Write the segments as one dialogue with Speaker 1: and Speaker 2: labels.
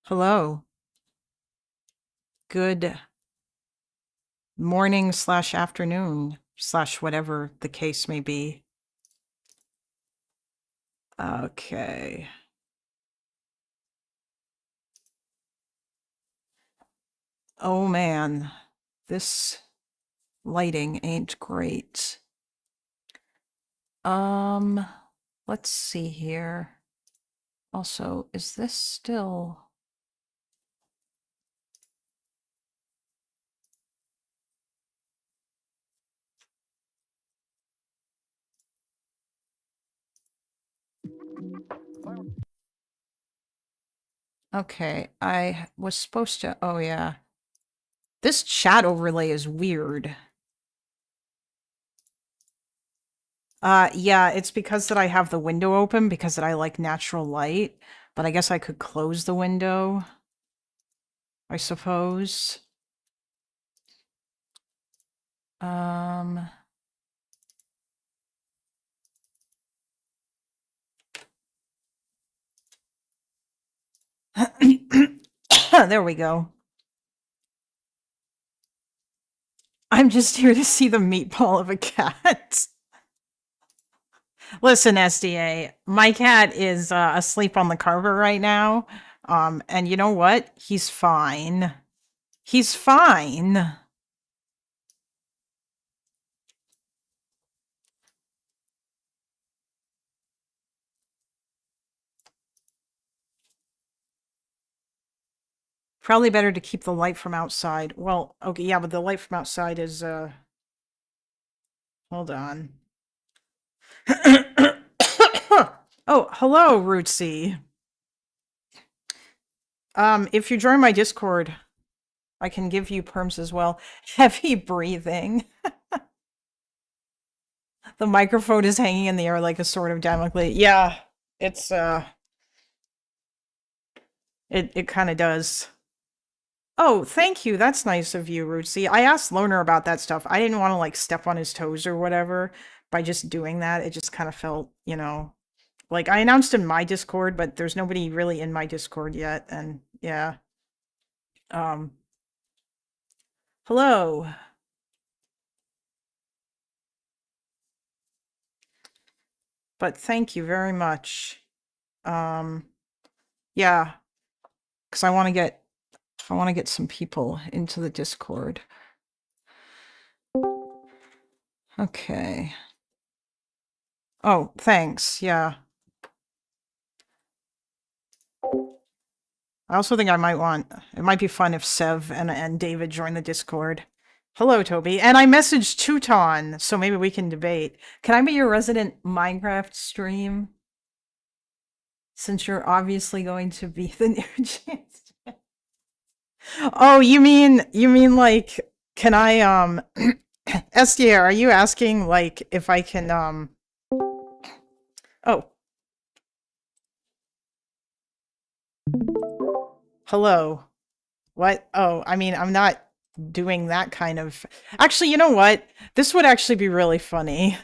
Speaker 1: Hello. Good morning / afternoon / whatever the case may be. Okay. Oh man, this lighting ain't great. Let's see here. Also, is this still... Okay, I was supposed to... Oh, yeah. This chat overlay is weird. Yeah, it's because that I have the window open because that I like natural light, but I guess I could close the window, I suppose. There we go. I'm just here to see the meatball of a cat. Listen, SDA, my cat is asleep on the carpet right now. And you know what? He's fine. He's fine. Probably better to keep the light from outside. Well, okay, yeah, but the light from outside is, hold on. Oh, hello, Rootsy. If you join my Discord, I can give you perms as well. Heavy breathing. The microphone is hanging in the air like a sword of Damocles. Yeah, it's it kind of does. Oh, thank you. That's nice of you, Rootsy. I asked Loner about that stuff. I didn't want to like step on his toes or whatever by just doing that. It just kind of felt, like I announced in my Discord, but there's nobody really in my Discord yet. And yeah. Um, hello. But thank you very much. Yeah, because I want to get some people into the Discord. Okay. Oh, thanks. Yeah. I also think it might be fun if Sev and David join the Discord. Hello, Toby. And I messaged Teuton, so maybe we can debate. Can I be your resident Minecraft stream? Since you're obviously going to be the new chance. Oh, you mean like, can I, SDA, are you asking like if I can, oh. Hello. What? Oh, I mean, I'm not doing that kind of. Actually, you know what? This would actually be really funny.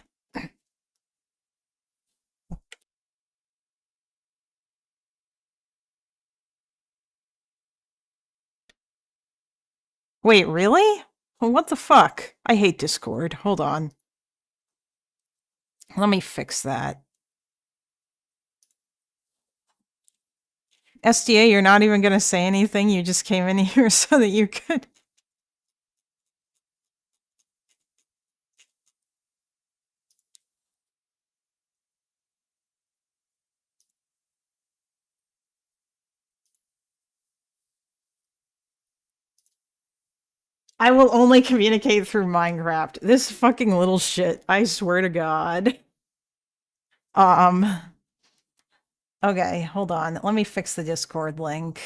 Speaker 1: Wait, really? Well, what the fuck? I hate Discord. Hold on. Let me fix that. SDA, you're not even going to say anything. You just came in here so that you could. I will only communicate through Minecraft. This fucking little shit. I swear to God. Okay, hold on. Let me fix the Discord link.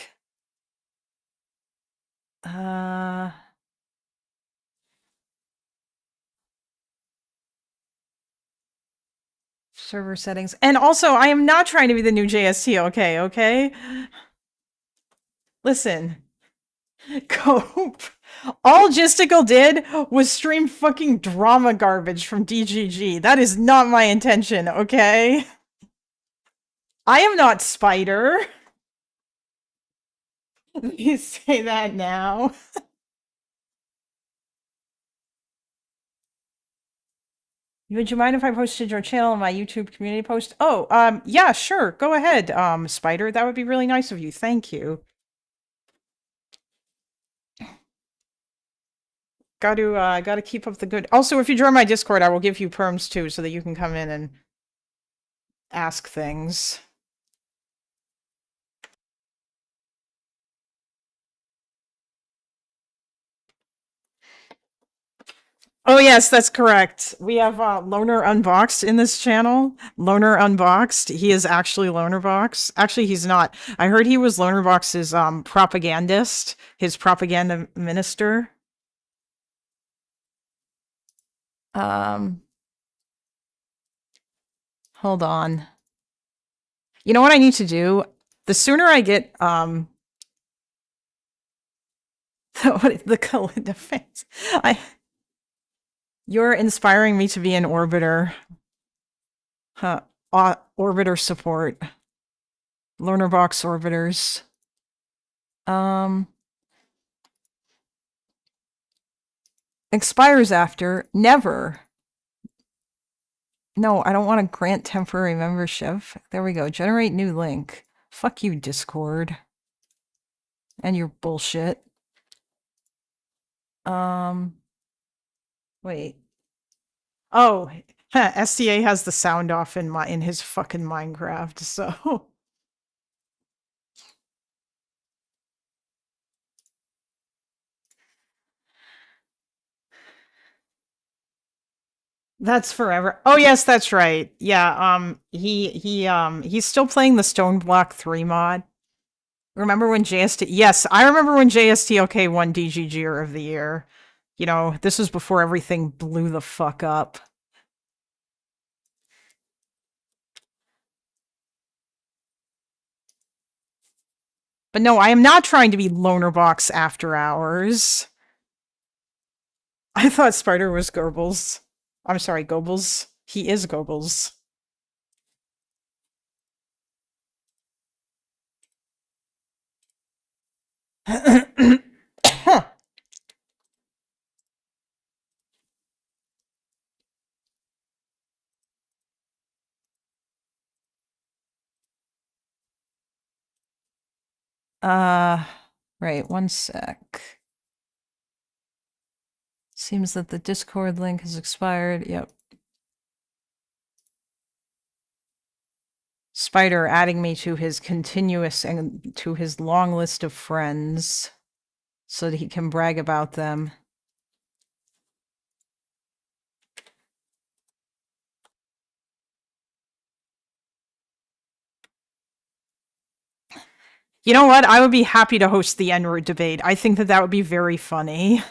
Speaker 1: Server settings. And also, I am not trying to be the new JST, okay? Listen. Cope. All Gisticle did was stream fucking drama garbage from DGG. That is not my intention, okay? I am not Spider. You say that now. Would you mind if I posted your channel on my YouTube community post? Oh, yeah, sure. Go ahead, Spider. That would be really nice of you. Thank you. Gotta keep up the good. Also, if you join my Discord, I will give you perms too, so that you can come in and ask things. Oh yes, that's correct. We have Loner Unboxed in this channel. Loner Unboxed. He is actually Lonerbox. Actually, he's not. I heard he was Lonerbox's propagandist, his propaganda minister. Hold on. You know what I need to do? The sooner I get the Kalinda fans. You're inspiring me to be an orbiter. Orbiter support. Lonerbox orbiters. Expires after. Never. No, I don't want to grant temporary membership. There we go. Generate new link. Fuck you, Discord. And your bullshit. Wait. Oh, STA has the sound off in his fucking Minecraft, so. That's forever. Oh yes, that's right. Yeah, he's still playing the Stone Block 3 mod. Remember when JST? Yes, I remember when JSTLK won DGGer of the year. You know, this was before everything blew the fuck up. But no, I am not trying to be Lonerbox After Hours. I thought Spider was Goebbels. I'm sorry, Goebbels. He is Goebbels. uh, right, one sec. Seems that the Discord link has expired. Yep. Spider adding me to his continuous and to his long list of friends so that he can brag about them. You know what? I would be happy to host the N-word debate. I think that that would be very funny.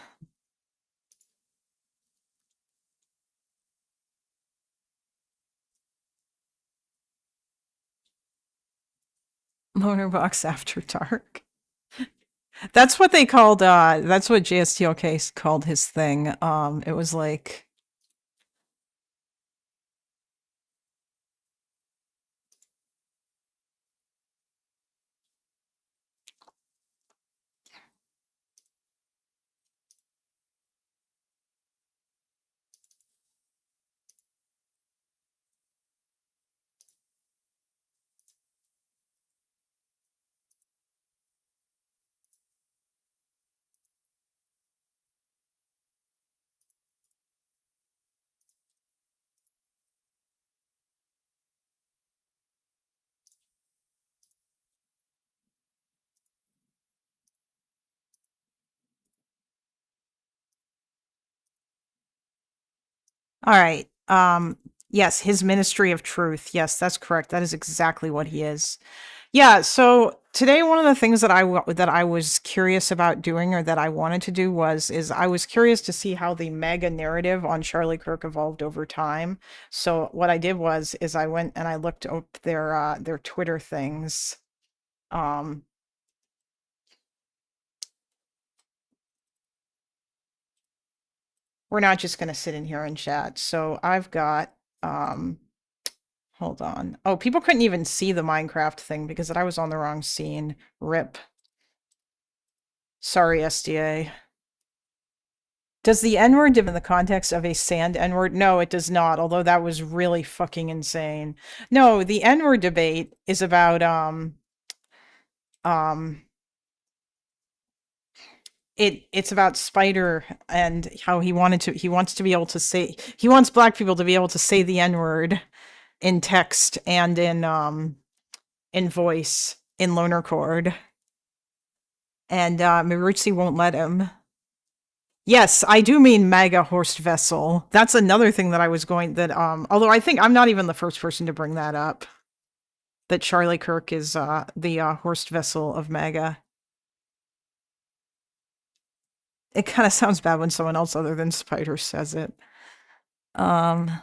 Speaker 1: Loner Box After Dark. That's what they called, that's what JSTLK called his thing. It was like... All right. Yes, his Ministry of Truth. Yes, that's correct. That is exactly what he is. Yeah, so today one of the things that I was curious about doing, or that I wanted to do, is I was curious to see how the MAGA narrative on Charlie Kirk evolved over time. So what I did is I went and I looked up their Twitter things. We're not just going to sit in here and chat. So I've got hold on. Oh, people couldn't even see the Minecraft thing because I was on the wrong scene. Rip. Sorry, SDA. Does the N-word in the context of a sand N-word? No, it does not, although that was really fucking insane. No, the N-word debate is about it's about Spider and how he wants to be able to say, he wants black people to be able to say the N-word in text and in voice in Loner Chord. And Marucci won't let him. Yes, I do mean MAGA Horst Vessel. That's another thing that I was going that although I think I'm not even the first person to bring that up. That Charlie Kirk is the Horst Vessel of MAGA. It kind of sounds bad when someone else other than Spider says it. I'm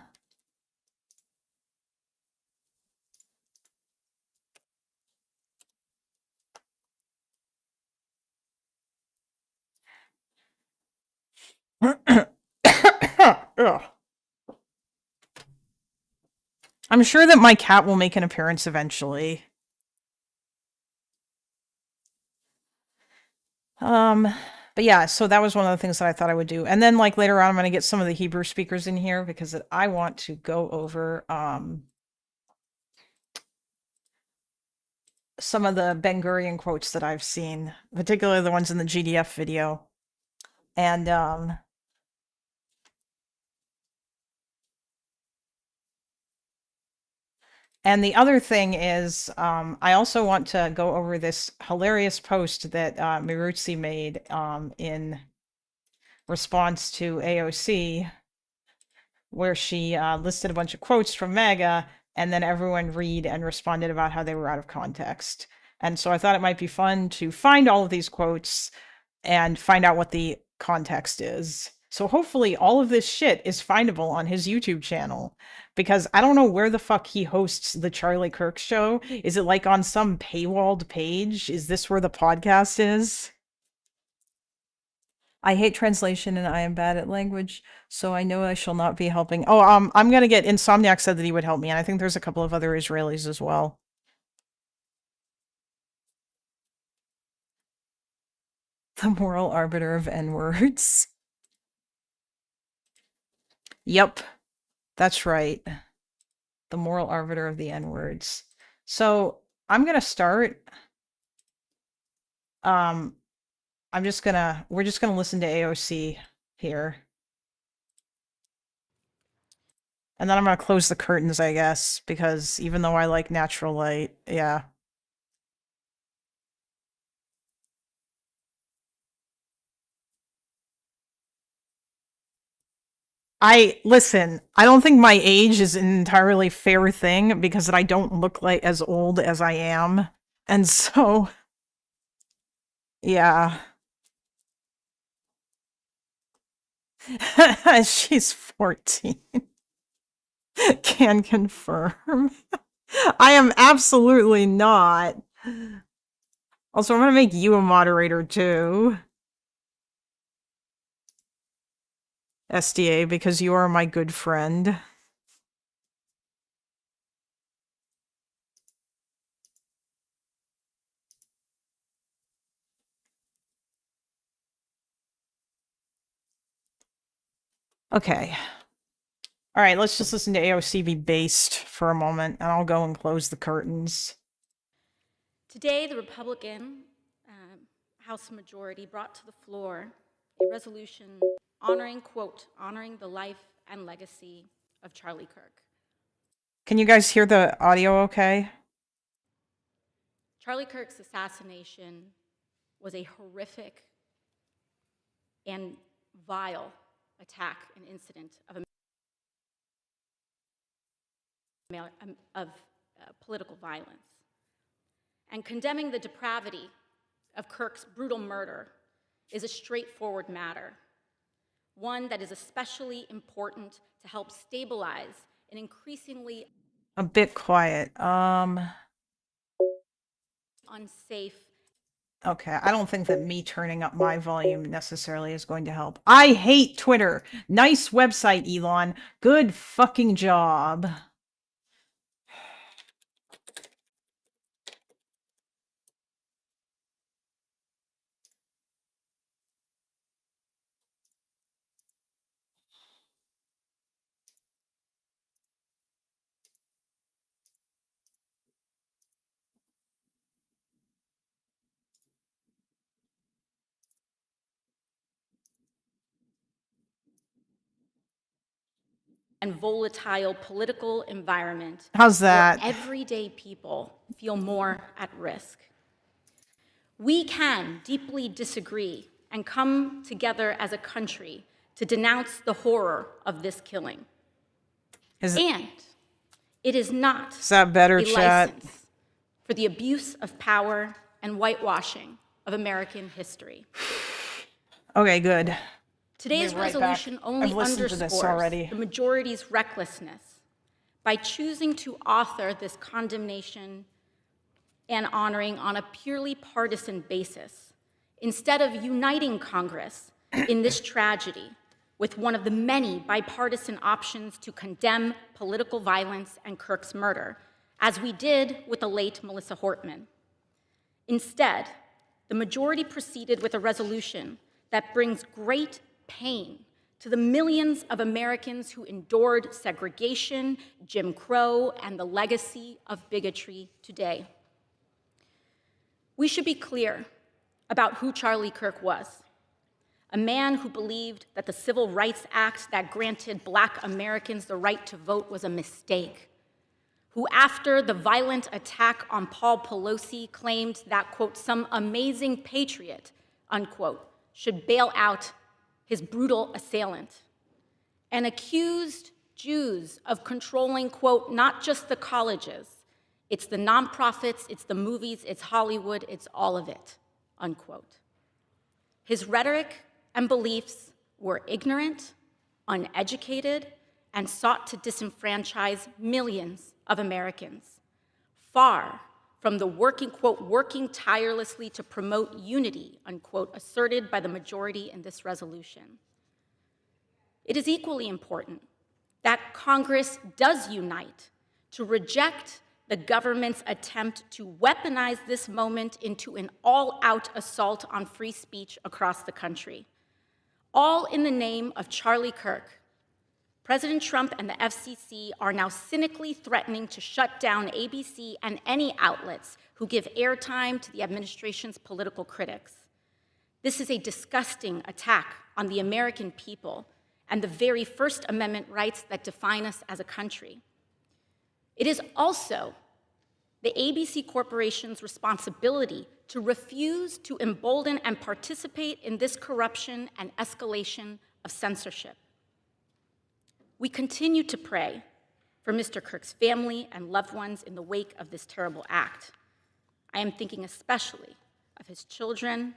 Speaker 1: sure that my cat will make an appearance eventually. But yeah, so that was one of the things that I thought I would do. And then like later on, I'm going to get some of the Hebrew speakers in here because I want to go over some of the Ben Gurion quotes that I've seen, particularly the ones in the GDF video. And the other thing is, I also want to go over this hilarious post that Marucci made in response to AOC, where she listed a bunch of quotes from MAGA, and then everyone read and responded about how they were out of context. And so I thought it might be fun to find all of these quotes and find out what the context is. So hopefully all of this shit is findable on his YouTube channel, because I don't know where the fuck he hosts the Charlie Kirk show. Is it like on some paywalled page? Is this where the podcast is? I hate translation and I am bad at language, so I know I shall not be helping. Oh, I'm gonna get Insomniac said that he would help me, and I think there's a couple of other Israelis as well. The moral arbiter of N-words. Yep, that's right. The moral arbiter of the N-words. So I'm gonna start. We're just gonna listen to AOC here. And then I'm gonna close the curtains, I guess, because even though I like natural light, yeah. Listen, I don't think my age is an entirely fair thing because I don't look like as old as I am. And so, yeah. She's 14. Can confirm. I am absolutely not. Also, I'm gonna make you a moderator too. SDA, because you are my good friend. Okay. All right, let's just listen to AOC be based for a moment, and I'll go and close the curtains.
Speaker 2: Today, the Republican House majority brought to the floor a resolution honoring, quote, honoring the life and legacy of Charlie Kirk.
Speaker 1: Can you guys hear the audio okay?
Speaker 2: Charlie Kirk's assassination was a horrific and vile attack and incident of political violence. And condemning the depravity of Kirk's brutal murder is a straightforward matter, one that is especially important to help stabilize an increasingly
Speaker 1: a bit quiet.
Speaker 2: Unsafe.
Speaker 1: Okay, I don't think that me turning up my volume necessarily is going to help. I hate Twitter. Nice website, Elon. Good fucking job.
Speaker 2: And volatile political environment.
Speaker 1: How's that?
Speaker 2: Where everyday people feel more at risk. We can deeply disagree and come together as a country to denounce the horror of this killing. And it is not
Speaker 1: that better,
Speaker 2: a
Speaker 1: chat?
Speaker 2: license for the abuse of power and whitewashing of American history.
Speaker 1: Okay, good.
Speaker 2: Today's resolution only underscores the majority's recklessness by choosing to author this condemnation and honoring on a purely partisan basis, instead of uniting Congress in this tragedy with one of the many bipartisan options to condemn political violence and Kirk's murder, as we did with the late Melissa Hortman. Instead, the majority proceeded with a resolution that brings great pain to the millions of Americans who endured segregation, Jim Crow, and the legacy of bigotry today. We should be clear about who Charlie Kirk was. A man who believed that the Civil Rights Act that granted Black Americans the right to vote was a mistake. Who, after the violent attack on Paul Pelosi, claimed that, quote, some amazing patriot, unquote, should bail out his brutal assailant, and accused Jews of controlling, quote, not just the colleges, It's the nonprofits, it's the movies, it's Hollywood, it's all of it, unquote. His rhetoric and beliefs were ignorant, uneducated, and sought to disenfranchise millions of Americans, far from the working tirelessly to promote unity, unquote, asserted by the majority in this resolution. It is equally important that Congress does unite to reject the government's attempt to weaponize this moment into an all-out assault on free speech across the country, all in the name of Charlie Kirk. President Trump and the FCC are now cynically threatening to shut down ABC and any outlets who give airtime to the administration's political critics. This is a disgusting attack on the American people and the very First Amendment rights that define us as a country. It is also the ABC Corporation's responsibility to refuse to embolden and participate in this corruption and escalation of censorship. We continue to pray for Mr. Kirk's family and loved ones in the wake of this terrible act. I am thinking especially of his children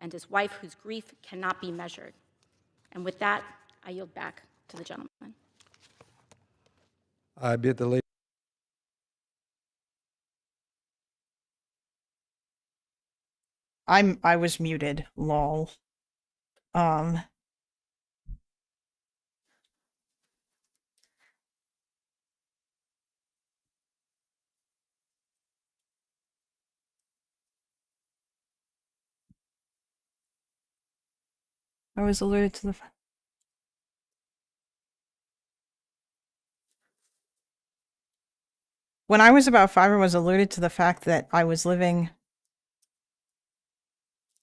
Speaker 2: and his wife, whose grief cannot be measured. And with that, I yield back to the gentleman.
Speaker 3: I bid the lady.
Speaker 1: I was muted, lol. I was alerted to the when I was about 5, I was alerted to the fact that I was living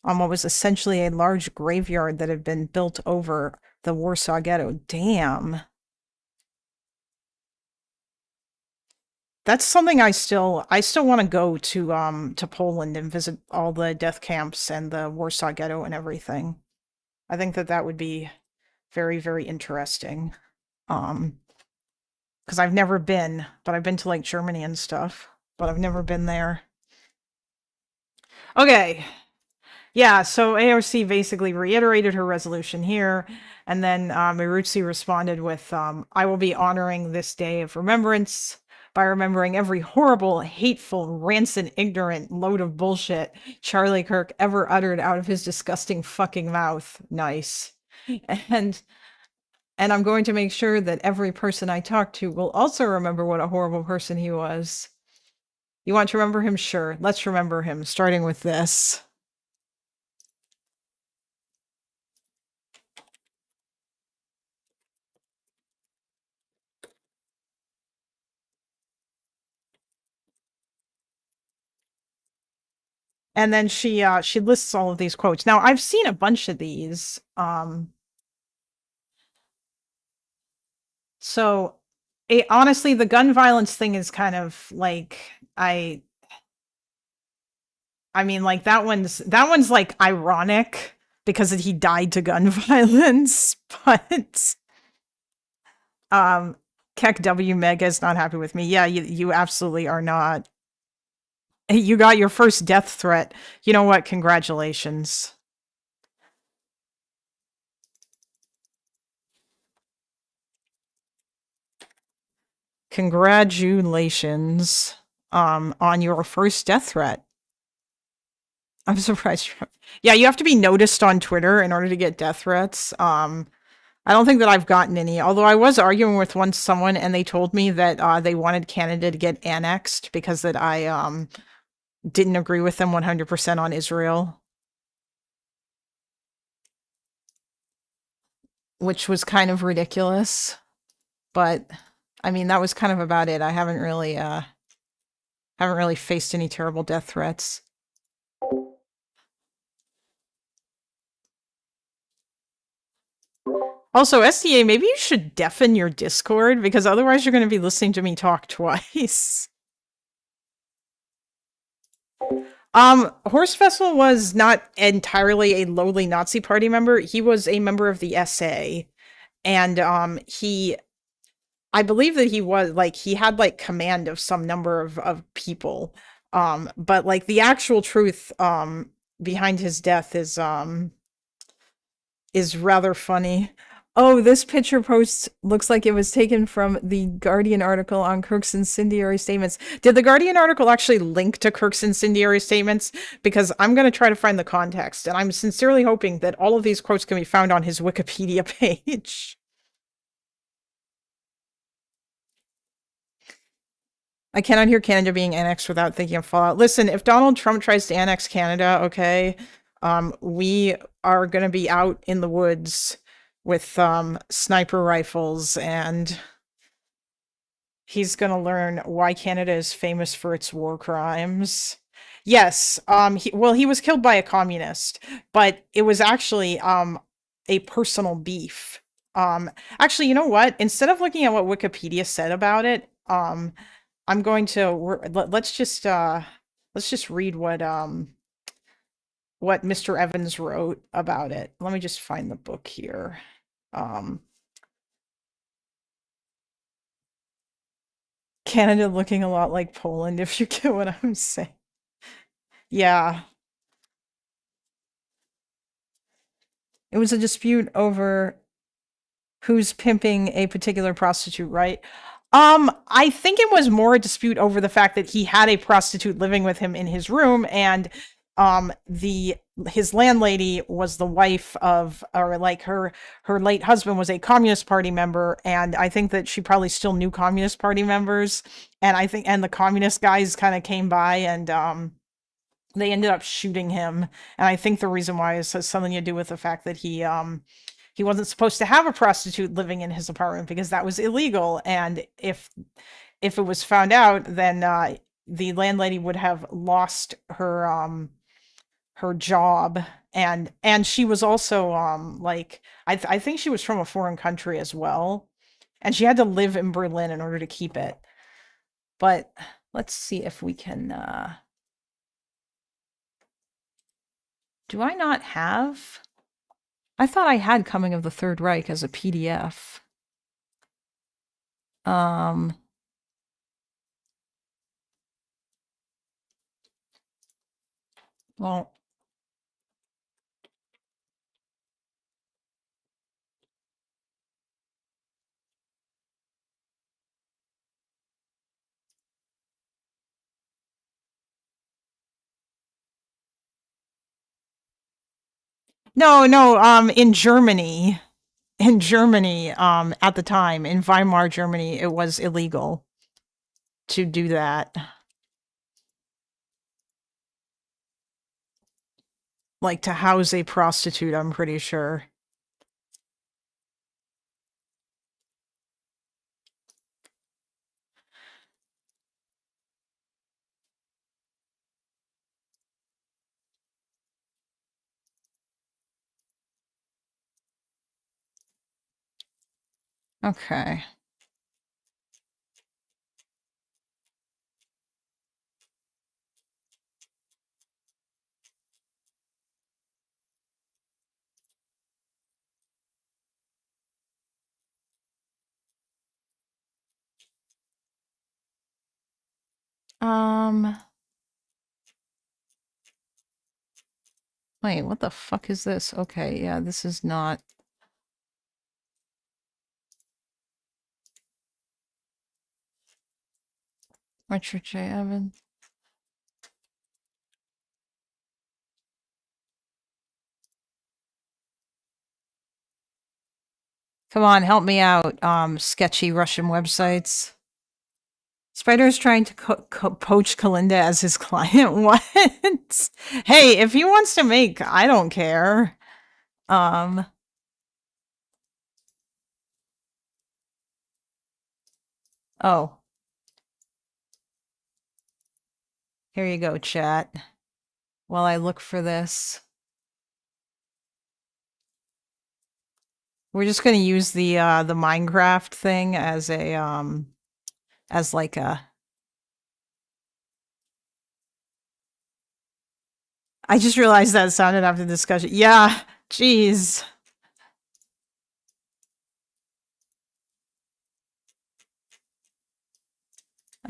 Speaker 1: on what was essentially a large graveyard that had been built over the Warsaw Ghetto. Damn. That's something I still want to go to Poland and visit all the death camps and the Warsaw Ghetto and everything. I think that would be very, very interesting. Because I've never been, but I've been to like Germany and stuff, but I've never been there. Okay. Yeah, so AOC basically reiterated her resolution here, and then Maruzzi responded with, I will be honoring this day of remembrance by remembering every horrible, hateful, rancid, ignorant load of bullshit Charlie Kirk ever uttered out of his disgusting fucking mouth. Nice. And I'm going to make sure that every person I talk to will also remember what a horrible person he was. You want to remember him? Sure. Let's remember him, starting with this. And then she lists all of these quotes. Now, I've seen a bunch of these. So honestly, the gun violence thing is kind of like, I mean, like that one's like ironic because he died to gun violence, but Keck W Mega is not happy with me. Yeah, you absolutely are not. You got your first death threat. You know what? Congratulations. Congratulations on your first death threat. I'm surprised. Yeah, you have to be noticed on Twitter in order to get death threats. I don't think that I've gotten any, although I was arguing with someone and they told me that they wanted Canada to get annexed because that I didn't agree with them 100% on Israel. Which was kind of ridiculous. But I mean, that was kind of about it. I haven't really faced any terrible death threats. Also, SDA, maybe you should deafen your Discord, because otherwise you're going to be listening to me talk twice. Horst Wessel was not entirely a lowly Nazi Party member. He was a member of the SA. And he I believe that he was like he had like command of some number of people. But like the actual truth behind his death is rather funny. Oh, this picture post looks like it was taken from the Guardian article on Kirk's incendiary statements. Did the Guardian article actually link to Kirk's incendiary statements? Because I'm going to try to find the context, and I'm sincerely hoping that all of these quotes can be found on his Wikipedia page. I cannot hear Canada being annexed without thinking of Fallout. Listen, if Donald Trump tries to annex Canada, okay, we are going to be out in the woods with sniper rifles, and he's going to learn why Canada is famous for its war crimes. Yes, he was killed by a communist, but it was actually a personal beef. Actually, you know what? Instead of looking at what Wikipedia said about it, I'm going to let's just read what Mr. Evans wrote about it. Let me just find the book here. Canada looking a lot like Poland, if you get what I'm saying. Yeah. It was a dispute over who's pimping a particular prostitute, right? I think it was more a dispute over the fact that he had a prostitute living with him in his room, and his landlady was the wife of, or like her late husband was a Communist Party member, and I think that she probably still knew Communist Party members, and the communist guys kind of came by, and they ended up shooting him, and I think the reason why has something to do with the fact that he wasn't supposed to have a prostitute living in his apartment because that was illegal, and if it was found out, then the landlady would have lost her job, and she was also like I think she was from a foreign country as well, and she had to live in Berlin in order to keep it. But let's see if we can do I not have? I thought I had Coming of the Third Reich as a PDF. Well, no, in Germany, at the time, in Weimar, Germany, it was illegal to do that. Like, to house a prostitute, I'm pretty sure. Okay. Wait, what the fuck is this? Okay, yeah, this is not. Richard J. Evans. Come on, help me out, sketchy Russian websites. Spider is trying to poach Kalinda as his client. What? Hey, if he wants to make, I don't care. Oh. Here you go, chat. While I look for this. We're just gonna use the Minecraft thing as a as like a. I just realized that sounded after the discussion. Yeah, jeez.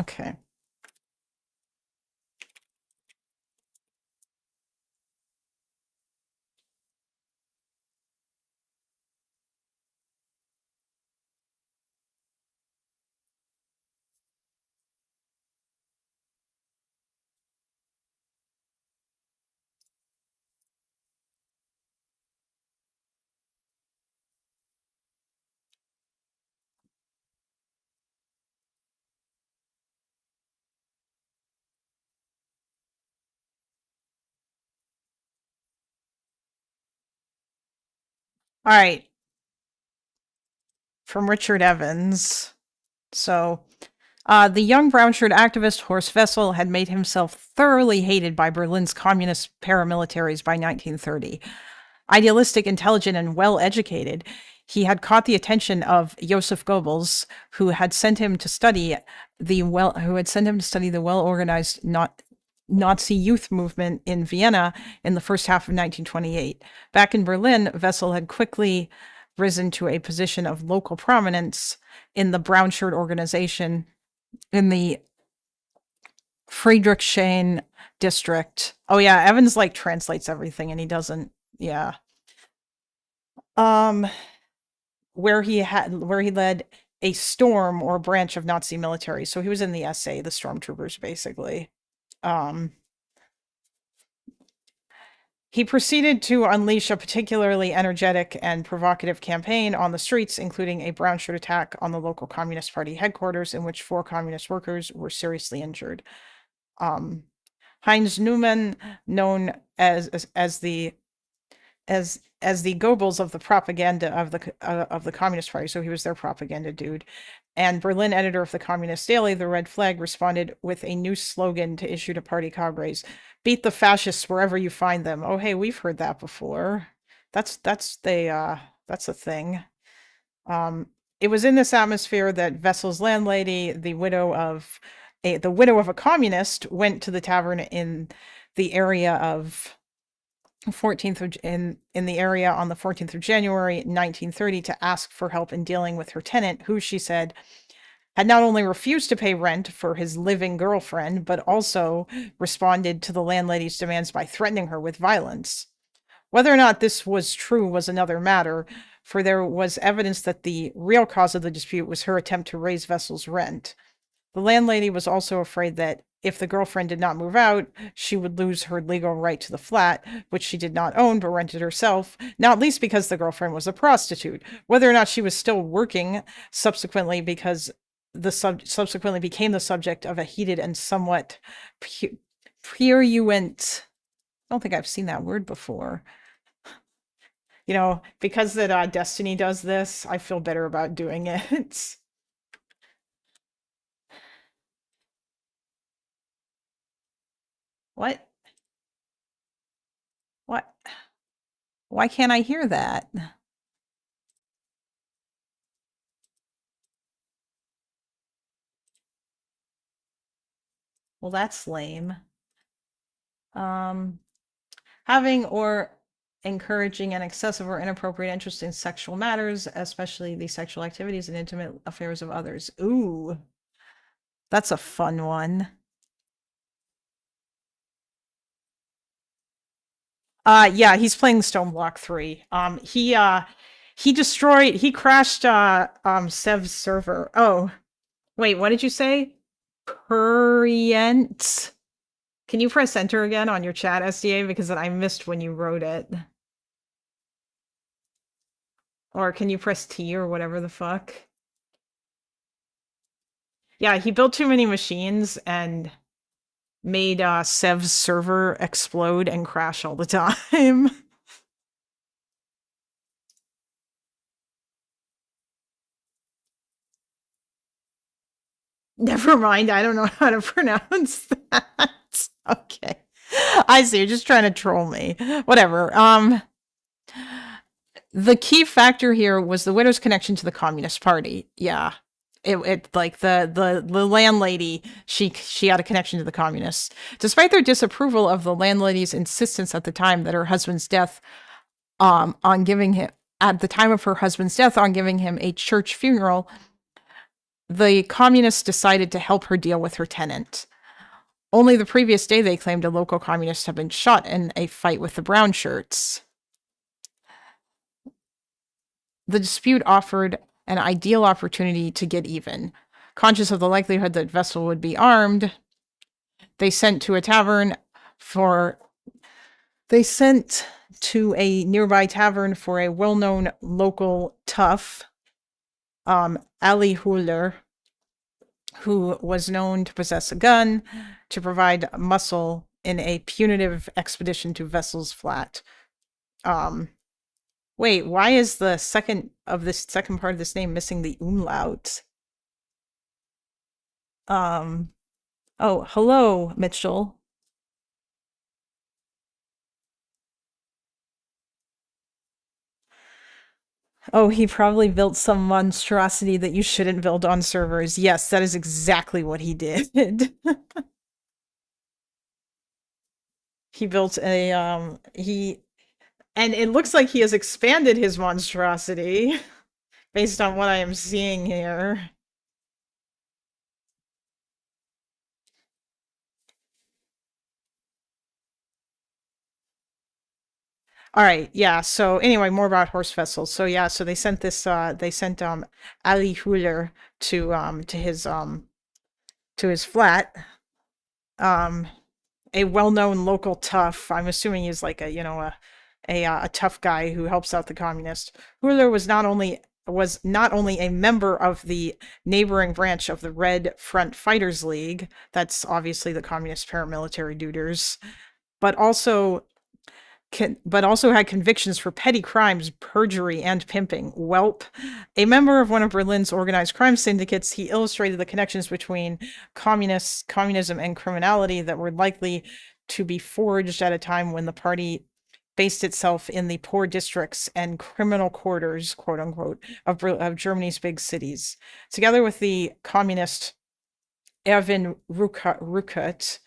Speaker 1: Okay. All right. From Richard Evans. So, the young brown-shirt activist Horst Wessel had made himself thoroughly hated by Berlin's communist paramilitaries by 1930. Idealistic, intelligent, and well-educated, he had caught the attention of Joseph Goebbels, who had sent him to study the well-organized Nazi youth movement in Vienna in the first half of 1928. Back in Berlin, Wessel had quickly risen to a position of local prominence in the brown shirt organization in the Friedrichshain district. Oh yeah, Evans like translates everything and he doesn't. Yeah. Where he led a storm or branch of Nazi military. So he was in the SA, the stormtroopers, basically. He proceeded to unleash a particularly energetic and provocative campaign on the streets, including a brown shirt attack on the local Communist Party headquarters, in which 4 communist workers were seriously injured. Heinz Neumann, known as the Goebbels of the propaganda of the Communist Party, so he was their propaganda dude, and Berlin editor of the Communist Daily, The Red Flag, responded with a new slogan to issue to party cadres: "Beat the fascists wherever you find them." Oh, hey, we've heard that before. That's a thing. It was in this atmosphere that Wessel's landlady, the widow of a communist, went to the tavern in the area of 14th of, in the area on the 14th of January 1930 to ask for help in dealing with her tenant, who she said had not only refused to pay rent for his living girlfriend, but also responded to the landlady's demands by threatening her with violence. Whether or not this was true was another matter, for there was evidence that the real cause of the dispute was her attempt to raise Wessel's rent. The landlady was also afraid that if the girlfriend did not move out, she would lose her legal right to the flat, which she did not own but rented herself, not least because the girlfriend was a prostitute. Whether or not she was still working subsequently subsequently became the subject of a heated and somewhat purulent. I don't think I've seen that word before. You know, because that Destiny does this, I feel better about doing it. What? What? Why can't I hear that? Well, that's lame. Having or encouraging an excessive or inappropriate interest in sexual matters, especially the sexual activities and intimate affairs of others. Ooh, that's a fun one. Yeah, he's playing Stoneblock 3. He crashed Sev's server. Oh, wait, what did you say? Prurient. Can you press enter again on your chat, SDA? Because I missed when you wrote it. Or can you press T or whatever the fuck? Yeah, he built too many machines and made Sev's server explode and crash all the time. Never mind, I don't know how to pronounce that. Okay. I see, you're just trying to troll me. Whatever. The key factor here was the widow's connection to the Communist Party. Yeah. It like the landlady, she had a connection to the communists. Despite their disapproval of the landlady's insistence at the time that her husband's death on giving him a church funeral, the communists decided to help her deal with her tenant. Only the previous day, they claimed a local communist had been shot in a fight with the brown shirts. The dispute offered an ideal opportunity to get even. Conscious of the likelihood that Vessel would be armed, they sent to a nearby tavern for a well-known local tough, Ali Huller, who was known to possess a gun, to provide muscle in a punitive expedition to Vessel's flat. Wait, why is the second part of this name missing the umlaut? Oh, hello, Mitchell. Oh, he probably built some monstrosity that you shouldn't build on servers. Yes, that is exactly what he did. He built a, and it looks like he has expanded his monstrosity based on what I am seeing here. All right, yeah. So anyway, more about horse vessels. So yeah, so they sent this. They sent Ali Huller to his flat. A well-known local tough. I'm assuming he's like a tough guy who helps out the communists. Huller was not only a member of the neighboring branch of the Red Front Fighters League. That's obviously the communist paramilitary duders, but also had convictions for petty crimes, perjury, and pimping. Welp. A member of one of Berlin's organized crime syndicates, he illustrated the connections between communism, and criminality that were likely to be forged at a time when the party based itself in the poor districts and criminal quarters, quote unquote, of Germany's big cities. Together with the communist Erwin Ruckert,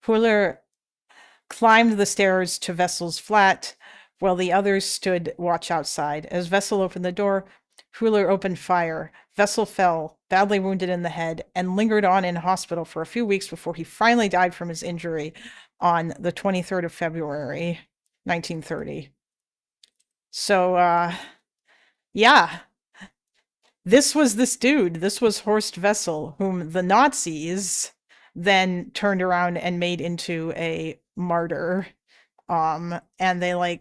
Speaker 1: Huller climbed the stairs to Vessel's flat, while the others stood watch outside. As Vessel opened the door, Huller opened fire. Vessel fell, badly wounded in the head, and lingered on in hospital for a few weeks before he finally died from his injury on the 23rd of February, 1930. So, yeah. This was this dude. This was Horst Wessel, whom the Nazis then turned around and made into a martyr. And they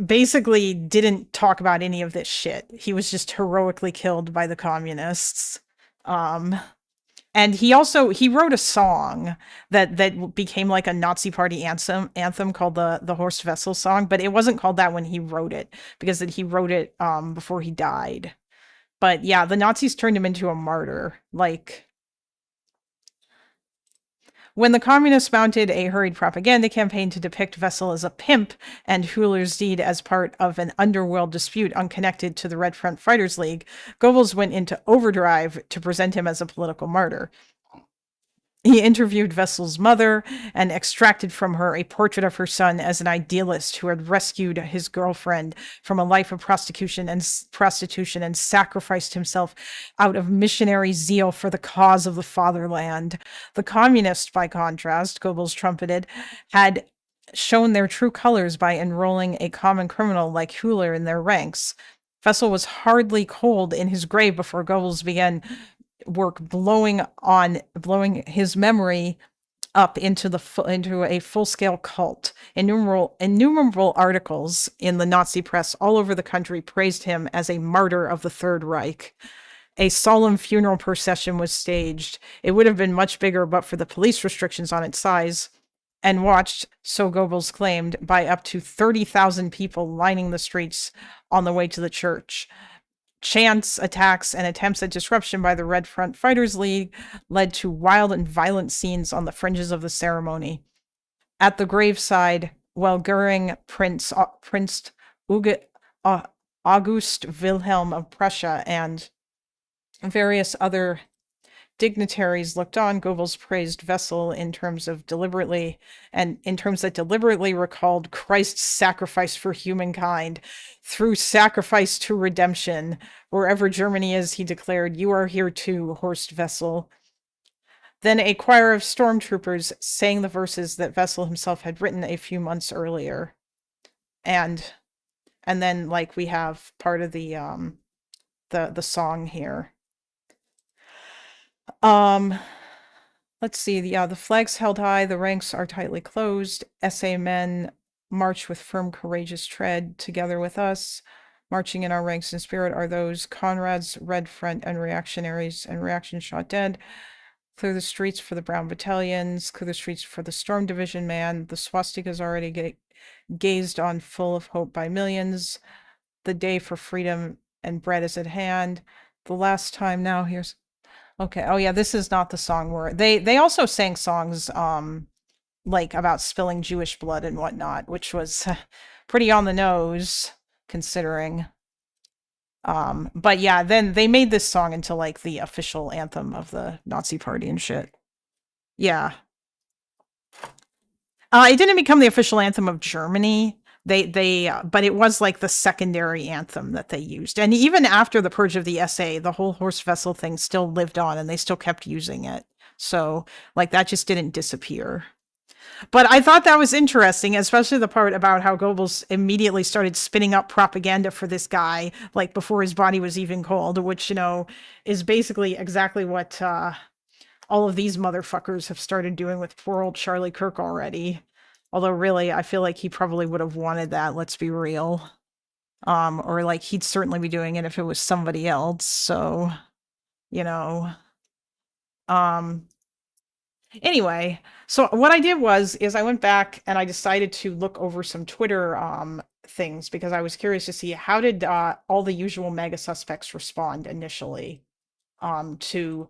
Speaker 1: basically didn't talk about any of this shit. He was just heroically killed by the communists. And he wrote a song that became like a Nazi party anthem called the Horst Wessel song, but it wasn't called that when he wrote it, because he wrote it before he died. But yeah, the Nazis turned him into a martyr. When the communists mounted a hurried propaganda campaign to depict Wessel as a pimp and Huller's deed as part of an underworld dispute unconnected to the Red Front Fighters League, Goebbels went into overdrive to present him as a political martyr. He interviewed Wessel's mother and extracted from her a portrait of her son as an idealist who had rescued his girlfriend from a life of prostitution and sacrificed himself out of missionary zeal for the cause of the fatherland. The communists, by contrast, Goebbels trumpeted, had shown their true colors by enrolling a common criminal like Huller in their ranks. Wessel was hardly cold in his grave before Goebbels began work blowing his memory up into a full-scale cult. Innumerable articles in the Nazi press all over the country praised him as a martyr of the Third Reich. A solemn funeral procession was staged. It would have been much bigger but for the police restrictions on its size, and watched, so Goebbels claimed, by up to 30,000 people lining the streets on the way to the church. Chance attacks and attempts at disruption by the Red Front Fighters League led to wild and violent scenes on the fringes of the ceremony. At the graveside, while Goering, Prince August Wilhelm of Prussia, and various other dignitaries looked on, Goebbels praised Wessel in terms that deliberately recalled Christ's sacrifice for humankind through sacrifice to redemption. Wherever Germany is, he declared, you are here too, Horst Wessel. Then a choir of stormtroopers sang the verses that Wessel himself had written a few months earlier. And then like we have part of the song here. Let's see. The flags held high, the ranks are tightly closed. SA men march with firm, courageous tread. Together with us, marching in our ranks in spirit, are those Conrad's Red Front and reactionaries and reaction shot dead. Clear the streets for the brown battalions. Clear the streets for the Storm Division man. The swastikas already gazed on, full of hope by millions. The day for freedom and bread is at hand. The last time now, here's... Okay. Oh yeah, this is not the song where they also sang songs like about spilling Jewish blood and whatnot, which was pretty on the nose considering. But yeah, then they made this song into like the official anthem of the Nazi party and shit. Yeah. It didn't become the official anthem of Germany. But it was like the secondary anthem that they used. And even after the purge of the SA, the whole Horst Wessel thing still lived on and they still kept using it. So like that just didn't disappear. But I thought that was interesting, especially the part about how Goebbels immediately started spinning up propaganda for this guy, like before his body was even cold, which, you know, is basically exactly what all of these motherfuckers have started doing with poor old Charlie Kirk already. Although really, I feel like he probably would have wanted that, let's be real. Or like he'd certainly be doing it if it was somebody else. So, you know. Anyway, so what I did is I went back and I decided to look over some Twitter things because I was curious to see how did all the usual MAGA suspects respond initially to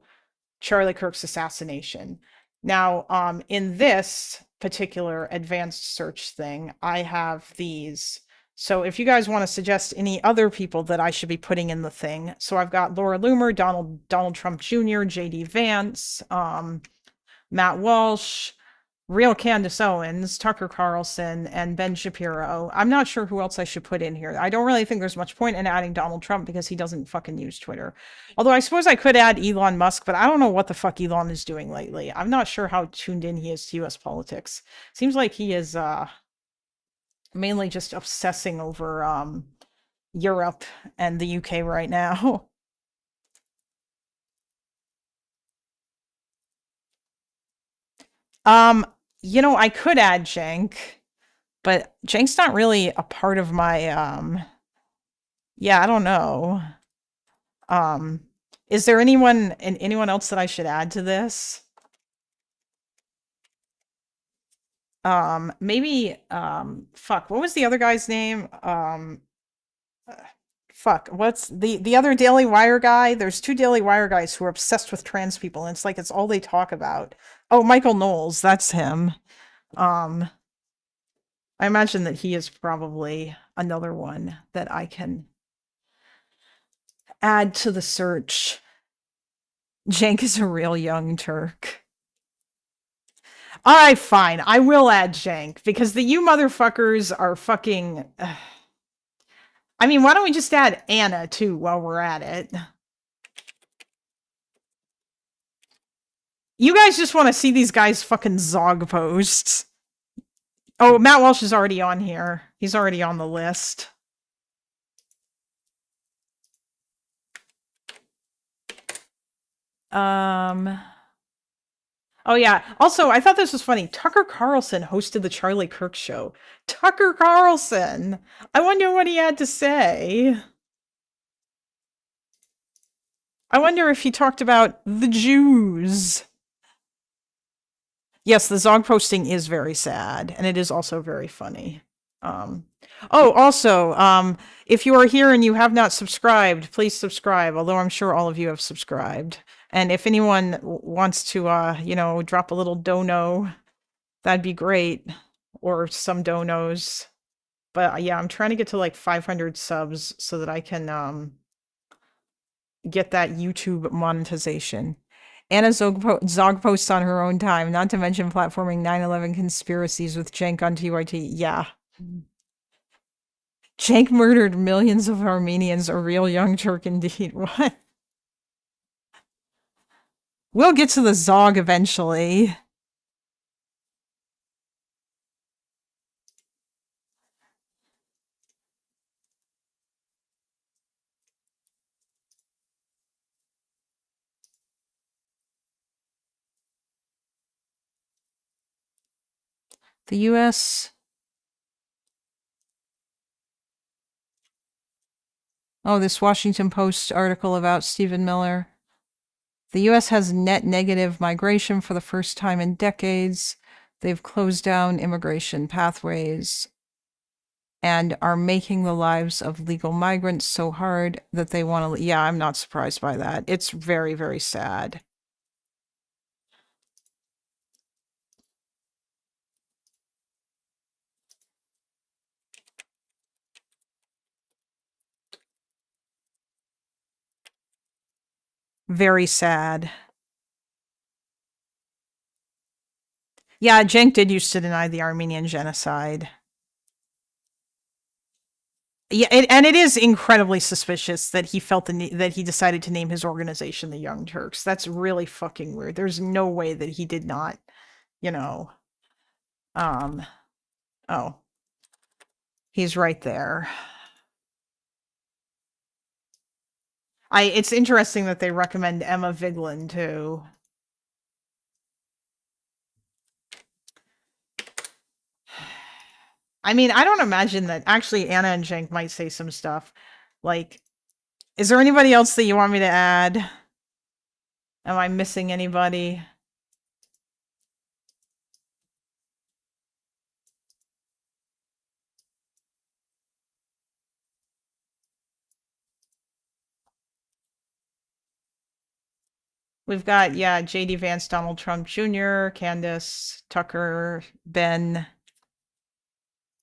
Speaker 1: Charlie Kirk's assassination. Now, in this particular advanced search thing, I have these. So if you guys want to suggest any other people that I should be putting in the thing. So I've got Laura Loomer, Donald Trump Jr., JD Vance, Matt Walsh, Real Candace Owens, Tucker Carlson, and Ben Shapiro. I'm not sure who else I should put in here. I don't really think there's much point in adding Donald Trump because he doesn't fucking use Twitter. Although I suppose I could add Elon Musk, but I don't know what the fuck Elon is doing lately. I'm not sure how tuned in he is to US politics. Seems like he is mainly just obsessing over Europe and the UK right now. You know, I could add Cenk, but Cenk's not really a part of my, yeah, I don't know. Is there anyone else that I should add to this? Maybe, fuck, what was the other guy's name? Fuck, what's the other Daily Wire guy? There's two Daily Wire guys who are obsessed with trans people, and it's like it's all they talk about. Oh, Michael Knowles, that's him. I imagine that he is probably another one that I can add to the search. Cenk is a real young Turk. All right, fine. I will add Cenk because you motherfuckers are fucking... I mean, why don't we just add Anna, too, while we're at it? You guys just want to see these guys fucking Zog posts. Oh, Matt Walsh is already on here. He's already on the list. Oh, yeah. Also, I thought this was funny. Tucker Carlson hosted the Charlie Kirk show. Tucker Carlson! I wonder what he had to say. I wonder if he talked about the Jews. Yes, the Zog posting is very sad, and it is also very funny. Also, if you are here and you have not subscribed, please subscribe, although I'm sure all of you have subscribed. And if anyone wants to, you know, drop a little dono, that'd be great. Or some donos. But yeah, I'm trying to get to like 500 subs so that I can get that YouTube monetization. Anna Zog posts on her own time, not to mention platforming 9/11 conspiracies with Cenk on TYT. Yeah. Cenk murdered millions of Armenians, a real young Turk indeed. What? We'll get to the Zog eventually. The U.S. Oh, this Washington Post article about Stephen Miller. The U.S. has net negative migration for the first time in decades. They've closed down immigration pathways and are making the lives of legal migrants so hard that they want to. Yeah, I'm not surprised by that. It's very, very sad. Very sad. Yeah, Cenk did used to deny the Armenian genocide. Yeah, and it is incredibly suspicious that he felt that he decided to name his organization the Young Turks. That's really fucking weird. There's no way that he did not, you know. Oh. He's right there. It's interesting that they recommend Emma Vigeland too. I mean, I don't imagine that actually Anna and Cenk might say some stuff. Like, is there anybody else that you want me to add? Am I missing anybody? We've got, yeah, JD Vance, Donald Trump Jr., Candace, Tucker, Ben.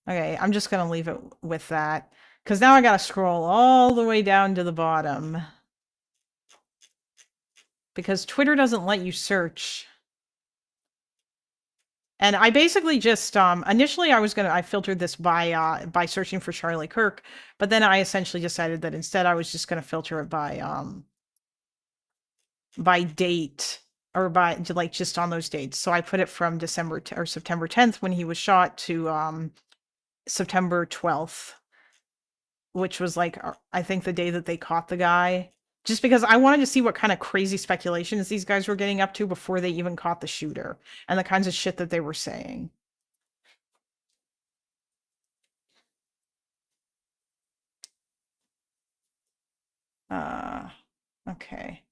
Speaker 1: Okay, I'm just going to leave it with that. Because now I got to scroll all the way down to the bottom. Because Twitter doesn't let you search. And I basically just, initially I filtered this by searching for Charlie Kirk. But then I essentially decided that instead I was just going to filter it by date. Or by like just on those dates. So I put it from September 10th when he was shot to September 12th, which was like I think the day that they caught the guy. Just because I wanted to see what kind of crazy speculations these guys were getting up to before they even caught the shooter and the kinds of shit that they were saying. Okay.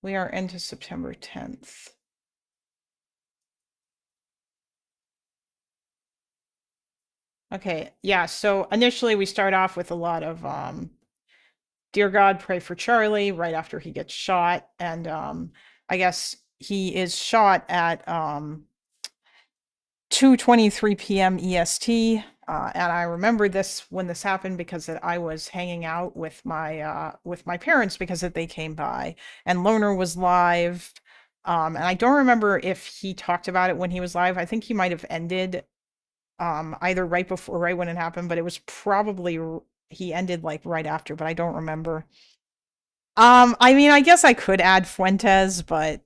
Speaker 1: We are into September 10th. Okay, yeah, so initially we start off with a lot of Dear God, pray for Charlie right after he gets shot. And I guess he is shot at 2:23 p.m. EST. And I remember this when this happened because I was hanging out with my parents because they came by and Loner was live. And I don't remember if he talked about it when he was live. I think he might have ended either right when it happened, but it was probably he ended like right after, but I don't remember. I mean, I guess I could add Fuentes, but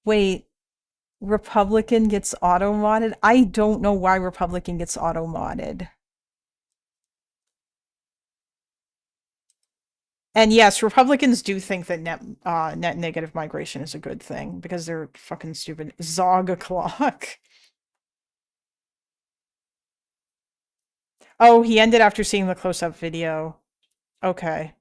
Speaker 1: wait. Republican gets auto-modded? I don't know why Republican gets auto-modded. And yes, Republicans do think that net negative migration is a good thing because they're fucking stupid. Zog o'clock. Oh, he ended after seeing the close-up video. Okay.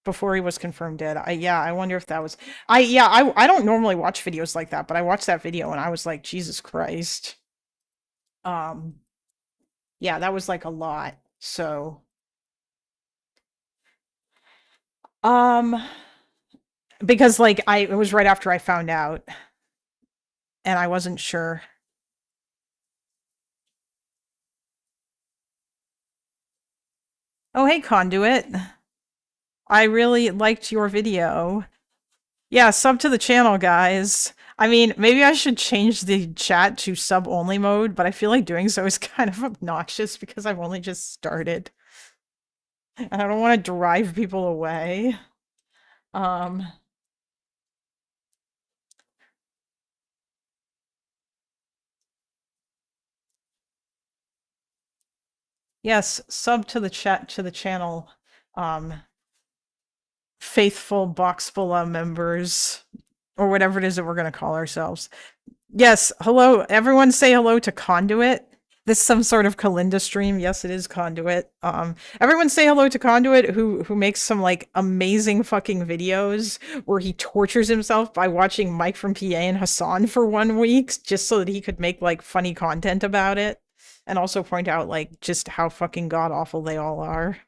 Speaker 1: Before he was confirmed dead. I wonder if that was I don't normally watch videos like that, but I watched that video and I was like, Jesus Christ. Yeah, that was like a lot. So because like it was right after I found out and I wasn't sure. Oh, hey, Conduit. I really liked your video. Yeah, sub to the channel, guys. I mean, maybe I should change the chat to sub-only mode, but I feel like doing so is kind of obnoxious because I've only just started. And I don't want to drive people away. Yes, sub to the chat to the channel. Faithful Boxbula members, or whatever it is that we're going to call ourselves. Yes, hello. Everyone say hello to Conduit. This is some sort of Kalinda stream. Yes, it is Conduit. Everyone say hello to Conduit, who makes some like amazing fucking videos where he tortures himself by watching Mike from PA and Hassan for 1 week just so that he could make like funny content about it, and also point out like just how fucking god awful they all are.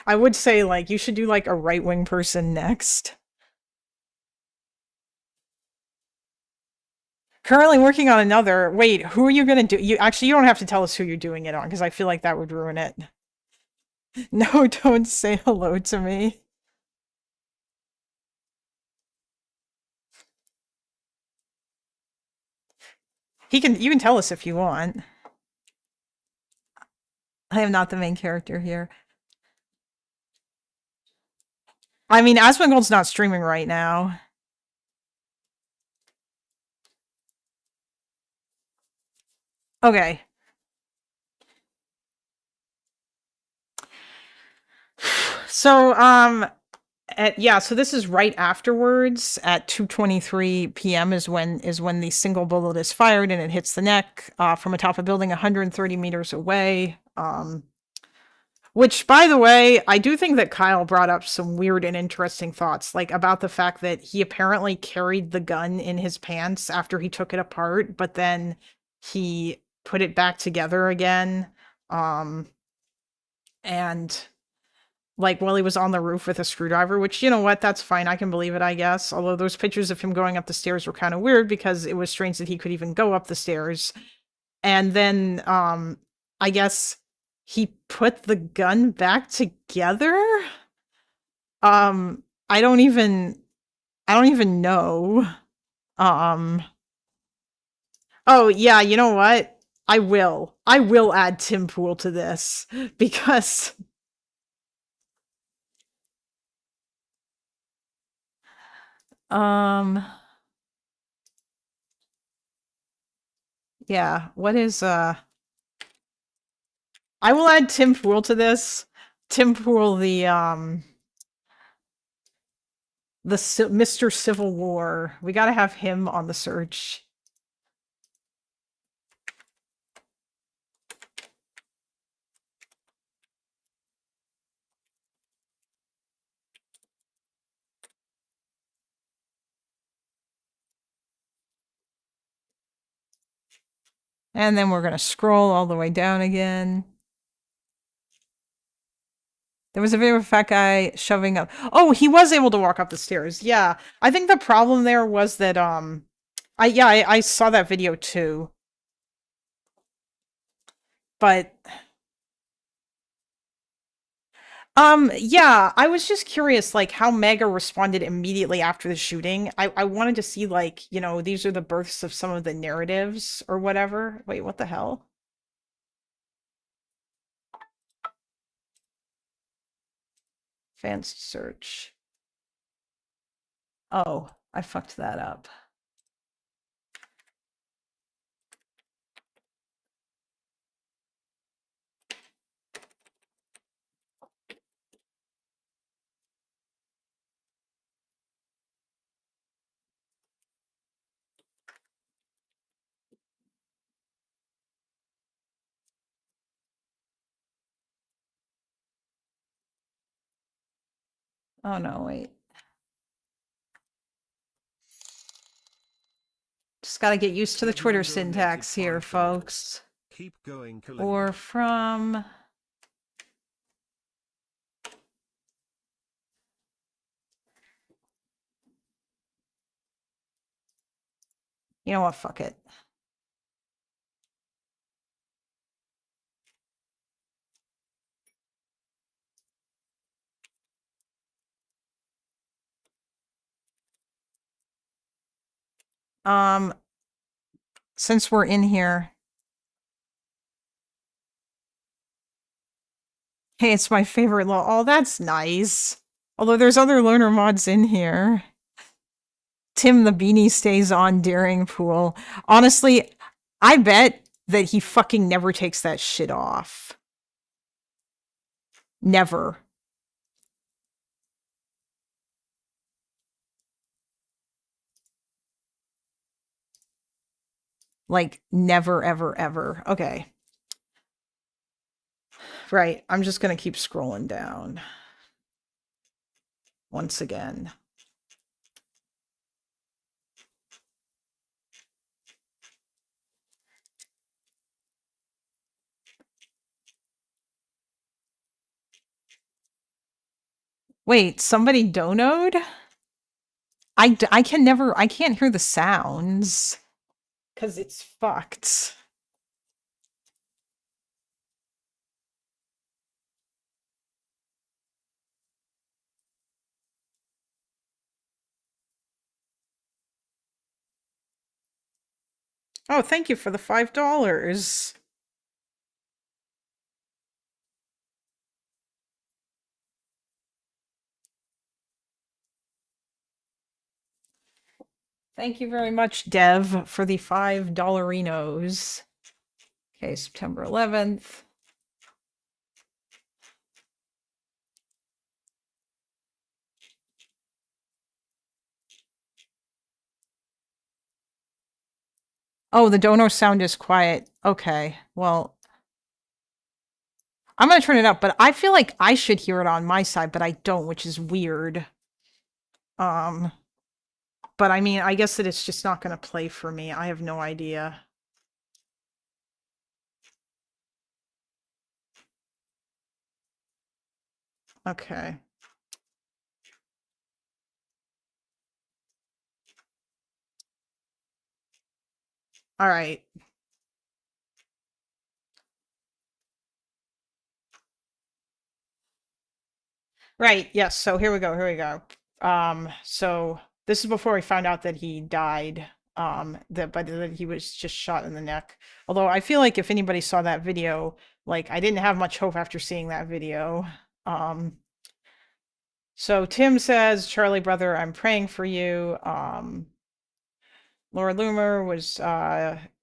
Speaker 1: I would say like you should do like a right-wing person next. Currently working on another. Wait, who are you gonna do? You don't have to tell us who you're doing it on because I feel like that would ruin it. No, don't say hello to me. You can tell us if you want. I am not the main character here. I mean, Asmongold's not streaming right now. Okay. So, so this is right afterwards at 2:23 p.m. is when the single bullet is fired and it hits the neck from atop a building 130 meters away. Which, by the way, I do think that Kyle brought up some weird and interesting thoughts, like about the fact that he apparently carried the gun in his pants after he took it apart, but then he put it back together again. And like while he was on the roof with a screwdriver, which, you know what, that's fine. I can believe it, I guess. Although those pictures of him going up the stairs were kind of weird because it was strange that he could even go up the stairs. And then, I guess he put the gun back together? I don't even know. Oh yeah, you know what? I will add Tim Pool to this because yeah, what is I will add Tim Pool to this. Tim Pool, the Mr. Civil War. We got to have him on the search. And then we're going to scroll all the way down again. There was a video of a fat guy shoving up. Oh, he was able to walk up the stairs. Yeah. I think the problem there was that, I saw that video too. But, yeah, I was just curious, like, how MAGA responded immediately after the shooting. I wanted to see, like, you know, these are the births of some of the narratives or whatever. Wait, what the hell? Advanced search. Oh, I fucked that up. Oh no, wait. Just gotta get used to the Twitter syntax here, folks.
Speaker 3: Keep going,
Speaker 1: or from... You know what, fuck it. Since we're in here. Hey, it's my favorite Oh, that's nice. Although there's other loner mods in here. Tim the Beanie stays on during pool. Honestly, I bet that he fucking never takes that shit off. Never. Like, never, ever, ever. Okay. Right. I'm just going to keep scrolling down. Once again. Wait, somebody donoed? I can't hear the sounds. Because it's fucked. Oh, thank you for the $5. Thank you very much, Dev, for the $5. Okay, September 11th. Oh, the dono sound is quiet. Okay, well, I'm going to turn it up, but I feel like I should hear it on my side, but I don't, which is weird. But I mean, I guess that it's just not going to play for me. I have no idea. Okay. All right. Right. Yes. So here we go. Here we go. So this is before we found out that he died. That he was just shot in the neck. Although I feel like if anybody saw that video, like I didn't have much hope after seeing that video. So Tim says, Charlie brother, I'm praying for you. Laura Loomer was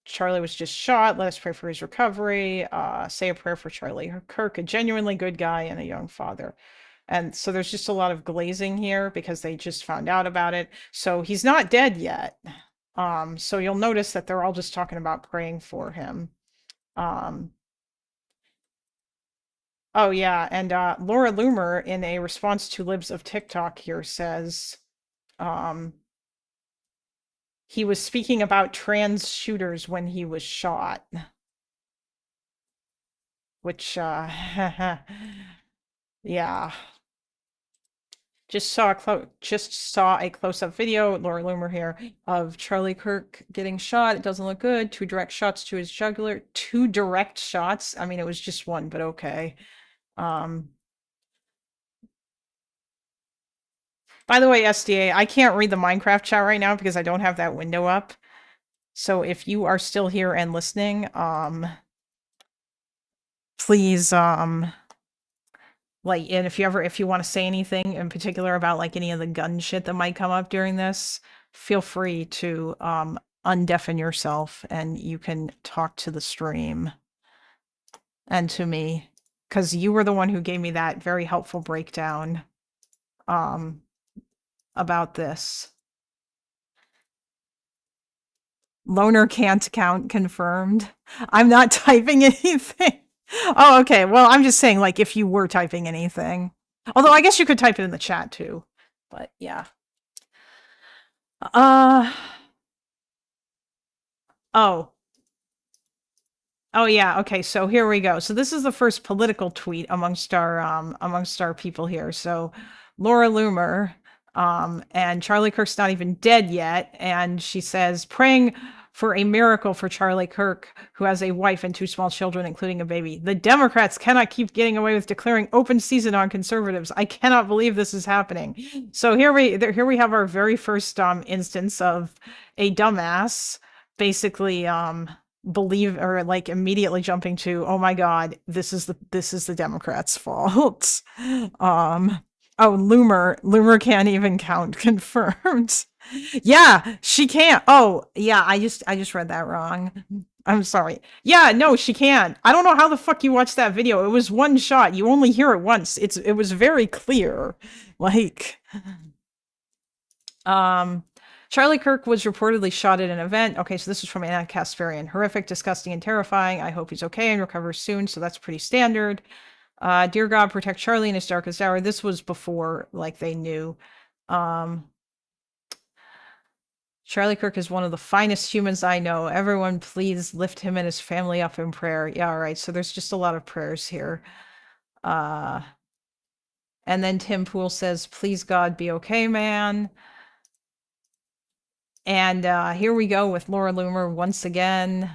Speaker 1: Charlie was just shot. Let us pray for his recovery. Say a prayer for Charlie Kirk, a genuinely good guy and a young father. And so there's just a lot of glazing here because they just found out about it. So he's not dead yet. So you'll notice that they're all just talking about praying for him. Oh yeah, and Laura Loomer, in a response to Libs of TikTok here, says he was speaking about trans shooters when he was shot. Which, yeah. Just saw a close-up video, Laura Loomer here, of Charlie Kirk getting shot. It doesn't look good. 2 direct shots to his jugular. 2 direct shots. I mean, it was just 1, but okay. By the way, SDA, I can't read the Minecraft chat right now because I don't have that window up. So if you are still here and listening, please, like, and if you want to say anything in particular about like any of the gun shit that might come up during this, feel free to undeafen yourself and you can talk to the stream and to me, because you were the one who gave me that very helpful breakdown about this. Loner can't count confirmed. I'm not typing anything. Oh, okay. Well, I'm just saying, like, if you were typing anything. Although I guess you could type it in the chat too. But yeah. Oh. Oh yeah, okay, so here we go. So this is the first political tweet amongst our people here. So Laura Loomer, and Charlie Kirk's not even dead yet, and she says, praying for a miracle for Charlie Kirk, who has a wife and 2 small children, including a baby. The Democrats cannot keep getting away with declaring open season on conservatives. I cannot believe this is happening. So here we have our very first instance of a dumbass basically believe or like immediately jumping to, oh my god, this is the Democrats' fault. Oh, Loomer can't even count. Confirmed. Yeah, she can't. Oh, yeah, I just read that wrong. I'm sorry. Yeah, no, she can't. I don't know how the fuck you watched that video. It was one shot. You only hear it once. It was very clear. Like, Charlie Kirk was reportedly shot at an event. Okay, so this is from Anna Kasparian. Horrific, disgusting, and terrifying. I hope he's okay and recovers soon. So that's pretty standard. Dear God, protect Charlie in his darkest hour. This was before, like, they knew. Charlie Kirk is one of the finest humans I know. Everyone, please lift him and his family up in prayer. Yeah, all right. So there's just a lot of prayers here. And then Tim Pool says, please God, be okay, man. And here we go with Laura Loomer once again.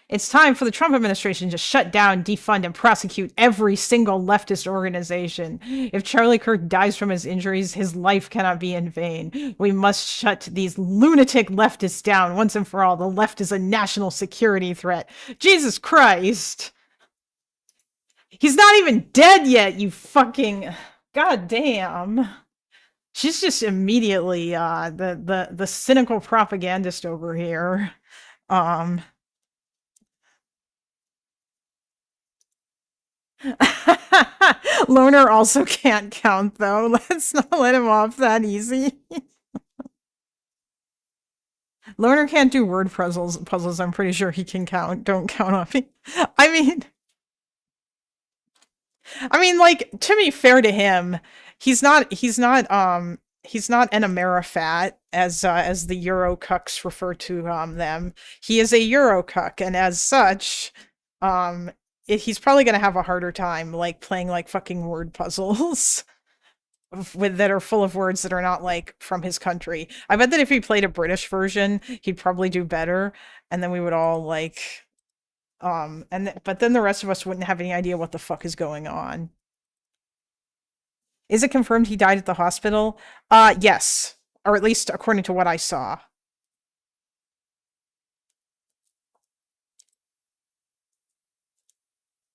Speaker 1: It's time for the Trump administration to shut down, defund, and prosecute every single leftist organization. If Charlie Kirk dies from his injuries, his life cannot be in vain. We must shut these lunatic leftists down once and for all. The left is a national security threat. Jesus Christ. He's not even dead yet, you fucking... God damn. She's just immediately the cynical propagandist over here. Loner also can't count, though. Let's not let him off that easy. Loner can't do word puzzles. I'm pretty sure he can count. Don't count on me. I mean, like, to be fair to him, he's not an Amerifat, as the Euro cucks refer to them. He is a Euro cuck, and as such, he's probably gonna have a harder time, like, playing, like, fucking word puzzles that are full of words that are not, like, from his country. I bet that if he played a British version, he'd probably do better, and then we would all, like, but then the rest of us wouldn't have any idea what the fuck is going on. Is it confirmed he died at the hospital? Yes. Or at least according to what I saw.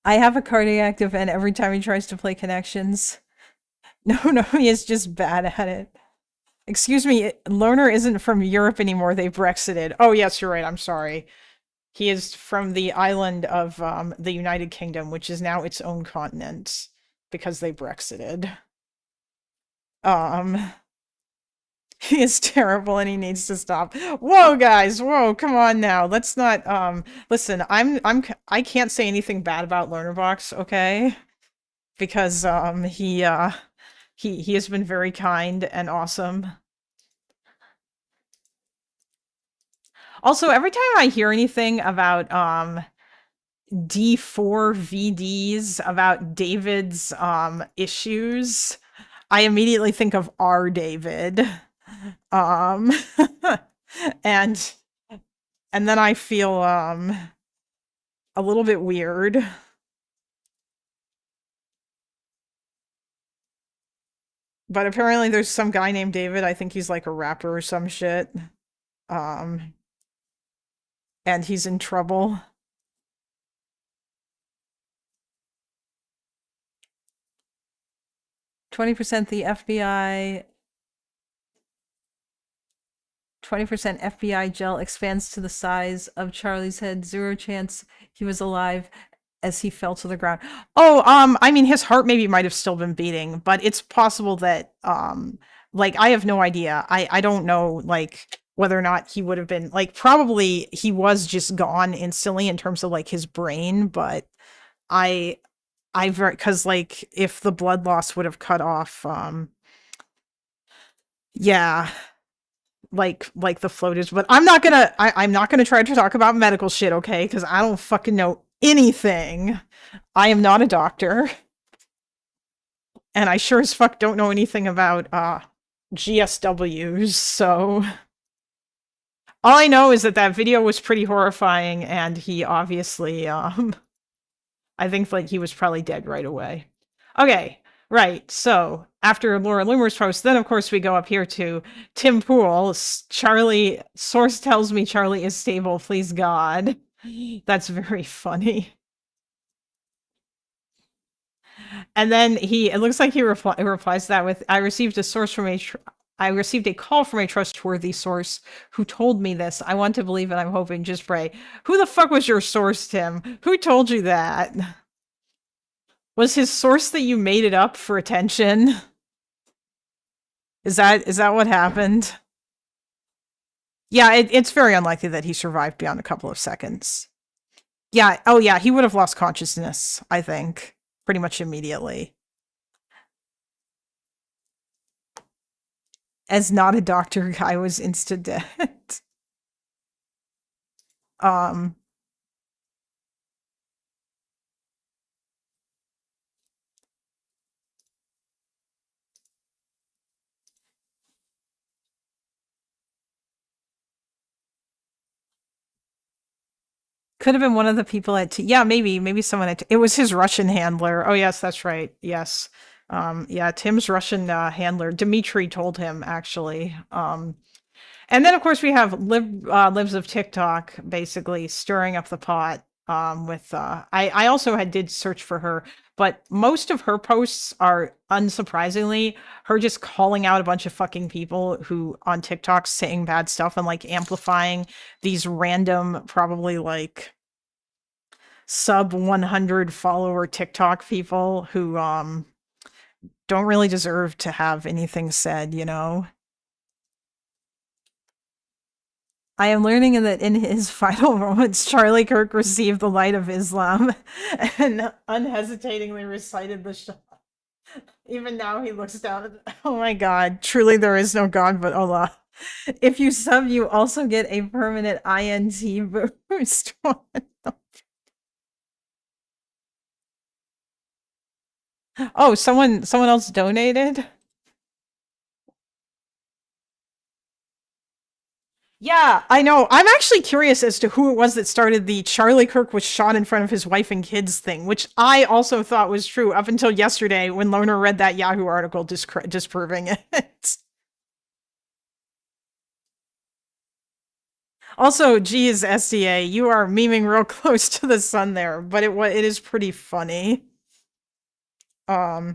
Speaker 1: I have a cardiac event every time he tries to play Connections. No, he is just bad at it. Excuse me, Loner isn't from Europe anymore. They Brexited. Oh, yes, you're right. I'm sorry. He is from the island of the United Kingdom, which is now its own continent because they Brexited. He is terrible and he needs to stop. Whoa, guys, whoa, come on now. Let's not, listen, I can't say anything bad about Learnerbox, okay? Because, he has been very kind and awesome. Also, every time I hear anything about, D4 VDs, about David's, issues, I immediately think of our David. And then I feel, a little bit weird. But apparently there's some guy named David, I think he's like a rapper or some shit. And he's in trouble. "20% the FBI... 20% FBI gel expands to the size of Charlie's head. 0 chance he was alive as he fell to the ground." Oh, I mean, his heart maybe might have still been beating, but it's possible that, like, I have no idea. I don't know, like, whether or not he would have been, like, probably he was just gone instantly in terms of, like, his brain, but because, like, if the blood loss would have cut off, yeah, like the floaters, but I'm not gonna try to talk about medical shit, okay? Because I don't fucking know anything. I am not a doctor. And I sure as fuck don't know anything about, GSWs, so... All I know is that that video was pretty horrifying, and he obviously, I think like he was probably dead right away. Okay, right. So after Laura Loomer's post, then of course we go up here to Tim Pool. Charlie, source tells me Charlie is stable. Please God. That's very funny. And then it looks like he replies to that with, I received a call from a trustworthy source who told me this. I want to believe and I'm hoping, just pray. Who the fuck was your source, Tim? Who told you that? Was his source that you made it up for attention? Is that what happened? Yeah, it's very unlikely that he survived beyond a couple of seconds. Yeah, oh yeah, he would have lost consciousness, I think, pretty much immediately. As not a doctor, I was insta-dead. Could have been one of the people at yeah, maybe someone at it was his Russian handler. Oh yes, that's right. Yes. Yeah, Tim's Russian handler, Dmitry, told him actually. And then of course we have Libs of TikTok basically stirring up the pot with I also did search for her, but most of her posts are unsurprisingly her just calling out a bunch of fucking people who on TikTok saying bad stuff and like amplifying these random, probably like sub 100 follower TikTok people who don't really deserve to have anything said, you know. I am learning that in his final moments, Charlie Kirk received the light of Islam and unhesitatingly recited the Shah. Even now he looks down at, oh my God, truly there is no God but Allah. If you sub, you also get a permanent INT boost. Oh, someone else donated? Yeah, I know. I'm actually curious as to who it was that started the Charlie Kirk was shot in front of his wife and kids thing, which I also thought was true up until yesterday when Loner read that Yahoo article disproving it. Also, geez, SDA, you are memeing real close to the sun there, but it is pretty funny. I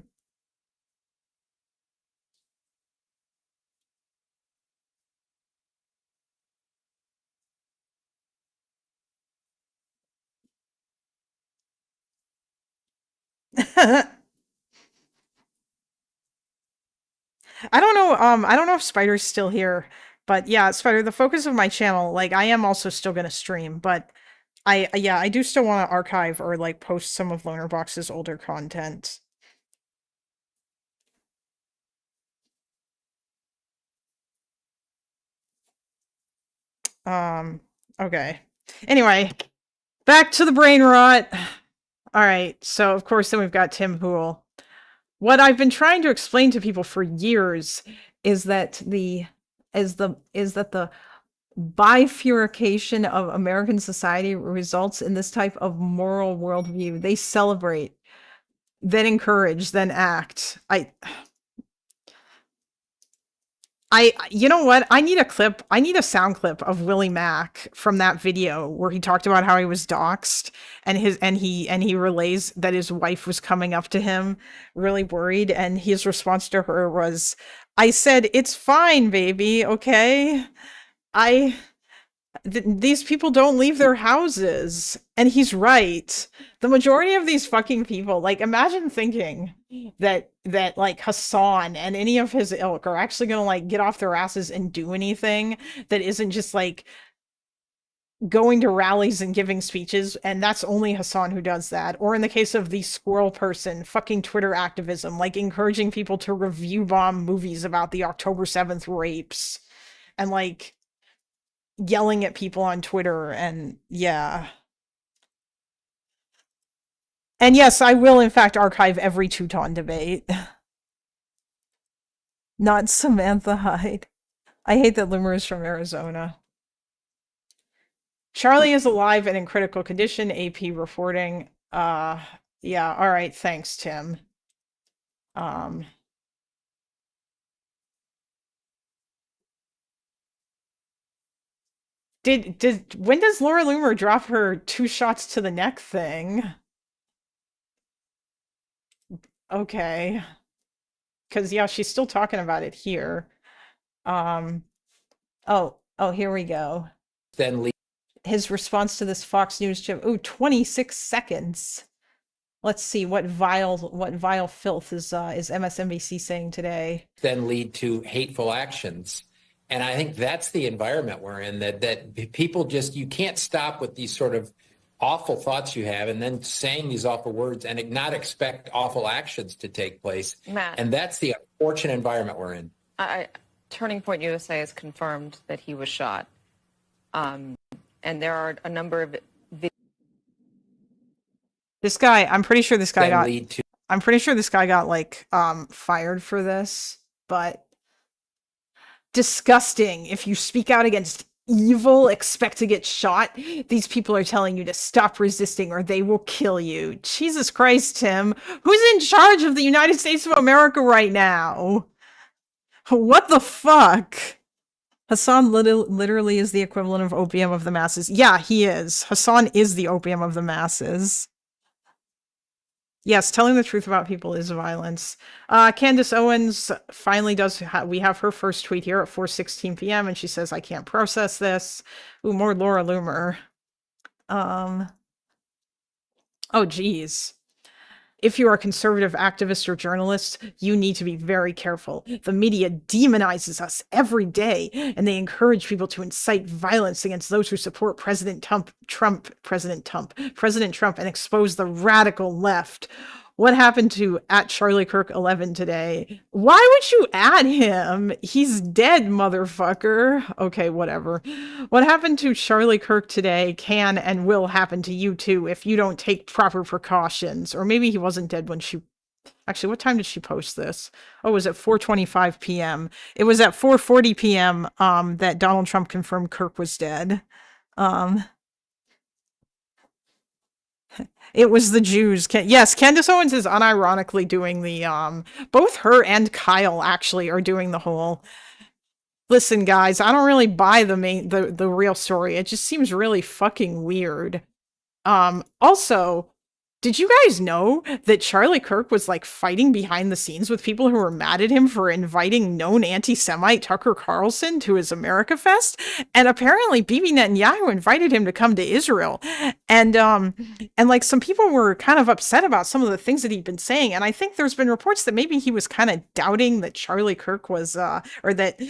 Speaker 1: don't know if Spider's still here, but yeah, Spider, the focus of my channel, like I am also still gonna stream, but I do still want to archive or like post some of Lonerbox's older content. Okay. Anyway, back to the brain rot. All right, so of course then we've got Tim Pool. What I've been trying to explain to people for years is that the bifurcation of American society results in this type of moral worldview. They celebrate, then encourage, then act. You know what? I need a sound clip of Willie Mack from that video where he talked about how he was doxxed and he relays that his wife was coming up to him really worried, and his response to her was, I said, it's fine, baby, okay? These people don't leave their houses. And he's right. The majority of these fucking people, like, imagine thinking that like Hassan and any of his ilk are actually gonna like get off their asses and do anything that isn't just like going to rallies and giving speeches, and that's only Hassan who does that. Or in the case of the squirrel person, fucking Twitter activism, like encouraging people to review bomb movies about the October 7th rapes and like yelling at people on Twitter. And yeah. And yes, I will in fact archive every Teuton debate. Not Samantha Hyde. I hate that Loomer is from Arizona. Charlie is alive and in critical condition, AP reporting. Yeah, all right, thanks, Tim. When does Laura Loomer drop her 2 shots to the neck thing? Okay. Because, yeah, she's still talking about it here. Oh, here we go.
Speaker 3: Then
Speaker 1: his response to this Fox News chip. Ooh, 26 seconds. Let's see what vile filth is MSNBC saying today.
Speaker 3: Then lead to hateful actions. And I think that's the environment we're in, that people just, you can't stop with these sort of awful thoughts you have and then saying these awful words and not expect awful actions to take place.
Speaker 4: Matt.
Speaker 3: And that's the unfortunate environment we're in.
Speaker 4: Turning Point USA has confirmed that he was shot. And there are a number of
Speaker 1: this guy, I'm pretty sure this guy got like fired for this, but disgusting. If you speak out against evil, expect to get shot. These people are telling you to stop resisting or they will kill you. Jesus Christ, Tim. Who's in charge of the United States of America right now? What the fuck? Hassan literally is the equivalent of opium of the masses. Yeah, he is. Hassan is the opium of the masses. Yes, telling the truth about people is violence. Candace Owens finally does, we have her first tweet here at 4:16 p.m. and she says, I can't process this. Ooh, more Laura Loomer. Oh, geez. If you are a conservative activist or journalist, you need to be very careful. The media demonizes us every day, and they encourage people to incite violence against those who support President Trump, and expose the radical left. What happened to @CharlieKirk11 today? Why would you add him? He's dead, motherfucker. Okay, whatever. What happened to Charlie Kirk today can and will happen to you too if you don't take proper precautions. Or maybe he wasn't dead when she... Actually, what time did she post this? Oh, it was at 4:25 p.m. It was at 4:40 p.m. That Donald Trump confirmed Kirk was dead. It was the Jews. Yes, Candace Owens is unironically doing the, both her and Kyle actually are doing the whole, listen guys, I don't really buy the real story. It just seems really fucking weird. Also, did you guys know that Charlie Kirk was like fighting behind the scenes with people who were mad at him for inviting known anti-Semite Tucker Carlson to his America Fest? And apparently Bibi Netanyahu invited him to come to Israel. And like some people were kind of upset about some of the things that he'd been saying. And I think there's been reports that maybe he was kind of doubting that Charlie Kirk was, or that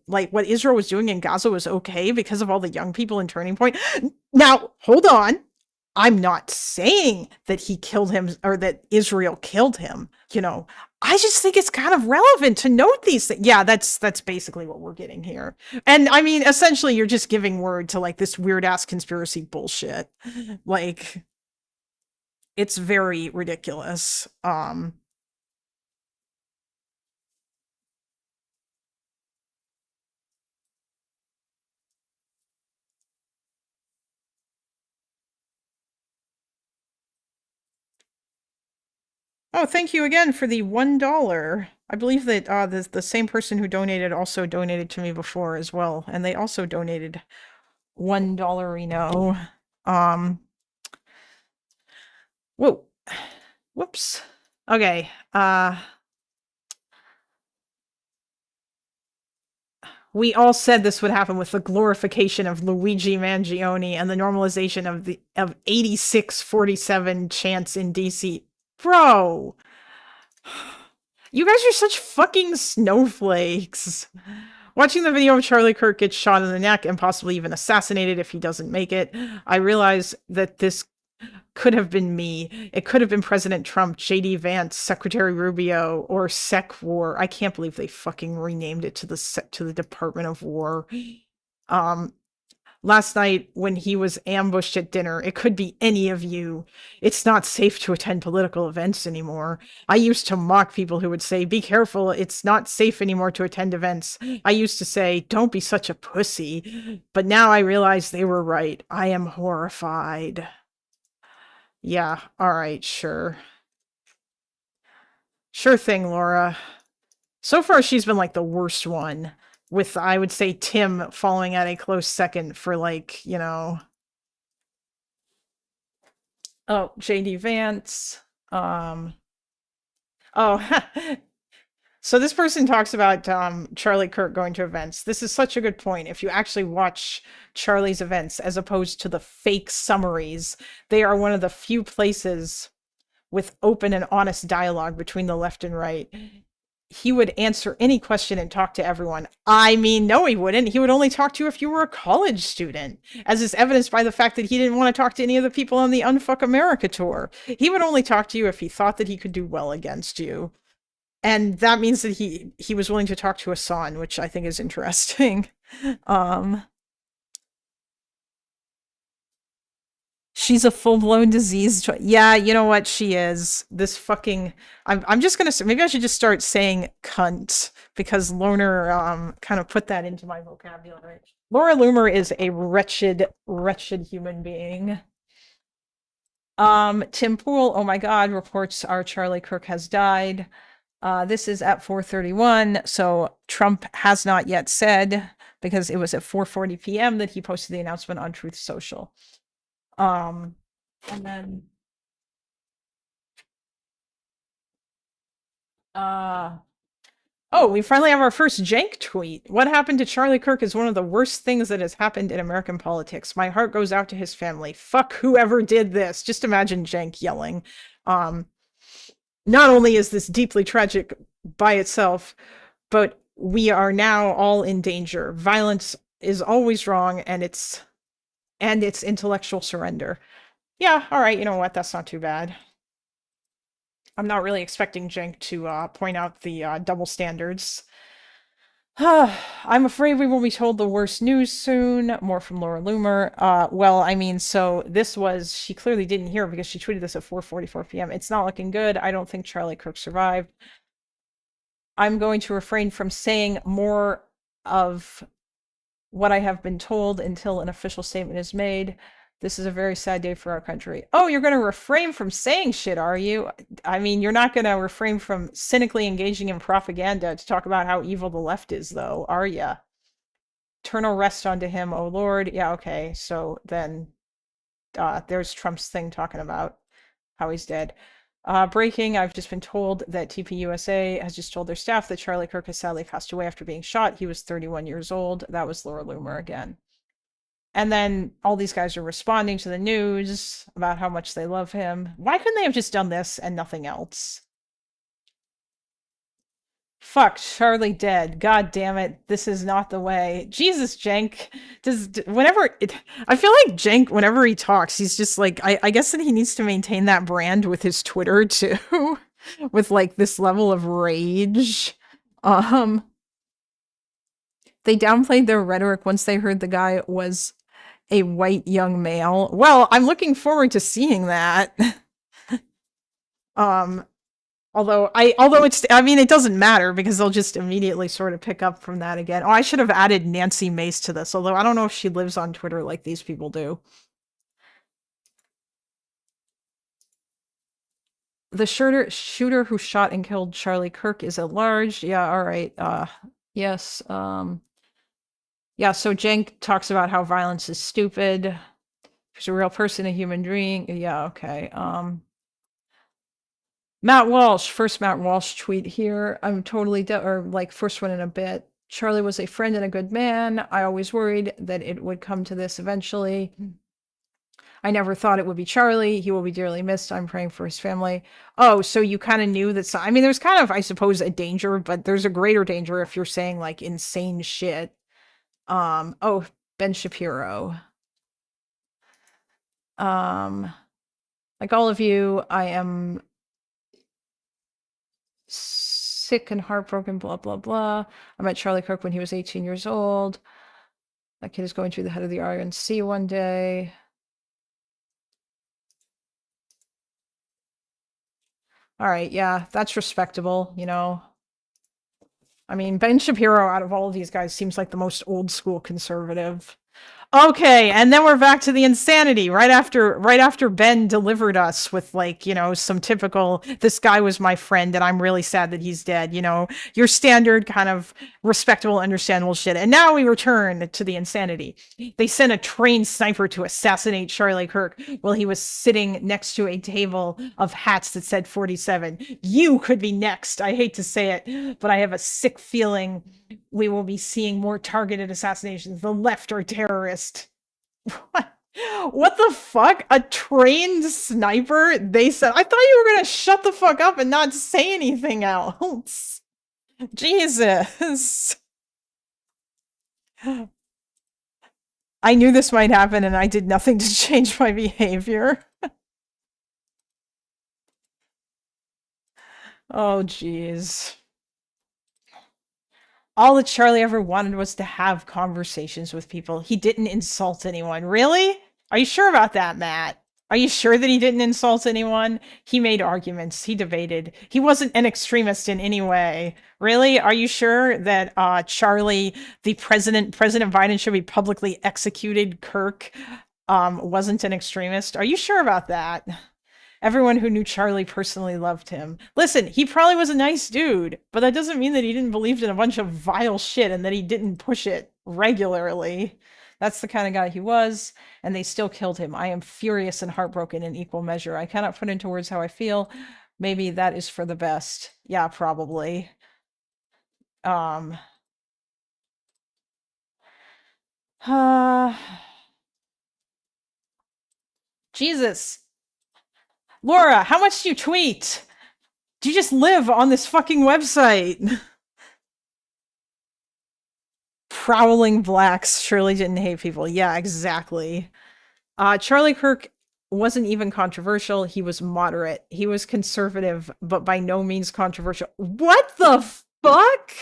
Speaker 1: like what Israel was doing in Gaza was okay because of all the young people in Turning Point. Now, hold on. I'm not saying that he killed him or that Israel killed him, you know. I just think it's kind of relevant to note these things. Yeah, that's basically what we're getting here. And I mean, essentially you're just giving word to like this weird ass conspiracy bullshit. Like it's very ridiculous. Oh, thank you again for the $1. I believe that the same person who donated also donated to me before as well, and they also donated $1. Whoa, whoops. Okay. We all said this would happen with the glorification of Luigi Mangione and the normalization of 86-47 chants in DC. Bro, you guys are such fucking snowflakes. Watching the video of Charlie Kirk get shot in the neck and possibly even assassinated if he doesn't make it, I realize that this could have been me. It could have been President Trump, JD Vance, Secretary Rubio, or Sec War. I can't believe they fucking renamed it to the Department of War. last night when he was ambushed at dinner. It could be any of you. It's not safe to attend political events anymore. I used to mock people who would say, be careful, it's not safe anymore to attend events. I used to say, don't be such a pussy. But now I realize they were right. I am horrified. Yeah, all right, sure. Sure thing, Laura. So far, she's been like the worst one, with, I would say, Tim following at a close second for, like, you know. Oh, JD Vance. Oh, so this person talks about Charlie Kirk going to events. This is such a good point. If you actually watch Charlie's events as opposed to the fake summaries, they are one of the few places with open and honest dialogue between the left and right. He would answer any question and talk to everyone. I mean, no, he wouldn't. He would only talk to you if you were a college student, as is evidenced by the fact that he didn't want to talk to any of the people on the Unfuck America tour. He would only talk to you if he thought that he could do well against you. And that means that he was willing to talk to Hassan, which I think is interesting. She's a full-blown disease. Yeah, you know what? She is. This fucking... I'm just gonna say... Maybe I should just start saying cunt, because Lerner kind of put that into my vocabulary. Laura Loomer is a wretched, wretched human being. Tim Pool, oh my god, reports are Charlie Kirk has died. This is at 4:31, so Trump has not yet said, because it was at 4:40 p.m. that he posted the announcement on Truth Social. And then oh, we finally have our first Jank tweet. What happened to Charlie Kirk is one of the worst things that has happened in American politics. My heart goes out to his family. Fuck whoever did this. Just imagine Jank yelling. Not only is this deeply tragic by itself, but we are now all in danger. Violence is always wrong, and it's intellectual surrender. Yeah, all right, you know what? That's not too bad. I'm not really expecting Jenk to point out the double standards. I'm afraid we will be told the worst news soon. More from Laura Loomer. Well, I mean, so this was, she clearly didn't hear because she tweeted this at 4:44 p.m. It's not looking good. I don't think Charlie Kirk survived. I'm going to refrain from saying more of what I have been told until an official statement is made. This is a very sad day for our country. Oh, you're going to refrain from saying shit, are you? I mean, you're not going to refrain from cynically engaging in propaganda to talk about how evil the left is, though, are ya? Eternal rest unto him, oh Lord. Yeah, okay. So then there's Trump's thing talking about how he's dead. Breaking, I've just been told that TPUSA has just told their staff that Charlie Kirk has sadly passed away after being shot. He was 31 years old. That was Laura Loomer again. And then all these guys are responding to the news about how much they love him. Why couldn't they have just done this and nothing else? Fuck, Charlie dead. God damn it. This is not the way. Jesus, Jenk. I feel like Jenk, whenever he talks, he's just like, I guess that he needs to maintain that brand with his Twitter too. With like this level of rage. They downplayed their rhetoric once they heard the guy was a white young male. Well, I'm looking forward to seeing that. Although it's, I mean, it doesn't matter because they'll just immediately sort of pick up from that again. Oh, I should have added Nancy Mace to this, although I don't know if she lives on Twitter like these people do. The shooter who shot and killed Charlie Kirk is at large. Yeah, all right. Yes. Yeah, so Jenk talks about how violence is stupid. He's a real person, a human being. Yeah, okay. Matt Walsh, first Matt Walsh tweet here. I'm totally, or like first one in a bit. Charlie was a friend and a good man. I always worried that it would come to this eventually. I never thought it would be Charlie. He will be dearly missed. I'm praying for his family. Oh, so you kind of knew that. I mean, there's kind of, I suppose, a danger, but there's a greater danger if you're saying like insane shit. Oh, Ben Shapiro. Like all of you, I am sick and heartbroken, blah, blah, blah. I met Charlie Kirk when he was 18 years old. That kid is going to be the head of the RNC one day. All right, yeah, that's respectable, you know. I mean, Ben Shapiro out of all of these guys seems like the most old school conservative. Okay, and then we're back to the insanity right after Ben delivered us with, like, you know, some typical this guy was my friend and I'm really sad that he's dead, you know, your standard kind of respectable, understandable shit. And now we return to the insanity. They sent a trained sniper to assassinate Charlie Kirk while he was sitting next to a table of hats that said 47. You could be next. I hate to say it, but I have a sick feeling we will be seeing more targeted assassinations. The left are terrorists. What the fuck? A trained sniper? They said, I thought you were gonna shut the fuck up and not say anything else. Jesus. I knew this might happen and I did nothing to change my behavior. Oh, jeez. All that Charlie ever wanted was to have conversations with people. He didn't insult anyone. Really? Are you sure about that, Matt? Are you sure that he didn't insult anyone? He made arguments. He debated. He wasn't an extremist in any way. Really? Are you sure that Charlie, President Biden should be publicly executed, Kirk, wasn't an extremist? Are you sure about that? Everyone who knew Charlie personally loved him. Listen, he probably was a nice dude, but that doesn't mean that he didn't believe in a bunch of vile shit and that he didn't push it regularly. That's the kind of guy he was, and they still killed him. I am furious and heartbroken in equal measure. I cannot put into words how I feel. Maybe that is for the best. Yeah, probably. Jesus. Laura, how much do you tweet? Do you just live on this fucking website? Prowling blacks surely didn't hate people. Yeah, exactly. Charlie Kirk wasn't even controversial. He was moderate. He was conservative, but by no means controversial. What the fuck?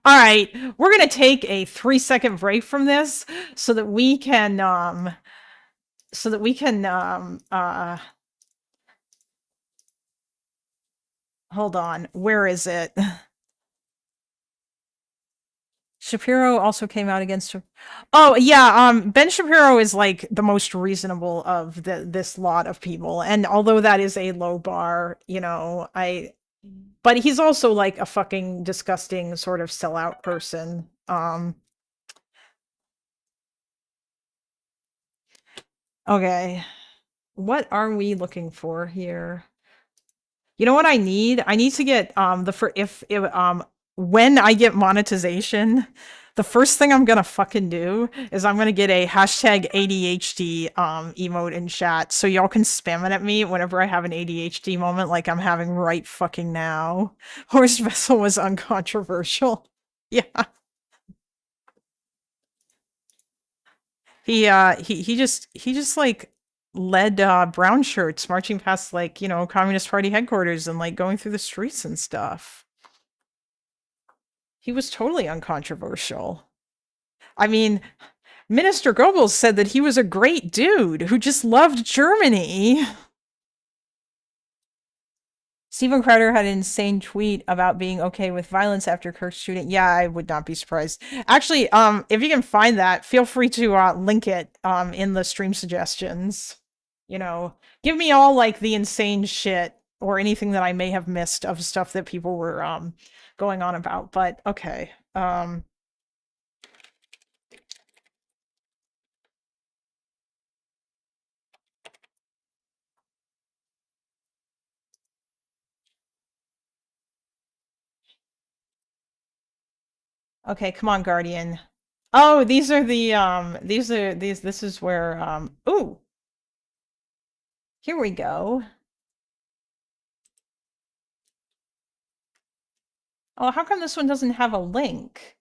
Speaker 1: All right, we're gonna take a 3-second break from this so that we can hold on. Where is it? Shapiro also came out against her. Oh yeah, Ben Shapiro is like the most reasonable of this lot of people, and although that is a low bar, you know, but he's also like a fucking disgusting sort of sellout person. Okay, what are we looking for here? You know what I need? I need to get when I get monetization, the first thing I'm gonna fucking do is I'm gonna get a hashtag ADHD emote in chat so y'all can spam it at me whenever I have an ADHD moment like I'm having right fucking now. Horse Vessel was uncontroversial. Yeah. He just like led brown shirts marching past, like, you know, Communist Party headquarters and like going through the streets and stuff. He was totally uncontroversial. I mean, Minister Goebbels said that he was a great dude who just loved Germany. Stephen Crowder had an insane tweet about being okay with violence after Kirk's shooting. Yeah, I would not be surprised. Actually, if you can find that, feel free to link it in the stream suggestions. You know, give me all like the insane shit or anything that I may have missed of stuff that people were going on about. But okay. Okay, come on, Guardian. Oh, these are the this is where ooh. Here we go. Oh, how come this one doesn't have a link?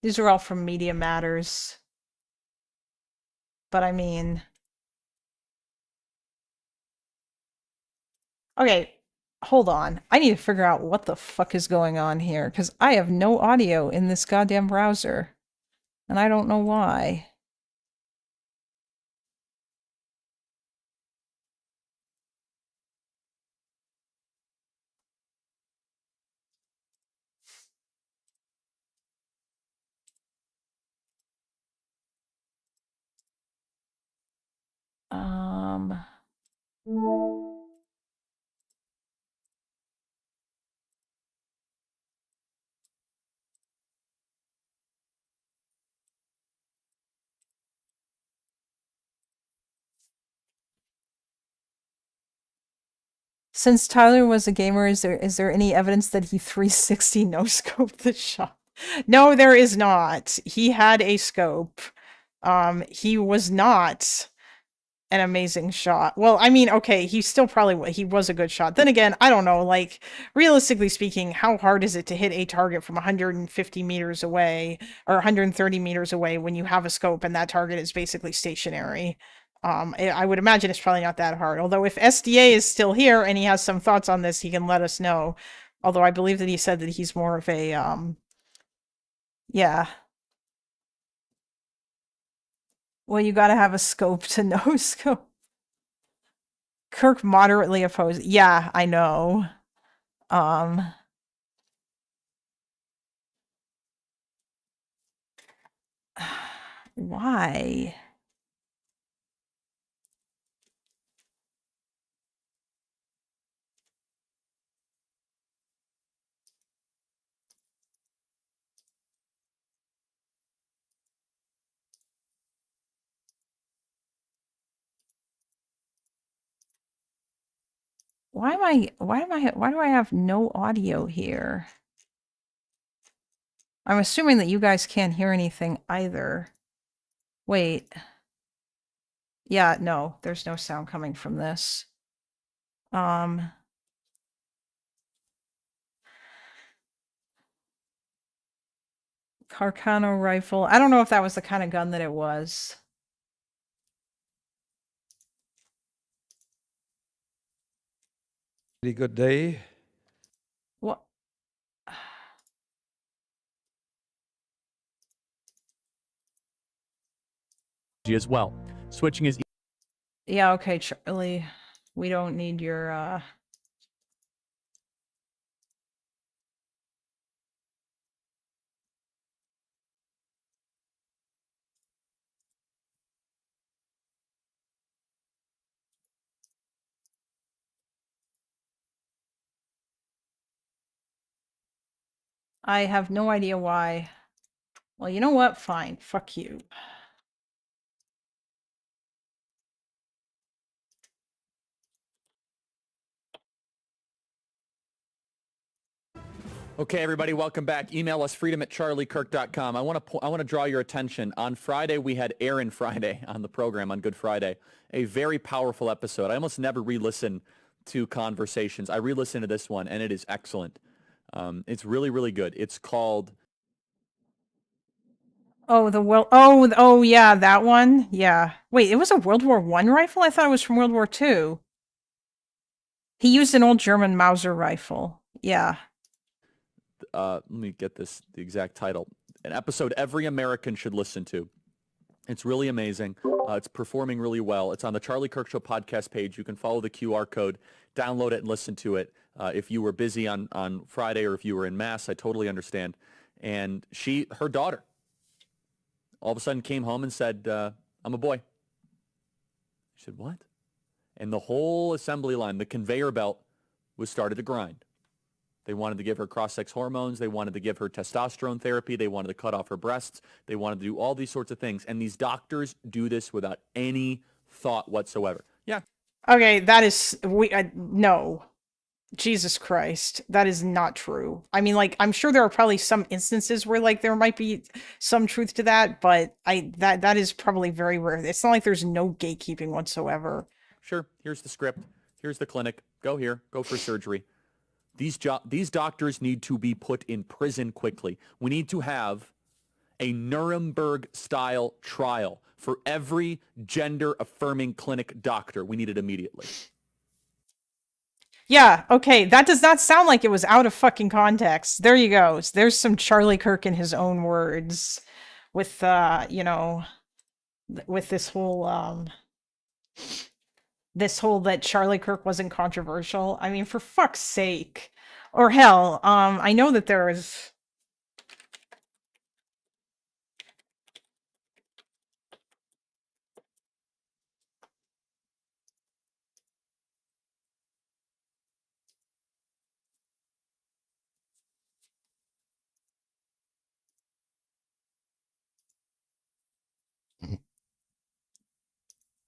Speaker 1: These are all from Media Matters. But I mean, Okay, hold on. I need to figure out what the fuck is going on here, because I have no audio in this goddamn browser. And I don't know why. Um... Since Tyler was a gamer, is there any evidence that he 360 no scoped the shot? No, there is not. He had a scope. He was not an amazing shot. Well, I mean, okay, he still probably he was a good shot. Then again, I don't know, like, realistically speaking, how hard is it to hit a target from 150 meters away or 130 meters away when you have a scope and that target is basically stationary? I would imagine it's probably not that hard. Although if SDA is still here and he has some thoughts on this, he can let us know. Although I believe that he said that he's more of a, yeah. Well, you gotta have a scope to no scope. Kirk moderately opposed. Yeah, I know. Why? Why do I have no audio here? I'm assuming that you guys can't hear anything either. Wait. Yeah, no, there's no sound coming from this. Carcano rifle. I don't know if that was the kind of gun that it was.
Speaker 5: Pretty good day.
Speaker 1: What?
Speaker 6: As well. Switching is
Speaker 1: Yeah, okay, Charlie. We don't need your I have no idea why. Well, you know what? Fine. Fuck you.
Speaker 6: Okay, everybody, welcome back. Email us freedom@charliekirk.com. I want to draw your attention. On Friday, we had Aaron Friday on the program on Good Friday. A very powerful episode. I almost never re-listen to conversations. I re-listened to this one, and it is excellent. It's really, really good. It's called...
Speaker 1: Oh, oh, yeah, that one? Yeah. Wait, it was a World War I rifle? I thought it was from World War II. He used an old German Mauser rifle. Yeah.
Speaker 6: Let me get the exact title. An episode every American should listen to. It's really amazing. It's performing really well. It's on the Charlie Kirk Show podcast page. You can follow the QR code, download it, and listen to it. If you were busy on Friday or if you were in Mass, I totally understand. And her daughter, all of a sudden came home and said, I'm a boy. She said, what? And the whole assembly line, the conveyor belt, was started to grind. They wanted to give her cross-sex hormones. They wanted to give her testosterone therapy. They wanted to cut off her breasts. They wanted to do all these sorts of things. And these doctors do this without any thought whatsoever. Yeah.
Speaker 1: Okay, that is... no. Jesus Christ. That is not true. I mean, like, I'm sure there are probably some instances where, like, there might be some truth to that, but that is probably very rare. It's not like there's no gatekeeping whatsoever.
Speaker 6: Sure. Here's the script. Here's the clinic. Go here. Go for surgery. These doctors need to be put in prison quickly. We need to have a Nuremberg-style trial for every gender-affirming clinic doctor. We need it immediately.
Speaker 1: Yeah, okay, that does not sound like it was out of fucking context. There you go. There's some Charlie Kirk in his own words with you know, with this whole that Charlie Kirk wasn't controversial. I mean, for fuck's sake. Or hell, I know that there is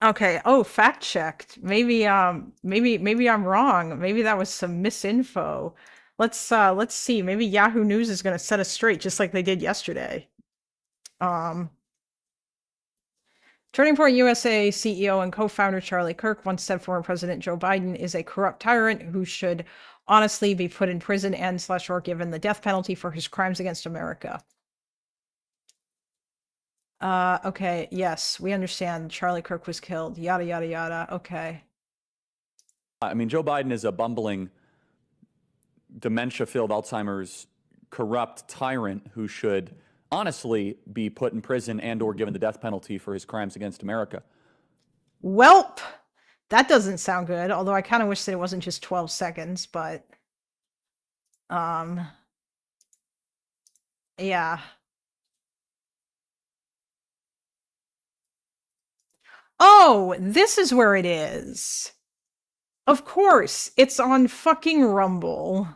Speaker 1: okay. Oh, fact checked. Maybe I'm wrong. Maybe that was some misinfo. Let's see. Maybe Yahoo News is gonna set us straight just like they did yesterday. Turning Point USA CEO and co-founder Charlie Kirk once said former President Joe Biden is a corrupt tyrant who should honestly be put in prison and / or given the death penalty for his crimes against America. Okay, yes, we understand Charlie Kirk was killed, yada, yada, yada, okay.
Speaker 6: I mean, Joe Biden is a bumbling, dementia-filled Alzheimer's corrupt tyrant who should honestly be put in prison and or given the death penalty for his crimes against America.
Speaker 1: Welp, that doesn't sound good, although I kind of wish that it wasn't just 12 seconds, but yeah. Oh, this is where it is. Of course, it's on fucking Rumble,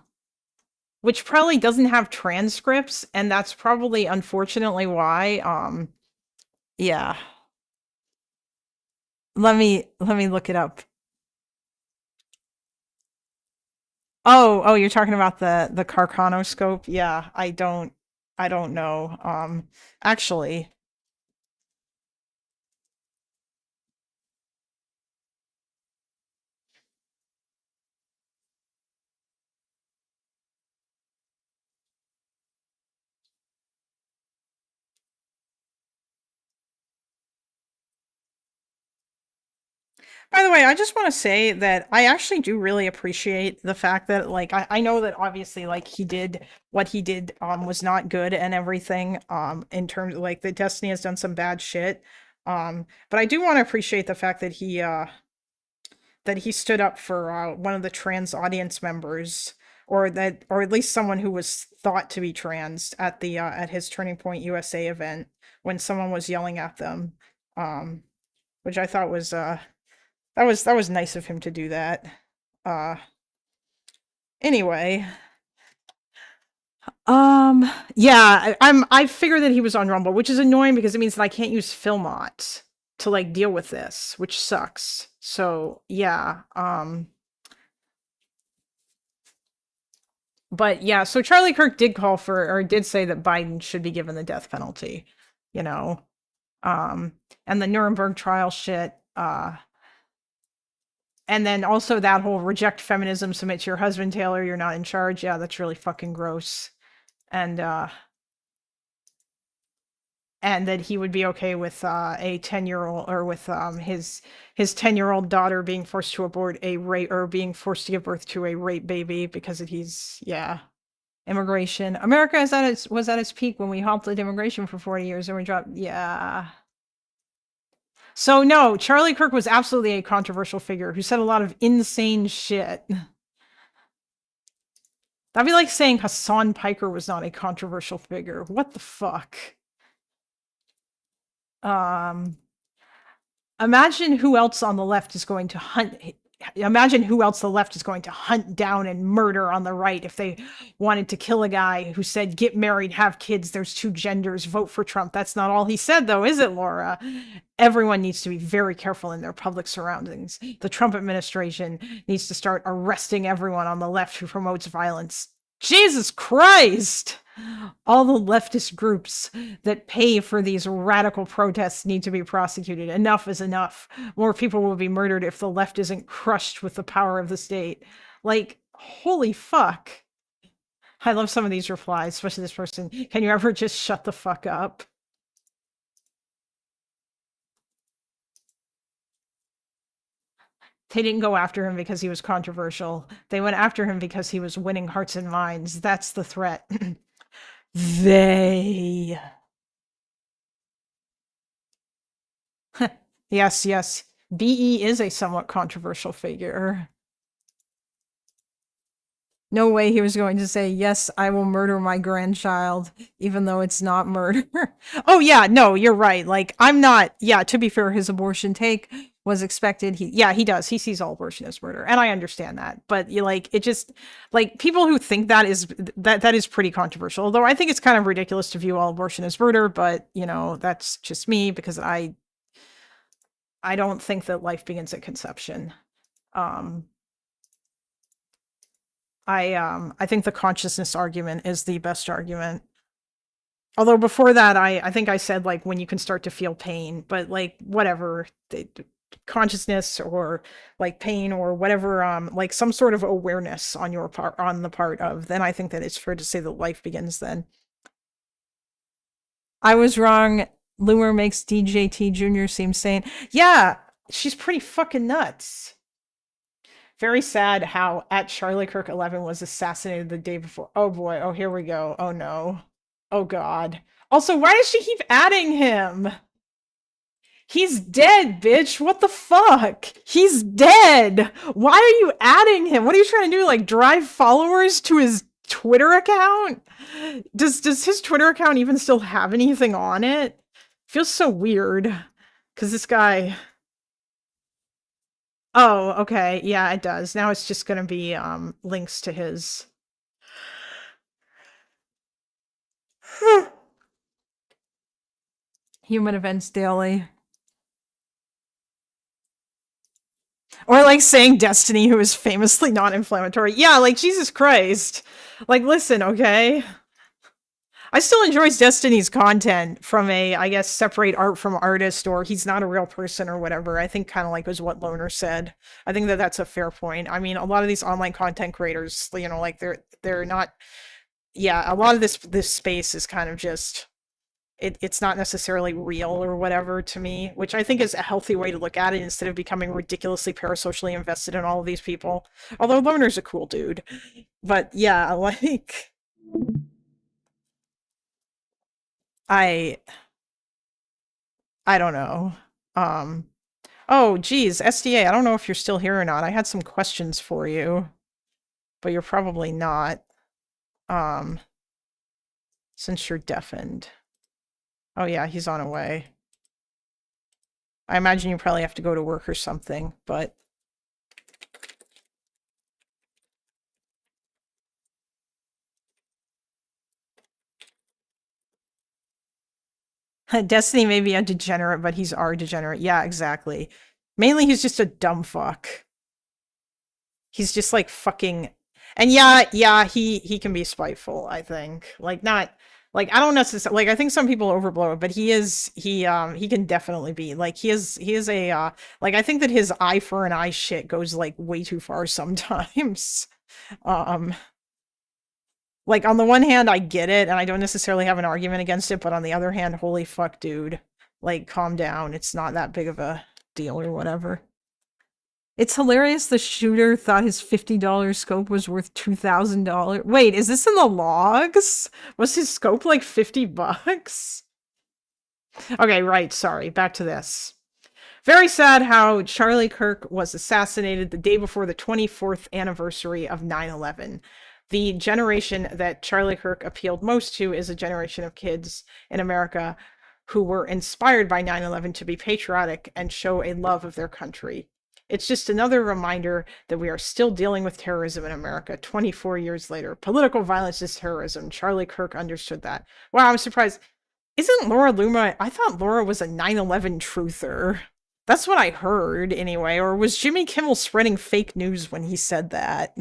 Speaker 1: which probably doesn't have transcripts, and that's probably unfortunately why. Yeah. Let me look it up. Oh, you're talking about the Carcanoscope? Yeah, I don't know. Actually, by the way, I just want to say that I actually do really appreciate the fact that, like, I know that obviously, like, he did what he did was not good and everything, in terms of, like, the Destiny has done some bad shit. But I do want to appreciate the fact that he stood up for one of the trans audience members, or at least someone who was thought to be trans at the at his Turning Point USA event when someone was yelling at them, which I thought was that was nice of him to do that. Anyway, yeah, I figured that he was on Rumble, which is annoying because it means that I can't use Filmot to like deal with this, which sucks. So yeah, but yeah, so Charlie Kirk did call for, or did say that Biden should be given the death penalty, you know, and the Nuremberg trial shit, and then also that whole reject feminism, submit to your husband, Taylor, you're not in charge. Yeah, that's really fucking gross. And that he would be okay with a 10-year-old, or with his 10-year-old daughter being forced to abort a rape, or being forced to give birth to a rape baby because of immigration. America was at its peak when we halted immigration for 40 years and we dropped, yeah. So no, Charlie Kirk was absolutely a controversial figure who said a lot of insane shit. That'd be like saying Hassan Piker was not a controversial figure. What the fuck? Imagine who else on the left is going to hunt. Imagine who else the left is going to hunt down and murder on the right if they wanted to kill a guy who said, get married, have kids, there's two genders, vote for Trump. That's not all he said, though, is it, Laura? Everyone needs to be very careful in their public surroundings. The Trump administration needs to start arresting everyone on the left who promotes violence. Jesus Christ! All the leftist groups that pay for these radical protests need to be prosecuted. Enough is enough. More people will be murdered if the left isn't crushed with the power of the state. Like, holy fuck. I love some of these replies, especially this person. Can you ever just shut the fuck up? They didn't go after him because he was controversial. They went after him because he was winning hearts and minds. That's the threat. They. Yes, yes. BE is a somewhat controversial figure. No way he was going to say, yes, I will murder my grandchild, even though it's not murder. Oh, yeah, no, you're right. Like, I'm not, yeah, to be fair, his abortion take was expected. He does. He sees all abortion as murder. And I understand that. But you like, it just, like, people who think that is pretty controversial. Although I think it's kind of ridiculous to view all abortion as murder, but, you know, that's just me because I don't think that life begins at conception. I think the consciousness argument is the best argument. Although before that, I think I said like when you can start to feel pain, but like whatever, consciousness or like pain or whatever, like some sort of awareness on your part, on the part of, then I think that it's fair to say that life begins then. I was wrong. Loomer makes DJT Jr. seem sane. Yeah, she's pretty fucking nuts. Very sad how at Charlie Kirk 11 was assassinated the day before. Oh boy. Oh, here we go. Oh no. Oh god. Also, why does she keep adding him? He's dead, bitch. What the fuck? He's dead. Why are you adding him? What are you trying to do? Like drive followers to his Twitter account? Does his Twitter account even still have anything on it? Feels so weird. Cause this guy. Oh, okay. Yeah, it does. Now it's just going to be links to his. Human Events Daily. Or like saying Destiny, who is famously non-inflammatory. Yeah, like Jesus Christ. Like, listen, okay? I still enjoy Destiny's content from a, I guess, separate art from artist, or he's not a real person or whatever. I think kind of like was what Loner said. I think that that's a fair point. I mean, a lot of these online content creators, you know, like they're not, yeah, a lot of this space is kind of just, it's not necessarily real or whatever to me, which I think is a healthy way to look at it instead of becoming ridiculously parasocially invested in all of these people. Although Loner's a cool dude. But yeah, like... I don't know. Oh, geez, SDA, I don't know if you're still here or not. I had some questions for you, but you're probably not, since you're deafened. Oh yeah, he's on a way. I imagine you probably have to go to work or something, but... Destiny may be a degenerate, but he's our degenerate. Yeah, exactly. Mainly he's just a dumb fuck. He's just like fucking... And yeah, he can be spiteful, I think. Like not... Like, I don't necessarily... Like, I think some people overblow it, but he can definitely be. Like, he is a... like, I think that his eye for an eye shit goes, like, way too far sometimes. Like, on the one hand, I get it, and I don't necessarily have an argument against it, but on the other hand, holy fuck, dude. Like, calm down. It's not that big of a deal or whatever. It's hilarious the shooter thought his $50 scope was worth $2,000. Wait, is this in the logs? Was his scope like $50? Okay, right, sorry. Back to this. Very sad how Charlie Kirk was assassinated the day before the 24th anniversary of 9/11. The generation that Charlie Kirk appealed most to is a generation of kids in America who were inspired by 9/11 to be patriotic and show a love of their country. It's just another reminder that we are still dealing with terrorism in America 24 years later. Political violence is terrorism. Charlie Kirk understood that. Wow, I'm surprised. Isn't Laura Luma... I thought Laura was a 9/11 truther. That's what I heard, anyway. Or was Jimmy Kimmel spreading fake news when he said that?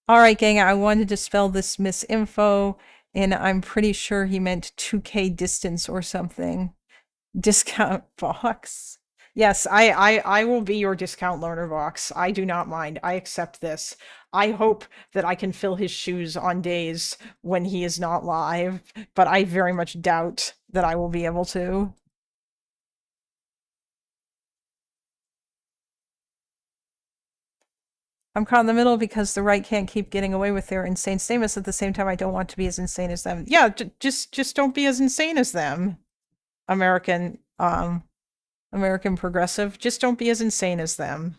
Speaker 1: All right, gang, I wanted to spell this misinfo, and I'm pretty sure he meant 2K distance or something. Discount box. Yes, I will be your discount loaner box. I do not mind. I accept this. I hope that I can fill his shoes on days when he is not live, but I very much doubt that I will be able to. I'm caught in the middle because the right can't keep getting away with their insane statements. At the same time, I don't want to be as insane as them. Yeah, just don't be as insane as them. American American progressive. Just don't be as insane as them.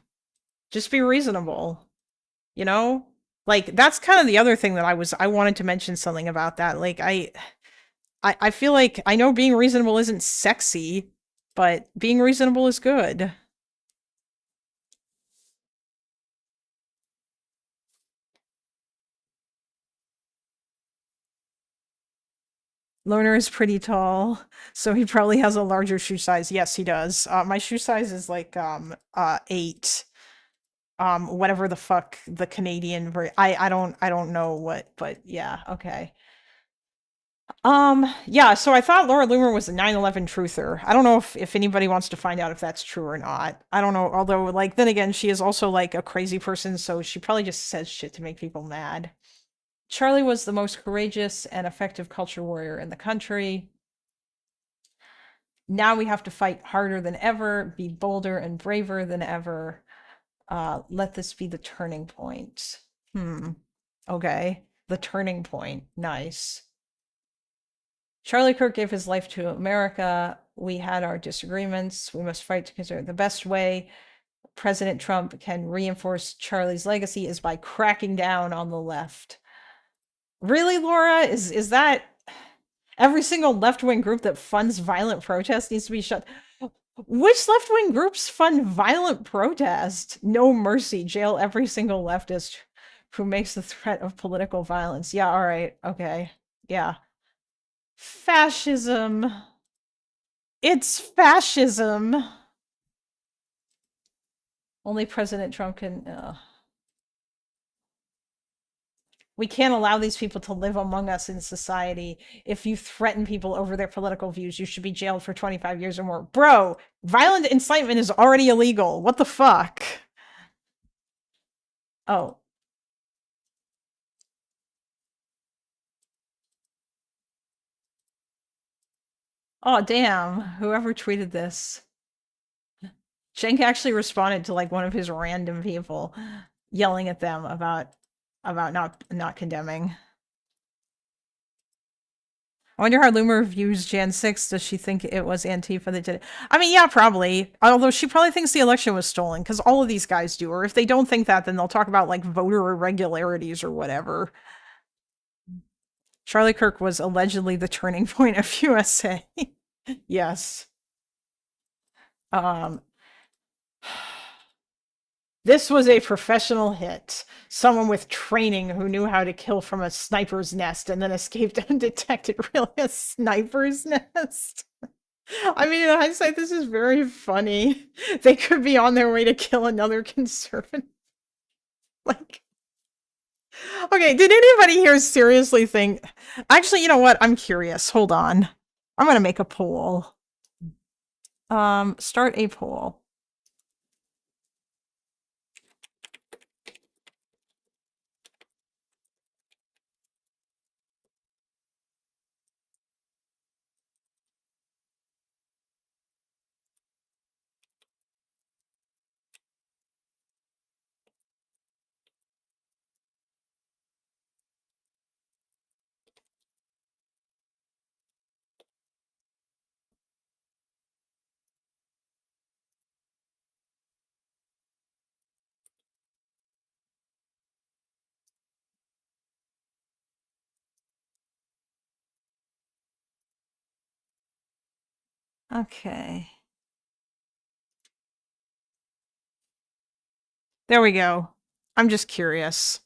Speaker 1: Just be reasonable. You know? Like that's kind of the other thing that I wanted to mention something about that. Like I feel like I know being reasonable isn't sexy, but being reasonable is good. Loner is pretty tall, so he probably has a larger shoe size. Yes, he does. My shoe size is like 8. Whatever the fuck the Canadian I don't know what, but yeah, okay. Yeah, so I thought Laura Loomer was a 9/11 truther. I don't know if anybody wants to find out if that's true or not. I don't know, although like then again, she is also like a crazy person, so she probably just says shit to make people mad. Charlie was the most courageous and effective culture warrior in the country. Now we have to fight harder than ever, be bolder and braver than ever. Let this be the turning point. Okay. The turning point. Nice. Charlie Kirk gave his life to America. We had our disagreements. We must fight together. The best way President Trump can reinforce Charlie's legacy is by cracking down on the left. Really, Laura? Is that every single left-wing group that funds violent protest needs to be shut? Which left-wing groups fund violent protest? No mercy. Jail every single leftist who makes the threat of political violence. Yeah, all right. Okay. Yeah. Fascism. It's fascism. Only President Trump can... We can't allow these people to live among us in society. If you threaten people over their political views, you should be jailed for 25 years or more. Bro, violent incitement is already illegal. What the fuck? Oh. Oh, damn. Whoever tweeted this. Cenk actually responded to like one of his random people yelling at them about not condemning. I wonder how Loomer views Jan 6. Does she think it was Antifa that did it? I mean, yeah, probably. Although she probably thinks the election was stolen, because all of these guys do. Or if they don't think that, then they'll talk about like voter irregularities or whatever. Charlie Kirk was allegedly the turning point of USA. Yes. This was a professional hit. Someone with training who knew how to kill from a sniper's nest and then escaped undetected. Really, a sniper's nest? I mean, in hindsight, this is very funny. They could be on their way to kill another conservative. Like, okay, did anybody here seriously think... Actually, you know what? I'm curious. Hold on. I'm going to make a poll. Start a poll. Okay. There we go. I'm just curious.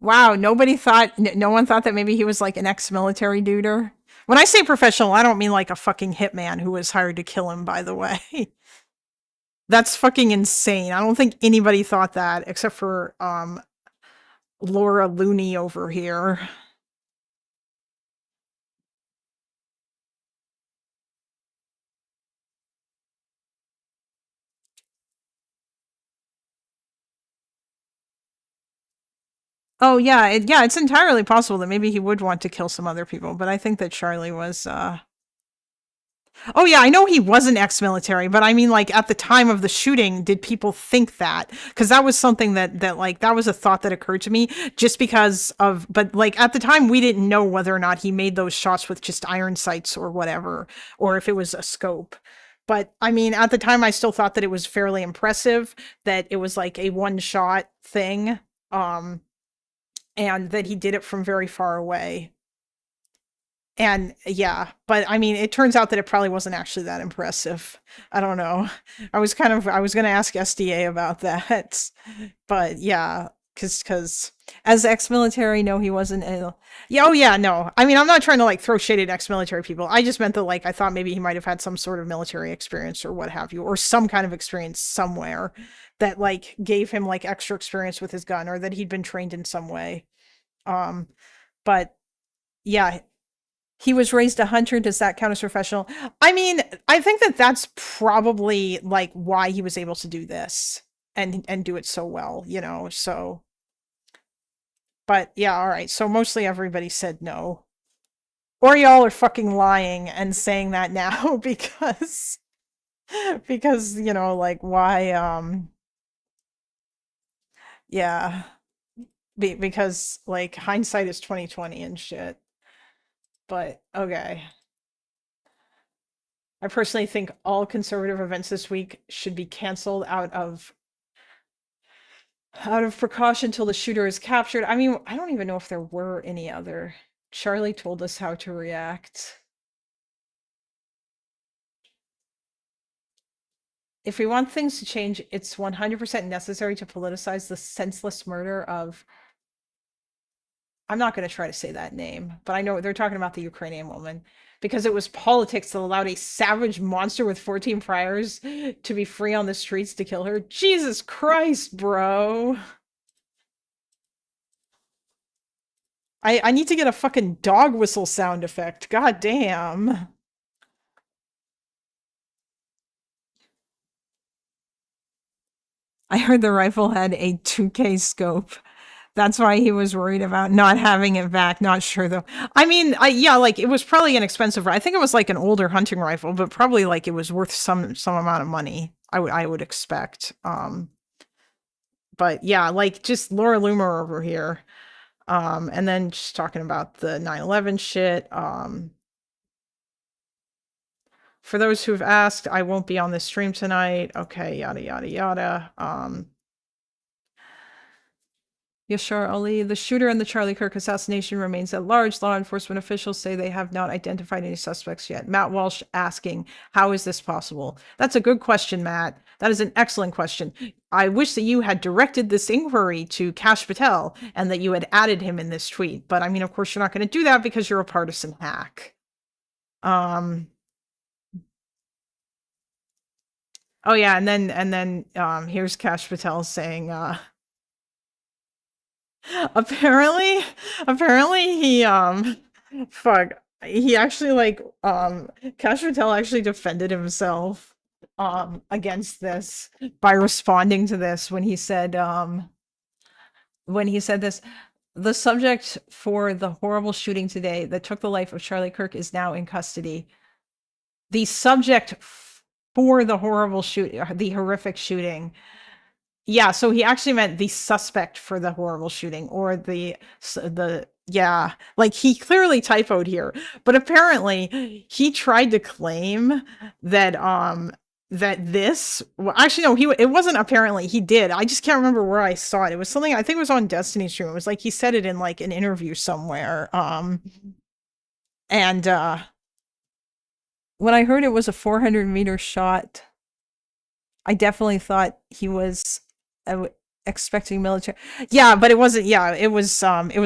Speaker 1: Wow, nobody thought, no one thought that maybe he was like an ex-military duder? When I say professional, I don't mean like a fucking hitman who was hired to kill him, by the way. That's fucking insane. I don't think anybody thought that except for Laura Looney over here. Oh yeah, it's entirely possible that maybe he would want to kill some other people, but I think that Charlie was Oh yeah, I know he wasn't ex-military, but I mean like at the time of the shooting, did people think that? Cuz that was something that like that was a thought that occurred to me just because of but like at the time we didn't know whether or not he made those shots with just iron sights or whatever or if it was a scope. But I mean at the time I still thought that it was fairly impressive that it was like a one-shot thing. And that he did it from very far away. And yeah, but I mean, it turns out that it probably wasn't actually that impressive. I don't know. I was going to ask SDA about that, but yeah, cause as ex-military, no, he wasn't. Yeah. Oh yeah. No, I mean, I'm not trying to like throw shade at ex-military people. I just meant that like, I thought maybe he might've had some sort of military experience or what have you, or some kind of experience somewhere that like gave him like extra experience with his gun or that he'd been trained in some way. But yeah, he was raised a hunter. Does that count as professional? I mean, I think that that's probably like why he was able to do this and do it so well, you know, so. But yeah, all right. So mostly everybody said no. Or y'all are fucking lying and saying that now because, you know, like why, yeah, because like hindsight is 2020 and shit. But okay. I personally think all conservative events this week should be canceled out of precaution until the shooter is captured. I mean, I don't even know if there were any other. Charlie told us how to react. If we want things to change, it's 100% necessary to politicize the senseless murder of I'm not going to try to say that name, but I know they're talking about the Ukrainian woman because it was politics that allowed a savage monster with 14 priors to be free on the streets to kill her. Jesus Christ, bro. I need to get a fucking dog whistle sound effect. God damn. I heard the rifle had a 2K scope. That's why he was worried about not having it back. Not sure though. I mean, yeah, like it was probably an expensive. I think it was like an older hunting rifle, but probably like it was worth some amount of money. I would expect. But yeah, like just Laura Loomer over here. And then just talking about the 9/11 shit. For those who've asked, I won't be on this stream tonight. Okay, yada yada yada. Yashar Ali, the shooter in the Charlie Kirk assassination remains at large. Law enforcement officials say they have not identified any suspects yet. Matt Walsh asking, how is this possible? That's a good question, Matt. That is an excellent question. I wish that you had directed this inquiry to Kash Patel and that you had added him in this tweet. But I mean, of course, you're not going to do that because you're a partisan hack. Oh yeah, and then here's Kash Patel saying, apparently he fuck, he actually like Kash Patel actually defended himself against this by responding to this when he said this. The subject for the horrible shooting today that took the life of Charlie Kirk is now in custody. The subject for the horrific shooting. Yeah, so he actually meant the suspect for the horrible shooting or yeah, like he clearly typoed here, but apparently he tried to claim that well, actually no, it wasn't apparently, he did. I just can't remember where I saw it. It was something, I think it was on Destiny stream. It was like he said it in like an interview somewhere. And when I heard it was a 400-meter shot, I definitely thought he was expecting military. Yeah, but it wasn't. Yeah, it was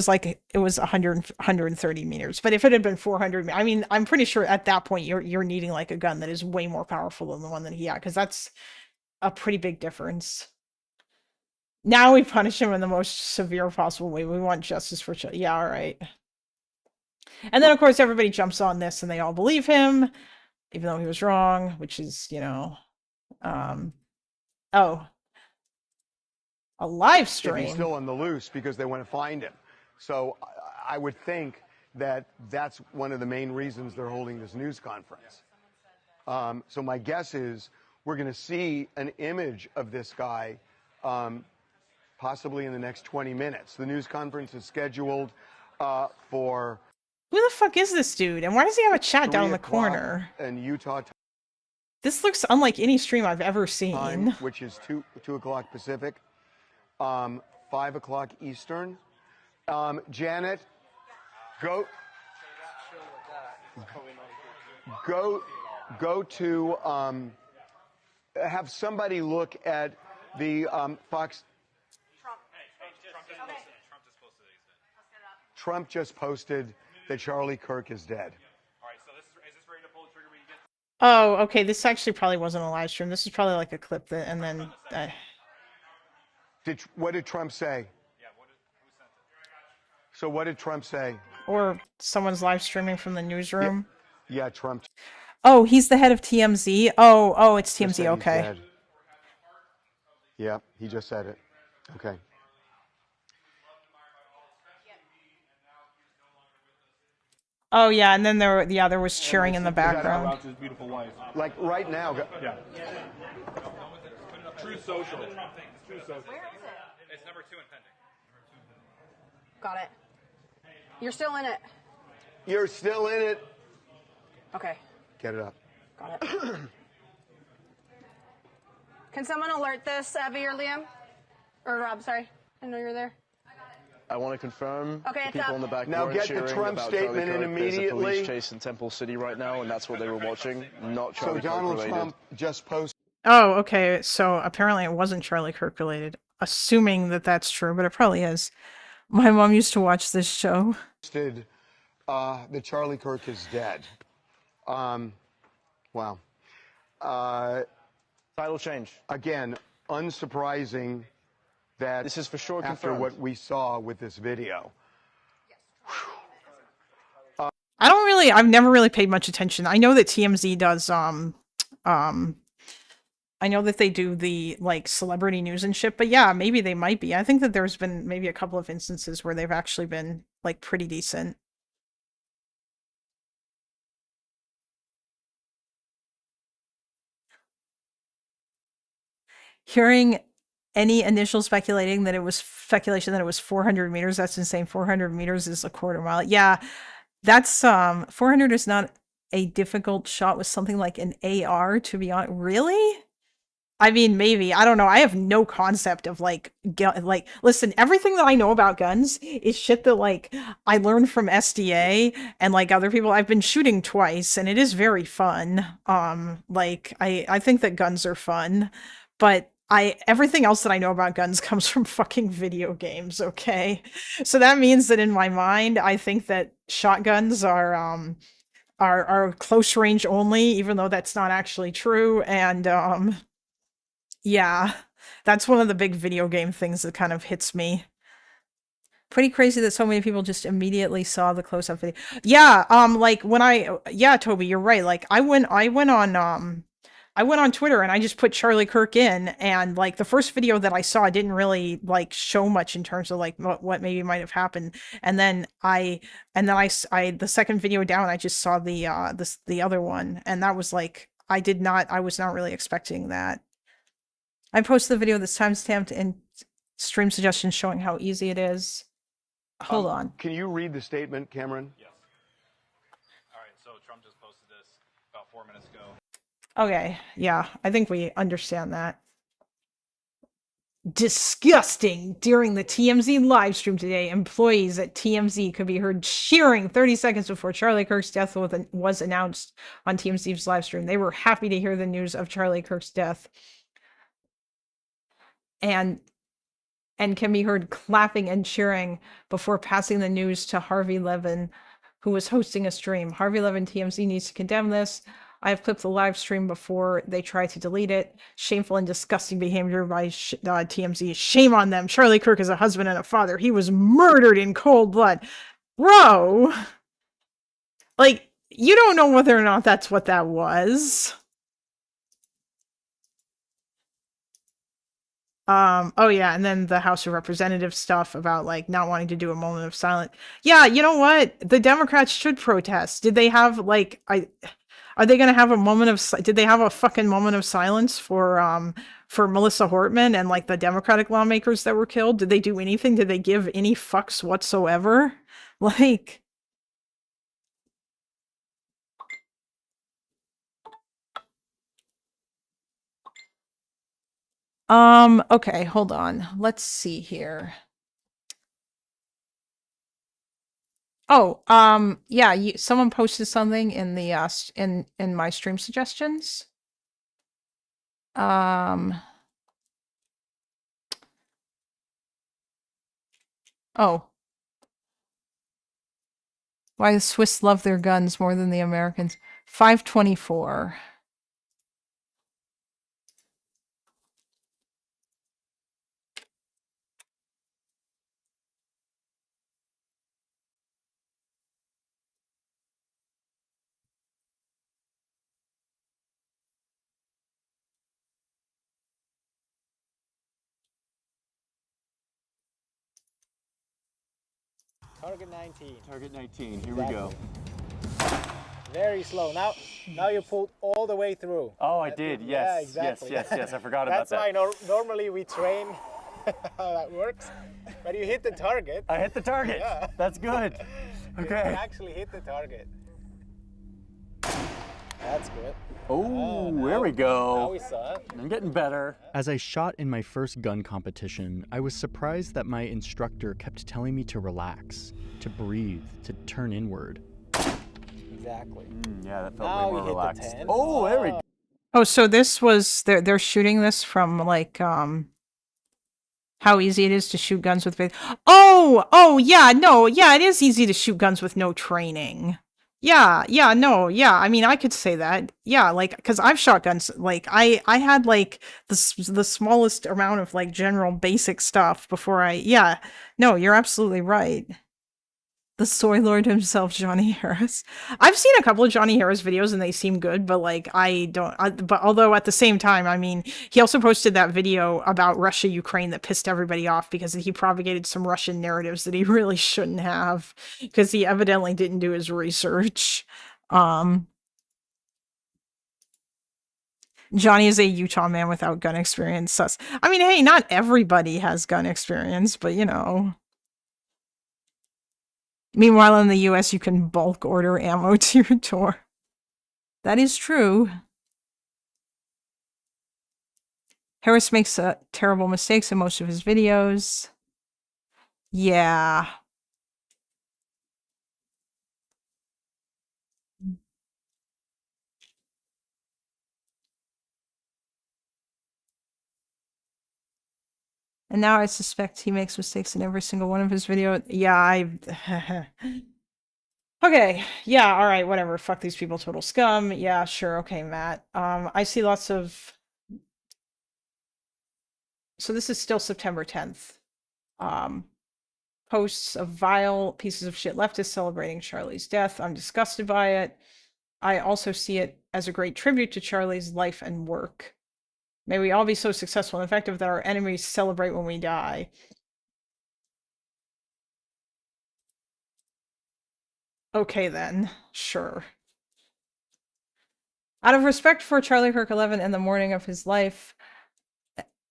Speaker 1: like it was 130 meters. But if it had been 400, I mean, I'm pretty sure at that point you're needing like a gun that is way more powerful than the one that he had, because that's a pretty big difference. Now we punish him in the most severe possible way. We want justice for yeah, all right. And then, of course, everybody jumps on this and they all believe him, even though he was wrong, which is, you know, oh, a live stream.
Speaker 5: He's still on the loose because they want to find him. So I would think that that's one of the main reasons they're holding this news conference. So my guess is we're going to see an image of this guy possibly in the next 20 minutes. The news conference is scheduled for...
Speaker 1: Who the fuck is this dude? And why does he have a chat down in the corner?
Speaker 5: In Utah.
Speaker 1: This looks unlike any stream I've ever seen.
Speaker 5: Time, which is 2 o'clock Pacific, 5 o'clock Eastern. Janet, go to have somebody look at the Fox. Trump just posted that Charlie Kirk is dead.
Speaker 7: All right, so is this ready to pull the trigger when you get?
Speaker 1: Oh, okay. This actually probably wasn't a live stream. This is probably like a clip that, and then.
Speaker 5: What did Trump say?
Speaker 7: Yeah, who sent it?
Speaker 5: So what did Trump say?
Speaker 1: Or someone's live streaming from the newsroom.
Speaker 5: Yeah, Trump.
Speaker 1: Oh, he's the head of TMZ. Oh, it's TMZ. Okay.
Speaker 5: Yeah, he just said it. Okay.
Speaker 1: Oh yeah, and then there was cheering in the background.
Speaker 7: His beautiful wife.
Speaker 5: Like right now.
Speaker 7: Yeah. True Social. True Social.
Speaker 8: Where is it?
Speaker 7: It's number 2 and pending.
Speaker 8: Got it. You're still in it.
Speaker 5: You're still in it.
Speaker 8: Okay.
Speaker 5: Get it up.
Speaker 8: Got it. Can someone alert this, Abby or Liam? Or Rob, sorry. I know you're there.
Speaker 9: I want to confirm
Speaker 8: Okay,
Speaker 9: the people in the back
Speaker 5: now get the Trump statement in immediately.
Speaker 9: There's a police chase in Temple City right now, and that's what they were watching, not Charlie
Speaker 5: So Donald
Speaker 9: Kirk
Speaker 5: Trump just posted.
Speaker 1: Oh, okay. So apparently it wasn't Charlie Kirk related. Assuming that that's true, but it probably is. My mom used to watch this show.
Speaker 5: That Charlie Kirk is dead. Wow.
Speaker 9: Title change.
Speaker 5: Again, unsurprising that
Speaker 9: this is for sure
Speaker 5: after
Speaker 9: confirmed.
Speaker 5: what we saw with this video.
Speaker 1: I've never really paid much attention. I know that TMZ does I know that they do the like celebrity news and shit, but yeah, maybe they might be. I think that there's been maybe a couple of instances where they've actually been like pretty decent. Hearing any initial speculation that it was 400 meters, that's insane. 400 meters is a quarter mile. Yeah, that's 400 is not a difficult shot with something like an AR, to be honest. Really? I mean, maybe. I don't know. I have no concept of like listen, everything that I know about guns is shit that like I learned from SDA and like other people. I've been shooting twice and it is very fun. Like I think that guns are fun, but everything else that I know about guns comes from fucking video games, okay? So that means that in my mind, I think that shotguns are close range only, even though that's not actually true. And yeah, that's one of the big video game things that kind of hits me. Pretty crazy that so many people just immediately saw the close-up video. Yeah, like when yeah, Toby, you're right. Like I went on Twitter and I just put Charlie Kirk in, and like the first video that I saw didn't really like show much in terms of like what maybe might have happened. And then I the second video down, I just saw the other one, and that was like I was not really expecting that. I posted the video that's timestamped and stream suggestions showing how easy it is. Hold on.
Speaker 5: Can you read the statement, Cameron?
Speaker 7: Yes. All right, so Trump just posted this about 4 minutes ago.
Speaker 1: Okay, yeah, I think we understand that. Disgusting. During the TMZ live stream today, employees at TMZ could be heard cheering 30 seconds before Charlie Kirk's death was announced on TMZ's live stream. They were happy to hear the news of Charlie Kirk's death. And can be heard clapping and cheering before passing the news to Harvey Levin, who was hosting a stream. Harvey Levin, TMZ needs to condemn this. I have clipped the live stream before they try to delete it. Shameful and disgusting behavior by TMZ. Shame on them. Charlie Kirk is a husband and a father. He was murdered in cold blood. Bro! Like, you don't know whether or not that's what that was. Oh yeah, and then the House of Representatives stuff about like not wanting to do a moment of silence. Yeah, you know what? The Democrats should protest. Did they have like are they going to have a moment of did they have a fucking moment of silence for Melissa Hortman and like the Democratic lawmakers that were killed? Did they do anything? Did they give any fucks whatsoever? Like okay, hold on. Let's see here. Oh, yeah, someone posted something in the in my stream suggestions. Oh. Why the Swiss love their guns more than the Americans. 524.
Speaker 10: Target 19.
Speaker 11: Target 19. Here we go.
Speaker 10: Very slow. Now you pulled all the way through.
Speaker 11: Oh, I did. Yes.
Speaker 10: Yeah, exactly.
Speaker 11: Yes. I forgot about that.
Speaker 10: That's why normally we train how that works. But you hit the target.
Speaker 11: I hit the target.
Speaker 10: Yeah.
Speaker 11: That's good. Okay.
Speaker 10: You actually hit the target. That's good.
Speaker 11: Oh, there we go.
Speaker 10: Now we saw it.
Speaker 11: I'm getting better.
Speaker 12: As I shot in my first gun competition, I was surprised that my instructor kept telling me to relax, to breathe, to turn inward.
Speaker 10: Exactly.
Speaker 11: Yeah, that felt
Speaker 10: now
Speaker 11: way more
Speaker 10: we hit
Speaker 11: relaxed.
Speaker 10: The 10.
Speaker 11: Oh, there we go.
Speaker 1: Oh, so this was they're shooting this from like how easy it is to shoot guns with Oh, yeah, no, yeah, it is easy to shoot guns with no training. Yeah, I mean, I could say that. Yeah, like, because I've shot guns, like, I had, like, the smallest amount of, like, general basic stuff before no, you're absolutely right. The soy lord himself, Johnny Harris. I've seen a couple of Johnny Harris videos and they seem good, but like but although at the same time, I mean, he also posted that video about Russia, Ukraine that pissed everybody off because he propagated some Russian narratives that he really shouldn't have because he evidently didn't do his research. Johnny is a Utah man without gun experience. Sus. I mean, hey, not everybody has gun experience, but you know. Meanwhile, in the US, you can bulk order ammo to your door. That is true. Harris makes terrible mistakes in most of his videos. Yeah. And now I suspect he makes mistakes in every single one of his videos. Yeah, okay, yeah, all right, whatever. Fuck these people, total scum. Yeah, sure, okay, Matt. I see lots of... So this is still September 10th. Posts of vile pieces of shit leftists celebrating Charlie's death. I'm disgusted by it. I also see it as a great tribute to Charlie's life and work. May we all be so successful and effective that our enemies celebrate when we die. Okay then, sure. Out of respect for Charlie Kirk 11 and the morning of his life,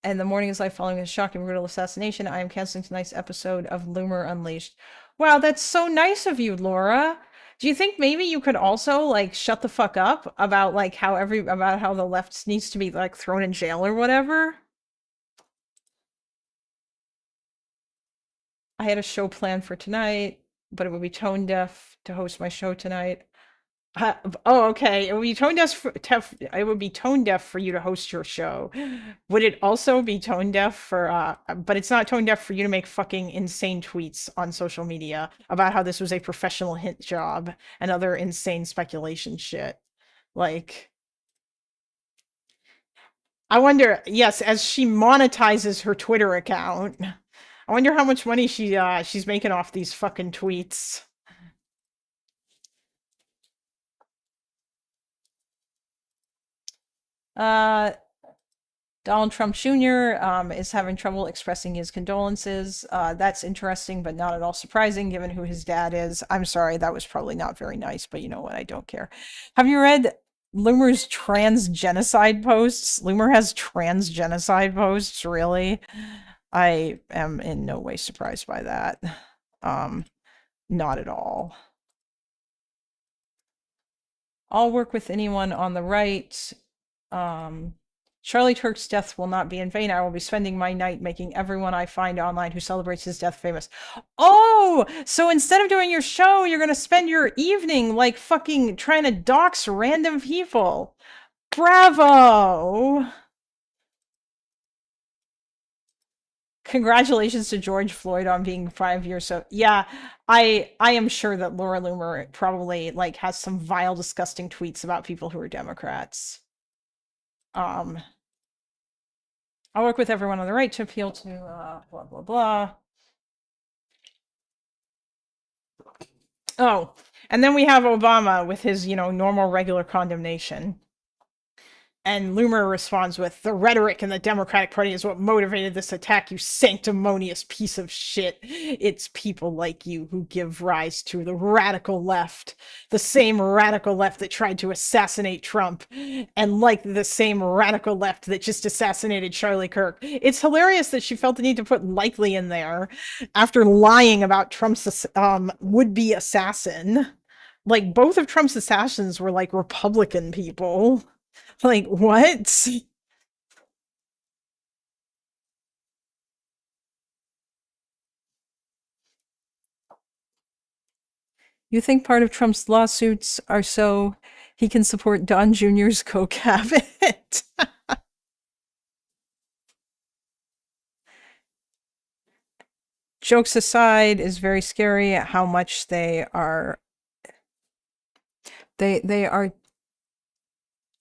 Speaker 1: and the morning of his life following his shocking brutal assassination, I am canceling tonight's episode of Loomer Unleashed. Wow, that's so nice of you, Laura. Do you think maybe you could also like shut the fuck up about like how the left needs to be like thrown in jail or whatever? I had a show planned for tonight, but it would be tone deaf to host my show tonight. Oh, okay. It would be tone deaf for you to host your show. Would it also be tone deaf for but it's not tone deaf for you to make fucking insane tweets on social media about how this was a professional hit job and other insane speculation shit. Like, I wonder, yes, as she monetizes her Twitter account, I wonder how much money she's making off these fucking tweets. Donald Trump Jr. Is having trouble expressing his condolences. That's interesting, but not at all surprising given who his dad is. I'm sorry, that was probably not very nice, but you know what? I don't care. Have you read Loomer's trans genocide posts? Loomer has trans genocide posts, really? I am in no way surprised by that. Not at all. I'll work with anyone on the right. Charlie Kirk's death will not be in vain. I will be spending my night making everyone I find online who celebrates his death famous. Oh, so instead of doing your show, you're going to spend your evening like fucking trying to dox random people. Bravo. Congratulations to George Floyd on being 5 years. So yeah, I am sure that Laura Loomer probably like has some vile, disgusting tweets about people who are Democrats. I'll work with everyone on the right to appeal to blah, blah, blah. Oh, and then we have Obama with his, normal, regular condemnation. And Loomer responds with, the rhetoric in the Democratic Party is what motivated this attack, you sanctimonious piece of shit. It's people like you who give rise to the radical left, the same radical left that tried to assassinate Trump, and like the same radical left that just assassinated Charlie Kirk. It's hilarious that she felt the need to put likely in there after lying about Trump's would-be assassin. Like, both of Trump's assassins were like Republican people. Like, what? You think part of Trump's lawsuits are so he can support Don Jr.'s coke habit? Jokes aside, is very scary how much they are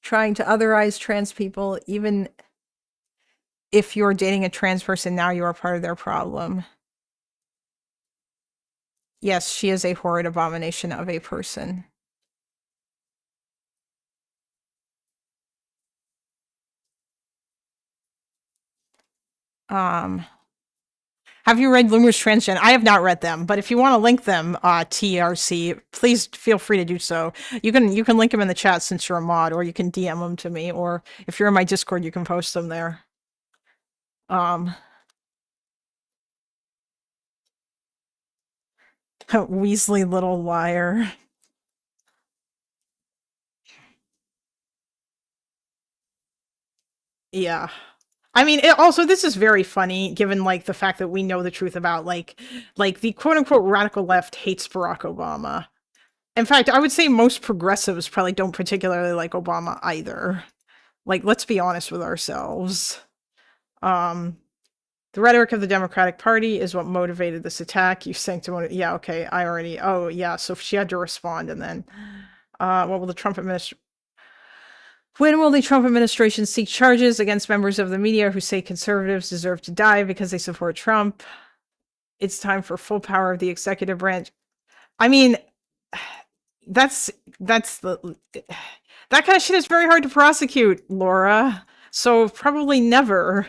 Speaker 1: trying to otherize trans people. Even if you're dating a trans person, now you are part of their problem. Yes, she is a horrid abomination of a person. Have you read Loomer's Transgen? I have not read them, but if you want to link them, TRC, please feel free to do so. You can link them in the chat since you're a mod, or you can DM them to me, or if you're in my Discord, you can post them there. Weasley little liar. Yeah. I mean, also, this is very funny, given, like, the fact that we know the truth about, like the quote-unquote radical left hates Barack Obama. In fact, I would say most progressives probably don't particularly like Obama either. Like, let's be honest with ourselves. The rhetoric of the Democratic Party is what motivated this attack. You sanctimonious. Yeah, okay, oh, yeah, so she had to respond, and then, what will the Trump administration... When will the Trump administration seek charges against members of the media who say conservatives deserve to die because they support Trump? It's time for full power of the executive branch. I mean, that kind of shit is very hard to prosecute, Laura. So probably never.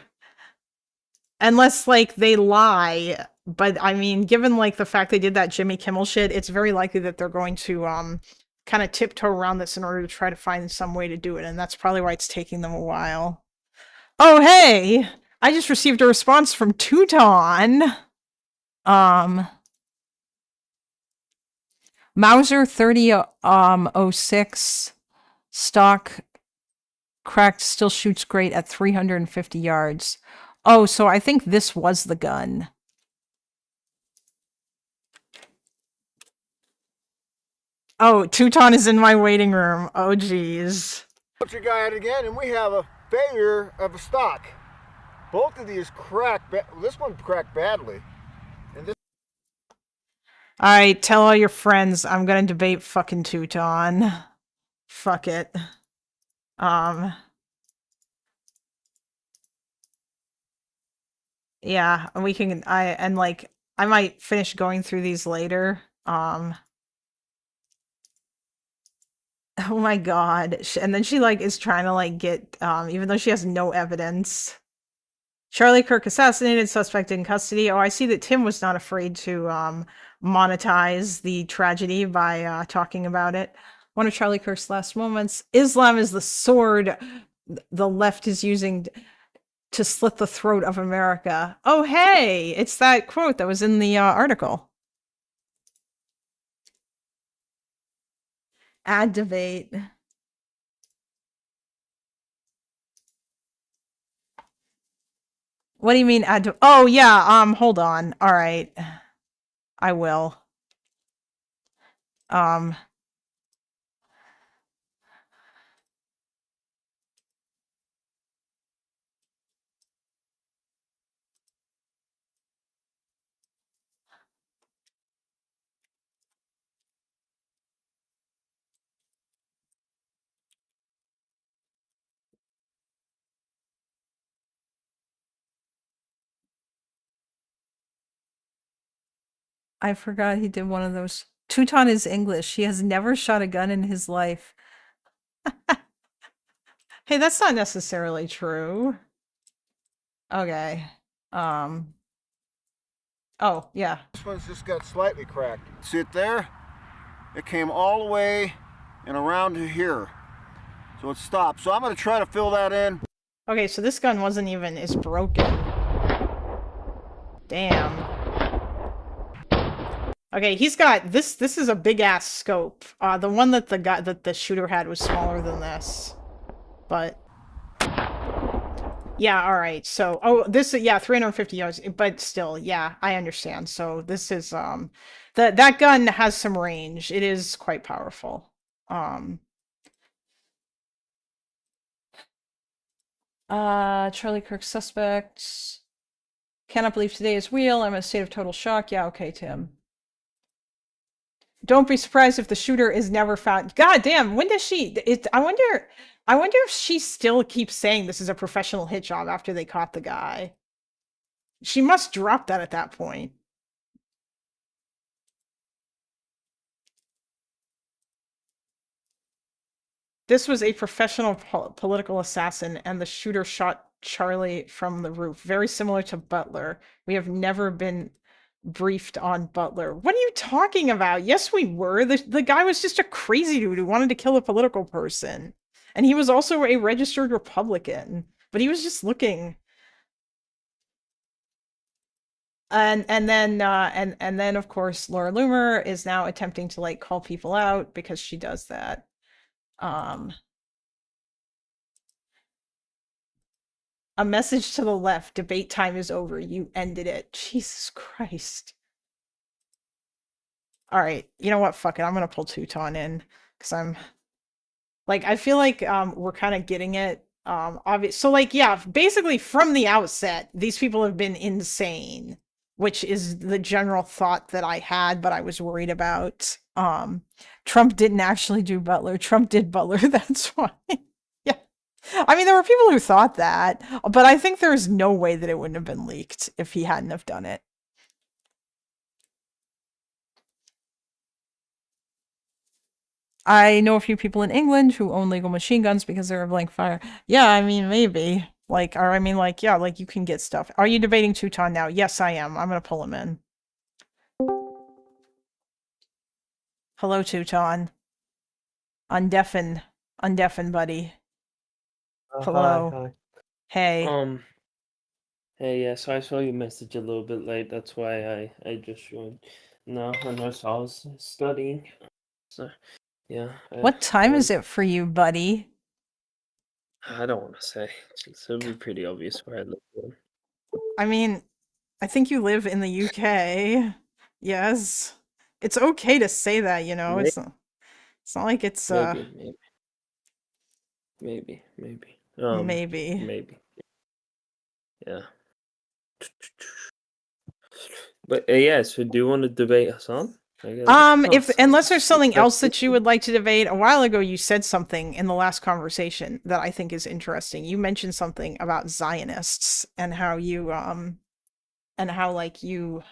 Speaker 1: Unless, like, they lie. But, I mean, given, like, the fact they did that Jimmy Kimmel shit, it's very likely that they're going to, kind of tiptoe around this in order to try to find some way to do it, and that's probably why it's taking them a while. Oh, hey! I just received a response from Teuton! Mauser 3006 stock cracked, still shoots great at 350 yards. Oh, so I think this was the gun. Oh, Teuton is in my waiting room. Oh, geez.
Speaker 10: Put your guy out again, and we have a failure of a stock. Both of these cracked. This one cracked badly. And this.
Speaker 1: All right, tell all your friends I'm gonna debate fucking Teuton. Fuck it. Um, yeah, we can, I might finish going through these later. Oh my God. And then she like is trying to like get, even though she has no evidence. Charlie Kirk assassinated, suspect in custody. Oh, I see that Tim was not afraid to monetize the tragedy by talking about it. One of Charlie Kirk's last moments. Islam is the sword the left is using to slit the throat of America. Oh, hey, it's that quote that was in the article. Ad debate. What do you mean add to? Oh yeah, hold on. All right. I will. I forgot he did one of those. Teuton is English. He has never shot a gun in his life. Hey, that's not necessarily true. Okay. Oh, yeah.
Speaker 10: This one's just got slightly cracked. See it there? It came all the way and around to here. So it stopped. So I'm going to try to fill that in.
Speaker 1: Okay, so this gun wasn't even is broken. Damn. Okay, he's got this is a big ass scope. The one that the shooter had was smaller than this. But yeah, all right. So, oh, this yeah, 350 yards, but still, yeah, I understand. So, this is that gun has some range. It is quite powerful. Charlie Kirk suspect. Cannot believe today is real. I'm in a state of total shock. Yeah, okay, Tim. Don't be surprised if the shooter is never found. God damn, when does she I wonder if she still keeps saying this is a professional hit job after they caught the guy. She must drop that at that point. This was a professional political assassin, and the shooter shot Charlie from the roof. Very similar to Butler. We have never been briefed on Butler. What are you talking about? Yes, we were. The guy was just a crazy dude who wanted to kill a political person. And he was also a registered Republican. But he was just looking. And then of course Laura Loomer is now attempting to like call people out because she does that. A message to the left, debate time is over. You ended it. Jesus Christ. All right, you know what? Fuck it. I'm gonna pull Teuton in because I'm like, I feel like we're kind of getting it. Obvious. So like, yeah, basically from the outset, these people have been insane, which is the general thought that I had, but I was worried about. Trump didn't actually do Butler. Trump did Butler. That's why. Yeah. I mean, there were people who thought that, but I think there's no way that it wouldn't have been leaked if he hadn't have done it. I know a few people in England who own legal machine guns because they're a blank fire. Yeah, I mean, maybe. Like, or I mean, like, yeah, like you can get stuff. Are you debating Teuton now? Yes, I am. I'm gonna pull him in. Hello, Teuton. Undeafen, buddy. Hello.
Speaker 13: Hi.
Speaker 1: Hey.
Speaker 13: Hey, yeah, so I saw your message a little bit late. That's why I just joined. No, and I was studying. So, yeah.
Speaker 1: What time is it for you, buddy?
Speaker 13: I don't want to say. It'll be pretty obvious where I live.
Speaker 1: I mean, I think you live in the UK. Yes. It's okay to say that, you know.
Speaker 13: Maybe.
Speaker 1: It's not like it's
Speaker 13: Maybe.
Speaker 1: maybe.
Speaker 13: Yeah. But yeah, so do you want to debate Hassan?
Speaker 1: If unless there's something else that you would like to debate, a while ago you said something in the last conversation that I think is interesting. You mentioned something about Zionists and how you and how like you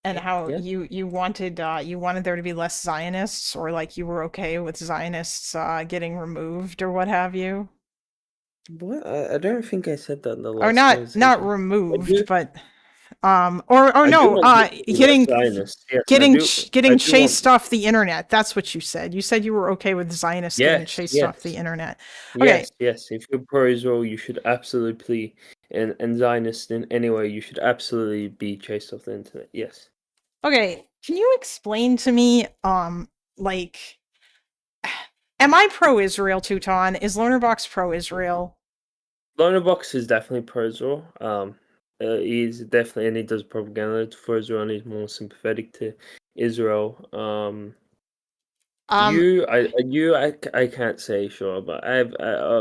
Speaker 1: and how you wanted there to be less Zionists, or like you were okay with Zionists getting removed or what have you.
Speaker 13: What? I don't think I said that in the last
Speaker 1: Or not removed, but getting chased off the internet. That's what you said. You said you were okay with Zionists getting chased off the internet. Okay.
Speaker 13: Yes. If you're pro-Israel, you should absolutely, and Zionist in any way, you should absolutely be chased off the internet. Yes.
Speaker 1: Okay. Can you explain to me, like, am I pro-Israel, Teuton? Is Lonerbox pro-Israel?
Speaker 13: Lonerbox is definitely pro-Israel. He's definitely, and he does propaganda for Israel, and he's more sympathetic to Israel. I can't say sure, but I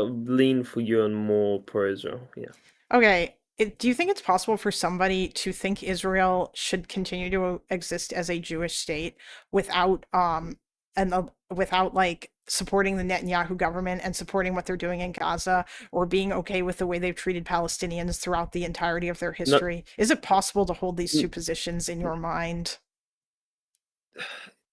Speaker 13: lean for you on more pro-Israel. Yeah.
Speaker 1: Okay. Do you think it's possible for somebody to think Israel should continue to exist as a Jewish state without without like supporting the Netanyahu government and supporting what they're doing in Gaza, or being okay with the way they've treated Palestinians throughout the entirety of their history? Is it possible to hold these two positions in your mind?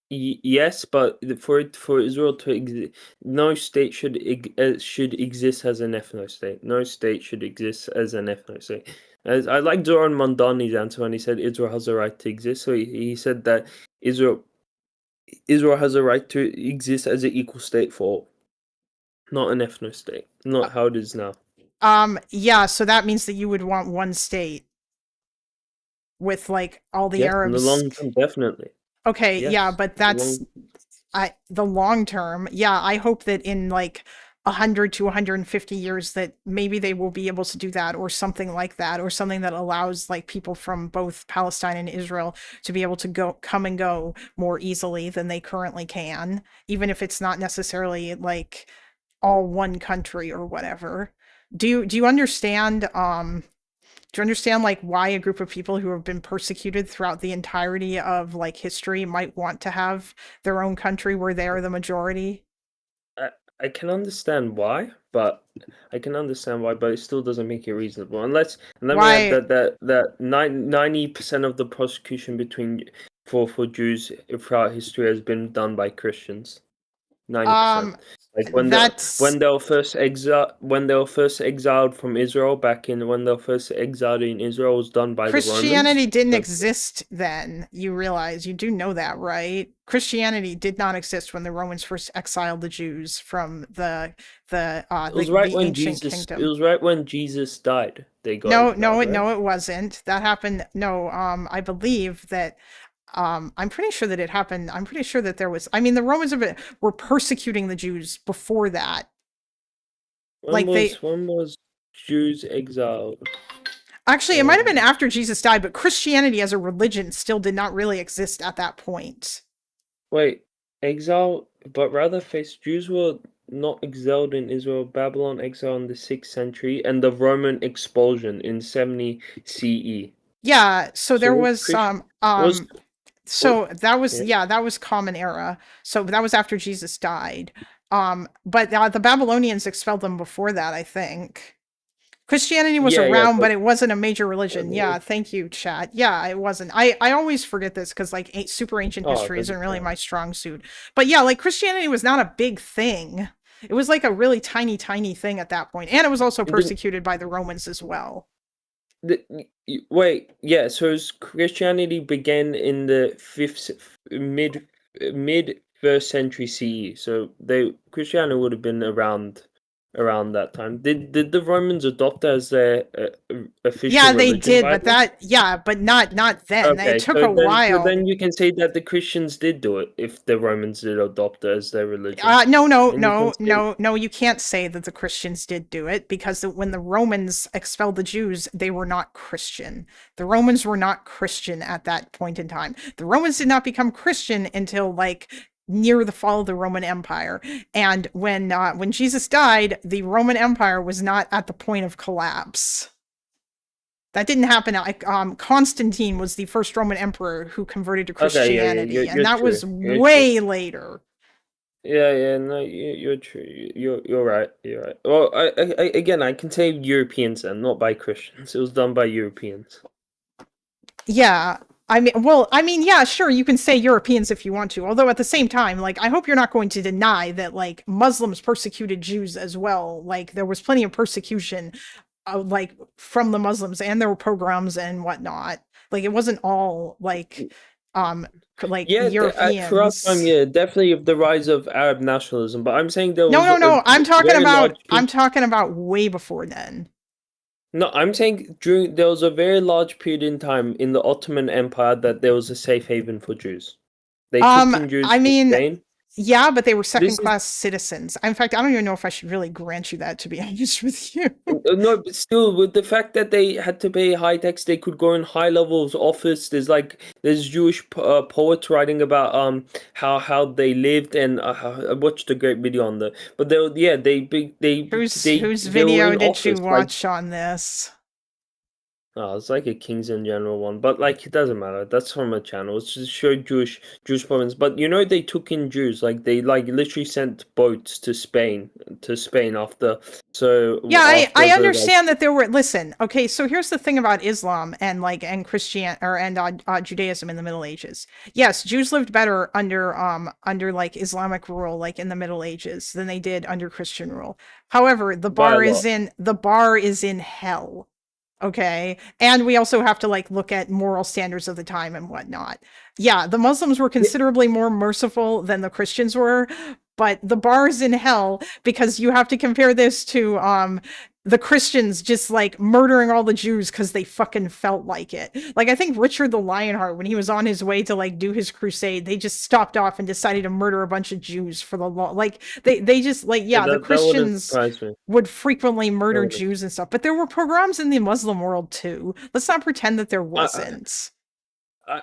Speaker 13: Yes, but for Israel to exist, no state should exist as an ethno state. No state should exist as an ethno state. As I like Zoran Mondani's answer when he said Israel has a right to exist. So he said that Israel has a right to exist as an equal state for all, not an ethno state, not how it is now.
Speaker 1: Yeah, so that means that you would want one state with like all the Arabs.
Speaker 13: In the long term, definitely.
Speaker 1: Okay, yes. Yeah, but that's the long term. Yeah, I hope that in like 100 to 150 years that maybe they will be able to do that, or something like that, or something that allows like people from both Palestine and Israel to be able to come and go more easily than they currently can, even if it's not necessarily like all one country or whatever. Do you understand do you understand like why a group of people who have been persecuted throughout the entirety of like history might want to have their own country where they are the majority?
Speaker 13: I can understand why, but it still doesn't make it reasonable. Let me add that 90% of the persecution for Jews throughout history has been done by Christians. 90%. Like when they were first exiled from Israel when they were first exiled in Israel, was done by the Romans.
Speaker 1: Christianity didn't exist then. You realize, you do know that, right? Christianity did not exist when the Romans first exiled the Jews from the ancient kingdom.
Speaker 13: It was right when Jesus died. They got
Speaker 1: no, it wasn't. That happened. No, I believe that. I'm pretty sure that it happened. I'm pretty sure that there was. I mean, the Romans were persecuting the Jews before that.
Speaker 13: When was Jews exiled?
Speaker 1: Actually, it might have been after Jesus died, but Christianity as a religion still did not really exist at that point.
Speaker 13: Wait, exile, but rather Jews were not exiled in Israel. Babylon exile in the 6th century, and the Roman expulsion in 70 CE.
Speaker 1: Yeah, so there was so that was Common Era. So that was after Jesus died. But the Babylonians expelled them before that, I think. Christianity was around, but it wasn't a major religion. Yeah, thank you, chat. Yeah, it wasn't. I always forget this because like super ancient history isn't really my strong suit. But yeah, like Christianity was not a big thing. It was like a really tiny thing at that point. And it was also persecuted by the Romans as well.
Speaker 13: So Christianity began in the mid 1st century CE. So Christianity would have been around that time. Did the Romans adopt as their official religion?
Speaker 1: Yeah, they did, but not then. Okay, it took a while.
Speaker 13: So then you can say that the Christians did do it if the Romans did adopt it as their religion.
Speaker 1: No, you can't say that the Christians did do it, because when the Romans expelled the Jews, they were not Christian. The Romans were not Christian at that point in time. The Romans did not become Christian until like near the fall of the Roman Empire. And when Jesus died, the Roman Empire was not at the point of collapse. That didn't happen. Constantine was the first Roman emperor who converted to Christianity,
Speaker 13: Okay,
Speaker 1: and that
Speaker 13: true.
Speaker 1: was way later.
Speaker 13: Yeah, no, you're true. You're right. You're right. Well, again, I can say Europeans and not by Christians. It was done by Europeans.
Speaker 1: Yeah, yeah, sure, you can say Europeans if you want to. Although at the same time, like, I hope you're not going to deny that, like, Muslims persecuted Jews as well. Like, there was plenty of persecution, like, from the Muslims, and there were pogroms and whatnot. Like, it wasn't all like Europeans.
Speaker 13: Throughout time, yeah, definitely of the rise of Arab nationalism. But I'm saying there was
Speaker 1: no. I'm
Speaker 13: talking
Speaker 1: about way before then.
Speaker 13: No, I'm saying there was a very large period in time in the Ottoman Empire that there was a safe haven for Jews. They took in Jews from Spain.
Speaker 1: Yeah, but they were second-class citizens. In fact, I don't even know if I should really grant you that, to be honest with you.
Speaker 13: No, but still, with the fact that they had to pay high tax, they could go in high levels office. There's Jewish poets writing about how they lived, and I watched a great video on that. But
Speaker 1: whose video did you watch on this?
Speaker 13: Oh, it's like a Kings in General one, but like it doesn't matter. That's from a channel. It's just show Jewish province. But they took in Jews. Like they literally sent boats to Spain after. So
Speaker 1: yeah, I understand that there were. Listen, okay. So here's the thing about Islam and Judaism in the Middle Ages. Yes, Jews lived better under like Islamic rule, like in the Middle Ages, than they did under Christian rule. However, the bar is in hell. Okay. And we also have to like look at moral standards of the time and whatnot. Yeah, the Muslims were considerably more merciful than the Christians were, but the bar is in hell because you have to compare this to the Christians just like murdering all the Jews because they fucking felt like it. Like, I think Richard the Lionheart, when he was on his way to like do his crusade, they just stopped off and decided to murder a bunch of Jews for the law. Like they just like, yeah, the Christians would frequently murder Jews and stuff, but there were pogroms in the Muslim world too. Let's not pretend that there wasn't.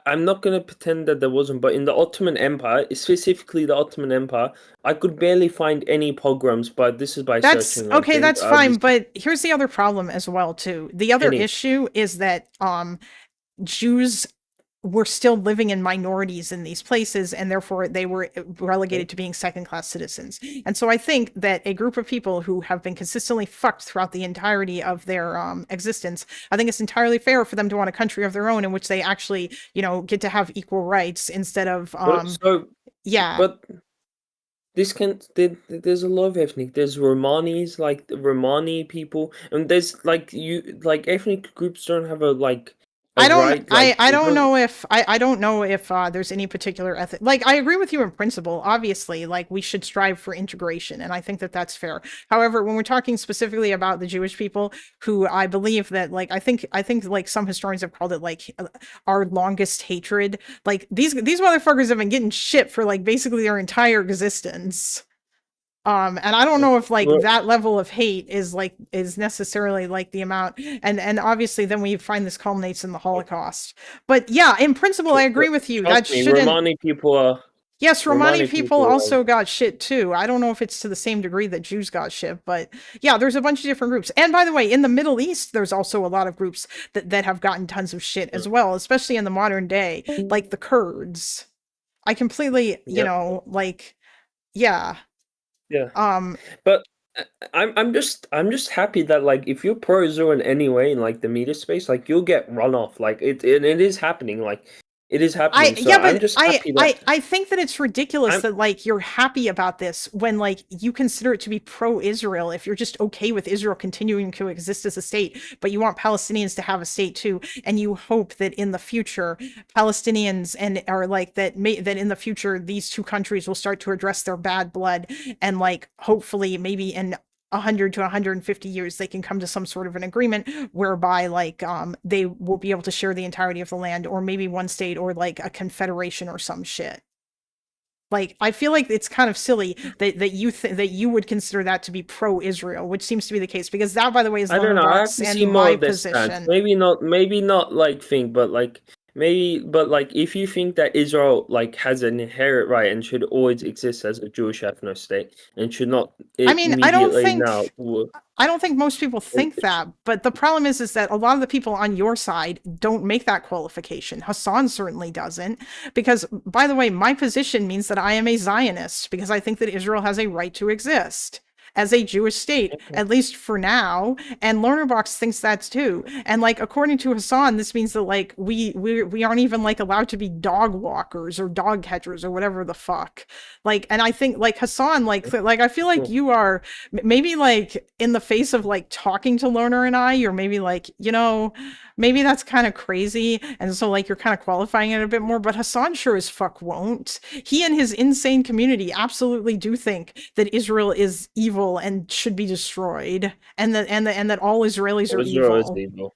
Speaker 13: I'm not going to pretend that there wasn't, but in the Ottoman Empire, specifically the Ottoman Empire, I could barely find any pogroms, but this is by searching.
Speaker 1: Okay, that's fine, but here's the other problem as well, too. The other issue is that Jews were still living in minorities in these places, and therefore they were relegated to being second-class citizens. And so I think that a group of people who have been consistently fucked throughout the entirety of their existence, I think it's entirely fair for them to want a country of their own in which they actually, get to have equal rights instead of yeah.
Speaker 13: But there's a lot of ethnic. There's Romanis, like the Romani people, and there's ethnic groups don't have a like.
Speaker 1: I don't know if there's any particular ethic. Like, I agree with you in principle. Obviously, like, we should strive for integration, and I think that that's fair. However, when we're talking specifically about the Jewish people, who I believe that, like, I think like some historians have called it like our longest hatred. Like, these motherfuckers have been getting shit for like basically their entire existence. And I don't know if like that level of hate is necessarily like the amount, and obviously then we find this culminates in the Holocaust. But yeah, in principle, I agree with you. That shouldn't.
Speaker 13: Romani people are.
Speaker 1: Yes, Romani people also got shit too. I don't know if it's to the same degree that Jews got shit, but yeah, there's a bunch of different groups. And by the way, in the Middle East, there's also a lot of groups that have gotten tons of shit as well, especially in the modern day, like the Kurds. I completely, yeah.
Speaker 13: Yeah. But I'm just happy that like if you're pro-Israel in any way in like the media space, like you'll get run off. Like it is happening. Like it is happening.
Speaker 1: I think that it's ridiculous that like you're happy about this when like you consider it to be pro-Israel if you're just okay with Israel continuing to exist as a state, but you want Palestinians to have a state too, and you hope that in the future Palestinians that in the future these two countries will start to address their bad blood, and like hopefully maybe in 100 to 150 years they can come to some sort of an agreement whereby like they will be able to share the entirety of the land, or maybe one state, or like a confederation or some shit. Like, I feel like it's kind of silly that you would consider that to be pro-Israel, which seems to be the case, because that, by the way, is
Speaker 13: I don't know. I have to see more of this stance. Maybe not like thing, but like Maybe, but like, if you think that Israel like has an inherent right and should always exist as a Jewish ethno state and should not
Speaker 1: I mean,
Speaker 13: immediately now.
Speaker 1: I don't think most people think that, but the problem is that a lot of the people on your side don't make that qualification. Hassan certainly doesn't, because, by the way, my position means that I am a Zionist because I think that Israel has a right to exist as a Jewish state, at least for now. And Lernerbox thinks that's too. And like, according to Hassan, this means that like we aren't even like allowed to be dog walkers or dog catchers or whatever the fuck. Like, and I think like Hassan, like I feel like you are maybe like in the face of like talking to Lerner and I, you're maybe like, you know, maybe that's kind of crazy. And so like you're kind of qualifying it a bit more, but Hassan sure as fuck won't. He and his insane community absolutely do think that Israel is evil and should be destroyed, and that all Israelis are evil.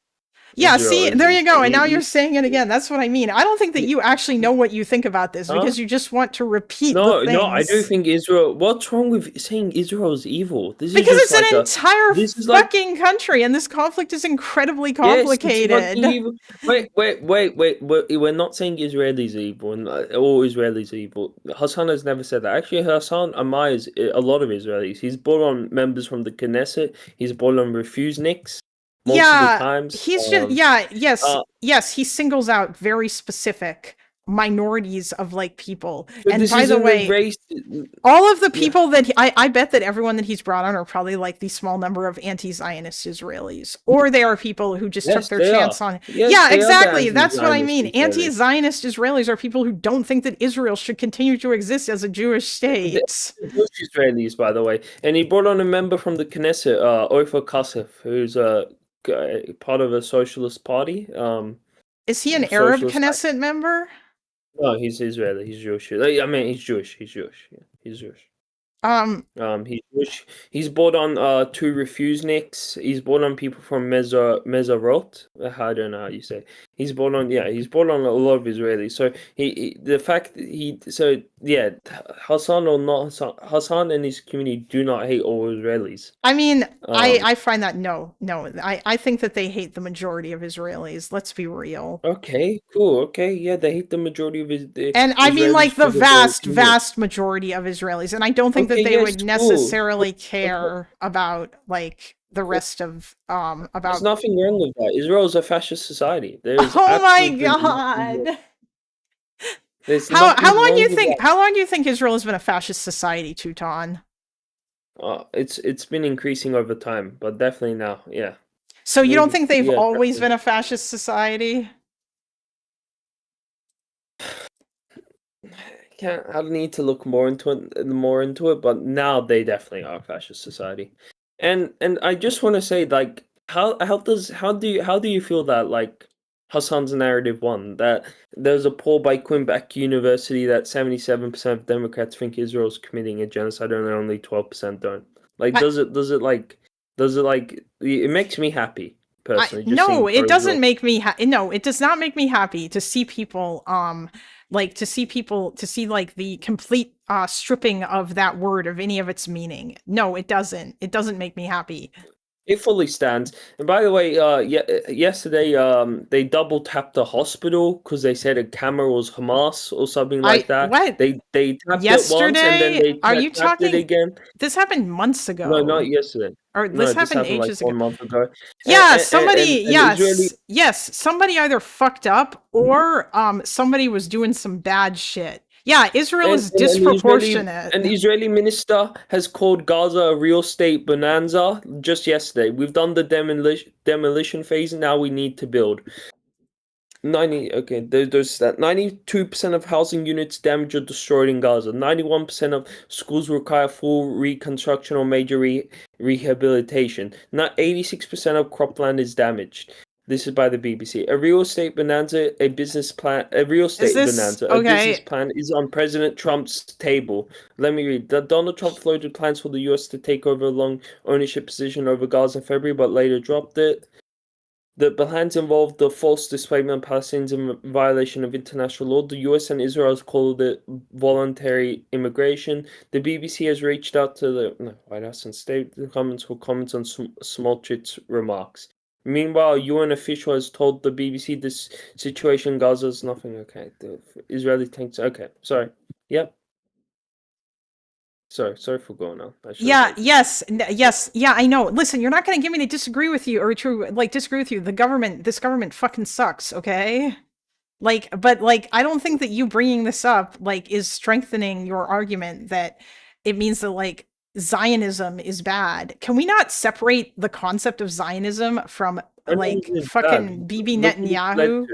Speaker 1: Yeah, see, there you go. And now you're saying it again. That's what I mean. I don't think that you actually know what you think about this because you just want to repeat the things.
Speaker 13: No, I do think Israel. What's wrong with saying Israel is evil?
Speaker 1: This because it's like an entire fucking country, and this conflict is incredibly complicated.
Speaker 13: Yes, wait. We're not saying Israelis are evil and all Israelis are evil. Hassan has never said that. Actually, Hassan admires a lot of Israelis. He's brought on members from the Knesset. He's brought on refuseniks. Most of the times.
Speaker 1: He's just yes, he singles out very specific minorities of like people. And by the way, all of the people that I bet that everyone that he's brought on are probably like the small number of anti-Zionist Israelis, or they are people who just took their chance on. Yeah, exactly. That's what I mean. Anti-Zionist Israelis are people who don't think that Israel should continue to exist as a Jewish state.
Speaker 13: Jewish Israelis, by the way, and he brought on a member from the Knesset, Ofer Kasef, who's part of a socialist party.
Speaker 1: Is he an Arab Knesset member?
Speaker 13: No, he's Israeli. He's Jewish. I mean, he's Jewish. He's Jewish. Yeah, he's Jewish. He's Jewish. He's brought on 2 refuseniks. He's brought on people from Mezarot. I don't know how you say. He's brought on a lot of Israelis. So Hassan or not Hassan, Hassan and his community do not hate all Israelis.
Speaker 1: I mean, I find that no. I think that they hate the majority of Israelis. Let's be real.
Speaker 13: Okay, cool. Okay, yeah, they hate the majority of
Speaker 1: and I mean, like the vast majority of Israelis. And I don't think that they would necessarily care about like the rest of about.
Speaker 13: There's nothing wrong with that. Israel is a fascist society.
Speaker 1: Oh my god. How long do you think Israel has been a fascist society, Teuton?
Speaker 13: It's been increasing over time, but definitely now, yeah.
Speaker 1: So you don't think they've always been a fascist society?
Speaker 13: I need to look more into it, but now they definitely are a fascist society. And I just want to say, like, how do you feel that like Hassan's narrative won? That there's a poll by Quebec University that 77% of Democrats think Israel's committing a genocide and only 12% don't. Like, does it makes me happy personally?
Speaker 1: No, it doesn't make me no, it does not make me happy to see people to see like the complete stripping of that word of any of its meaning. No, it doesn't. It doesn't make me happy.
Speaker 13: It fully stands. And by the way, yesterday they double tapped the hospital because they said a camera was Hamas or something like that.
Speaker 1: What?
Speaker 13: They tapped
Speaker 1: yesterday?
Speaker 13: It once and then they
Speaker 1: Are you
Speaker 13: tapped
Speaker 1: talking
Speaker 13: it again.
Speaker 1: This happened months ago.
Speaker 13: No, not yesterday.
Speaker 1: Or this happened ages
Speaker 13: like
Speaker 1: ago.
Speaker 13: 1 month ago.
Speaker 1: Yeah, somebody either fucked up or somebody was doing some bad shit. Yeah, Israel is disproportionate.
Speaker 13: An Israeli minister has called Gaza a real estate bonanza just yesterday. We've done the demolition phase, and now we need to build. There's that. 92% of housing units damaged or destroyed in Gaza. 91% of schools require full reconstruction or major rehabilitation. Not 86% of cropland is damaged. This is by the BBC. A real estate bonanza business plan is on President Trump's table. Let me read. Donald Trump floated plans for the U.S. to take over a long ownership position over Gaza in February, but later dropped it. The plans involved the false displacement of Palestinians in violation of international law. The U.S. and Israel have called it voluntary immigration. The BBC has reached out to the White House and stated comments for comments on Smotrich's remarks. Meanwhile, UN official has told the BBC this situation in Gaza is nothing. Okay, the Israeli tanks. Okay, sorry. Yep. Sorry for going on.
Speaker 1: Yes, yeah, I know. Listen, you're not going to get me to disagree with you or disagree with you. This government fucking sucks, okay? But I don't think that you bringing this up, is strengthening your argument that it means that, Zionism is bad. Can we not separate the concept of Zionism from, fucking Bibi Netanyahu?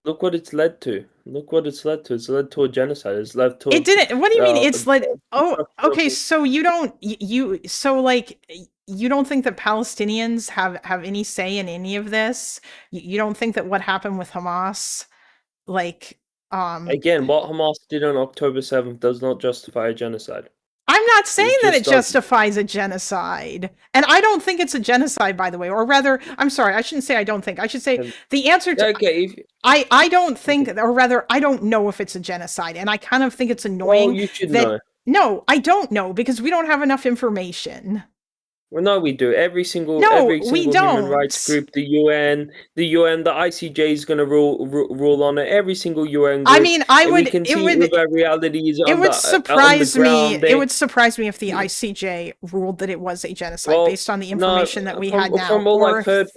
Speaker 13: Look what it's led to. It's led to a genocide. It's led to.
Speaker 1: It didn't. What do you mean? It's led. Oh, okay. So you don't. You don't think that Palestinians have any say in any of this? You don't think that what happened with Hamas,
Speaker 13: Again, what Hamas did on October 7th does not justify a genocide.
Speaker 1: I'm not saying that it justifies a genocide. And I don't think it's a genocide, by the way. Or rather, I'm sorry, I shouldn't say I don't think. I should say the answer to...
Speaker 13: Okay.
Speaker 1: I don't think, or rather, I don't know if it's a genocide. And I kind of think it's annoying.
Speaker 13: Well, you should know.
Speaker 1: No, I don't know, because we don't have enough information.
Speaker 13: Well, no, we do. Every single human rights group, the UN, the ICJ is going to rule on it. Every single UN group.
Speaker 1: I mean,
Speaker 13: reality is
Speaker 1: it would surprise me. It would surprise me if the ICJ ruled that it was a genocide based on the information that we had now.
Speaker 13: From all I've heard,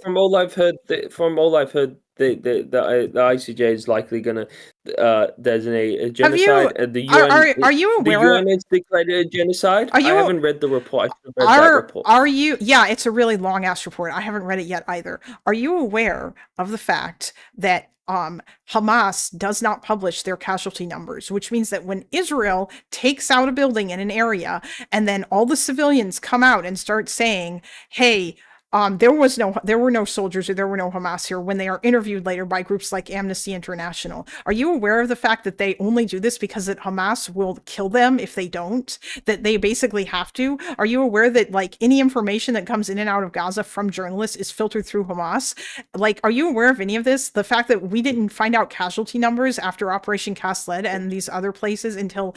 Speaker 13: the ICJ is likely going to designate a genocide. The UN,
Speaker 1: are you aware?
Speaker 13: The UN has declared a genocide. I haven't read the report. I should have read that report.
Speaker 1: Are you? Yeah, it's a really long ass report. I haven't read it yet either. Are you aware of the fact that Hamas does not publish their casualty numbers, which means that when Israel takes out a building in an area and then all the civilians come out and start saying, hey, there were no soldiers or there were no Hamas here, when they are interviewed later by groups like Amnesty International. Are you aware of the fact that they only do this because that Hamas will kill them if they don't? That they basically have to? Are you aware that any information that comes in and out of Gaza from journalists is filtered through Hamas? Are you aware of any of this? The fact that we didn't find out casualty numbers after Operation Cast Lead and these other places until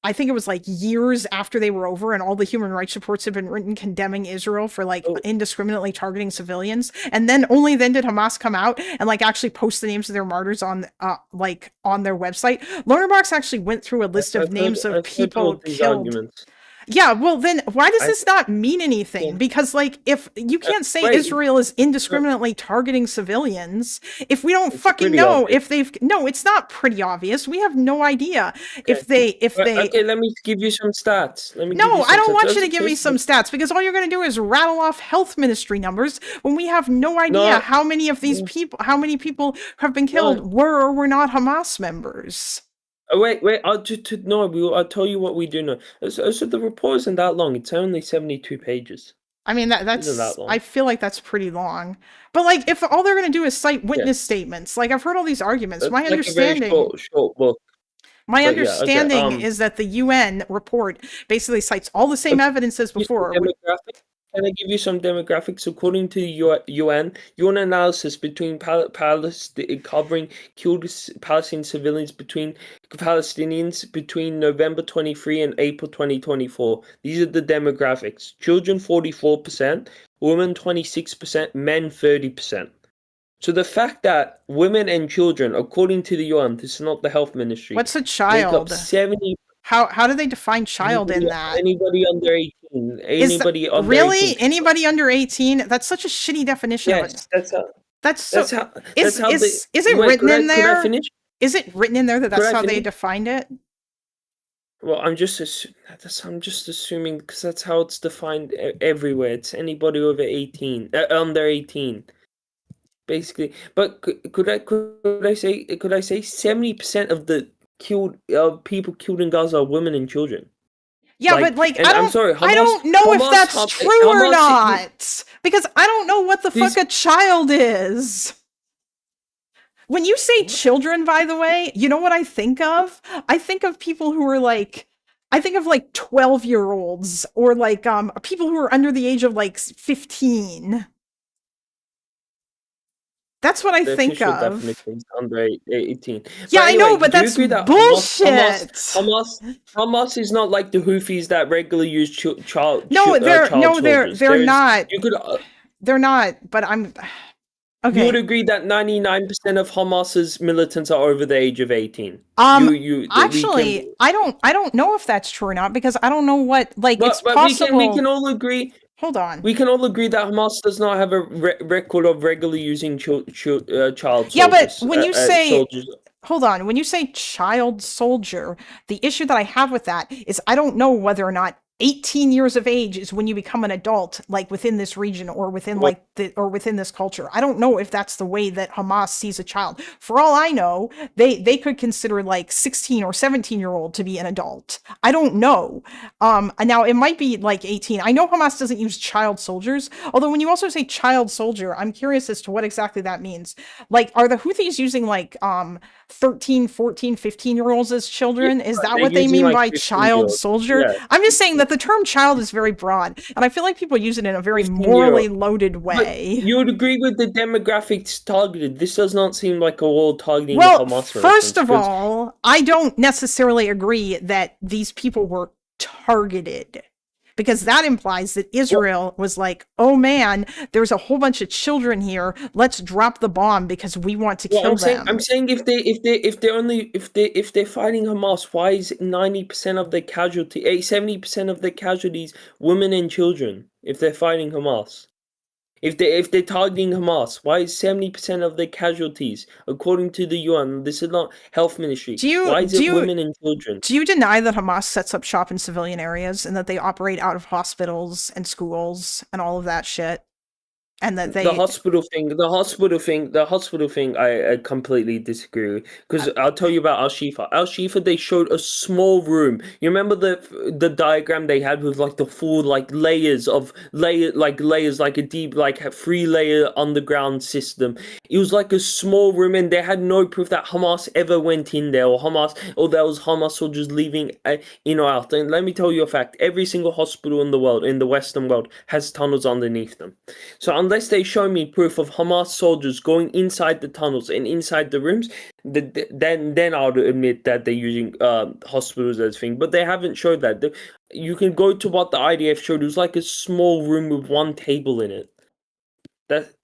Speaker 1: I think it was years after they were over, and all the human rights reports have been written condemning Israel for indiscriminately targeting civilians. And then only then did Hamas come out and actually post the names of their martyrs on their website. Lonerbox actually went through a list of names of people killed. Arguments. Yeah, well then why does this not mean anything? Because if you can't say Israel is indiscriminately targeting civilians, if we don't fucking know if they've it's not pretty obvious. We have no idea if they
Speaker 13: Okay, let me give you some stats.
Speaker 1: I don't want you to give me some stats, because all you're going to do is rattle off health ministry numbers when we have no idea how many of these people, how many people have been killed were or were not Hamas members.
Speaker 13: Wait! I'll tell you what we do know. So the report isn't that long. It's only 72 pages.
Speaker 1: I mean that's that long. I feel like that's pretty long. But if all they're going to do is cite witness statements, I've heard all these arguments. My understanding,
Speaker 13: a very short book.
Speaker 1: My understanding is that the UN report basically cites all the same evidence as before.
Speaker 13: Can I give you some demographics? According to the UN analysis between covering killed Palestinian civilians between November 23 and April 2024. These are the demographics. Children 44%, women 26%, men 30%. So the fact that women and children, according to the UN, this is not the health ministry.
Speaker 1: What's a child?
Speaker 13: Make up 70.
Speaker 1: How do they define child in that?
Speaker 13: Anybody under 18. Anybody under 18.
Speaker 1: Anybody under 18? That's such a shitty definition of it. Is it written in there? Is it written in there that's how they defined it?
Speaker 13: Well, I'm just assuming because that's how it's defined everywhere. It's anybody over 18, under 18. Basically, but could I say 70% of the people killed in Gaza are women and children?
Speaker 1: Yeah, but I'm sorry, I don't know if that's true or not, because I don't know what the fuck a child is. When you say children, by the way, you know what I think of? I think of people who are I think of 12-year-olds or people who are under the age of 15. That's what I think of.
Speaker 13: Under 18.
Speaker 1: Yeah, anyway, I know, but that's bullshit.
Speaker 13: Hamas is not like the Houthis that regularly use child.
Speaker 1: No, they're not.
Speaker 13: You could.
Speaker 1: they're not, but I'm okay.
Speaker 13: You would agree that 99% of Hamas's militants are over the age of 18.
Speaker 1: Actually, I don't know if that's true or not, because I don't know what, like, it's possible.
Speaker 13: We can all agree.
Speaker 1: Hold on.
Speaker 13: We can all agree that Hamas does not have a record of regularly using child soldiers.
Speaker 1: Yeah, but when you say, hold on, when you say child soldier, the issue that I have with that is I don't know whether or not 18 years of age is when you become an adult, like within this region or within within this culture. I don't know if that's the way that Hamas sees a child. For all I know, they could consider like 16 or 17-year-old to be an adult. I don't know. Now it might be like 18. I know Hamas doesn't use child soldiers, although when you also say child soldier, I'm curious as to what exactly that means. Like, are the Houthis using like 13, 14, 15-year-olds as children? Is that what they mean by child soldier? Yeah. I'm just saying that the term child is very broad, and I feel like people use it in a very morally loaded way.
Speaker 13: But you would agree with the demographics targeted. This does not seem like a war targeting Hamas.
Speaker 1: First of all, I don't necessarily agree that these people were targeted, because that implies that Israel was like, oh man, there's a whole bunch of children here. Let's drop the bomb because we want to kill them.
Speaker 13: I'm saying if they're fighting Hamas, why is 90% of the casualty, 70% of the casualties women and children? If they're fighting Hamas, if they're targeting Hamas, why is 70% of the casualties, according to the UN? This is not health ministry. Why is it women and children?
Speaker 1: Do you deny that Hamas sets up shop in civilian areas and that they operate out of hospitals and schools and all of that shit? And that they
Speaker 13: the hospital thing I completely disagree with, because I'll tell you about Al Shifa. They showed a small room. You remember the diagram they had with like the full like layers like a deep like 3-layer underground system. It was like a small room, and they had no proof that Hamas ever went in there, or there was Hamas soldiers leaving in or out. And let me tell you a fact: every single hospital in the world, in the Western world, has tunnels underneath them. So unless they show me proof of Hamas soldiers going inside the tunnels and inside the rooms, then I would admit that they're using hospitals as a thing. But they haven't showed that. You can go to what the IDF showed. It was like a small room with one table in it.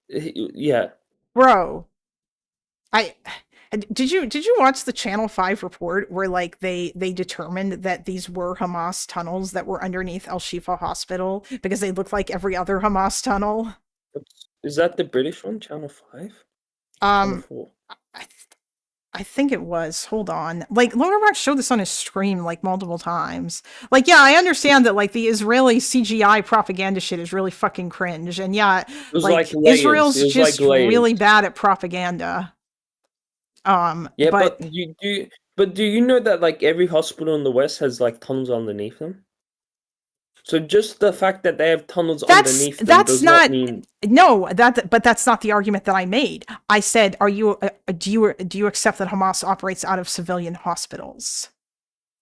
Speaker 13: Yeah.
Speaker 1: Bro, did you watch the Channel 5 report where like they determined that these were Hamas tunnels that were underneath Al Shifa Hospital because they looked like every other Hamas tunnel?
Speaker 13: Is that the British one, Channel 5?
Speaker 1: I think it was. Hold on. Like, Lonerbox showed this on his stream like multiple times. Like, yeah, I understand that like the Israeli CGI propaganda shit is really fucking cringe, and yeah, like Israel's just really bad at propaganda.
Speaker 13: Yeah, but do you know that like every hospital in the West has like tunnels underneath them? So just the fact that they have tunnels underneath them does not mean
Speaker 1: but that's not the argument that I made. I said, do you accept that Hamas operates out of civilian hospitals?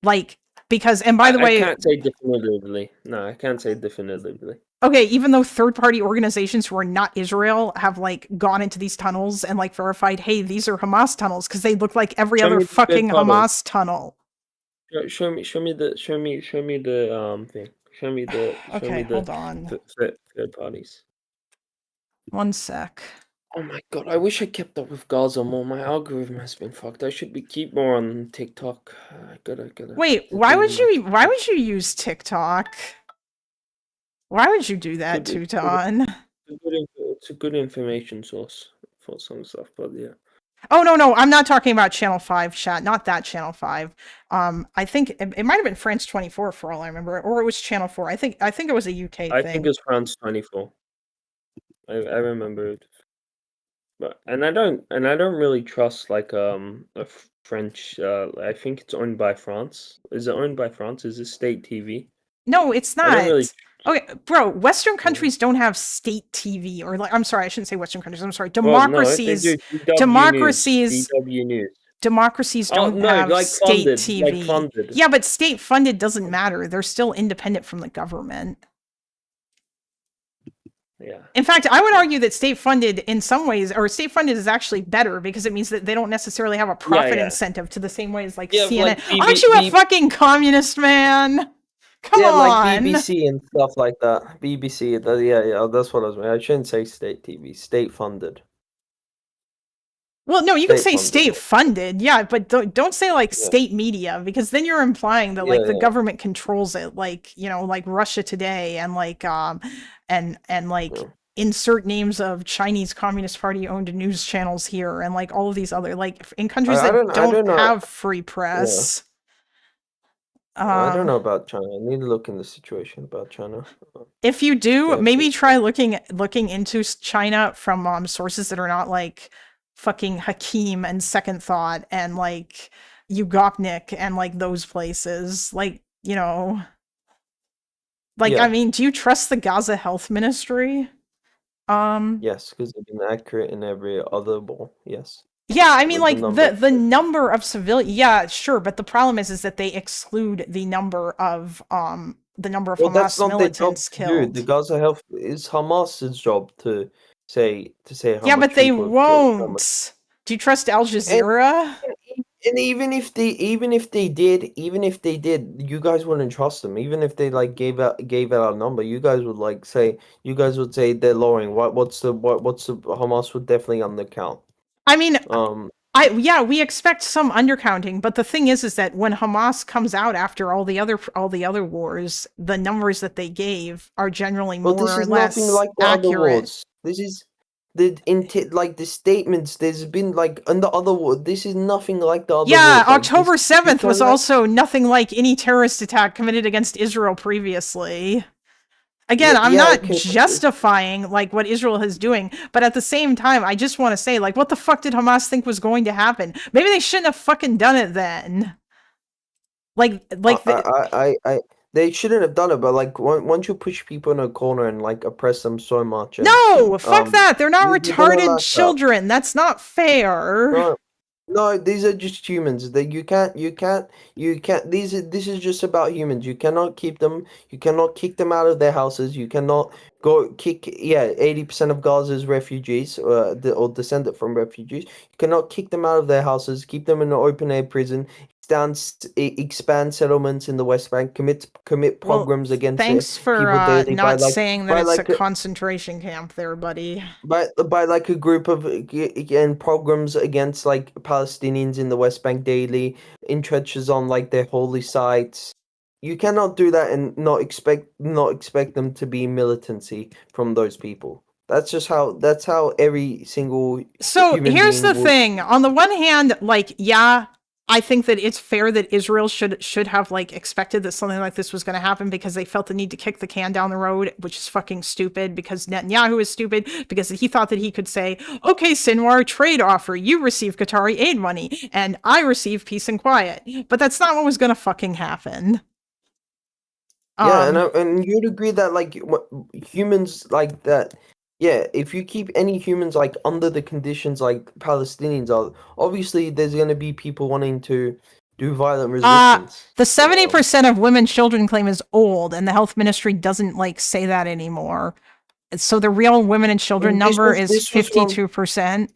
Speaker 1: Like, because, and by the way,
Speaker 13: I can't say definitively. No, I can't say definitively.
Speaker 1: Okay, even though third-party organizations who are not Israel have like gone into these tunnels and like verified, hey, these are Hamas tunnels because they look like every other fucking Hamas tunnel.
Speaker 13: Show me the thing.
Speaker 1: Hold on.
Speaker 13: Third parties.
Speaker 1: One sec.
Speaker 13: Oh my god, I wish I kept up with Gaza more. My algorithm has been fucked. I should keep more on TikTok. I gotta.
Speaker 1: Wait, why would you use TikTok? Why would you do that, Teuton?
Speaker 13: It's a good information source for some stuff, but yeah.
Speaker 1: Oh, no, I'm not talking about Channel 5 chat, not that Channel 5. I think it might have been France 24 for all I remember, or it was Channel 4. I think it was a UK thing.
Speaker 13: I think it's France 24. I remember it. But I don't really trust like a French I think it's owned by France. Is it owned by France? Is it state TV?
Speaker 1: No, it's not. Okay, bro, Western countries don't have state TV, or like, I'm sorry, I shouldn't say Western countries. I'm sorry, democracies. Democracies don't have
Speaker 13: like
Speaker 1: state
Speaker 13: funded,
Speaker 1: TV.
Speaker 13: like funded.
Speaker 1: Yeah, but state funded doesn't matter. They're still independent from the government.
Speaker 13: Yeah.
Speaker 1: In fact, I would argue that state funded in some ways, or state funded is actually better because it means that they don't necessarily have a profit incentive to the same way as like CNN. Like Aren't you a fucking communist, man? Come
Speaker 13: yeah,
Speaker 1: on.
Speaker 13: like BBC and stuff like that. BBC, yeah, that's what I was mean. I shouldn't say state TV, state funded.
Speaker 1: Well, no, you can say state funded, yeah, but don't say like state media, because then you're implying that like the government controls it, like, you know, like Russia Today and like and like insert names of Chinese Communist Party owned news channels here and like all of these other, like in countries that don't have free press.
Speaker 13: I don't know about China. I need to look in the situation about China.
Speaker 1: If you do, maybe try looking into China from sources that are not like fucking Hakim and Second Thought and like Ugopnik and like those places. Like, you know, like, I mean, do you trust the Gaza Health Ministry?
Speaker 13: Yes, because they've been accurate in every other ball. Yes.
Speaker 1: Yeah, I mean, like the number of civilian. Yeah, sure, but the problem is that they exclude the number of Hamas militants killed.
Speaker 13: The Gaza Health is Hamas's job to say how
Speaker 1: yeah,
Speaker 13: much
Speaker 1: but they won't. Do you trust Al Jazeera?
Speaker 13: And even if they did, you guys wouldn't trust them. Even if they like gave out a number, you guys would say they're lowering. What's the Hamas would definitely undercount.
Speaker 1: I mean, we expect some undercounting, but the thing is that when Hamas comes out after all the other wars, the numbers that they gave are generally more or less
Speaker 13: like the
Speaker 1: accurate.
Speaker 13: Other wars. This is the statements. There's been like in the other war. This is nothing like the other.
Speaker 1: Yeah,
Speaker 13: wars.
Speaker 1: October 7th was also nothing like any terrorist attack committed against Israel previously. Again, I'm not justifying like what Israel is doing, but at the same time, I just want to say, like, what the fuck did Hamas think was going to happen? Maybe they shouldn't have fucking done it then.
Speaker 13: They shouldn't have done it, but like once you push people in a corner and like oppress them so much. And,
Speaker 1: no, fuck that. They're not retarded children. That's not fair.
Speaker 13: No, these are just humans. That you can't. This is just about humans. You cannot keep them. You cannot kick them out of their houses. You cannot go kick. 80% of Gaza's refugees, or descended from refugees. You cannot kick them out of their houses. Keep them in an open air prison. Expand settlements in the West Bank. Commit pogroms against.
Speaker 1: Thanks for not saying that it's a concentration camp, there, buddy.
Speaker 13: By like a group of and pogroms against like Palestinians in the West Bank daily, in trenches on like their holy sites. You cannot do that and not expect them to be militancy from those people. That's how every single.
Speaker 1: So here's the thing. On the one hand, like, yeah, I think that it's fair that Israel should have like expected that something like this was going to happen, because they felt the need to kick the can down the road, which is fucking stupid, because Netanyahu is stupid, because he thought that he could say, okay, Sinwar, trade offer, you receive Qatari aid money and I receive peace and quiet. But that's not what was going to fucking happen.
Speaker 13: Yeah, and you'd agree that like humans like that. Yeah, if you keep any humans like under the conditions like Palestinians are, obviously there's going to be people wanting to do violent resistance.
Speaker 1: The 70% of women children claim is old, and the health ministry doesn't like say that anymore. So the real women and children number is 52%.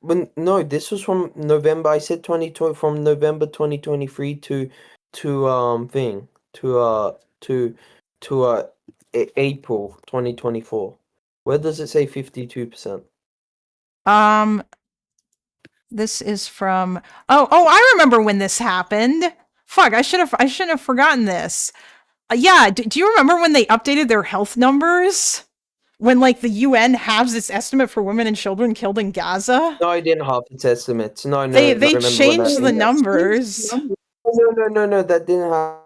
Speaker 13: But no, this was from November. I said 2020, from November 2023 to April 2024. Where does it say 52%?
Speaker 1: This is from I remember when this happened. Fuck, I shouldn't have forgotten this. Yeah, do you remember when they updated their health numbers? When like the UN halves its estimate for women and children killed in Gaza?
Speaker 13: No, I didn't halve its estimates. No,
Speaker 1: they changed the numbers.
Speaker 13: No, that didn't happen.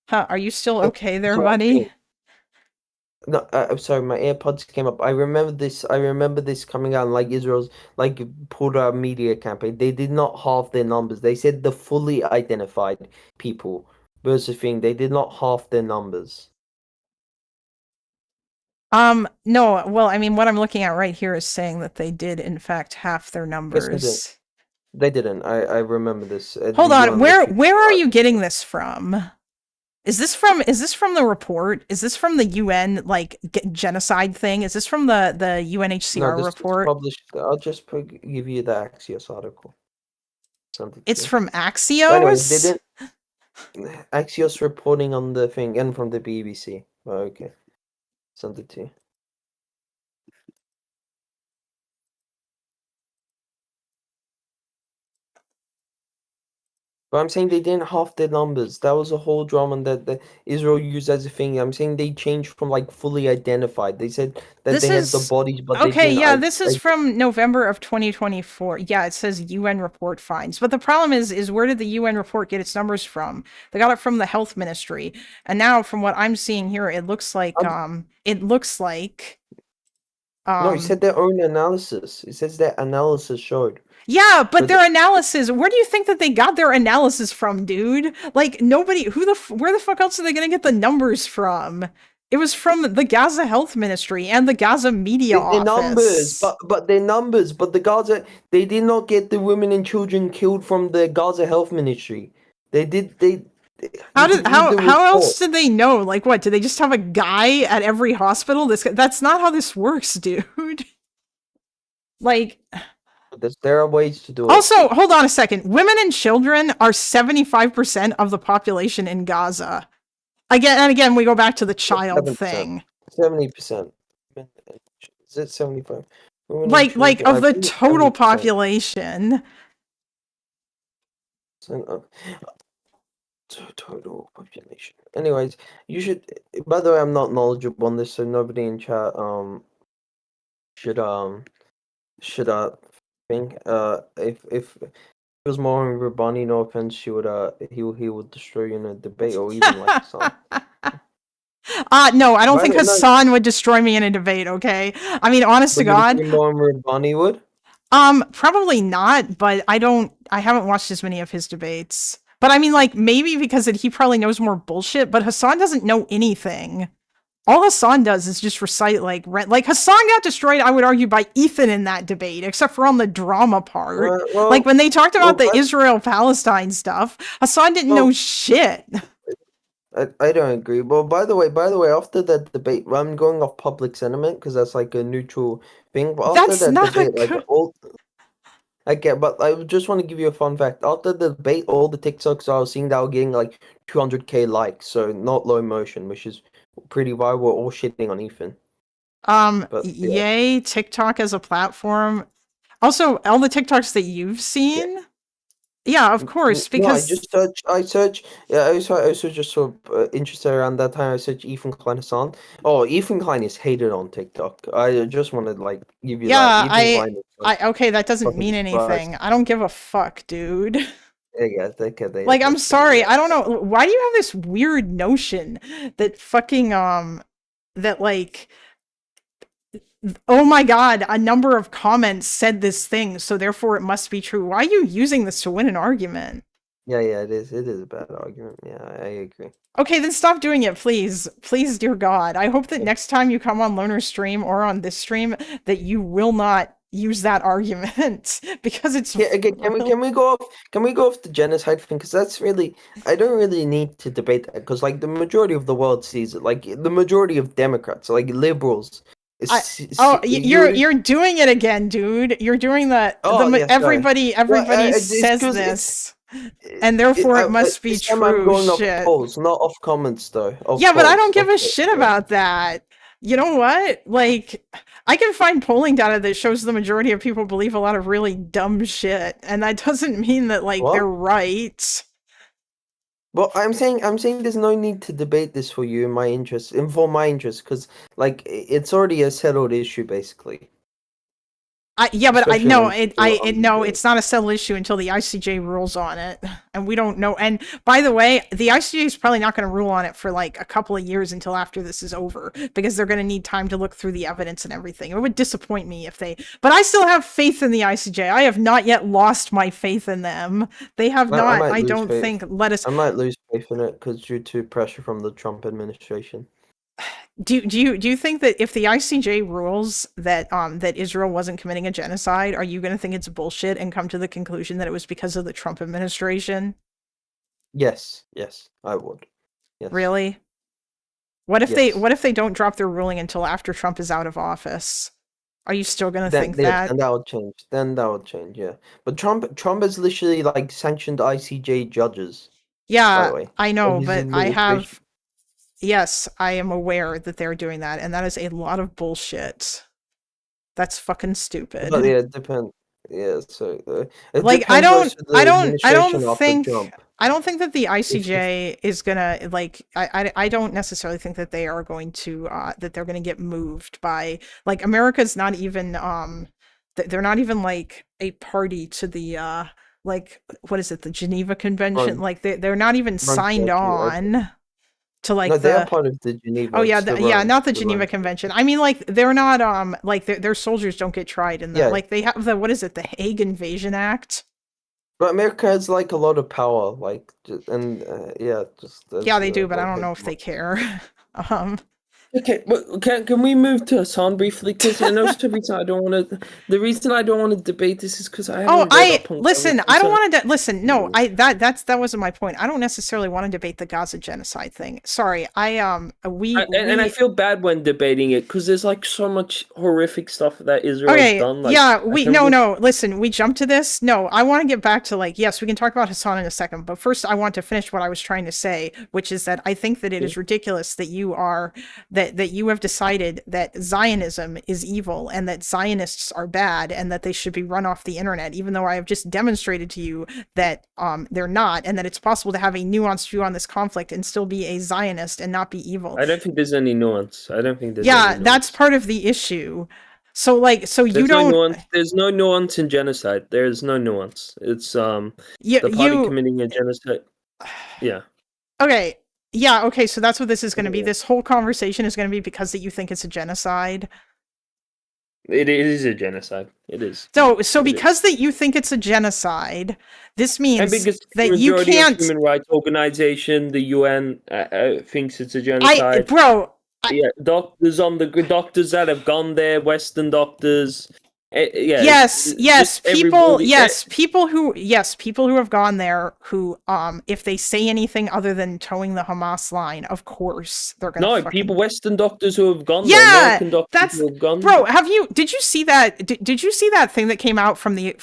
Speaker 1: Huh, are you still okay there, buddy?
Speaker 13: No, I'm sorry, my AirPods came up. I remember this coming out, like Israel's like pulled out a media campaign. They did not halve their numbers. They said the fully identified people was the thing. They did not halve their numbers.
Speaker 1: No, well, I mean, what I'm looking at right here is saying that they did, in fact, half their numbers.
Speaker 13: Yes, they didn't. I remember this.
Speaker 1: Hold on, where are you getting this from? Is this from the report? Is this from the UN like genocide thing? Is this from the UNHCR report?
Speaker 13: Published. I'll just give you the Axios article.
Speaker 1: It's from
Speaker 14: Anyways, they
Speaker 1: Axios?
Speaker 14: didn't. Axios reporting on the thing and from the BBC. Oh, okay. Sent it to you. But I'm saying they didn't half the numbers. That was a whole drama that Israel used as a thing. I'm saying they changed from like fully identified. They said that
Speaker 1: This
Speaker 14: they had the
Speaker 1: is
Speaker 14: bodies, but they
Speaker 1: okay.
Speaker 14: didn't.
Speaker 1: Yeah, this is from November of 2024. Yeah, it says UN report finds. But the problem is where did the UN report get its numbers from? They got it from the health ministry. And now from what I'm seeing here, it looks like
Speaker 14: No, it said their own analysis. It says their analysis showed.
Speaker 1: Yeah, but their analysis, where do you think that they got their analysis from, dude? Like, nobody, where the fuck else are they gonna get the numbers from? It was from the Gaza Health Ministry and the Gaza Media Office.
Speaker 14: Numbers, but the Gaza, they did not get the women and children killed from the Gaza Health Ministry.
Speaker 1: How else did they know? Like, what, did they just have a guy at every hospital? That's not how this works, dude. Like...
Speaker 14: There are ways to do it.
Speaker 1: Also, hold on a second. Women and children are 75% of the population in Gaza. Again, we go back to the child
Speaker 14: 7%.
Speaker 1: thing.
Speaker 14: 70%. Is it 75?
Speaker 1: Like of the total population.
Speaker 14: Total population. Anyways, you should. By the way, I'm not knowledgeable on this, so nobody in chat should think if it was more Rabani, no offense, he would destroy you in a debate or even like Hassan.
Speaker 1: No, I don't think Hassan would destroy me in a debate, okay? I mean, honest to God.
Speaker 14: More Rabani would?
Speaker 1: Probably not, but I haven't watched as many of his debates. But I mean, like, maybe because he probably knows more bullshit, but Hassan doesn't know anything. All Hassan does is just recite, like Hassan got destroyed, I would argue, by Ethan in that debate, except for on the drama part. Like, when they talked about the Israel-Palestine stuff, Hassan didn't know shit.
Speaker 14: I don't agree. Well, by the way, after that debate, I'm going off public sentiment because that's like a neutral thing. But after that debate, I get, but I just want to give you a fun fact. After the debate, all the TikToks I was seeing, they were getting like 200k likes, so not low motion, which is pretty viral. We're all shitting on Ethan.
Speaker 1: Yay, TikTok as a platform. Also, all the TikToks that you've seen. Yeah, of course, because
Speaker 14: I search. Yeah, I also just sort of interested around that time. I searched Ethan Klein Hassan. Oh, Ethan Klein is hated on TikTok. I just wanted like give you.
Speaker 1: Yeah, okay, that doesn't mean anything. I don't give a fuck, dude.
Speaker 14: Yeah,
Speaker 1: like, I'm sorry, I don't know. Why do you have this weird notion that fucking that like, oh my god, a number of comments said this thing, so therefore it must be true. Why are you using this to win an argument?
Speaker 14: Yeah, it is a bad argument. Yeah, I agree.
Speaker 1: Okay, then stop doing it, please. Please, dear God. I hope that next time you come on Loner's stream or on this stream, that you will not use that argument because it's
Speaker 14: can we go off the genocide thing, because that's really, I don't really need to debate that, because like the majority of the world sees it, like the majority of Democrats, like liberals.
Speaker 1: You're doing it again, dude. You're doing that. Everybody says this, and therefore it must be true.
Speaker 14: I'm going off polls, not off comments, though.
Speaker 1: Yeah, but I don't give a shit about that. You know what? Like, I can find polling data that shows the majority of people believe a lot of really dumb shit, and that doesn't mean that like they're right.
Speaker 14: Well, I'm saying there's no need to debate this for you in my interest, and for my interest, because like it's already a settled issue, basically.
Speaker 1: Yeah, but I know it's not a settled issue until the ICJ rules on it, and we don't know. And by the way, the ICJ is probably not going to rule on it for like a couple of years until after this is over, because they're going to need time to look through the evidence and everything. It would disappoint me if they, but I still have faith in the ICJ. I have not yet lost my faith in them. They have not. I don't think. I
Speaker 14: might lose faith in it because due to pressure from the Trump administration.
Speaker 1: Do you think that if the ICJ rules that that Israel wasn't committing a genocide, are you going to think it's bullshit and come to the conclusion that it was because of the Trump administration?
Speaker 14: Yes, I would. Yes.
Speaker 1: Really? What if they don't drop their ruling until after Trump is out of office? Are you still going to think that?
Speaker 14: Then that would change. Then that would change, yeah. But Trump has literally like sanctioned ICJ judges. By
Speaker 1: Yeah,
Speaker 14: the way,
Speaker 1: I know,
Speaker 14: his
Speaker 1: but I
Speaker 14: administration.
Speaker 1: have. Yes, I am aware that they're doing that, and that is a lot of bullshit. That's fucking stupid.
Speaker 14: But yeah, it depends. Yeah, so it
Speaker 1: like
Speaker 14: depends
Speaker 1: I don't think
Speaker 14: Trump.
Speaker 1: I don't think that the ICJ is gonna like I don't necessarily think that they are going to that they're gonna get moved by like America's not even they're not even like a party to the like what is it, the Geneva Convention, like they're not even signed on to like
Speaker 14: no, they are part of the Geneva.
Speaker 1: Oh yeah, not the Geneva Convention. I mean, like they're not like their soldiers don't get tried in that. Like they have the what is it, the Hague Invasion Act.
Speaker 14: But America has like a lot of power, like and yeah, just
Speaker 1: yeah, they do, but I don't know if they care.
Speaker 13: Okay, but can we move to Hassan briefly? Because I know the reason I don't want to. The reason I don't want to debate this is because I haven't read up on
Speaker 1: listen. I don't want to listen. No, that wasn't my point. I don't necessarily want to debate the Gaza genocide thing. Sorry, I
Speaker 13: feel bad when debating it because there's like so much horrific stuff that Israel's done. Like,
Speaker 1: yeah, listen, we jumped to this. No, I want to get back to like yes, we can talk about Hassan in a second, but first I want to finish what I was trying to say, which is that I think that it is ridiculous that you are that you have decided that Zionism is evil and that Zionists are bad and that they should be run off the internet, even though I have just demonstrated to you that they're not, and that it's possible to have a nuanced view on this conflict and still be a Zionist and not be evil.
Speaker 13: I don't think there's any nuance. I don't think there's
Speaker 1: any nuance. That's part of the issue. So like there's you don't
Speaker 13: nuance, there's no nuance in genocide. There's no nuance. It's the party committing a genocide. Yeah.
Speaker 1: Okay. Yeah, okay, so that's what this is going to be. This whole conversation is going to be because that you think it's a genocide.
Speaker 13: It is a genocide. It is.
Speaker 1: So because that you think it's a genocide, this means that you can't.
Speaker 13: Human rights organization, the UN, thinks it's a genocide. Yeah, doctors that have gone there, Western doctors.
Speaker 1: People who have gone there who if they say anything other than towing the Hamas line, of course they're gonna
Speaker 13: Western doctors who have gone there, American doctors who have gone
Speaker 1: bro, did you see that did you see that thing that came out from the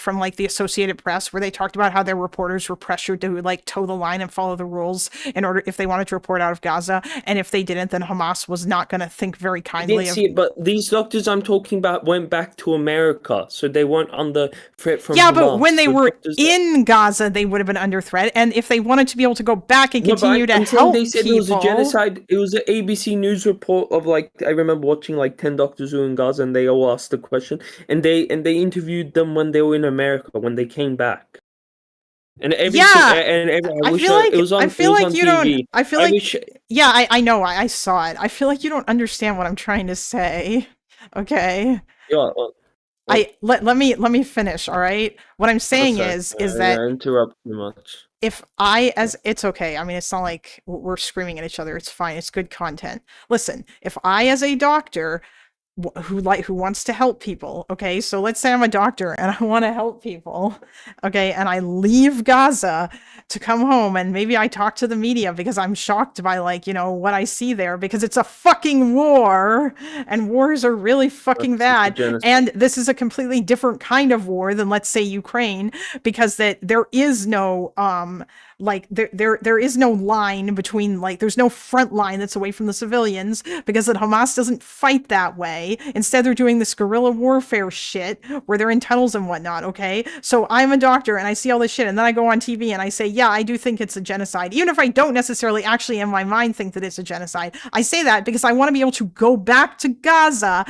Speaker 1: Associated Press where they talked about how their reporters were pressured to like toe the line and follow the rules in order if they wanted to report out of Gaza, and if they didn't then Hamas was not gonna think very kindly
Speaker 13: I didn't see it, but these doctors I'm talking about went back to America. So they weren't under threat from Hamas.
Speaker 1: But when they were in Gaza, they would have been under threat. And if they wanted to be able to go back and continue to help
Speaker 13: they said
Speaker 1: people...
Speaker 13: it was a genocide. It was an ABC News report of like, I remember watching like 10 doctors who were in Gaza and they all asked the question. And they interviewed them when they were in America, when they came back. And I
Speaker 1: know, I saw it. I feel like you don't understand what I'm trying to say. Okay?
Speaker 13: Yeah,
Speaker 1: let me finish, all right? What I'm saying is that
Speaker 13: I interrupt too much.
Speaker 1: It's okay. I mean, it's not like we're screaming at each other. It's fine. It's good content. Listen, if I as a doctor who wants to help people, okay? So let's say I'm a doctor and I want to help people, okay? And I leave Gaza to come home and maybe I talk to the media because I'm shocked by like, what I see there because it's a fucking war and wars are really fucking bad. And this is a completely different kind of war than let's say Ukraine because that there is no there is no line between there's no front line that's away from the civilians because that Hamas doesn't fight that way. Instead, they're doing this guerrilla warfare shit where they're in tunnels and whatnot, okay? So I'm a doctor and I see all this shit and then I go on TV and I say, yeah, I do think it's a genocide. Even if I don't necessarily actually in my mind think that it's a genocide. I say that because I want to be able to go back to Gaza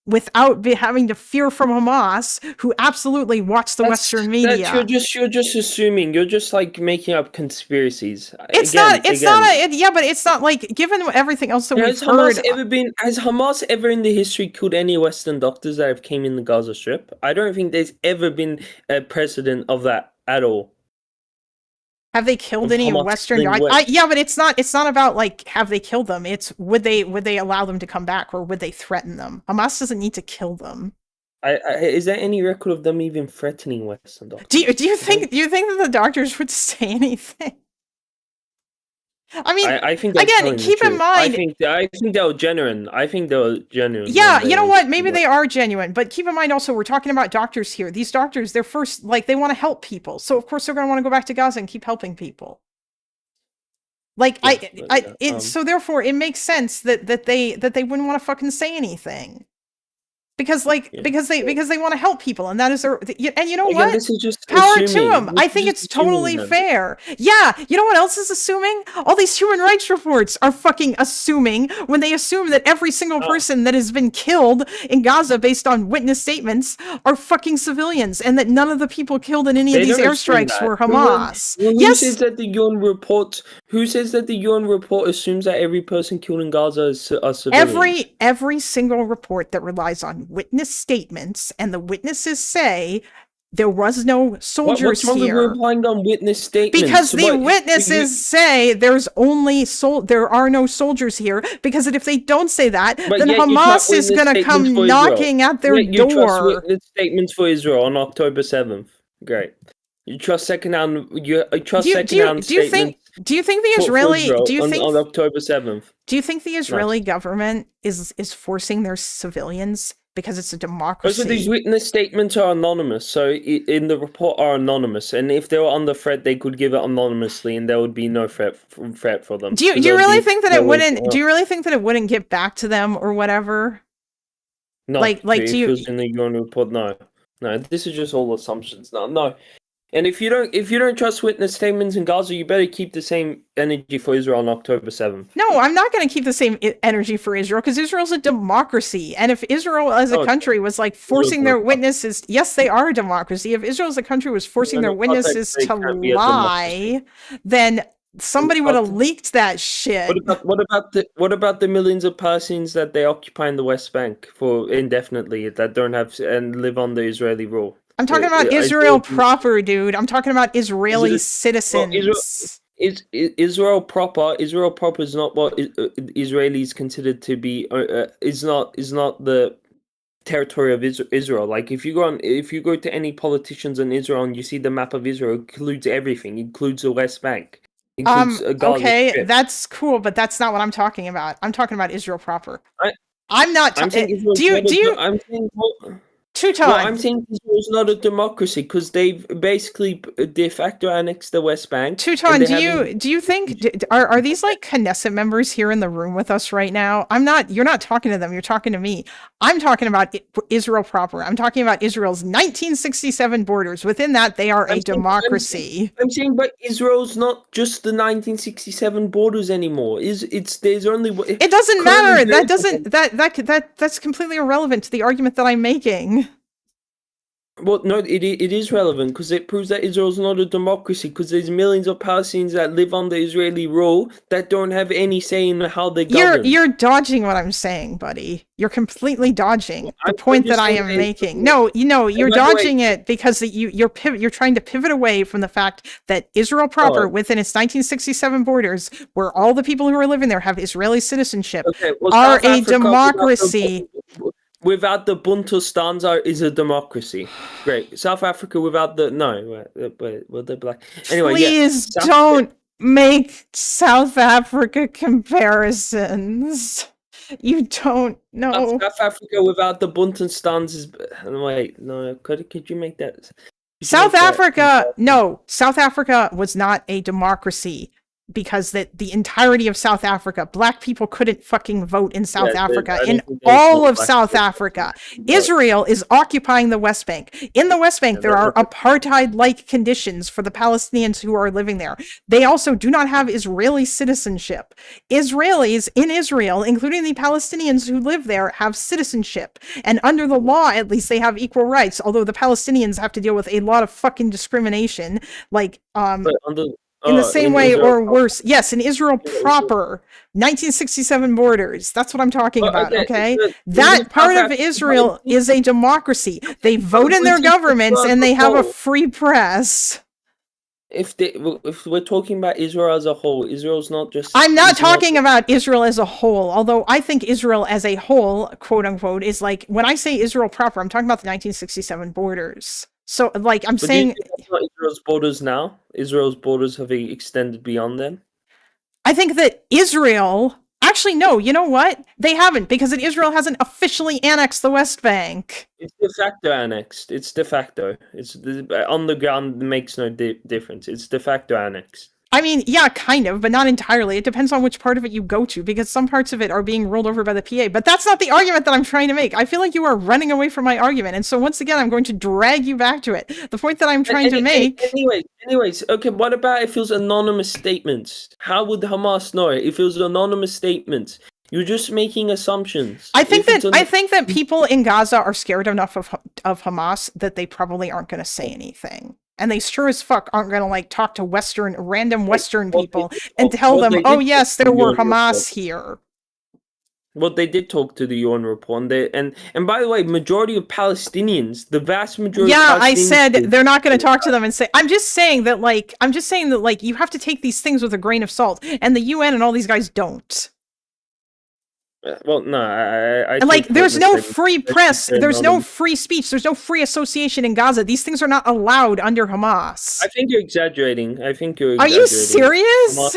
Speaker 1: without having to fear from Hamas, who absolutely watch the Western media.
Speaker 13: You're just assuming. You're just like making up conspiracies.
Speaker 1: But it's not like given everything else that we've heard.
Speaker 13: Has Hamas ever in the history killed any Western doctors that have came in the Gaza Strip? I don't think there's ever been a precedent of that at all.
Speaker 1: Have they killed any Western? But it's not about like have they killed them. It's would they allow them to come back or would they threaten them? Hamas doesn't need to kill them.
Speaker 13: Is there any record of them even threatening Western doctors?
Speaker 1: Do you think that the doctors would say anything? I mean,
Speaker 13: I think
Speaker 1: again, keep in mind.
Speaker 13: I think they were genuine.
Speaker 1: Yeah, you know what? Maybe they are genuine, but keep in mind also we're talking about doctors here. These doctors, they're first they want to help people, so of course they're going to want to go back to Gaza and keep helping people. Like so therefore it makes sense that they wouldn't want to fucking say anything. Because because they want to help people, and that is their. And you know what?
Speaker 13: This is just
Speaker 1: power
Speaker 13: assuming.
Speaker 1: to them. I think it's totally fair. Yeah, you know what else is assuming? All these human rights reports are fucking assuming when they assume that every single person that has been killed in Gaza based on witness statements are fucking civilians, and that none of the people killed in any of these airstrikes were Hamas.
Speaker 13: Who says that the UN report? Who says that the UN report assumes that every person killed in Gaza is a civilian?
Speaker 1: Every single report that relies on witness statements, and the witnesses say there was no soldiers
Speaker 13: what's wrong
Speaker 1: here.
Speaker 13: With relying on witness statements?
Speaker 1: Because the witnesses say there are no soldiers here. Because if they don't say that, then Hamas is going to come knocking at their door.
Speaker 13: You trust witness statements for Israel on October 7th. Great. You trust second-hand. Statements.
Speaker 1: Do you think the Israeli?
Speaker 13: On October 7th?
Speaker 1: Do you think the Israeli government is forcing their civilians because it's a democracy?
Speaker 13: Also, these witness statements are anonymous, so in the report are anonymous, and if they were under threat, they could give it anonymously, and there would be no threat for them.
Speaker 1: Do you really think that it wouldn't? Do you really think that it wouldn't get back to them or whatever?
Speaker 13: No,
Speaker 1: like do you?
Speaker 13: In the UN report, no. This is just all assumptions. No. And if you don't trust witness statements in Gaza, you better keep the same energy for Israel on October 7th.
Speaker 1: No, I'm not going to keep the same energy for Israel because Israel's a democracy. And if Israel as a country was like forcing their witnesses, yes, they are a democracy. If Israel as a country was forcing their witnesses to lie, then somebody would have leaked that shit.
Speaker 13: What about the millions of Palestinians that they occupy in the West Bank for indefinitely that don't have and live under Israeli rule?
Speaker 1: I'm talking about Israel proper, dude. I'm talking about Israeli citizens.
Speaker 13: Israel proper is not what Israelis considered to be. Is not the territory of Israel. Like if you go to any politicians in Israel and you see the map of Israel, it includes everything. It includes the West Bank.
Speaker 1: Okay, that's cool, but that's not what I'm talking about. I'm talking about Israel proper. I'm not. I'm saying
Speaker 13: Well, I'm saying Israel's not a democracy because they've basically de facto annexed the West Bank.
Speaker 1: Teuton, do you think are these like Knesset members here in the room with us right now? You're not talking to them. You're talking to me. I'm talking about Israel proper. I'm talking about Israel's 1967 borders. Within that, they are a democracy.
Speaker 13: I'm saying, but Israel's not just the 1967 borders anymore. There's only.
Speaker 1: It doesn't matter. That's completely irrelevant to the argument that I'm making.
Speaker 13: Well, no, it is relevant because it proves that Israel's not a democracy because there's millions of Palestinians that live under Israeli rule that don't have any say in how they govern.
Speaker 1: You're dodging what I'm saying, buddy. You're completely dodging the point that I am making. No, you're dodging it because you're trying to pivot away from the fact that Israel proper within its 1967 borders, where all the people who are living there have Israeli citizenship, are a democracy.
Speaker 13: Without the Buntustands is a democracy. Great. South Africa without the they're black. Anyway,
Speaker 1: please don't make South Africa comparisons. You don't know.
Speaker 13: South Africa without the Buntustands is. Wait, no. Could you make that?
Speaker 1: South Africa was not a democracy. Because the entirety of South Africa, black people couldn't fucking vote in South Africa, in all of South Africa. Israel is occupying the West Bank. In the West Bank, there are apartheid-like conditions for the Palestinians who are living there. They also do not have Israeli citizenship. Israelis in Israel, including the Palestinians who live there, have citizenship. And under the law, at least, they have equal rights, although the Palestinians have to deal with a lot of fucking discrimination, like, in the same way or worse. Yes, in Israel proper, 1967 borders. That's what I'm talking about, okay? That part of Israel is a democracy. They vote in their governments and they have a free press.
Speaker 13: If we're talking about Israel as a whole, Israel's not just...
Speaker 1: I'm not talking about Israel as a whole, although I think Israel as a whole, quote unquote, is like, when I say Israel proper, I'm talking about the 1967 borders. So, like, I'm saying...
Speaker 13: That's not Israel's borders now. Israel's borders have extended beyond them.
Speaker 1: I think that Israel... Actually, no, you know what? They haven't, because Israel hasn't officially annexed the West Bank.
Speaker 13: It's de facto annexed. It's de facto. It's on the ground makes no difference. It's de facto annexed.
Speaker 1: I mean, yeah, kind of, but not entirely. It depends on which part of it you go to, because some parts of it are being ruled over by the PA. But that's not the argument that I'm trying to make. I feel like you are running away from my argument. And so once again, I'm going to drag you back to it. The point that I'm trying to make...
Speaker 13: Anyways, okay, what about if it was anonymous statements? How would Hamas know if it was anonymous statements? You're just making assumptions.
Speaker 1: I think that people in Gaza are scared enough of Hamas that they probably aren't going to say anything. And they sure as fuck aren't going to like talk to random Western people and tell them, oh yes, there were Hamas here.
Speaker 13: Well, they did talk to the UN report, and by the way, majority of Palestinians, the vast majority.
Speaker 1: Yeah,
Speaker 13: of Palestinians
Speaker 1: I said they're not going to talk to them and say. I'm just saying that you have to take these things with a grain of salt, and the UN and all these guys don't.
Speaker 13: Well, no, I
Speaker 1: and like, there's no free press, there's no free speech, there's no free association in Gaza. These things are not allowed under Hamas.
Speaker 13: I think you're exaggerating.
Speaker 1: Are you serious?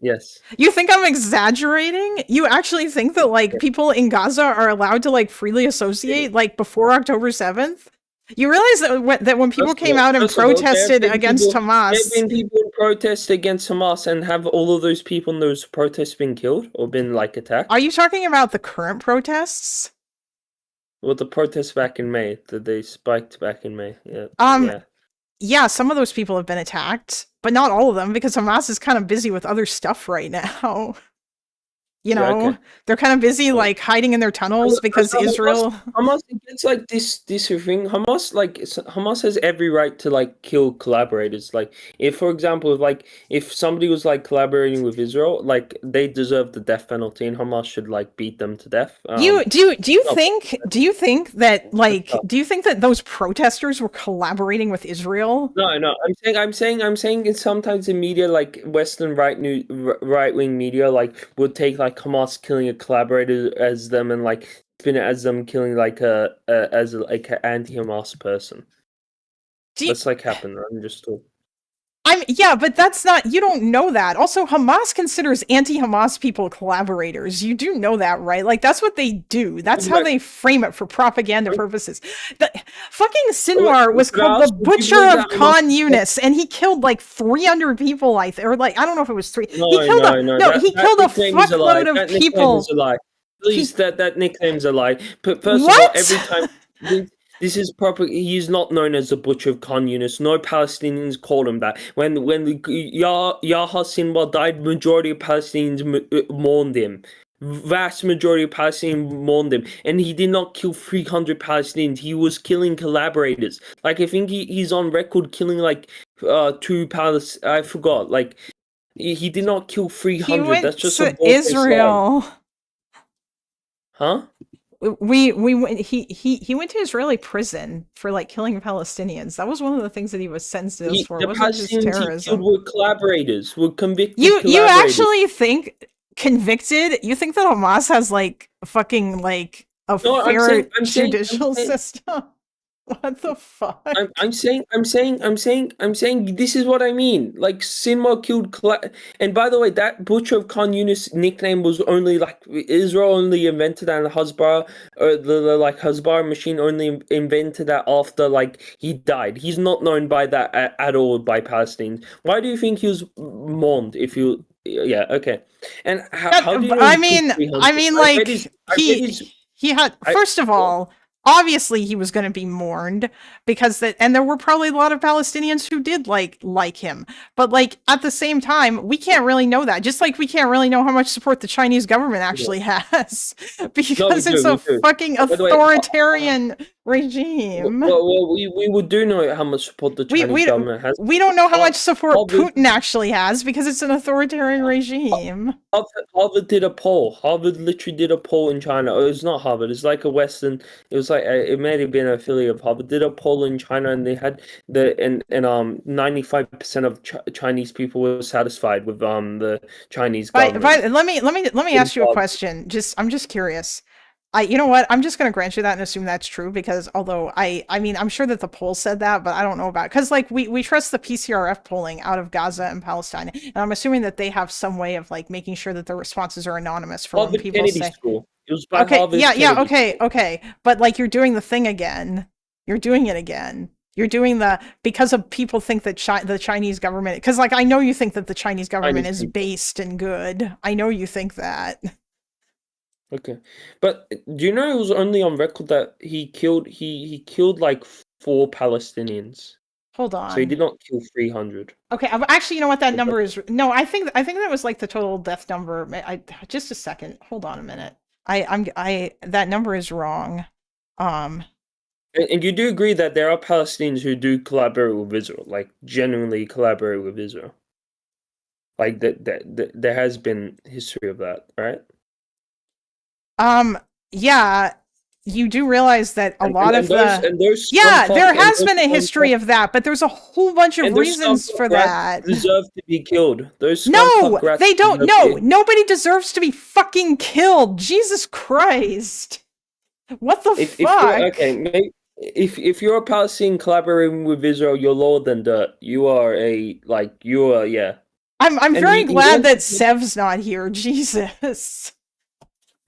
Speaker 13: Yes.
Speaker 1: You think I'm exaggerating? You actually think that like people in Gaza are allowed to like freely associate like before October 7th? You realize that when people came out and protested against Hamas...
Speaker 13: There have been people who protest against Hamas, and have all of those people in those protests been killed or been, like, attacked?
Speaker 1: Are you talking about the current protests?
Speaker 13: Well, the protests back in May, that they spiked back in May, yeah.
Speaker 1: Yeah, some of those people have been attacked, but not all of them, because Hamas is kind of busy with other stuff right now. You know, they're kind of busy like hiding in their tunnels because Israel.
Speaker 13: Hamas gets like this thing. Hamas has every right to like kill collaborators. Like if, for example, if somebody was like collaborating with Israel, like they deserve the death penalty, and Hamas should like beat them to death.
Speaker 1: Do you think that those protesters were collaborating with Israel?
Speaker 13: No. I'm saying it's sometimes in media, like Western right wing media, like would take like Hamas killing a collaborator as them and like spin it as them killing like an anti-Hamas person. That's like happened. I'm just talking.
Speaker 1: Yeah, but that's not, you don't know that. Also, Hamas considers anti-Hamas people collaborators. You do know that, right? Like, that's what they do. That's how they frame it for propaganda purposes. The fucking Sinwar was called the Butcher of Khan Yunis, and he killed like 300 people, I don't know if it was 3. He killed a fuckload of people.
Speaker 13: Please, that nickname's a lie. But first of all, every time... This is proper. He's not known as the Butcher of Khan Yunis. No Palestinians called him that. When Yahya Sinwar died, majority of Palestinians mourned him. Vast majority of Palestinians mourned him, and he did not kill 300 Palestinians. He was killing collaborators. Like I think he's on record killing like 2 I forgot. Like he did not kill 300. That's just a
Speaker 1: Israel.
Speaker 13: Huh?
Speaker 1: He went to Israeli prison for like killing Palestinians. That was one of the things that he was sentenced to for.
Speaker 13: The Palestinians he killed were collaborators, were convicted.
Speaker 1: You actually think convicted? You think that Hamas has like fucking like a fair judicial system? What the fuck?
Speaker 13: I'm saying this is what I mean. Like Sinwar killed and by the way, that Butcher of Khan Yunis nickname was only like Israel only invented that, and Hasbara or the like Hasbara machine only invented that after like he died. He's not known by that at all by Palestinians. Why do you think he was mourned? If you and how do you know
Speaker 1: he had first of all. Obviously, he was going to be mourned because and there were probably a lot of Palestinians who did like him. But like at the same time, we can't really know that. Just like we can't really know how much support the Chinese government actually has because it's a fucking authoritarian regime.
Speaker 13: Well, we do know how much support the Chinese government has.
Speaker 1: We don't know how much support Putin actually has because it's an authoritarian regime.
Speaker 13: Harvard did a poll. Harvard literally did a poll in China. Oh, it's not Harvard. It's like a Western. It was like it may have been an affiliate of Harvard. Did a poll in China, and they had 95% of Chinese people were satisfied with the Chinese government.
Speaker 1: Let me ask you a question. I'm just curious. You know what? I'm just going to grant you that and assume that's true because although I mean, I'm sure that the poll said that, but I don't know about, because like we trust the PCRF polling out of Gaza and Palestine, and I'm assuming that they have some way of like making sure that their responses are anonymous for when people
Speaker 13: Kennedy
Speaker 1: say.
Speaker 13: School. It was by
Speaker 1: Okay,
Speaker 13: Harvard
Speaker 1: yeah,
Speaker 13: Kennedy
Speaker 1: okay,
Speaker 13: School.
Speaker 1: okay, but like you're doing the thing again. You're doing it again. You're doing because of people think that the Chinese government, because like I know you think that the Chinese government is based and good. I know you think that.
Speaker 13: Okay, but do you know it was only on record that he killed like 4 Palestinians?
Speaker 1: Hold on.
Speaker 13: So he did not kill 300.
Speaker 1: Okay, actually, you know what that number is? No, I think that was like the total death number. Just a second. Hold on a minute. That number is wrong.
Speaker 13: And you do agree that there are Palestinians who do collaborate with Israel, like genuinely collaborate with Israel. Like that there has been history of that, right?
Speaker 1: Yeah, you do realize that there has been a history of that, but there's a whole bunch of reasons for that.
Speaker 13: Deserve to be killed. Those
Speaker 1: no, they don't. No, nobody deserves to be fucking killed. Jesus Christ! What the fuck?
Speaker 13: If you're a Palestinian collaborating with Israel, you're lower than dirt. You are yeah.
Speaker 1: I'm very glad that Sev's not here. Jesus.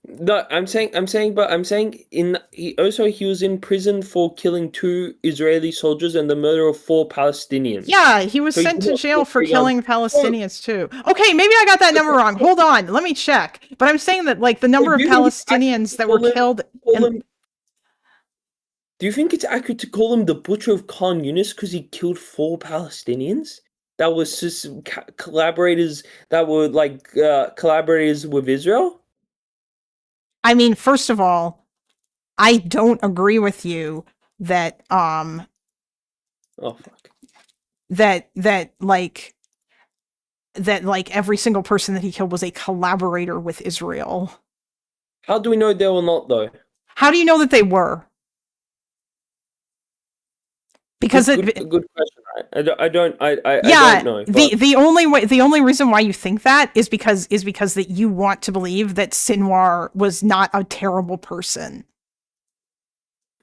Speaker 13: No, I'm saying he was in prison for killing 2 Israeli soldiers and the murder of 4 Palestinians.
Speaker 1: Yeah, he was sent to jail for killing Palestinians too. Okay, maybe I got that number wrong. Hold on, let me check. But I'm saying that like the number of Palestinians that were killed.
Speaker 13: Do you think it's accurate to call him the Butcher of Khan Yunis because he killed 4 Palestinians? That was just collaborators that were like collaborators with Israel?
Speaker 1: I mean, first of all, I don't agree with you that
Speaker 13: oh fuck.
Speaker 1: that like every single person that he killed was a collaborator with Israel.
Speaker 13: How do we know they were not though?
Speaker 1: How do you know that they were? Because
Speaker 13: good question. I don't know.
Speaker 1: The only reason why you think that is because that you want to believe that Sinwar was not a terrible person.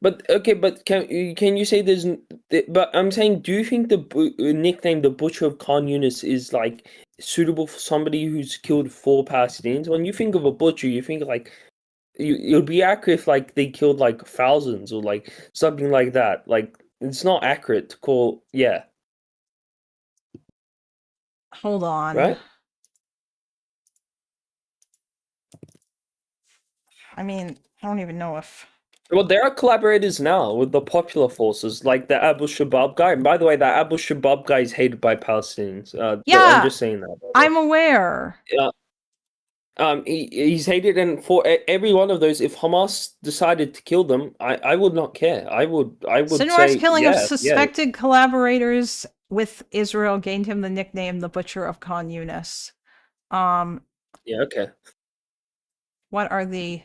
Speaker 13: But can you say there's? But I'm saying, do you think the nickname the Butcher of Khan Yunis is like suitable for somebody who's killed 4 Palestinians? When you think of a butcher, you think like it would be accurate if like they killed like thousands or like something like that. Like it's not accurate to call. Yeah.
Speaker 1: Hold on.
Speaker 13: Right.
Speaker 1: I mean, I don't even know if.
Speaker 13: Well, there are collaborators now with the popular forces, like the Abu Shabaab guy. And by the way, that Abu Shabaab guy is hated by Palestinians. I'm just saying that.
Speaker 1: I'm aware.
Speaker 13: He's hated, and for every one of those, if Hamas decided to kill them, I would not care. I would
Speaker 1: Sinwar's
Speaker 13: say
Speaker 1: killing of suspected collaborators with Israel gained him the nickname the Butcher of Khan Yunis.
Speaker 13: Yeah. Okay.
Speaker 1: What are the?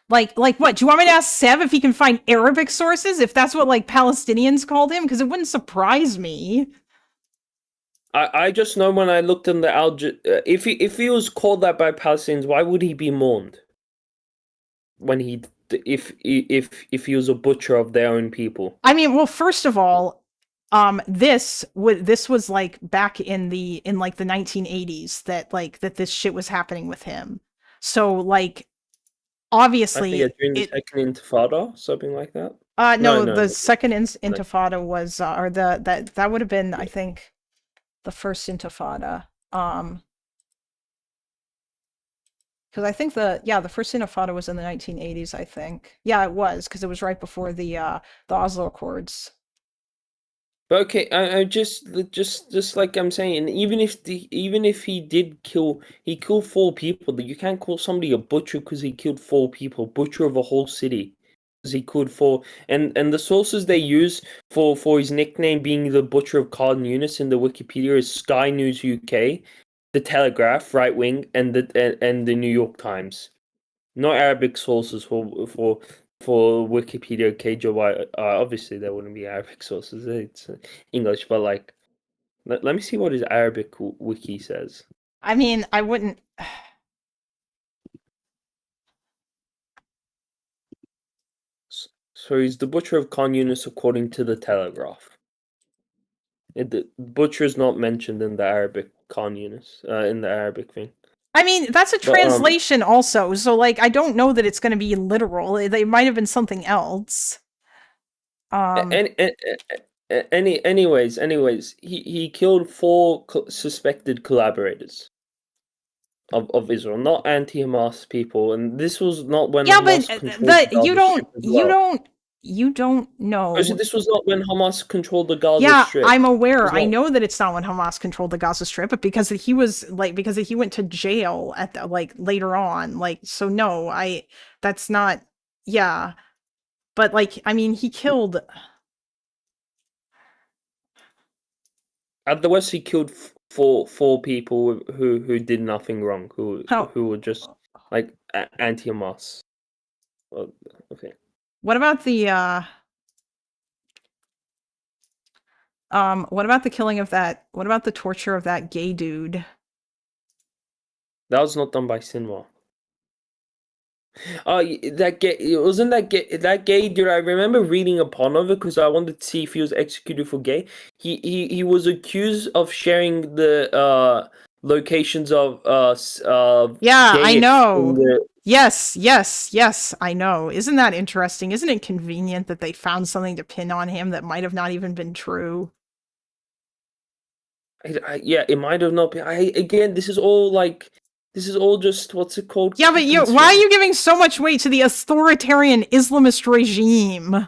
Speaker 1: Like what? Do you want me to ask Sev if he can find Arabic sources? If that's what like Palestinians called him? Because it wouldn't surprise me.
Speaker 13: I just know when I looked in the if he was called that by Palestinians, why would he be mourned? When if he was a butcher of their own people.
Speaker 1: I mean, well, first of all, this was like back in the 1980s that this shit was happening with him. So like obviously
Speaker 13: during the second intifada, something like that.
Speaker 1: No, the second intifada was or that would have been I think the first intifada. Because I think the first intifada was in the 1980s, I think. Yeah, it was, because it was right before the Oslo Accords.
Speaker 13: But okay, I just like I'm saying, even if he did killed 4 people, you can't call somebody a butcher because he killed 4 people, butcher of a whole city. He could for and the sources they use for his nickname being the Butcher of Khan Yunis in the Wikipedia is Sky News UK, The Telegraph, right wing, and the New York Times. Not Arabic sources for Wikipedia, KJY. Obviously there wouldn't be Arabic sources. It's English, but like, let me see what his Arabic wiki says.
Speaker 1: I mean, I wouldn't.
Speaker 13: So he's the butcher of Khan Yunis, according to the Telegraph. The butcher is not mentioned in the Arabic Khan Yunis, in the Arabic thing.
Speaker 1: I mean, that's a translation also, so, like, I don't know that it's going to be literal. They might have been something else.
Speaker 13: Anyways, he killed 4 suspected collaborators of Israel, not anti-Hamas people, and this was not when Hamas controlled the Gaza Strip.
Speaker 1: You don't know.
Speaker 13: This was not when Hamas controlled the Gaza Strip.
Speaker 1: Yeah, I'm aware. I know that it's not when Hamas controlled the Gaza Strip, but because he went to jail at the, like, later on. Like, so no, that's not, yeah. But, like, I mean, he killed.
Speaker 13: At the West, he killed 4 people who did nothing wrong, who were just, like, anti-Hamas. Well, okay.
Speaker 1: What about the killing of that? What about the torture of that gay dude?
Speaker 13: That was not done by Sinwar. That gay dude. I remember reading upon of it because I wanted to see if he was executed for gay. He was accused of sharing the locations of
Speaker 1: yeah, I know. Yes, I know. Isn't that interesting? Isn't it convenient that they found something to pin on him that might have not even been true?
Speaker 13: Yeah, it might have not been. Again, this is all just, what's it called?
Speaker 1: Yeah, but why are you giving so much weight to the authoritarian Islamist regime?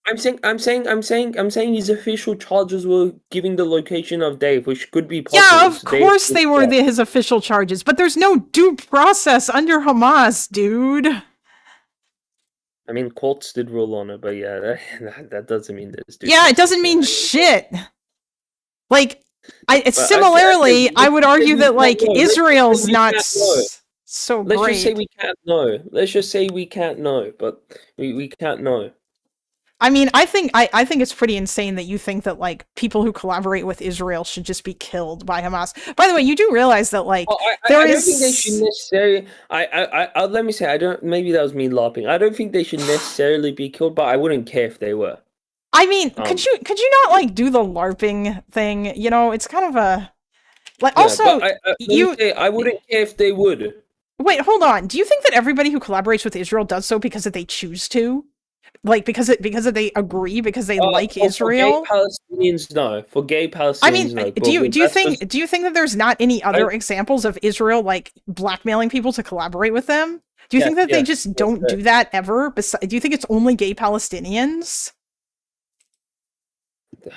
Speaker 13: I'm saying his official charges were giving the location of Dave, which could be possible.
Speaker 1: Yeah, of course they were his official charges, but there's no due process under Hamas, dude.
Speaker 13: I mean, courts did rule on it, but yeah, that doesn't mean there's due
Speaker 1: process. It doesn't mean shit. Like, similarly, I would argue that, like, Israel's not so great.
Speaker 13: Let's just say we can't know. Let's just say we can't know, but we can't know.
Speaker 1: I mean, I think it's pretty insane that you think that, like, people who collaborate with Israel should just be killed by Hamas. By the way, you do realize that, like,
Speaker 13: I don't think they should necessarily. Let me say, I don't. Maybe that was me laughing. I don't think they should necessarily be killed, but I wouldn't care if they were.
Speaker 1: I mean, could you not, like, do the LARPing thing? You know, it's kind of a, like, yeah, also
Speaker 13: I wouldn't care if they would.
Speaker 1: Wait, hold on. Do you think that everybody who collaborates with Israel does so because that they choose to? Like, because they agree, because they like Israel?
Speaker 13: For gay Palestinians, no. For gay Palestinians, no.
Speaker 1: Do you think that there's not any other examples of Israel, like, blackmailing people to collaborate with them? Do you think that they just don't do that ever? Do you think it's only gay Palestinians?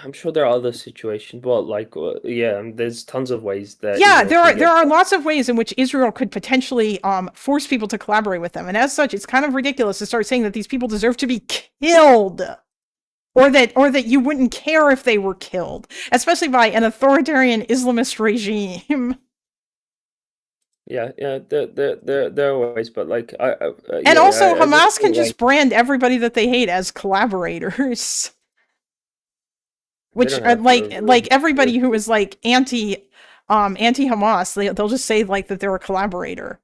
Speaker 13: I'm sure there are other situations, but, like, yeah, there's tons of ways that.
Speaker 1: Yeah, there are lots of ways in which Israel could potentially force people to collaborate with them, and as such, it's kind of ridiculous to start saying that these people deserve to be killed, or that you wouldn't care if they were killed, especially by an authoritarian Islamist regime.
Speaker 13: Yeah, there are ways, but, like,
Speaker 1: and also Hamas can just brand everybody that they hate as collaborators. Which, like everybody who is, like, anti-Hamas, they'll just say, like, that they're a collaborator.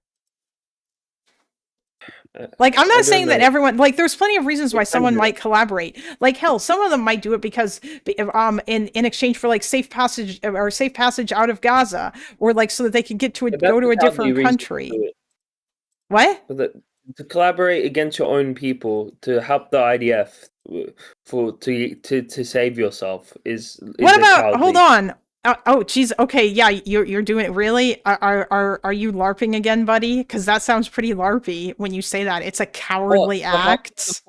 Speaker 1: Like, I'm not saying that everyone, like, there's plenty of reasons why someone might collaborate. Like, hell, some of them might do it because, in exchange for, like, safe passage out of Gaza, or, like, so that they can go to a different country. What?
Speaker 13: To collaborate against your own people, to help the IDF to save yourself is
Speaker 1: what about? Hold on. Oh, geez. Okay, yeah, you're doing it. Really? Are you LARPing again, buddy? Because that sounds pretty LARPy when you say that. It's a cowardly act.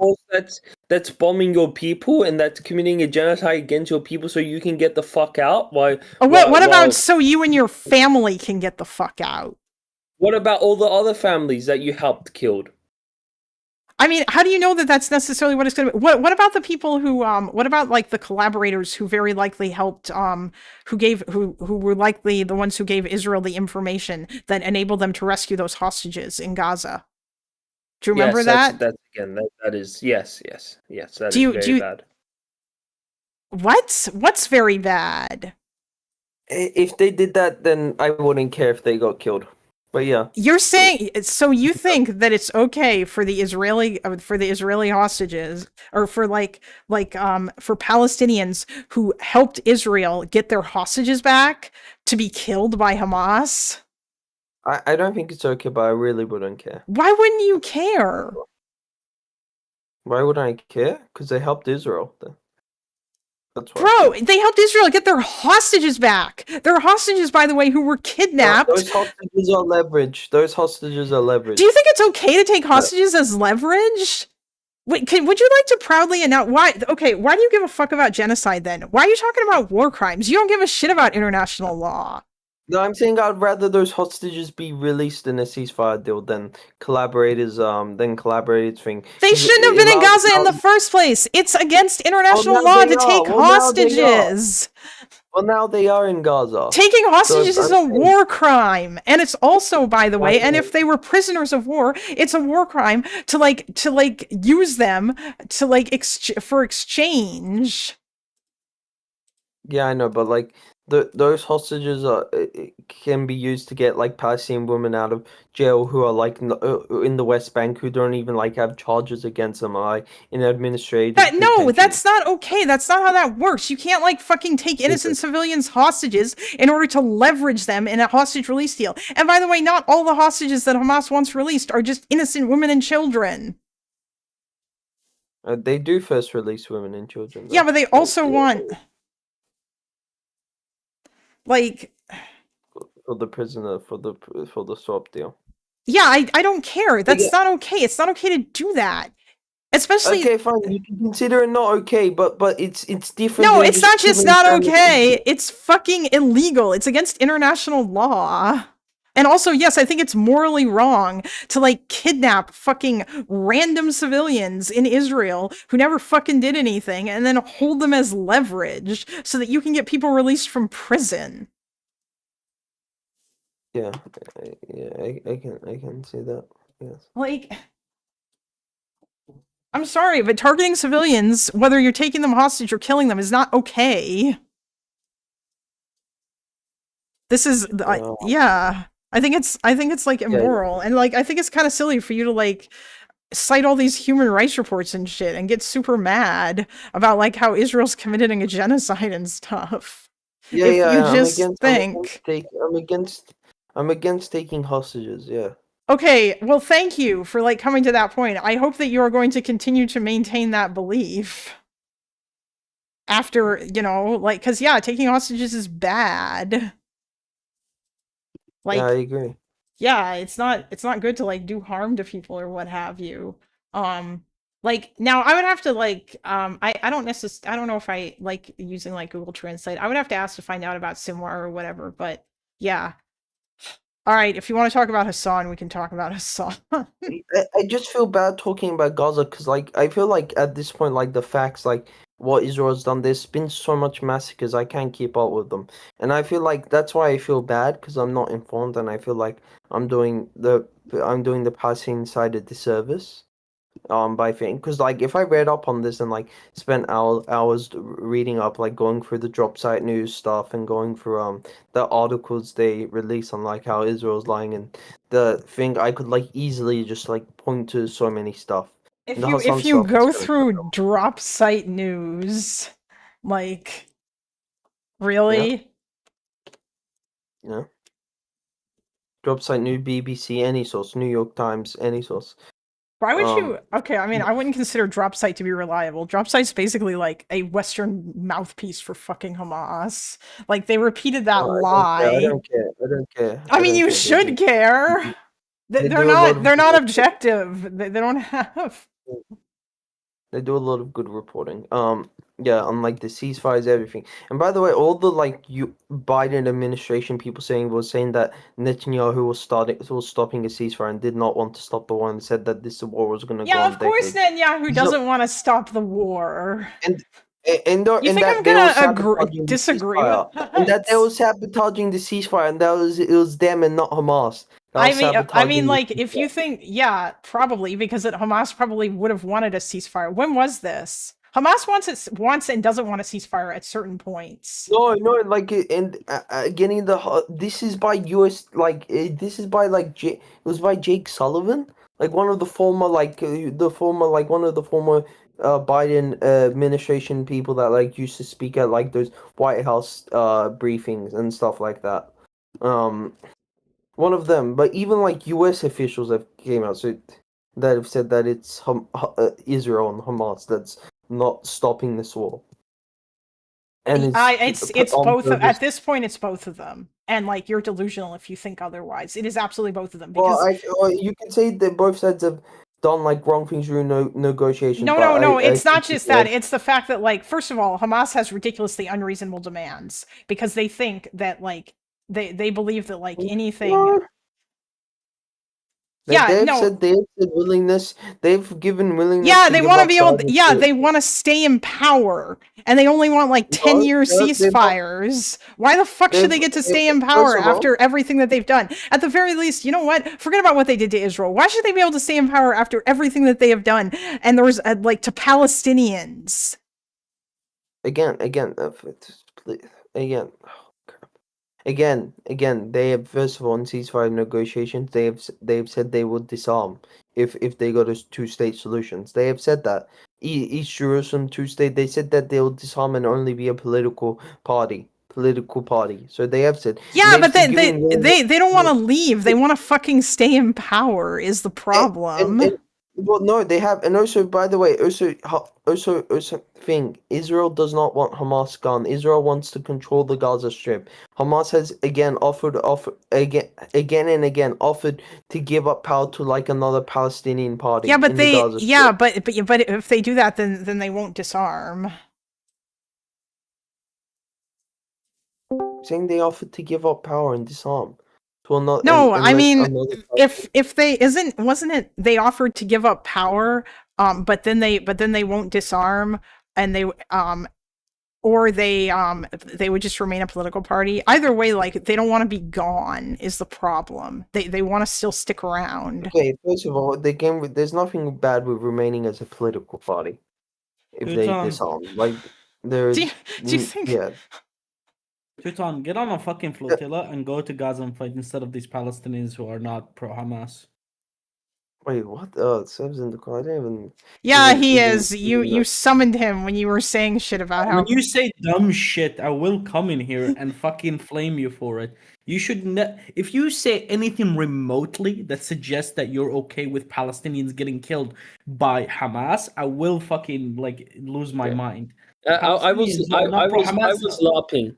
Speaker 13: That's bombing your people and that's committing a genocide against your people, so you can get the fuck out. What
Speaker 1: about so you and your family can get the fuck out?
Speaker 13: What about all the other families that you helped killed?
Speaker 1: I mean, how do you know that that's necessarily what it's going to be? What about the people who, what about, like, the collaborators who very likely helped, who were likely the ones who gave Israel the information that enabled them to rescue those hostages in Gaza? Do you remember that?
Speaker 13: That is, yes, that is very bad.
Speaker 1: What's very bad?
Speaker 14: If they did that, then I wouldn't care if they got killed. But yeah,
Speaker 1: you're saying so. You think that it's okay for the Israeli hostages, or for for Palestinians who helped Israel get their hostages back, to be killed by Hamas?
Speaker 14: I don't think it's okay, but I really wouldn't care.
Speaker 1: Why wouldn't you care?
Speaker 14: Why would I care? Because they helped Israel. That's why.
Speaker 1: Bro, they helped Israel get their hostages back. Their hostages, by the way, who were kidnapped.
Speaker 14: Those hostages are leverage. Those hostages are leverage.
Speaker 1: Do you think it's okay to take hostages as leverage? Wait, would you like to proudly announce why? Okay, why do you give a fuck about genocide then? Why are you talking about war crimes? You don't give a shit about international law.
Speaker 14: No, I'm saying I'd rather those hostages be released in a ceasefire deal than collaborators thing.
Speaker 1: They shouldn't have been in Gaza in the first place. It's against international law to take hostages.
Speaker 14: Well, now they are in Gaza.
Speaker 1: Taking hostages is a war crime, and it's also, by the way, and if they were prisoners of war, it's a war crime to use them to for exchange.
Speaker 14: Yeah, I know, but those hostages can be used to get Palestinian women out of jail who are in the West Bank, who don't even have charges against them, in administrative.
Speaker 1: No, that's not okay. That's not how that works. You can't fucking take innocent civilians hostages in order to leverage them in a hostage release deal. And by the way, not all the hostages that Hamas wants released are just innocent women and children.
Speaker 14: They do first release women and children.
Speaker 1: Yeah, but they also want
Speaker 14: for the prisoner for the swap deal.
Speaker 1: Yeah, I don't care. That's not okay. It's not okay to do that. Especially
Speaker 14: okay, fine. You can consider it not okay, but it's different.
Speaker 1: No, it's not just not okay. It's fucking illegal. It's against international law. And also, yes, I think it's morally wrong to kidnap fucking random civilians in Israel who never fucking did anything and then hold them as leverage so that you can get people released from prison.
Speaker 14: Yeah, I can see that. Yes.
Speaker 1: I'm sorry, but targeting civilians, whether you're taking them hostage or killing them, is not okay. This is yeah. I think it's immoral, and I think it's kind of silly for you to cite all these human rights reports and shit and get super mad about how Israel's committing a genocide and stuff.
Speaker 14: I'm against taking hostages. Yeah.
Speaker 1: Okay, well, thank you for coming to that point. I hope that you are going to continue to maintain that belief after, because taking hostages is bad.
Speaker 14: Yeah, I agree.
Speaker 1: Yeah, it's not good to do harm to people or what have you. Now I would have to I don't know if I like using Google Translate. I would have to ask to find out about Simwar or whatever, but yeah. All right, if you want to talk about Hassan, we can talk about Hassan.
Speaker 14: I just feel bad talking about Gaza because, I feel at this point, the facts, what Israel's done, there's been so much massacres, I can't keep up with them. And I feel that's why I feel bad, because I'm not informed, and I feel I'm doing the Palestinian side a disservice. By thing, because if I read up on this and spent hours reading up, going through the drop site news stuff and going through the articles they release on how Israel's lying and the thing, I could easily just point to so many stuff.
Speaker 1: If you go through drop site news, really?
Speaker 14: Yeah. Drop site news, BBC, any source, New York Times, any source.
Speaker 1: Why would you? Okay, I mean, I wouldn't consider Dropsite to be reliable. Dropsite's basically a Western mouthpiece for fucking Hamas. They repeated that lie.
Speaker 14: I don't care.
Speaker 1: I mean, you should care. They're not objective. They don't have.
Speaker 14: They do a lot of good reporting. Yeah, on the ceasefires, everything. And by the way, all the Biden administration people was saying that Netanyahu was stopping a ceasefire and did not want to stop the war and said that this war was going to go on.
Speaker 1: Yeah, of course Netanyahu doesn't want to stop the war.
Speaker 14: And
Speaker 1: you think I'm gonna disagree with that?
Speaker 14: And that they were sabotaging the ceasefire, and it was them and not Hamas.
Speaker 1: I mean, if you think, yeah, probably, because Hamas probably would have wanted a ceasefire. When was this? Hamas wants and doesn't want a ceasefire at certain points.
Speaker 14: No, like, and getting this is by U.S. This is by it was by Jake Sullivan, like one of the former one of the former Biden administration people that like used to speak at like those White House briefings and stuff like that. One of them, but even like U.S. officials have came out that have said that it's Israel and Hamas that's not stopping this war. And
Speaker 1: it's both at this point. It's both of them, and like you're delusional if you think otherwise. It is absolutely both of them. Because
Speaker 14: you can say that both sides have done like wrong things during negotiation.
Speaker 1: No. It's not just that. It's the fact that like first of all, Hamas has ridiculously unreasonable demands because they think that like they believe that like anything.
Speaker 14: They've said willingness. They've given willingness.
Speaker 1: Yeah, they want to be able. They want to stay in power, and they only want like 10-year ceasefires. Why the fuck should they get to stay in power after everything that they've done? At the very least, you know what? Forget about what they did to Israel. Why should they be able to stay in power after everything that they have done? And there was like to Palestinians. Again.
Speaker 14: Again, they have first of all in ceasefire negotiations. They've said they will disarm if they go to two-state solutions. They have said that East Jerusalem two-state. They said that they will disarm and only be a political party. So they have said.
Speaker 1: Yeah, but they don't want to leave. They want to fucking stay in power. Is the problem?
Speaker 14: Well, no, they have, and also, by the way, Israel does not want Hamas gone. Israel wants to control the Gaza Strip. Hamas has again offered and again offered to give up power to like another Palestinian party.
Speaker 1: Yeah, but but if they do that, then they won't disarm.
Speaker 14: Saying they offered to give up power and disarm.
Speaker 1: I mean, if they wasn't it they offered to give up power, but then they won't disarm, and they would just remain a political party. Either way, like they don't want to be gone is the problem. They want to still stick around.
Speaker 14: Okay, first of all, there's nothing bad with remaining as a political party if they disarm. Like there's
Speaker 1: do you think?
Speaker 14: Yeah.
Speaker 15: Tutan, get on a fucking flotilla and go to Gaza and fight instead of these Palestinians who are not pro-Hamas.
Speaker 14: Wait, what? Seb's in the car. I didn't even...
Speaker 1: Yeah, he is. You summoned him when you were saying shit about how...
Speaker 15: When you say dumb shit, I will come in here and fucking flame you for it. You should if you say anything remotely that suggests that you're okay with Palestinians getting killed by Hamas, I will fucking lose my mind.
Speaker 13: I was LARPing.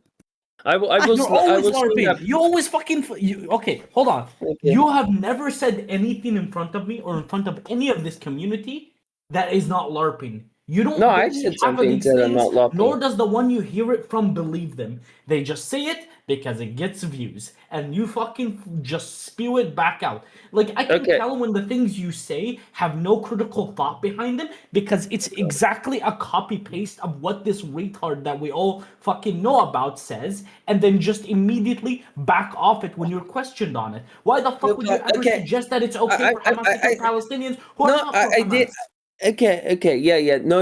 Speaker 13: I was
Speaker 15: LARPing. You always fucking... okay, hold on. Okay. You have never said anything in front of me or in front of any of this community that is not LARPing. You don't.
Speaker 13: No, I said something that I'm not LARPing.
Speaker 15: Nor does the one you hear it from believe them. They just say it because it gets views, and you fucking just spew it back out. Like I can tell when the things you say have no critical thought behind them because it's exactly a copy paste of what this retard that we all fucking know about says, and then just immediately back off it when you're questioned on it. Why the fuck would you ever suggest that it's okay for Hamas to kill Palestinians who are not pro Hamas?
Speaker 13: Okay, yeah. No.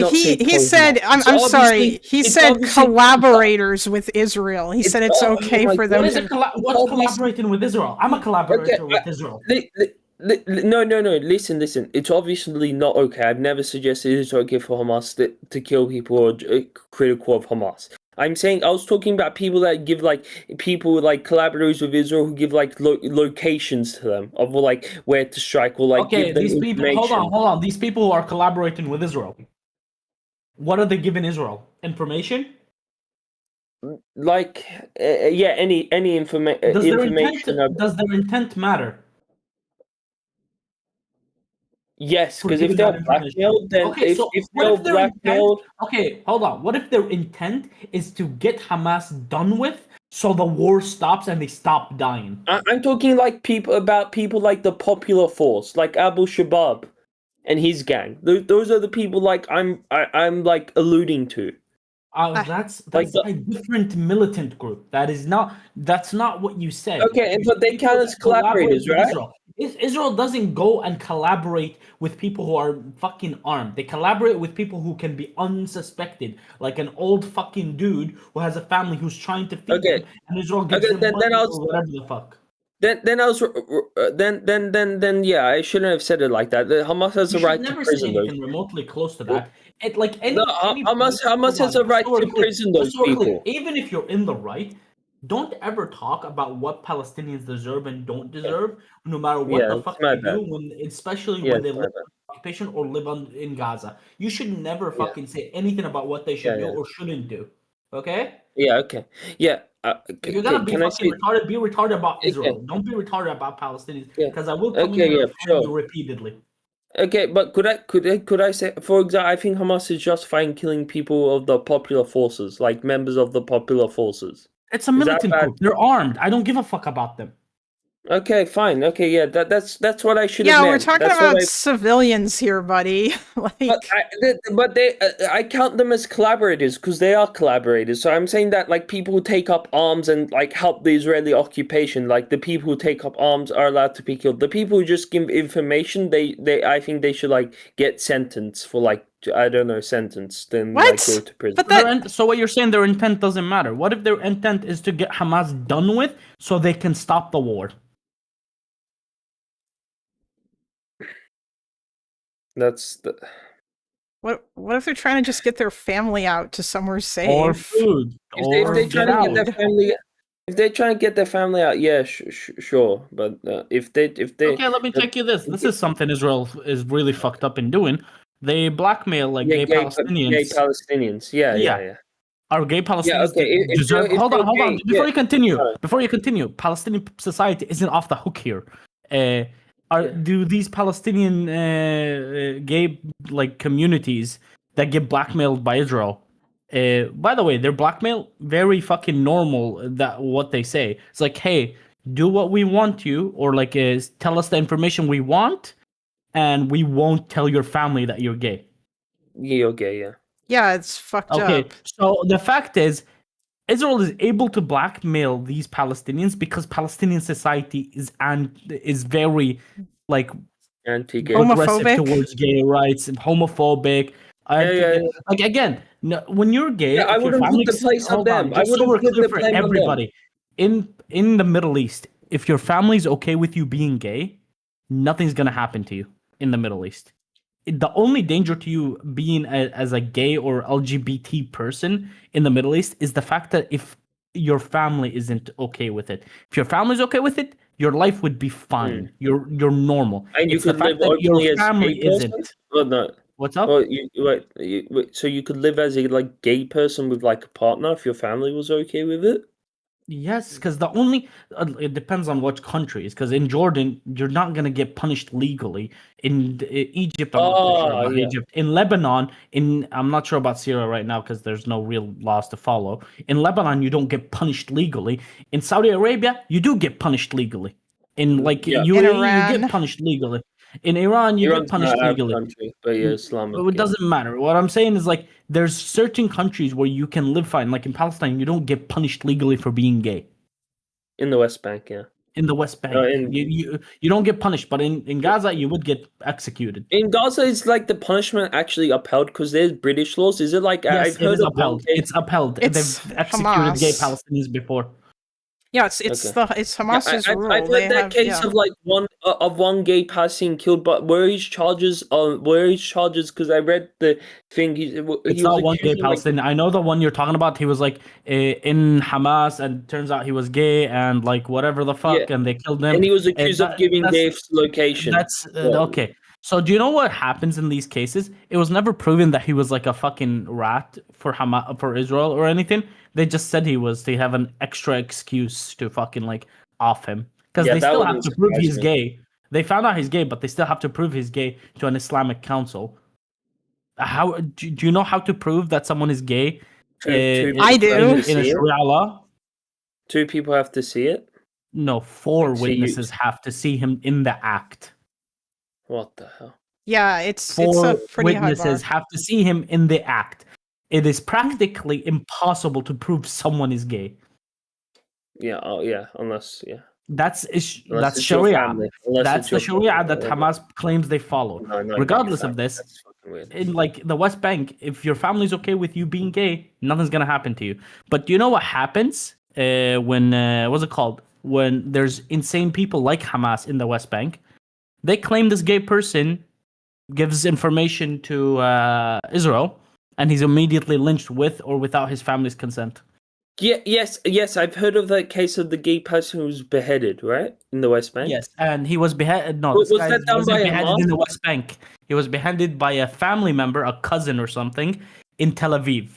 Speaker 1: He said, I'm sorry. He said collaborators with Israel. He said it's okay for them
Speaker 15: to... What's collaborating with Israel? I'm a collaborator with Israel.
Speaker 13: No. Listen. It's obviously not okay. I've never suggested it's okay for Hamas to kill people or critical of Hamas. I'm saying I was talking about people that give collaborators with Israel who give locations to them of where to strike or give them
Speaker 15: these people. Hold on. These people who are collaborating with Israel, what are they giving Israel? Information?
Speaker 13: Any information.
Speaker 15: Does their intent matter?
Speaker 13: Yes, because if they're blackmailed, then if they're blackmailed...
Speaker 15: Okay, hold on. What if their intent is to get Hamas done with so the war stops and they stop dying?
Speaker 13: I'm talking people like the Popular Force, like Abu Shabaab and his gang. Those are the people I'm alluding to.
Speaker 15: That's a different militant group. That's not what you said.
Speaker 13: Okay, but they count as collaborators, right?
Speaker 15: Israel doesn't go and collaborate with people who are fucking armed. They collaborate with people who can be unsuspected, like an old fucking dude who has a family who's trying to feed them, and Israel gives him money or whatever the fuck.
Speaker 13: Then I was then yeah, I shouldn't have said it like that. Hamas has the right to prison those.
Speaker 15: Anything remotely close to that.
Speaker 13: Hamas has a right to prison those people.
Speaker 15: Even if you're in the right, don't ever talk about what Palestinians deserve and don't deserve, no matter what the fuck they do, especially when they live in occupation or live in Gaza. You should never fucking say anything about what they should do or shouldn't do. Okay?
Speaker 13: Yeah. Okay. Yeah.
Speaker 15: If you're gonna be fucking retarded, be retarded about Israel. Don't be retarded about Palestinians, because I will come in here and offend you repeatedly.
Speaker 13: Okay, but could I say, for example, I think Hamas is justifying killing people of the popular forces, like members of the popular forces.
Speaker 15: It's a militant group. They're armed. I don't give a fuck about them.
Speaker 13: Okay, fine. Okay, yeah, that's what I should have
Speaker 1: meant.
Speaker 13: Yeah,
Speaker 1: we're talking about civilians here, buddy.
Speaker 13: I count them as collaborators because they are collaborators. So I'm saying that like people who take up arms and like help the Israeli occupation, like the people who take up arms are allowed to be killed. The people who just give information, I think they should like get sentenced for like, I don't know, sentenced, then like go to prison.
Speaker 15: But so what you're saying, their intent doesn't matter. What if their intent is to get Hamas done with so they can stop the war?
Speaker 13: That's the.
Speaker 1: What if they're trying to just get their family out to somewhere safe?
Speaker 15: Or food.
Speaker 13: If they're trying to get their family, if they're trying to get their family out, yeah, sure. But if they
Speaker 15: okay, let me take you this. This is something Israel is really fucked up in doing. They blackmail like gay Palestinians.
Speaker 13: Gay Palestinians, yeah.
Speaker 15: Are gay Palestinians deserve? Hold on. Before you continue, Palestinian society isn't off the hook here. Do these Palestinian gay like communities that get blackmailed by Israel? By the way, their blackmail very fucking normal. That what they say. It's like, hey, do what we want you, or like tell us the information we want, and we won't tell your family that you're gay.
Speaker 13: You're gay, yeah.
Speaker 1: Yeah, it's fucked up.
Speaker 15: Okay, so the fact is, Israel is able to blackmail these Palestinians because Palestinian society is very like
Speaker 13: anti-gay,
Speaker 15: homophobic towards gay rights and homophobic. Like again, when you're gay,
Speaker 13: I wouldn't put the place on them. I wouldn't put the blame on
Speaker 15: everybody in the Middle East. If your family's okay with you being gay, nothing's gonna happen to you in the Middle East. The only danger to you being as a gay or LGBT person in the Middle East is the fact that if your family isn't okay with it. If your family's okay with it, your life would be fine. You're normal.
Speaker 13: And you could live openly as a gay person? Or not?
Speaker 15: What's up?
Speaker 13: So you could live as a like gay person with like a partner if your family was okay with it?
Speaker 15: Yes, because the only it depends on what countries. Because in Jordan, you're not gonna get punished legally. In Egypt, I'm not sure about Egypt. In Lebanon, I'm not sure about Syria right now because there's no real laws to follow. In Lebanon, you don't get punished legally. In Saudi Arabia, you do get punished legally. In like UAE, you get punished legally. In Iran, you get punished legally.
Speaker 13: Country, but yeah, Islamic.
Speaker 15: It doesn't matter. What I'm saying is like there's certain countries where you can live fine. Like in Palestine, you don't get punished legally for being gay.
Speaker 13: In the West Bank, yeah.
Speaker 15: In the West Bank, you don't get punished, but in Gaza, you would get executed.
Speaker 13: In Gaza, is like the punishment actually upheld because there's British laws? Is it like
Speaker 15: yes,
Speaker 13: I've heard of
Speaker 15: upheld? It's upheld. They've executed
Speaker 1: Hamas.
Speaker 15: Gay Palestinians before.
Speaker 1: Yeah, it's Hamas's rule.
Speaker 13: I've heard that case of like one gay Palestinian killed, but where are his charges? Because I read the thing.
Speaker 15: It's not one gay Palestinian. I know the one you're talking about. He was like in Hamas, and turns out he was gay, and like whatever the fuck, and they killed him.
Speaker 13: And he was accused of giving gay location.
Speaker 15: That's okay. So do you know what happens in these cases? It was never proven that he was like a fucking rat for Israel or anything. They just said he was. They have an extra excuse to fucking like off him because they still have to prove he's gay. They found out he's gay, but they still have to prove he's gay to an Islamic council. How do you know how to prove that someone is gay?
Speaker 1: I do.
Speaker 15: In a Sharia law,
Speaker 13: 2 people have to see it.
Speaker 15: No, 4 witnesses have to see him in the act.
Speaker 13: What the hell?
Speaker 1: Yeah, it's
Speaker 15: 4
Speaker 1: a pretty
Speaker 15: witnesses have to see him in the act. it is practically impossible to prove someone is gay.
Speaker 13: Yeah, unless
Speaker 15: That's
Speaker 13: it's
Speaker 15: Sharia.
Speaker 13: family.
Speaker 15: That's the Sharia that Hamas claims they follow.
Speaker 13: No,
Speaker 15: Regardless of this, in like the West Bank, if your family's okay with you being gay, nothing's gonna happen to you. But do you know what happens when what's it called? When there's insane people like Hamas in the West Bank, they claim this gay person gives information to Israel, and he's immediately lynched with or without his family's consent.
Speaker 13: Yeah, yes, I've heard of that case of the gay person who was beheaded, right, in the West Bank.
Speaker 15: Yes, and he was beheaded. No,
Speaker 13: Was that done by
Speaker 15: beheaded
Speaker 13: Hamas?
Speaker 15: in the West Bank. He was beheaded by a family member, a cousin or something, in Tel Aviv.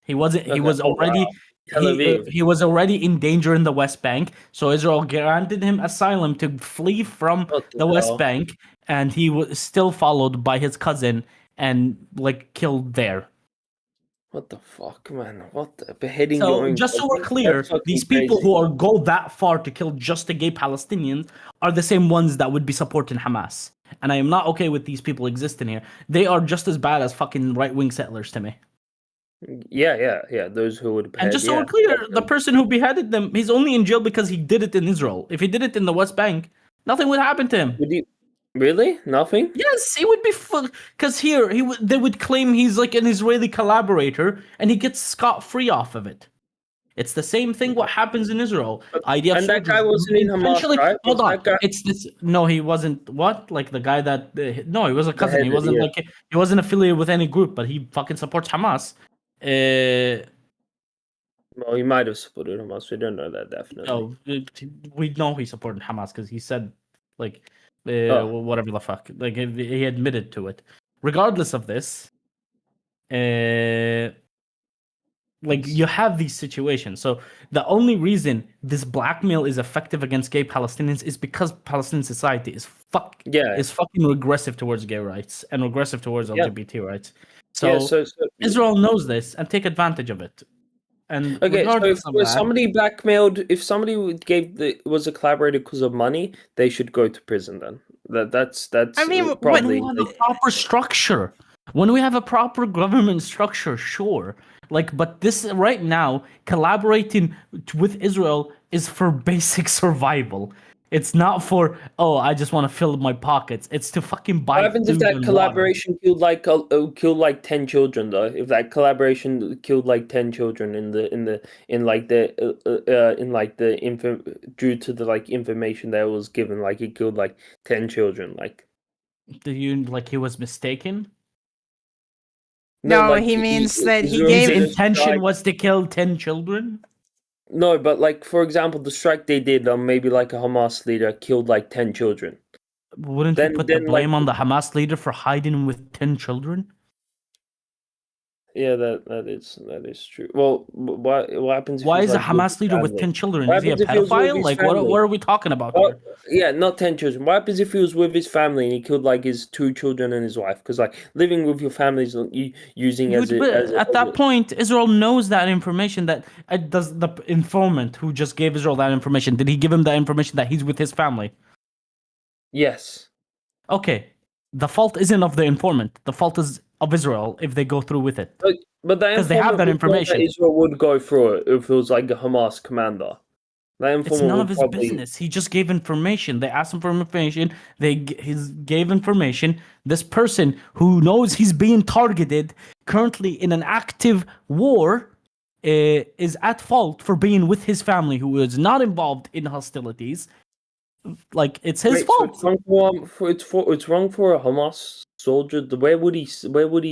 Speaker 15: He wasn't. He was already.
Speaker 13: Tel Aviv.
Speaker 15: He was already in danger in the West Bank, so Israel granted him asylum to flee from the West Bank, and he was still followed by his cousin and like killed there.
Speaker 13: What the fuck, man? What the beheading?
Speaker 15: So just so we're clear, these people who go that far to kill just the gay Palestinians are the same ones that would be supporting Hamas, and I am not okay with these people existing here. They are just as bad as fucking right-wing settlers to me.
Speaker 13: Yeah. Those who would behead.
Speaker 15: And just so we're clear, the person who beheaded them, he's only in jail because he did it in Israel. If he did it in the West Bank, nothing would happen to him.
Speaker 13: Would he? Really? Nothing?
Speaker 15: Yes, he would be because here they would claim he's like an Israeli collaborator, and he gets scot-free off of it. It's the same thing. What happens in Israel? IDF
Speaker 13: and that guy wasn't in Hamas, right?
Speaker 15: Hold on. It's this. No, he wasn't. What? Like the guy that? No, he was a cousin. He wasn't like he wasn't affiliated with any group, but he fucking supports Hamas.
Speaker 13: Well, he might have supported Hamas. We don't know that definitely.
Speaker 15: No, we know he supported Hamas because he said like. Whatever the fuck. Like he admitted to it. Regardless of this, like you have these situations. So the only reason this blackmail is effective against gay Palestinians is because Palestinian society is fucking regressive towards gay rights and regressive towards LGBT rights. So, Israel knows this and take advantage of it. And
Speaker 13: okay, so if somebody blackmailed, if somebody was a collaborator because of money, they should go to prison. Then that's. I mean, probably
Speaker 15: when we have a proper structure, when we have a proper government structure, sure. Like, but this right now, collaborating with Israel is for basic survival. It's not for I just want to fill my pockets. It's to fucking buy.
Speaker 13: What happens if that collaboration killed like 10 children though? If that collaboration killed like 10 children due to the like information that was given, like it killed like 10 children, like.
Speaker 15: Do you like he was mistaken?
Speaker 1: No, like, he means that he gave
Speaker 15: his intention was to kill 10 children.
Speaker 13: No, but like for example, the strike they did on maybe like a Hamas leader killed like 10 children.
Speaker 15: Wouldn't you put the blame on the Hamas leader for hiding with 10 children?
Speaker 13: Yeah, that is true. Well, what happens?
Speaker 15: Why is a Hamas leader with 10 children? Is he a pedophile? Like, what are we talking about here?
Speaker 13: Yeah, not 10 children. What happens if he was with his family and he killed like his 2 children and his wife? Because like living with your family is using at
Speaker 15: that point, Israel knows that information. That does the informant who just gave Israel that information? Did he give him that information that he's with his family?
Speaker 13: Yes.
Speaker 15: Okay. The fault isn't of the informant. The fault is of Israel if they go through with it.
Speaker 13: But because
Speaker 15: they have that information.
Speaker 13: Israel would go through it if it was like a Hamas commander.
Speaker 15: It's none of his business. He just gave information. They asked him for information. He gave information. This person who knows he's being targeted currently in an active war is at fault for being with his family, who is not involved in hostilities. Like it's his fault.
Speaker 13: So it's wrong for a Hamas soldier. Where would he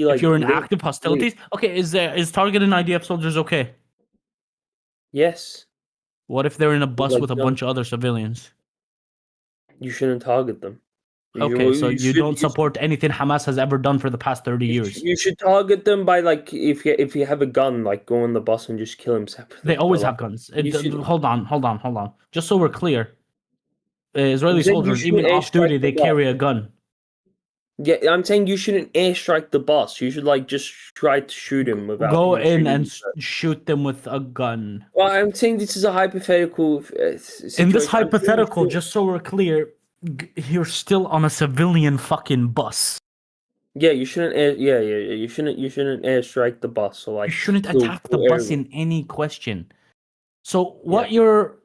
Speaker 13: like?
Speaker 15: If you're in active hostilities, okay. Is targeting IDF soldiers okay?
Speaker 13: Yes.
Speaker 15: What if they're in a bus with a bunch of other civilians?
Speaker 13: You shouldn't target them.
Speaker 15: Okay, so you don't support anything Hamas has ever done for the past 30 years.
Speaker 13: You should target them by like if you have a gun, like go on the bus and just kill them separately.
Speaker 15: They always have guns. Hold on. Just so we're clear. Israeli soldiers, even off duty, they carry a gun.
Speaker 13: Yeah, I'm saying you shouldn't airstrike the bus. You should like just try to shoot him without.
Speaker 15: Go in and shoot them with a gun.
Speaker 13: Well, I'm saying this is a hypothetical situation.
Speaker 15: In this hypothetical, just so we're clear, you're still on a civilian fucking bus.
Speaker 13: Yeah, you shouldn't. You shouldn't airstrike the bus or like.
Speaker 15: You shouldn't attack the bus in any question. So what you're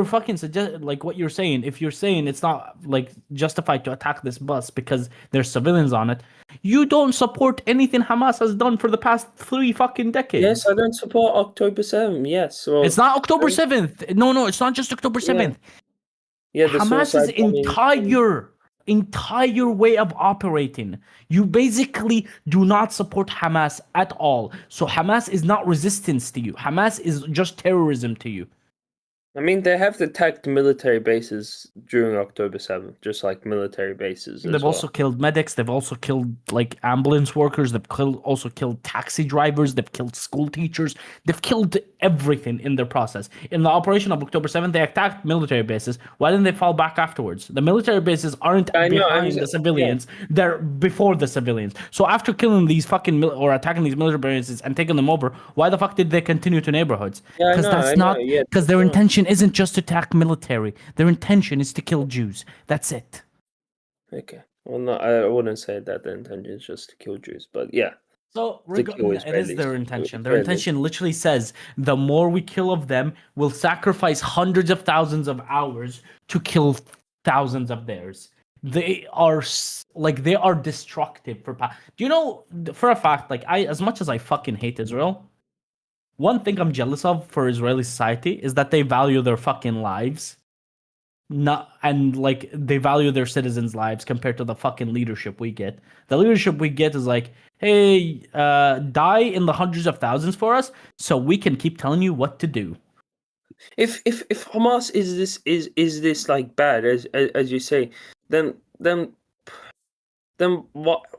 Speaker 15: fucking what you're saying, if you're saying it's not like justified to attack this bus because there's civilians on it, you don't support anything Hamas has done for the past 3 fucking decades.
Speaker 13: Yes, I don't support October 7th. Yes, well,
Speaker 15: it's not October 7th. No, it's not just October 7th.
Speaker 13: Yeah,
Speaker 15: Hamas's entire way of operating. You basically do not support Hamas at all. So Hamas is not resistance to you. Hamas is just terrorism to you.
Speaker 13: I mean, they have attacked military bases during October 7th, just like military bases.
Speaker 15: They've also killed medics. They've also killed like ambulance workers. They've also killed taxi drivers. They've killed school teachers. They've killed everything in their process. In the operation of October 7th, they attacked military bases. Why didn't they fall back afterwards? The military bases aren't behind the civilians. Yeah. They're before the civilians. So after killing these fucking or attacking these military bases and taking them over, why the fuck did they continue to neighborhoods? Because their intention isn't just to attack military. Their intention is to kill Jews. That's it.
Speaker 13: Okay. Well, no, I wouldn't say that the intention is just to kill Jews, but yeah.
Speaker 15: So it is their intention. Their intention literally says the more we kill of them, we'll sacrifice hundreds of thousands of hours to kill thousands of theirs. They are destructive for. Do you know for a fact? Like as much as I fucking hate Israel. One thing I'm jealous of for Israeli society is that they value their fucking lives, they value their citizens' lives compared to the fucking leadership we get. The leadership we get is like, hey, die in the hundreds of thousands for us, so we can keep telling you what to do.
Speaker 13: If Hamas is this like bad as you say, then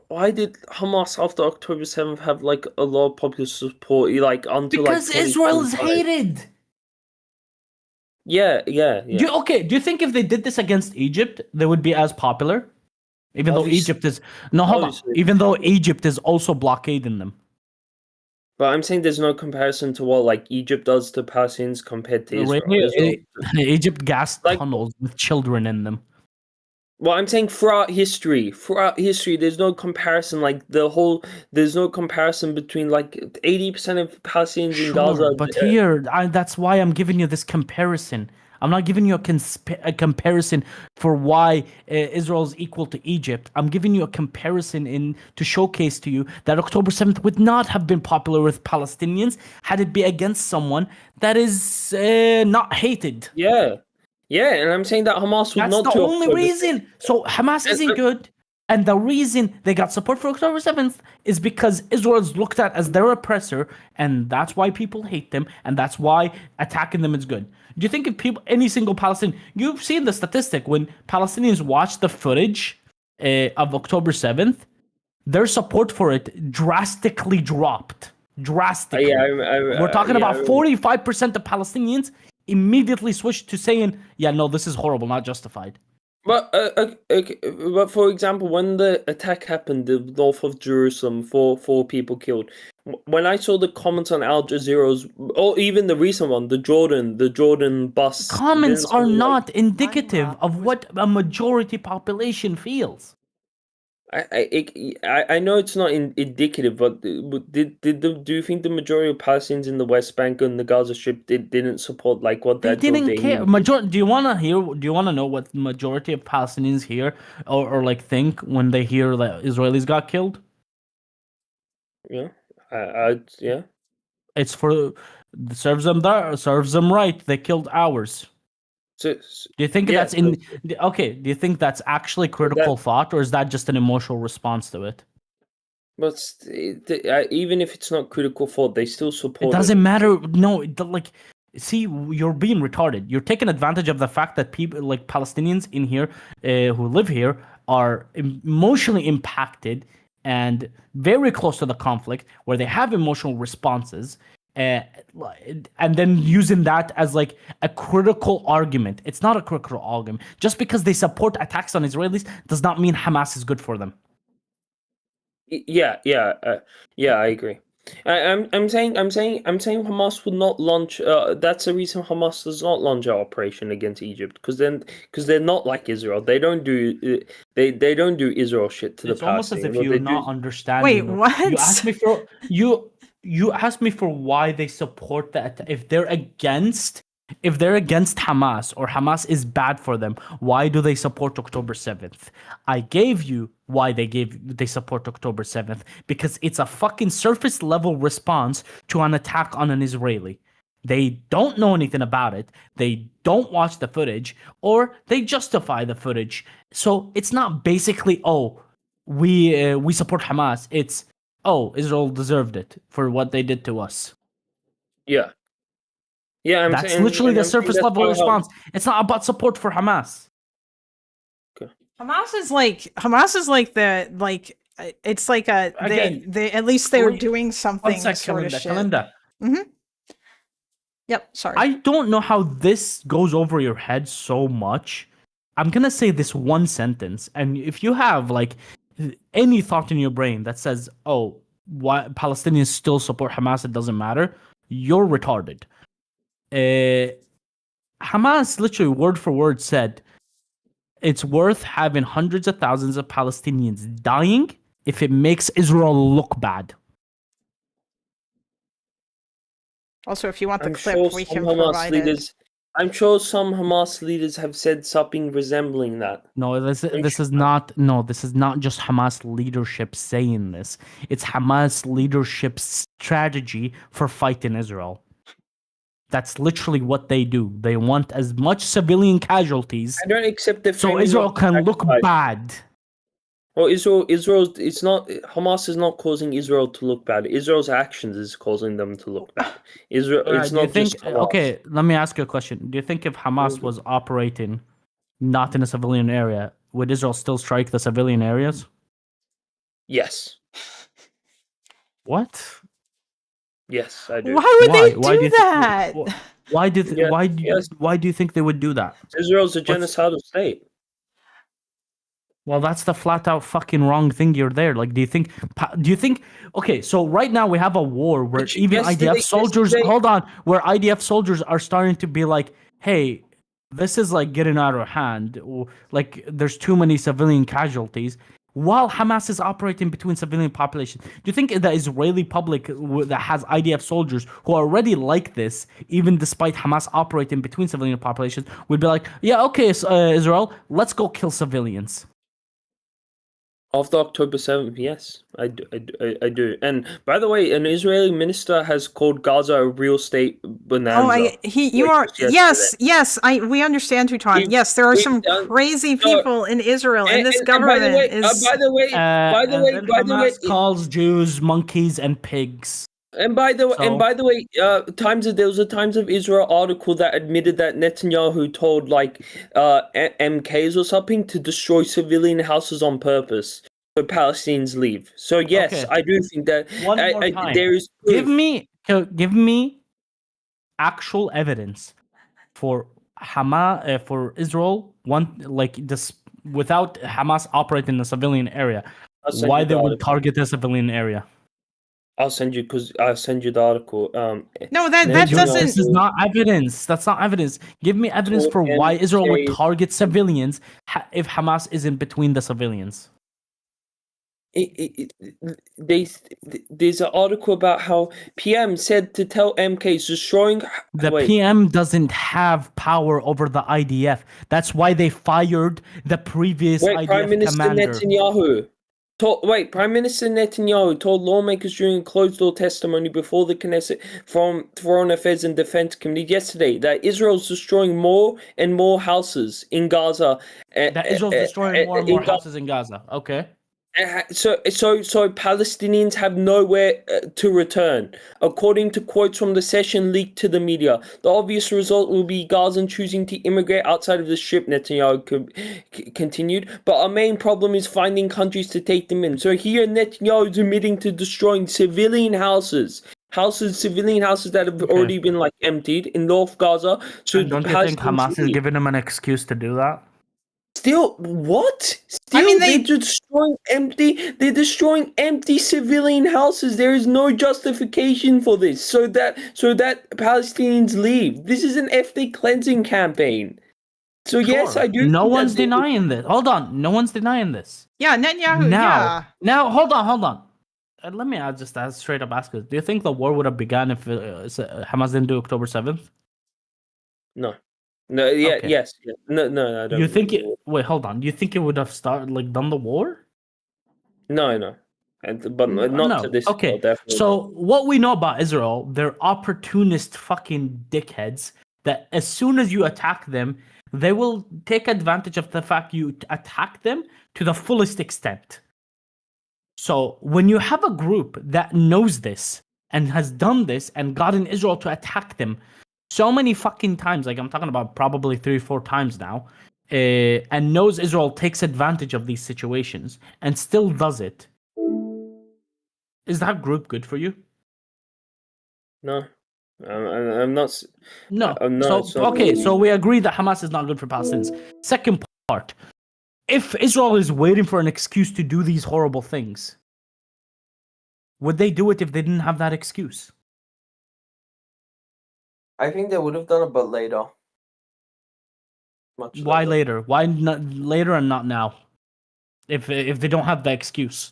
Speaker 13: why did Hamas after October 7th have like a lot of popular support until
Speaker 15: because Israel is hated.
Speaker 13: Yeah.
Speaker 15: Do you think if they did this against Egypt, they would be as popular? Even though Egypt is even though Egypt is also blockading them.
Speaker 13: But I'm saying there's no comparison to what like Egypt does to Palestinians compared to Israel.
Speaker 15: Egypt gas tunnels with children in them.
Speaker 13: Well, I'm saying throughout history, there's no comparison. There's no comparison between 80% of Palestinians in Gaza.
Speaker 15: But that's why I'm giving you this comparison. I'm not giving you a comparison for why Israel is equal to Egypt. I'm giving you a comparison to showcase to you that October 7th would not have been popular with Palestinians had it be against someone that is not hated.
Speaker 13: Yeah, and I'm saying that Hamas would not.
Speaker 15: That's the only reason. So Hamas isn't good, and the reason they got support for October 7th is because Israel is looked at as their oppressor, and that's why people hate them, and that's why attacking them is good. Do you think if any single Palestinian, you've seen the statistic when Palestinians watch the footage of October 7th, their support for it drastically dropped. Drastically. We're talking about 45% of Palestinians immediately switched to saying, yeah, no, this is horrible, not justified.
Speaker 13: But but for example, when the attack happened, the north of Jerusalem, four people killed. When I saw the comments on Al Jazeera's, or even the recent one, the Jordan bus
Speaker 15: comments are not indicative of what a majority population feels.
Speaker 13: I know it's not indicative, but do you think the majority of Palestinians in the West Bank and the Gaza Strip didn't support what
Speaker 15: they didn't care? Do you want to know what the majority of Palestinians hear or think when they hear that Israelis got killed?
Speaker 13: Yeah, yeah.
Speaker 15: It's serves them right. They killed ours.
Speaker 13: So,
Speaker 15: do you think that's do you think that's actually critical thought, or is that just an emotional response to it?
Speaker 13: But even if it's not critical thought, they still support
Speaker 15: it. Doesn't matter. No, see, you're being retarded. You're taking advantage of the fact that people like Palestinians in here who live here are emotionally impacted and very close to the conflict, where they have emotional responses. And then using that as a critical argument. It's not a critical argument. Just because they support attacks on Israelis does not mean Hamas is good for them.
Speaker 13: Yeah, I agree. I'm saying Hamas would not launch. That's the reason Hamas does not launch an operation against Egypt, because they're not like Israel. They don't do they don't do Israel shit to the Palestinians.
Speaker 15: It's almost as if you're not understanding.
Speaker 1: Wait, what?
Speaker 15: You asked me for you asked me for why they support that. If they're against Hamas, or Hamas is bad for them, why do they support October 7th? I gave you why they support October 7th, because it's a fucking surface level response to an attack on an Israeli. They don't know anything about it. They don't watch the footage, or they justify the footage. So it's not basically, we support Hamas. It's, Israel deserved it for what they did to us.
Speaker 13: Yeah. Yeah,
Speaker 15: that's literally the surface level response. It's not about support for Hamas.
Speaker 1: Okay. Hamas is like it's like a they at least they're doing something sort of shit. Mm-hmm. Yep, sorry.
Speaker 15: I don't know how this goes over your head so much. I'm gonna say this one sentence, and if you have like any thought in your brain that says, why Palestinians still support Hamas, it doesn't matter, you're retarded. Hamas literally word for word said it's worth having hundreds of thousands of Palestinians dying if it makes Israel look bad.
Speaker 1: Also, if you want the clip, we can provide it.
Speaker 13: I'm sure some Hamas leaders have said something resembling that.
Speaker 15: No, this is not just Hamas leadership saying this. It's Hamas leadership's strategy for fighting Israel. That's literally what they do. They want as much civilian casualties.
Speaker 13: I don't accept the
Speaker 15: so Israel can look bad.
Speaker 13: Well, it's not, Hamas is not causing Israel to look bad. Israel's actions is causing them to look bad. Israel, it's not just Hamas.
Speaker 15: Okay, let me ask you a question. Do you think if Hamas was operating not in a civilian area, would Israel still strike the civilian areas?
Speaker 13: Yes.
Speaker 15: What?
Speaker 13: Yes, I do.
Speaker 1: Why would they do that?
Speaker 15: Why do you think they would do that?
Speaker 13: Israel's a genocidal state.
Speaker 15: Well, that's the flat out fucking wrong thing. You're there. Like, do you think? Okay, so right now we have a war where even IDF soldiers. Hold on, where IDF soldiers are starting to be like, "Hey, this is like getting out of hand. Like, there's too many civilian casualties." While Hamas is operating between civilian populations, do you think the Israeli public that has IDF soldiers who are already like this, even despite Hamas operating between civilian populations, would be like, "Yeah, okay, Israel, let's go kill civilians"?
Speaker 13: After October 7th, yes, I do. And by the way, an Israeli minister has called Gaza a real estate bonanza.
Speaker 1: Yes, we understand, Tutan. Yes, there are some crazy people in Israel, and this government is.
Speaker 13: By the way,
Speaker 15: Hamas calls Jews monkeys and pigs.
Speaker 13: And by the way, there was a Times of Israel article that admitted that Netanyahu told MKs or something to destroy civilian houses on purpose so Palestinians leave. So yes, okay. I do think that
Speaker 15: one more time. There is proof. Give me actual evidence for Hamas for Israel without Hamas operating in a civilian area. Why they would target a civilian area?
Speaker 13: I'll send you the article.
Speaker 1: No, that doesn't.
Speaker 15: This is not evidence. That's not evidence. Give me evidence for why Israel would target civilians if Hamas isn't between the civilians.
Speaker 13: There's an article about how PM said to tell MKs destroying.
Speaker 15: PM doesn't have power over the IDF. That's why they fired the previous IDF
Speaker 13: Prime Minister
Speaker 15: commander.
Speaker 13: Netanyahu. Prime Minister Netanyahu told lawmakers during a closed-door testimony before the Knesset from Foreign Affairs and Defense Committee yesterday that Israel's destroying more and more houses in Gaza.
Speaker 15: That Israel's destroying more and more houses in Gaza. Okay.
Speaker 13: So Palestinians have nowhere to return. According to quotes from the session leaked to the media, the obvious result will be Gazans choosing to immigrate outside of the Strip, Netanyahu continued. But our main problem is finding countries to take them in. So here Netanyahu is admitting to destroying civilian civilian houses that have already been emptied in North Gaza. So
Speaker 15: don't you think Hamas is giving them an excuse to do that?
Speaker 13: Still, what? Still,
Speaker 1: I mean,
Speaker 13: they're destroying empty civilian houses. There is no justification for this. So that Palestinians leave. This is an ethnic cleansing campaign. So
Speaker 15: Sure.
Speaker 13: yes, I do.
Speaker 15: No one's denying this. Hold on, no one's denying this.
Speaker 1: Yeah, Netanyahu.
Speaker 15: Now, hold on. Let me just ask straight up ask this. Do you think the war would have begun if Hamas didn't do October 7th?
Speaker 13: No. No. Yeah.
Speaker 15: Okay.
Speaker 13: Yes. Yeah. No. I don't.
Speaker 15: You think it? Wait, hold on. You think it would have done the war?
Speaker 13: No. But not to this.
Speaker 15: Okay.
Speaker 13: Level, definitely.
Speaker 15: So what we know about Israel, they're opportunist fucking dickheads. That as soon as you attack them, they will take advantage of the fact you attack them to the fullest extent. So when you have a group that knows this and has done this and gotten Israel to attack them so many fucking times, like I'm talking about probably 3 or 4 times now, and knows Israel takes advantage of these situations and still does it, is that group good for you?
Speaker 13: No. I'm not.
Speaker 15: No.
Speaker 13: I'm not,
Speaker 15: So we agree that Hamas is not good for Palestinians. Second part, if Israel is waiting for an excuse to do these horrible things, would they do it if they didn't have that excuse?
Speaker 14: I think they would have done it, but later.
Speaker 15: Why later? Why not later and not now? If they don't have the excuse.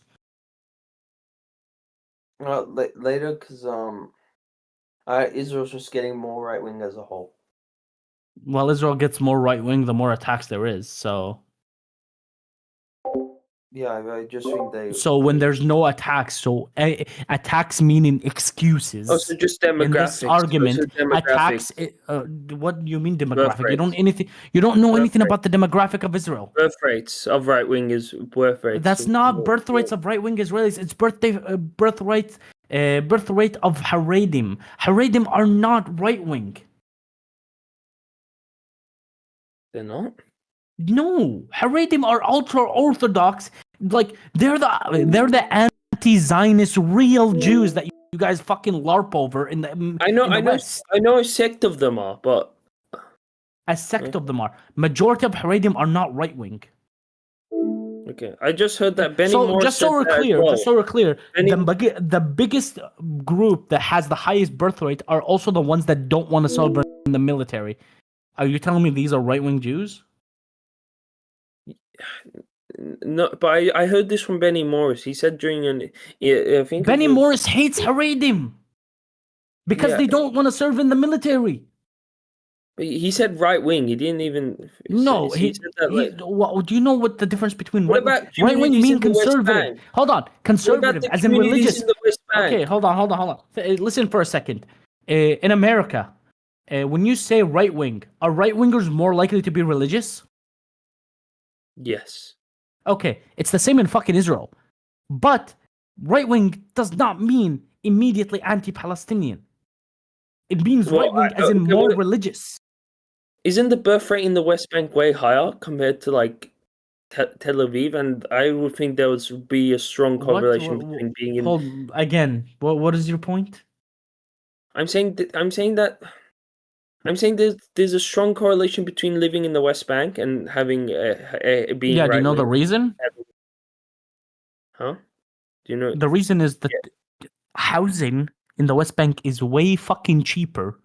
Speaker 14: Later, because Israel's just getting more right wing as a whole.
Speaker 15: Well, Israel gets more right wing the more attacks there is. So.
Speaker 14: Yeah, I just think they.
Speaker 15: So when there's no attacks, so attacks meaning excuses.
Speaker 13: Oh, so just demographics.
Speaker 15: In this argument, attacks. What do you mean demographic? You don't know anything about the demographic of Israel.
Speaker 13: Birth rates of right wing is birth rates.
Speaker 15: That's not birth rates of right wing Israelis. It's birth rate of Haredim. Haredim are not right wing.
Speaker 13: They're not.
Speaker 15: No, Haredim are ultra orthodox. Like they're the anti-Zionist real Jews that you guys fucking LARP over in the.
Speaker 13: I know a sect of them are, but
Speaker 15: a sect of them are. Majority of Haredim are not right wing.
Speaker 13: Okay, I just heard that Benny
Speaker 15: So
Speaker 13: Moore
Speaker 15: just so we're clear,
Speaker 13: Benny...
Speaker 15: the biggest group that has the highest birth rate are also the ones that don't want to celebrate in the military. Are you telling me these are right wing Jews?
Speaker 13: No, but I heard this from Benny Morris. He said during I think
Speaker 15: Benny Morris hates Haredim because they don't want to serve in the military.
Speaker 13: He said right wing. He didn't even.
Speaker 15: No,
Speaker 13: he said that.
Speaker 15: do you know what the difference between
Speaker 13: right
Speaker 15: wing mean conservative? Hold on, conservative as in religious.
Speaker 13: In the West Bank?
Speaker 15: Okay, hold on. Listen for a second. In America, when you say right wing, are right wingers more likely to be religious?
Speaker 13: Yes.
Speaker 15: Okay, it's the same in fucking Israel. But right wing does not mean immediately anti-Palestinian. It means right wing as in more religious.
Speaker 13: Isn't the birth rate in the West Bank way higher compared to like Tel Aviv? And I would think there would be a strong correlation between being in.
Speaker 15: Again, what is your point?
Speaker 13: I'm saying there's a strong correlation between living in the West Bank and having being.
Speaker 15: Yeah, do you know the reason?
Speaker 13: Huh? Do you know
Speaker 15: the reason is that housing in the West Bank is way fucking cheaper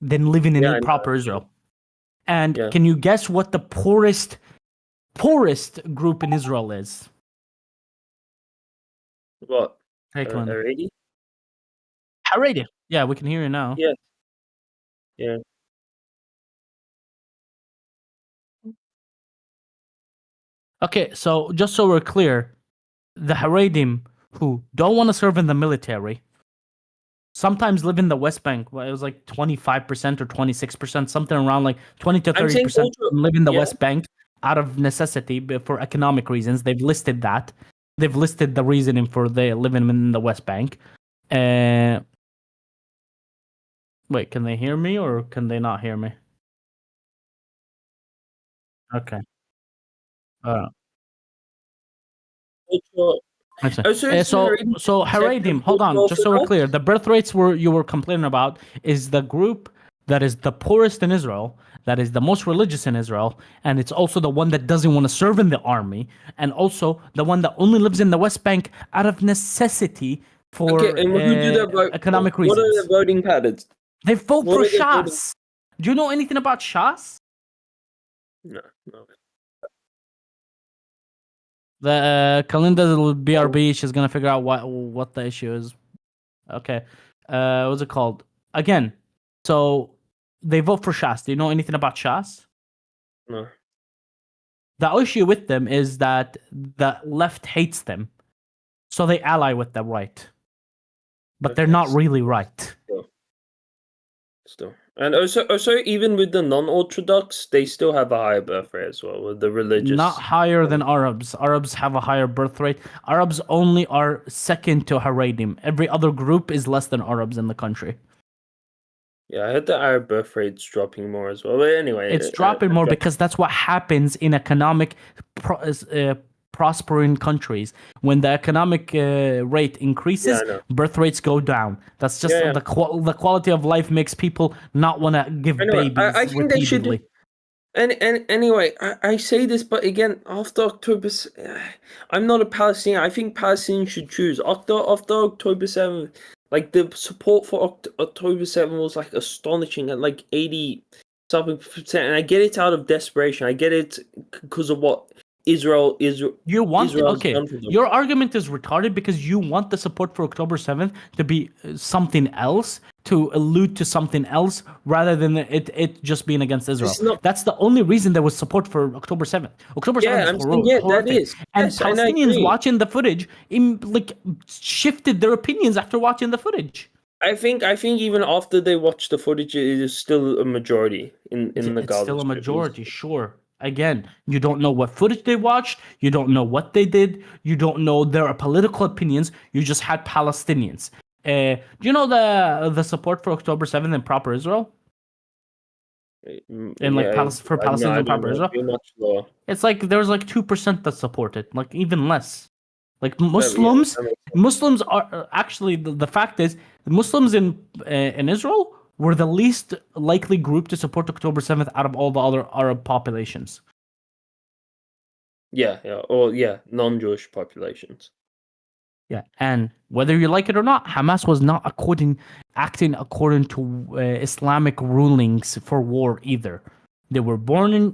Speaker 15: than living in proper Israel. And can you guess what the poorest group in Israel is?
Speaker 13: What?
Speaker 15: Haredi? Haredi. Yeah, we can hear you now.
Speaker 13: Yeah. Yeah.
Speaker 15: Okay, so just so we're clear, the Haredim who don't want to serve in the military sometimes live in the West Bank. Well, it was like 25% or 26%, something around like 20 to 30% live in the West Bank out of necessity for economic reasons. They've listed that. They've listed the reasoning for they living in the West Bank. Wait, can they hear me or can they not hear me? Okay. So Haredim, hold on, just so we're clear, the birth rates you were complaining about is the group that is the poorest in Israel that is the most religious in Israel, and it's also the one that doesn't want to serve in the army, and also the one that only lives in the West Bank out of necessity for
Speaker 13: and who do they vote
Speaker 15: economic
Speaker 13: for?
Speaker 15: reasons.
Speaker 13: What are their voting patterns?
Speaker 15: They vote for Shas. Do you know anything about Shas?
Speaker 13: No.
Speaker 15: The Kalinda BRB, she's gonna figure out what the issue is. Okay, what's it called? Again, so they vote for Shas. Do you know anything about Shas?
Speaker 13: No.
Speaker 15: The issue with them is that the left hates them, so they ally with the right, but they're not really right.
Speaker 13: Still. And also, even with the non-Orthodox, they still have a higher birth rate as well, with the religious.
Speaker 15: Not higher than Arabs. Arabs have a higher birth rate. Arabs only are second to Haredim. Every other group is less than Arabs in the country.
Speaker 13: Yeah, I heard the Arab birth rate's dropping more as well. But anyway,
Speaker 15: it's dropping more because that's what happens in economic prospering countries. When the economic rate increases, birth rates go down. That's just the quality of life makes people not want to give babies
Speaker 13: I think
Speaker 15: repeatedly.
Speaker 13: they should. And anyway, I say this, but again, after October, I'm not a Palestinian. I think Palestinians should choose after October 7th. Like the support for October 7th was like astonishing at like 80-something%, and I get it out of desperation. I get it because of what Israel.
Speaker 15: You want your argument is retarded because you want the support for October 7th to be something else, to allude to something else rather than it just being against Israel. That's the only reason there was support for October 7th. October 7th is horrific.
Speaker 13: That is.
Speaker 15: And Palestinians watching the footage shifted their opinions after watching the footage.
Speaker 13: I think even after they watched the footage, it is still a majority in the Gaza.
Speaker 15: It's still a majority, sure. Again, you don't know what footage they watched. You don't know what they did. You don't know their political opinions. You just had Palestinians. Do you know the support for October 7th in proper Israel? And for Palestinians in proper Israel? It's like there's like 2% that support it, like even less. Like Muslims are actually the fact is Muslims in Israel were the least likely group to support October 7th out of all the other Arab populations.
Speaker 13: Non-Jewish populations.
Speaker 15: Yeah, and whether you like it or not, Hamas was not acting according to Islamic rulings for war either. They were burning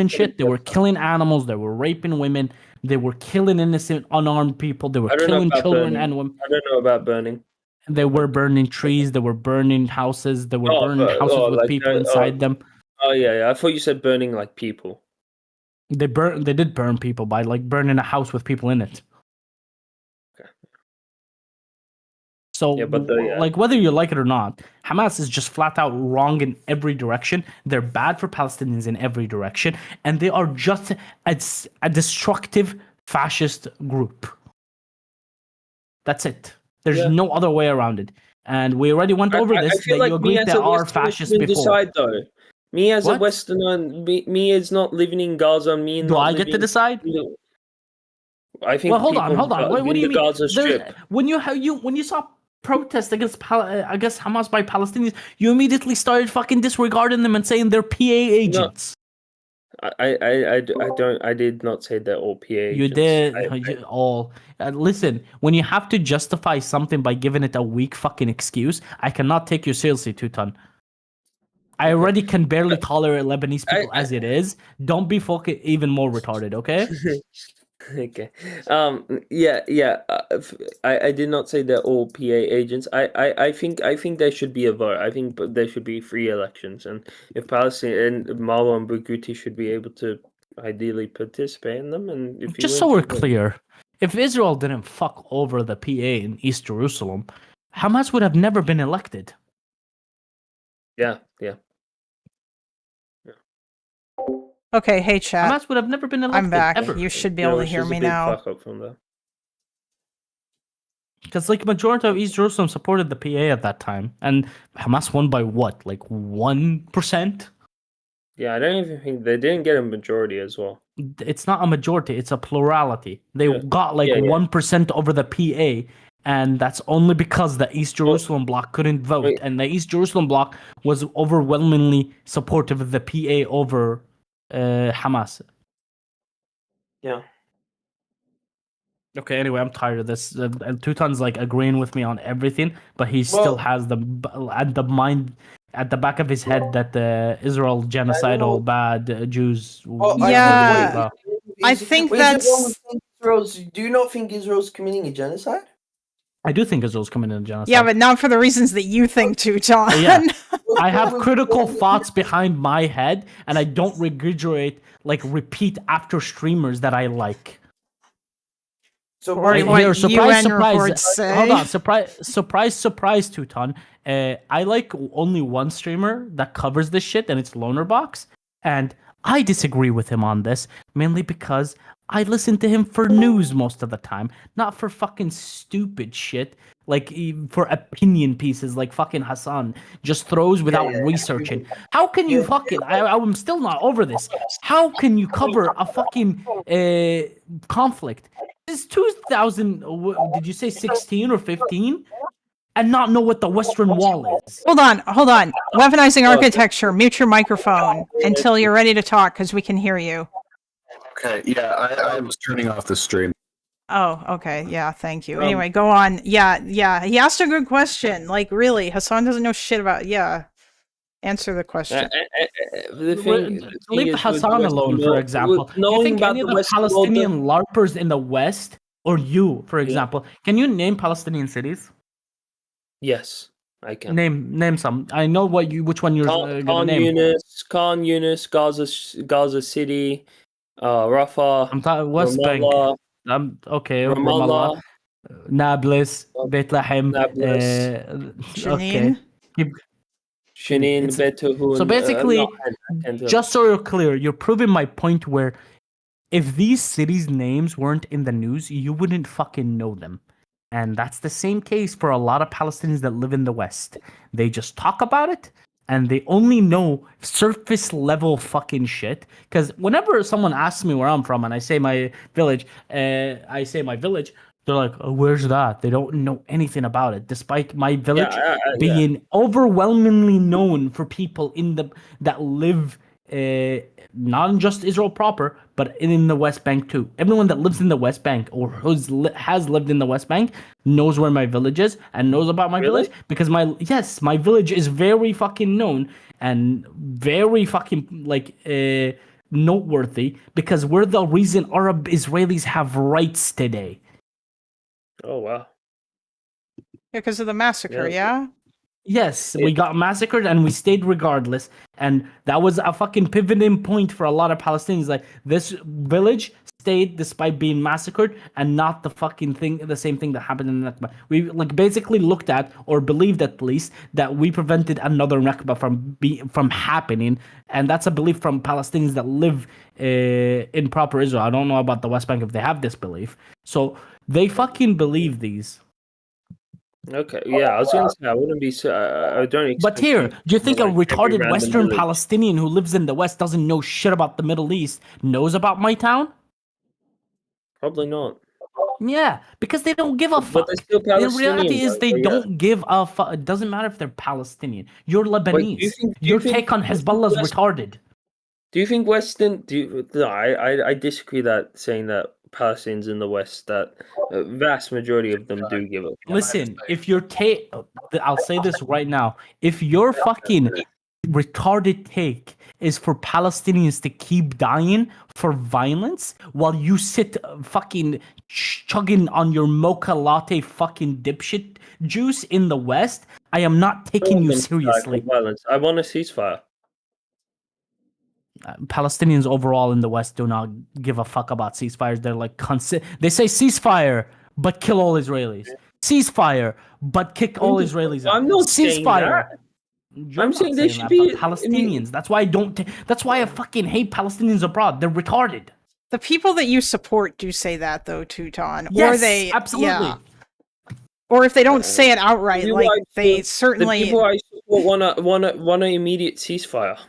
Speaker 15: shit. They were killing animals. They were raping women. They were killing innocent, unarmed people. They were killing children and women.
Speaker 13: I don't know about burning.
Speaker 15: They were burning trees. They were burning houses. They were burning houses with people inside them.
Speaker 13: Oh yeah. I thought you said burning like people.
Speaker 15: They did burn people by like burning a house with people in it.
Speaker 13: Okay.
Speaker 15: So, like, whether you like it or not, Hamas is just flat out wrong in every direction. They're bad for Palestinians in every direction, and they are just a destructive fascist group. That's it. There's no other way around it. And we already went over this.
Speaker 13: I feel
Speaker 15: that you agree there are fascists before.
Speaker 13: Decide, though. Me as a Westerner, me as not living in Gaza,
Speaker 15: Do I get to decide?
Speaker 13: I think.
Speaker 15: Well, hold on. What do you mean?
Speaker 13: Gaza Strip.
Speaker 15: When you saw protests against Hamas by Palestinians, you immediately started fucking disregarding them and saying they're PA agents.
Speaker 13: No, I did not say they're all PA agents.
Speaker 15: You did. Listen, when you have to justify something by giving it a weak fucking excuse, I cannot take you seriously, Tutan. I already can barely tolerate Lebanese people as it is. Don't be fucking even more retarded, okay?
Speaker 13: Okay. I did not say they're all PA agents. I think there should be a vote. I think there should be free elections, and if Palestine and Marwa and Barghouti should be able to ideally participate in them. And if
Speaker 15: just so we're clear, if Israel didn't fuck over the PA in East Jerusalem, Hamas would have never been elected.
Speaker 13: Yeah.
Speaker 1: Okay, hey chat.
Speaker 15: Hamas would have never been elected.
Speaker 1: I'm back.
Speaker 15: Ever.
Speaker 1: You should be able to hear me now.
Speaker 15: Because like majority of East Jerusalem supported the PA at that time, and Hamas won by what, like 1%?
Speaker 13: Yeah, I don't even think they didn't get a majority as well.
Speaker 15: It's not a majority; it's a plurality. They got 1% over the PA, And that's only because the East Jerusalem bloc couldn't vote. And the East Jerusalem bloc was overwhelmingly supportive of the PA over Hamas.
Speaker 14: Yeah.
Speaker 15: Okay, anyway, I'm tired of this. Teuton's like agreeing with me on everything, but he still has the mind at the back of his head that the Israel genocidal bad Jews.
Speaker 1: Yeah, I think that's.
Speaker 14: Do you not think Israel's committing a genocide?
Speaker 15: I do think Israel's committing a genocide.
Speaker 1: Yeah, but not for the reasons that you think, Teuton.
Speaker 15: Yeah. I have critical thoughts behind my head, and I don't repeat after streamers that I like.
Speaker 14: So
Speaker 15: here, surprise, hold on, surprise, Teuton. I like only one streamer that covers this shit, and it's Lonerbox, and I disagree with him on this, mainly because I listen to him for news most of the time, not for fucking stupid shit, like for opinion pieces like fucking Hassan just throws without researching. How can you fucking, I'm still not over this, how can you cover a fucking conflict? It's 2000, did you say 16 or 15? And not know what the Western Wall is.
Speaker 1: Hold on. Weaponizing architecture. Mute your microphone until you're ready to talk, because we can hear you.
Speaker 16: Okay, yeah, I was turning off the stream.
Speaker 1: Oh, okay. Yeah, thank you. Anyway, go on. Yeah. He asked a good question. Like, really, Hassan doesn't know shit about. Yeah. Answer the question.
Speaker 15: Leave Hassan alone, for example. Do you think any of the Palestinian LARPers in the West, or you, for example, can you name Palestinian cities?
Speaker 13: Yes, I can.
Speaker 15: Name some. I know which one you're gonna name.
Speaker 13: Khan Yunis, Gaza City, Rafah.
Speaker 15: I'm talking West
Speaker 13: Ramallah,
Speaker 15: Bank. Okay,
Speaker 13: Ramallah,
Speaker 15: Nablus, Bethlehem,
Speaker 1: Jenin.
Speaker 13: Jenin, Bethlehem.
Speaker 15: So basically, just so you're clear, you're proving my point where if these cities' names weren't in the news, you wouldn't fucking know them. And that's the same case for a lot of Palestinians that live in the West. They just talk about it, and they only know surface level fucking shit. Because whenever someone asks me where I'm from and I say my village, they're like, oh, where's that? They don't know anything about it, despite my village being overwhelmingly known for people that live not just Israel proper, but in the West Bank too. Everyone that lives in the West Bank or has lived in the West Bank knows where my village is and knows about my village because my village is very fucking known and very fucking noteworthy because we're the reason Arab Israelis have rights today.
Speaker 13: Oh wow!
Speaker 1: Yeah, because of the massacre. Yeah.
Speaker 15: Yes, we got massacred and we stayed regardless. And that was a fucking pivoting point for a lot of Palestinians. Like, this village stayed despite being massacred and not the same thing that happened in the Nakba. We basically looked at, or believed at least, that we prevented another Nakba from happening. And that's a belief from Palestinians that live in proper Israel. I don't know about the West Bank if they have this belief. So they fucking believe these.
Speaker 13: Okay, yeah, I was going to say, I wouldn't be I don't expect.
Speaker 15: But here, do you think a retarded Western Palestinian who lives in the West doesn't know shit about the Middle East knows about my town?
Speaker 13: Probably not.
Speaker 15: Yeah, because they don't give a fuck.
Speaker 13: But they're still Palestinian.
Speaker 15: The reality is they don't give a fuck. It doesn't matter if they're Palestinian. You're Lebanese. Your take on Hezbollah is retarded.
Speaker 13: Do you think Western? I disagree that saying that Palestinians in the West, that vast majority of them do give up.
Speaker 15: Listen, if your I'll say this right now. If your fucking retarded take is for Palestinians to keep dying for violence while you sit fucking chugging on your mocha latte fucking dipshit juice in the West, I am not taking you seriously.
Speaker 13: Violence. I want a ceasefire.
Speaker 15: Palestinians overall in the West do not give a fuck about ceasefires. They're like, they say ceasefire, but kill all Israelis. Ceasefire, but kick all Israelis out.
Speaker 13: I'm not
Speaker 15: ceasefire.
Speaker 13: I'm saying they should be
Speaker 15: Palestinians. That's why that's why I fucking hate Palestinians abroad. They're retarded.
Speaker 1: The people that you support do say that though, Teuton.
Speaker 15: Yes,
Speaker 1: or they
Speaker 15: absolutely.
Speaker 1: Yeah. Or if they don't say it outright, they certainly.
Speaker 13: The people I support want an immediate ceasefire.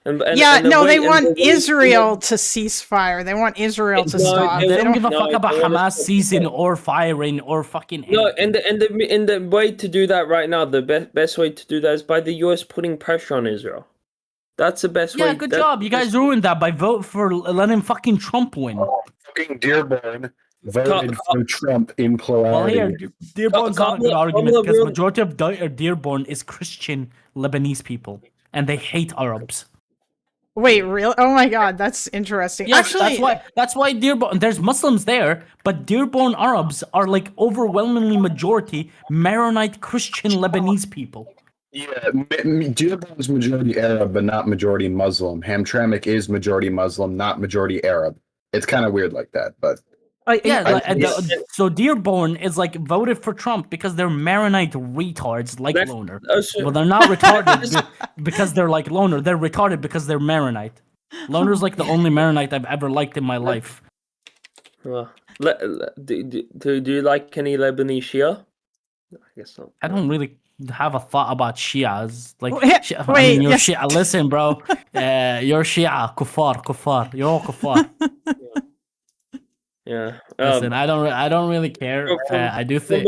Speaker 1: They want Israel to cease fire. They want Israel to stop.
Speaker 15: They don't give a fuck about Hamas ceasing or firing or fucking anything.
Speaker 13: No, and the way to do that right now, the best way to do that is by the US putting pressure on Israel. That's the best way.
Speaker 15: Yeah, good job. You guys ruined that by vote for letting fucking Trump win.
Speaker 16: Fucking Dearborn voted for Trump in plurality.
Speaker 15: Well, here, Dearborn's not a good argument because majority of Dearborn is Christian Lebanese people, and they hate Arabs.
Speaker 1: Wait, really? Oh my God, that's interesting.
Speaker 15: Yes, actually, that's why Dearborn. There's Muslims there, but Dearborn Arabs are like overwhelmingly majority Maronite Christian Lebanese people.
Speaker 16: Yeah, Dearborn is majority Arab, but not majority Muslim. Hamtramck is majority Muslim, not majority Arab. It's kind of weird like that, but
Speaker 15: so Dearborn is like voted for Trump because they're Maronite retards like Loner. Well, they're not retarded because they're like Loner. They're retarded because they're Maronite. Loner's like the only Maronite I've ever liked in my life.
Speaker 13: Well, do you like any Lebanese Shia? I guess not.
Speaker 15: I don't really have a thought about Shias. Like,
Speaker 1: you're
Speaker 15: Shia. Listen, bro. You're Shia. Kuffar. You're all kuffar.
Speaker 13: Yeah.
Speaker 15: Listen, I don't really care. I do think.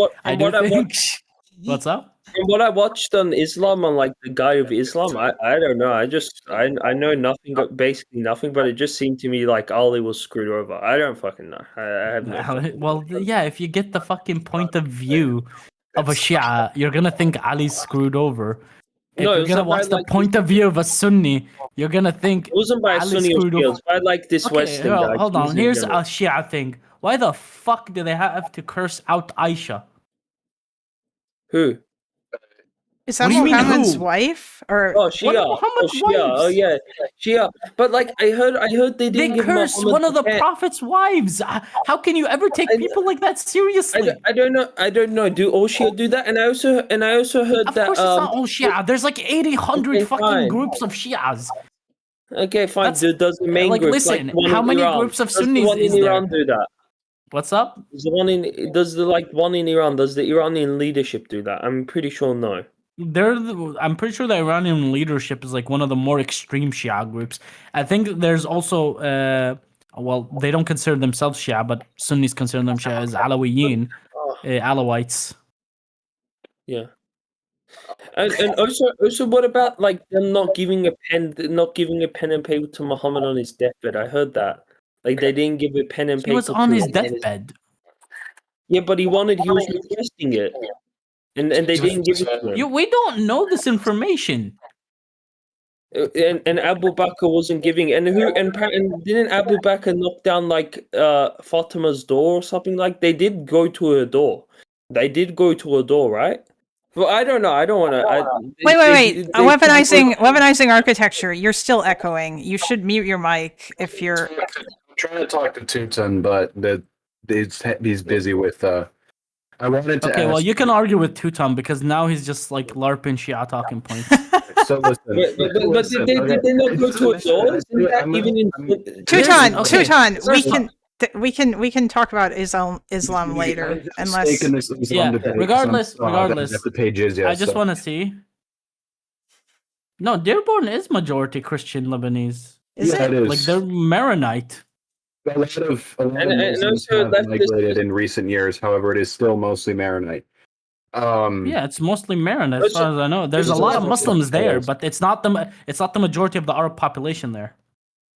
Speaker 15: What's up?
Speaker 13: From what I watched on Islam, on like the guy of Islam, I don't know. I know nothing, basically nothing. But it just seemed to me like Ali was screwed over. I don't fucking know. I have no.
Speaker 15: Well, yeah. If you get the fucking point of view of a Shia, you're gonna think Ali's screwed over. If you're gonna watch the point of view of a Sunni, you're gonna think
Speaker 13: it wasn't by a Sunni skills, by like this Western guy.
Speaker 15: Hold on, here's a Shia thing. Why the fuck do they have to curse out Aisha?
Speaker 13: Who?
Speaker 1: Is that Muhammad's wife? Or
Speaker 13: Shia? Oh yeah, Shia. But like I heard they didn't give
Speaker 15: curse one of the Prophet's wives. How can you ever take people like that seriously?
Speaker 13: I don't know. Do all Shia do that? And I also heard that.
Speaker 15: Of course, it's not all Shia. There's like 100 fucking groups of Shias.
Speaker 13: Okay, fine. Does the main group?
Speaker 15: Listen, how many groups of Sunnis is there?
Speaker 13: Iran do that?
Speaker 15: What's up?
Speaker 13: Does the one in Iran? Does the Iranian leadership do that? I'm pretty sure no.
Speaker 15: I'm pretty sure the Iranian leadership is like one of the more extreme Shia groups. I think there's also, they don't consider themselves Shia, but Sunnis consider them Shia as Alawiyin, Alawites.
Speaker 13: Yeah. And also, what about like them not giving a pen and paper to Muhammad on his deathbed? I heard that. Like they didn't give a pen and paper.
Speaker 15: He was on his deathbed.
Speaker 13: Yeah, but he was requesting it. And they didn't give it to him.
Speaker 15: We don't know this information.
Speaker 13: And Abu Bakr wasn't giving it. And didn't Abu Bakr knock down like Fatima's door or something like? They did go to her door. They did go to her door, right? Well, I don't know. I don't want to.
Speaker 1: Wait. Weaponizing architecture. You're still echoing. You should mute your mic if you're.
Speaker 16: I'm trying to talk to Tutan, but he's busy with. I wanted to.
Speaker 15: Okay, well, you can argue with Tutan because now he's just like LARPing Shia talking points.
Speaker 16: So listen.
Speaker 13: But did they not go to a door?
Speaker 1: Tutan, we can talk about Islam later, unless.
Speaker 15: Regardless. I just want to see. No, Dearborn is majority Christian Lebanese.
Speaker 1: Is it?
Speaker 15: Like they're Maronite.
Speaker 16: A lot of Muslims have migrated in recent years. However, it is still mostly Maronite.
Speaker 15: Yeah, it's mostly Maronite as far as I know. There's a lot of Muslims there, but it's not the majority of the Arab population there.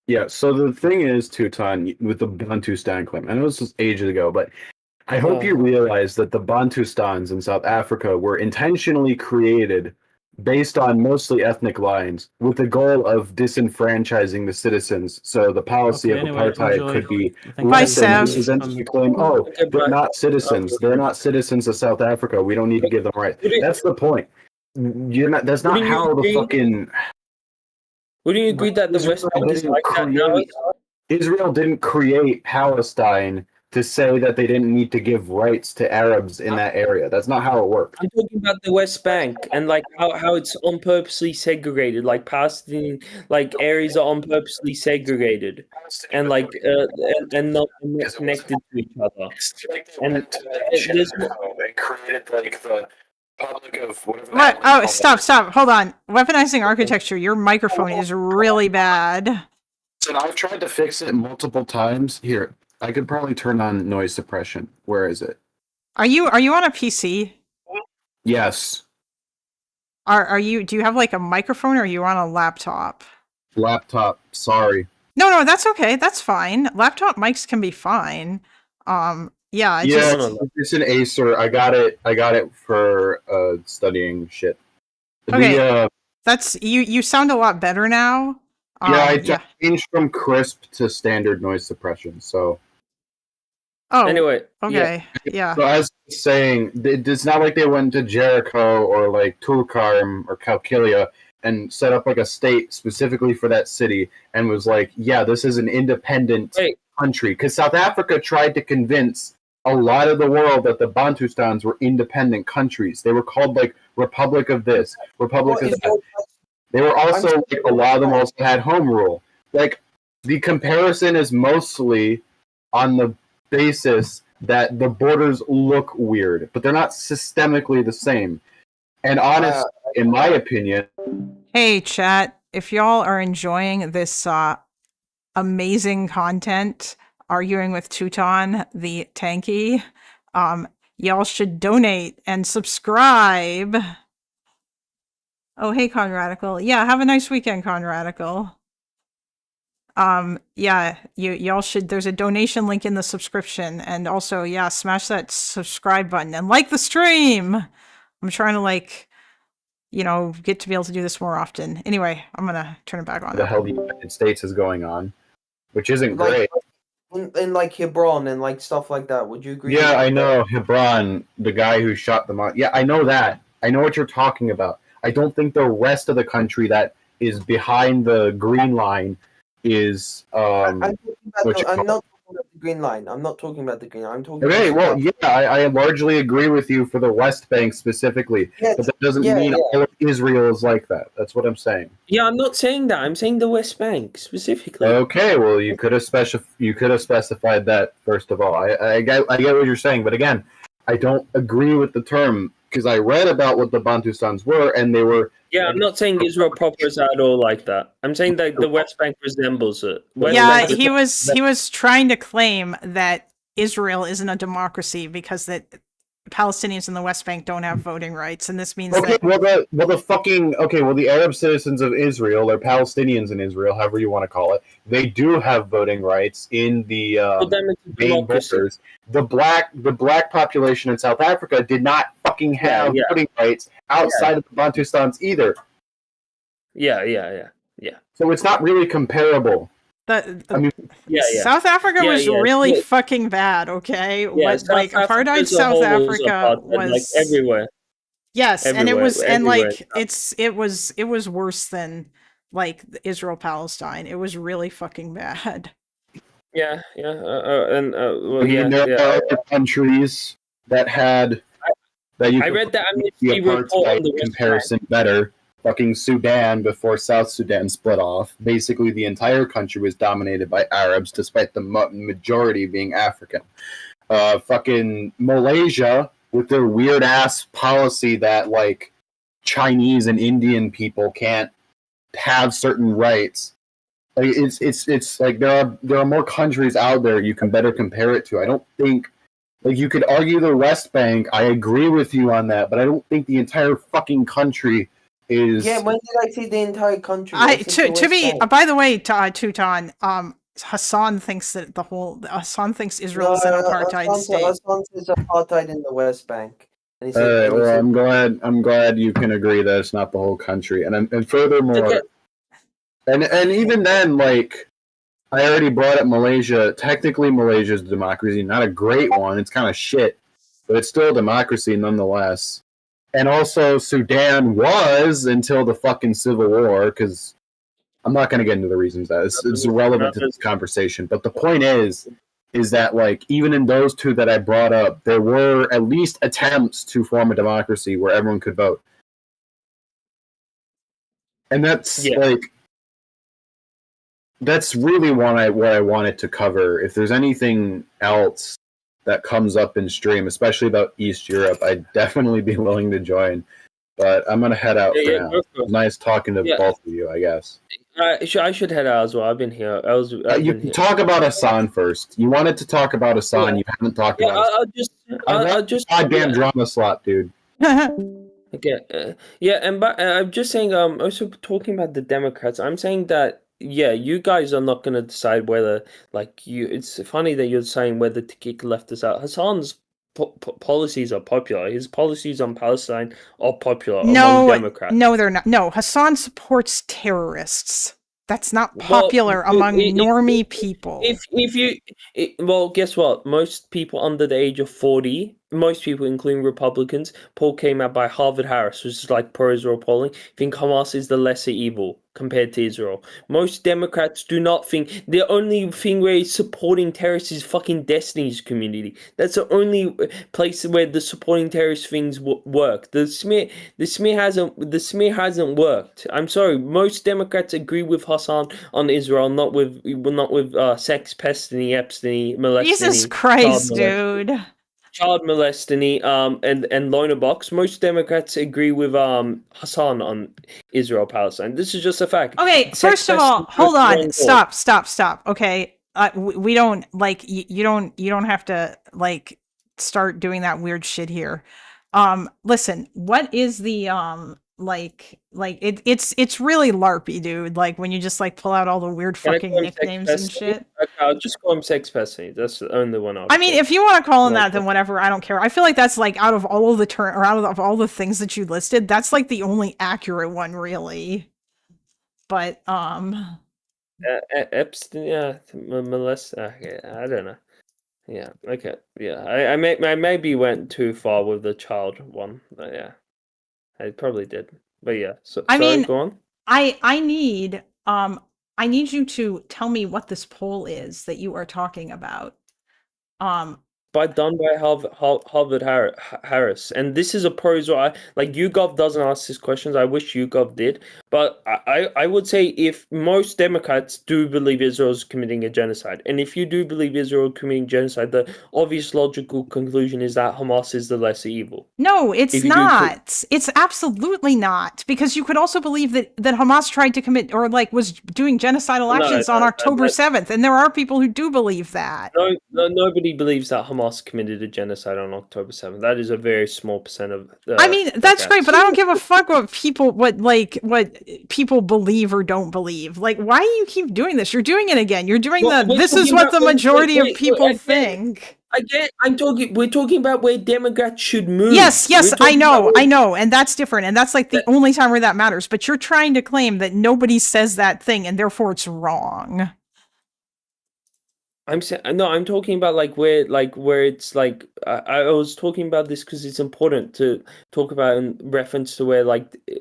Speaker 16: Yeah. So the thing is, Tutan, with the Bantustan claim, I know this was ages ago, but I hope you realize that the Bantustans in South Africa were intentionally created based on mostly ethnic lines, with the goal of disenfranchising the citizens, so the policy of apartheid could be lessened. And you claim, they're not citizens. They're not citizens of South Africa. We don't need to give them rights. That's the point. That's not how the fucking.
Speaker 13: Wouldn't you agree that the West Bank is like that now?
Speaker 16: Israel didn't create Palestine to say that they didn't need to give rights to Arabs in that area. That's not how it works.
Speaker 13: I'm talking about the West Bank and like how it's on purposely segregated. Like Palestinian areas are on purposely segregated and like and not connected to each other. And
Speaker 16: they created like Republic of whatever.
Speaker 1: What? Oh, stop. Hold on. Weaponizing architecture. Your microphone is really bad.
Speaker 16: So I've tried to fix it multiple times. Here, I could probably turn on noise suppression. Where is it?
Speaker 1: Are you on a PC?
Speaker 16: Yes.
Speaker 1: Are you? Do you have like a microphone, or are you on a laptop?
Speaker 16: Laptop. Sorry.
Speaker 1: No, that's okay. That's fine. Laptop mics can be fine. Yeah.
Speaker 16: It's an Acer. I got it for studying shit.
Speaker 1: Okay. That's you sound a lot better now.
Speaker 16: I changed from crisp to standard noise suppression. So.
Speaker 1: Oh.
Speaker 13: Anyway.
Speaker 1: Okay. Yeah.
Speaker 16: So as I was saying, it's not like they went to Jericho or like Tulkarm or Calkilia and set up like a state specifically for that city and was like, yeah, this is an independent country. Because South Africa tried to convince a lot of the world that the Bantustans were independent countries. They were called like Republic of this, Republic of that. They were also, like, a lot of them also had home rule. Like, the comparison is mostly on the basis that the borders look weird, but they're not systemically the same. And honestly, in my opinion...
Speaker 1: Hey, chat, if y'all are enjoying this amazing content, arguing with Teuton, the Tankie, y'all should donate and subscribe. Oh, hey, Conradical. Yeah, have a nice weekend, Conradical. Yeah, y'all should, there's a donation link in the subscription, and also, yeah, smash that subscribe button and like the stream. I'm trying to, like, you know, get to be able to do this more often. Anyway, I'm gonna turn it back on.
Speaker 16: The hell the United States is going on, which isn't great.
Speaker 14: And like Hebron and like stuff like that. Would you agree?
Speaker 16: Yeah, I know Hebron, the guy who shot them on. Yeah, I know that. I know what you're talking about. I don't think the rest of the country that is behind the green line is.
Speaker 14: I'm not talking about the green line. I'm not talking about the green line. I'm talking.
Speaker 16: Okay, well, yeah, I largely agree with you for the West Bank specifically, but that doesn't mean all of Israel is like that. That's what I'm saying.
Speaker 13: Yeah, I'm not saying that. I'm saying the West Bank specifically.
Speaker 16: Okay, well, you could have specified that first of all. I get what you're saying, but again, I don't agree with the term because I read about what the Bantustans were, and they were.
Speaker 13: Yeah, I'm not saying Israel proper is at all like that. I'm saying that the West Bank resembles it.
Speaker 1: He was trying to claim that Israel isn't a democracy because that Palestinians in the West Bank don't have voting rights, and this means that.
Speaker 16: The Arab citizens of Israel, or Palestinians in Israel, however you want to call it, they do have voting rights in the main borders. The black population in South Africa did not fucking have voting rights outside of the Bantustans either.
Speaker 13: Yeah.
Speaker 16: So it's not really comparable.
Speaker 1: South Africa was really fucking bad. Okay, like apartheid South Africa was
Speaker 13: like everywhere.
Speaker 1: Yes,
Speaker 13: everywhere,
Speaker 1: and it was,
Speaker 13: everywhere.
Speaker 1: and like it was worse than like Israel Palestine. It was really fucking bad.
Speaker 13: There
Speaker 16: are other countries that had that you.
Speaker 13: I read that
Speaker 16: the apartheid comparison better. Fucking Sudan before South Sudan split off. Basically, the entire country was dominated by Arabs, despite the majority being African. Fucking Malaysia, with their weird ass policy that like Chinese and Indian people can't have certain rights. Like it's like there are more countries out there you can better compare it to. I don't think. Like, you could argue the West Bank. I agree with you on that, but I don't think the entire fucking country is.
Speaker 14: Yeah, when did I see the entire country?
Speaker 1: By the way, Teuton, Hassan thinks that Hassan thinks Israel is an apartheid state.
Speaker 14: Hassan says apartheid in the West Bank.
Speaker 16: All right, well, I'm glad you can agree that it's not the whole country, and furthermore, and even then, like. I already brought up Malaysia. Technically, Malaysia's a democracy. Not a great one. It's kind of shit. But it's still a democracy nonetheless. And also, Sudan was until the fucking Civil War, because I'm not going to get into the reasons that it's irrelevant to this conversation. But the point is that, like, even in those two that I brought up, there were at least attempts to form a democracy where everyone could vote. And that's, like... That's really what I wanted to cover. If there's anything else that comes up in stream, especially about East Europe, I'd definitely be willing to join. But I'm gonna head out for now. Nice talking to both of you, I guess.
Speaker 13: I should head out as well. I've been here.
Speaker 16: Talk about Hassan first. You wanted to talk about Hassan. You haven't talked about.
Speaker 13: I'll just
Speaker 16: goddamn drama slot, dude.
Speaker 13: Okay. But I'm just saying. Also talking about the Democrats. I'm saying that you guys are not gonna decide whether It's funny that you're saying whether to kick leftists out. Hassan's policies are popular. His policies on Palestine are popular among Democrats.
Speaker 1: No, they're not. No, Hassan supports terrorists. That's not popular among normie people.
Speaker 13: Guess what? Most people under the age of 40, most people, including Republicans, poll came out by Harvard-Harris, which is like pro-Israel polling, think Hamas is the lesser evil compared to Israel. Most Democrats do not think. The only thing where supporting terrorists is fucking Destiny's community. That's the only place where the supporting terrorist things work. The smear hasn't worked. I'm sorry. Most Democrats agree with Hassan on Israel, not with sex, pestiny, Epstein, molestiny.
Speaker 1: Jesus Christ, dude.
Speaker 13: Child molestiny, and loner box. Most Democrats agree with Hassan on Israel Palestine. This is just a fact.
Speaker 1: Okay, first of all, hold on. Stop. Okay, we don't you don't have to start doing that weird shit here. Listen, what is the it's really LARPy, dude. Like when you just pull out all the weird fucking nicknames and shit.
Speaker 13: Okay, I'll just call him Sex Pestiny. That's the only one.
Speaker 1: I mean, if you want to call him that, then whatever. I don't care. I feel like that's out of all of the out of all the things that you listed, that's the only accurate one, really. But
Speaker 13: Epstein, molest. Okay, I don't know. Yeah. Okay. Yeah. I maybe went too far with the child one. But yeah. I probably did, but yeah. So
Speaker 1: I mean,
Speaker 13: go on.
Speaker 1: I need you to tell me what this poll is that you are talking about.
Speaker 13: Done by Harvard-Harris, and this is a pro-Israel. YouGov doesn't ask these questions. I wish YouGov did, but I would say if most Democrats do believe Israel is committing a genocide, and if you do believe Israel committing genocide, the obvious logical conclusion is that Hamas is the lesser evil.
Speaker 1: No, it's not. It's absolutely not, because you could also believe that Hamas tried to commit or was doing genocidal actions on October 7th, and there are people who do believe that.
Speaker 13: No, nobody believes that Hamas committed a genocide on October 7th. That is a very small percent of.
Speaker 1: I mean, that's great, but I don't give a fuck what people people believe or don't believe. Why do you keep doing this? You're doing it again. You're doing this is what the majority of people think.
Speaker 13: Again, we're talking about where Democrats should move.
Speaker 1: Yes, I know, and that's different, and that's the only time where that matters. But you're trying to claim that nobody says that thing, and therefore it's wrong.
Speaker 13: I'm talking about where it's I was talking about this because it's important to talk about in reference to where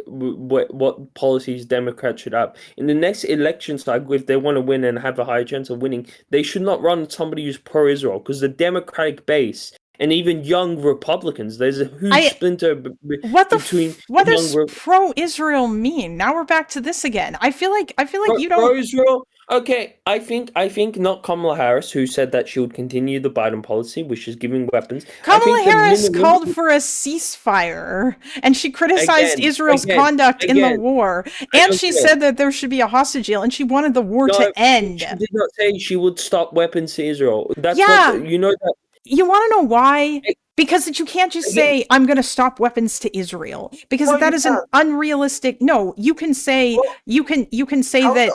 Speaker 13: what policies Democrats should have in the next election cycle. If they want to win and have a higher chance of winning, they should not run somebody who's pro-Israel, because the Democratic base and even young Republicans, there's a huge splinter between.
Speaker 1: What does pro-Israel mean? Now we're back to this again. I feel like you don't.
Speaker 13: Pro-Israel. Okay, I think not Kamala Harris, who said that she would continue the Biden policy, which is giving weapons.
Speaker 1: Kamala Harris called for a ceasefire, and she criticized Israel's conduct in the war, and she said that there should be a hostage deal, and she wanted the war to end.
Speaker 13: She did not say she would stop weapons to Israel. That's you know that.
Speaker 1: You want to know why? Because you can't just say, I'm going to stop weapons to Israel, because that is an unrealistic. No, you can say you can say that.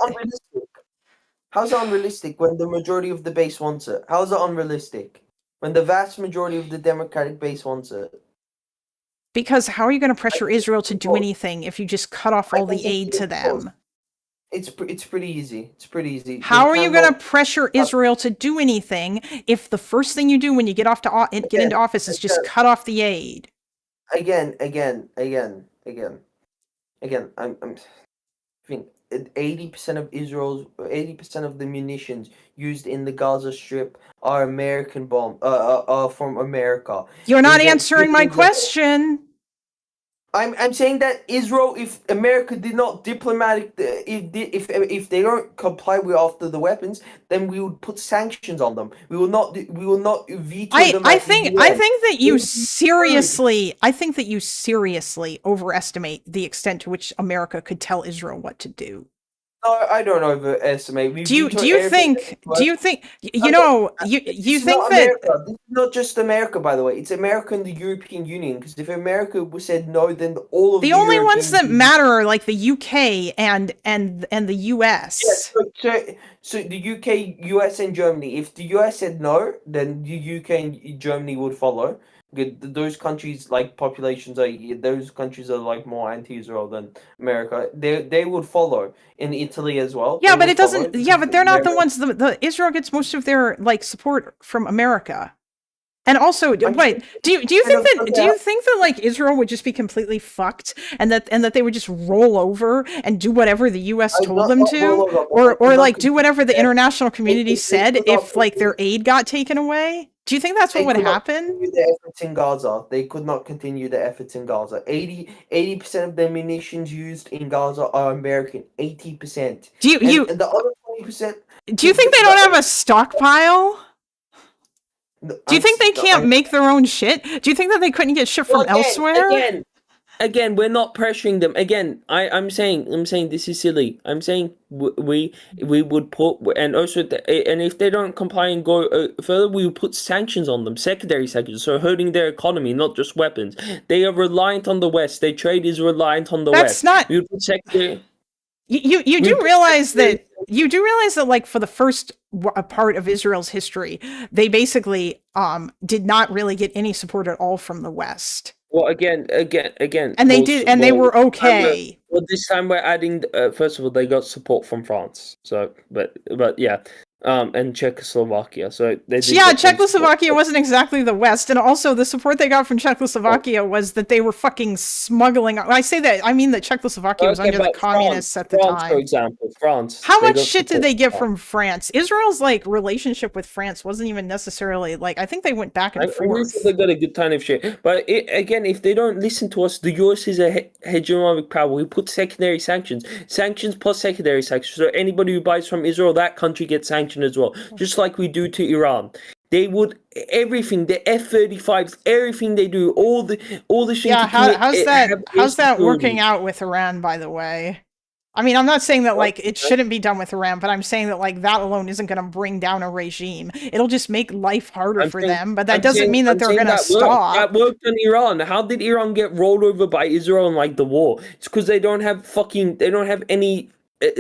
Speaker 14: How's it unrealistic when the majority of the base wants it? How's it unrealistic when the vast majority of the Democratic base wants it?
Speaker 1: Because how are you going to pressure Israel to do anything if you just cut off all the aid to them?
Speaker 14: It's pretty easy. It's pretty easy.
Speaker 1: How are you going to pressure Israel to do anything if the first thing you do when you get into office is just cut off the aid?
Speaker 14: Again. I think 80% of the munitions used in the Gaza Strip are American from America.
Speaker 1: You're not answering my question.
Speaker 14: I'm saying that Israel, if America did not if they don't comply with after the weapons, then we would put sanctions on them. We will not veto them.
Speaker 1: I think that you seriously overestimate the extent to which America could tell Israel what to do.
Speaker 14: No, I don't overestimate.
Speaker 1: Do you think you think that
Speaker 14: America. This is not just America, by the way. It's America and the European Union. Because if America said no, then all of
Speaker 1: the only ones that matter are like the UK and the US.
Speaker 14: Yes, so the UK, US, and Germany. If the US said no, then the UK and Germany would follow. Those countries, like populations, those countries are like more anti-Israel than America. They would follow in Italy as well.
Speaker 1: Yeah, but it doesn't. Yeah, but they're not the ones. The Israel gets most of their like support from America. And also, wait, do you think that like Israel would just be completely fucked and that they would just roll over and do whatever the US told them to, or like do whatever the international community said if like their aid got taken away? Do you think that's what would happen?
Speaker 14: The efforts in Gaza, they could not continue the efforts in Gaza. 80% of the munitions used in Gaza are American. 80%. And the other 20%.
Speaker 1: Do you think they don't have a stockpile? Do you think they can't make their own shit? Do you think that they couldn't get shit from elsewhere?
Speaker 13: Again, we're not pressuring them. Again, I'm saying this is silly. I'm saying we would put, and also and if they don't comply and go further, we would put sanctions on them, secondary sanctions, so hurting their economy, not just weapons. They are reliant on the West. Their trade is reliant on the West.
Speaker 1: That's not.
Speaker 13: We would put secondary.
Speaker 1: You do realize that like for the first part of Israel's history, they basically did not really get any support at all from the West.
Speaker 13: Well, again,
Speaker 1: and they were okay.
Speaker 13: Well, this time we're adding. First of all, they got support from France. So, but yeah. And Czechoslovakia. So they did
Speaker 1: Czechoslovakia wasn't exactly the West, and also the support they got from Czechoslovakia was that they were fucking smuggling. When I say that, I mean that Czechoslovakia was under the communists at the time.
Speaker 13: For example, France.
Speaker 1: How much shit did they get from France? Israel's like relationship with France wasn't even necessarily like. I think they went back and forth.
Speaker 13: They got a good ton of shit. But again, if they don't listen to us, the US is a hegemonic power. We put secondary sanctions plus secondary sanctions. So anybody who buys from Israel, that country gets sanctioned as well, just like we do to Iran. They would everything, the F-35s, everything they do, all the shit.
Speaker 1: Yeah, how's that working out with Iran, by the way? I mean, I'm not saying that like it shouldn't be done with Iran, but I'm saying that like that alone isn't going to bring down a regime. It'll just make life harder for them, but that doesn't mean that they're going to stop.
Speaker 13: That worked on Iran. How did Iran get rolled over by Israel in like the war? It's because they don't have any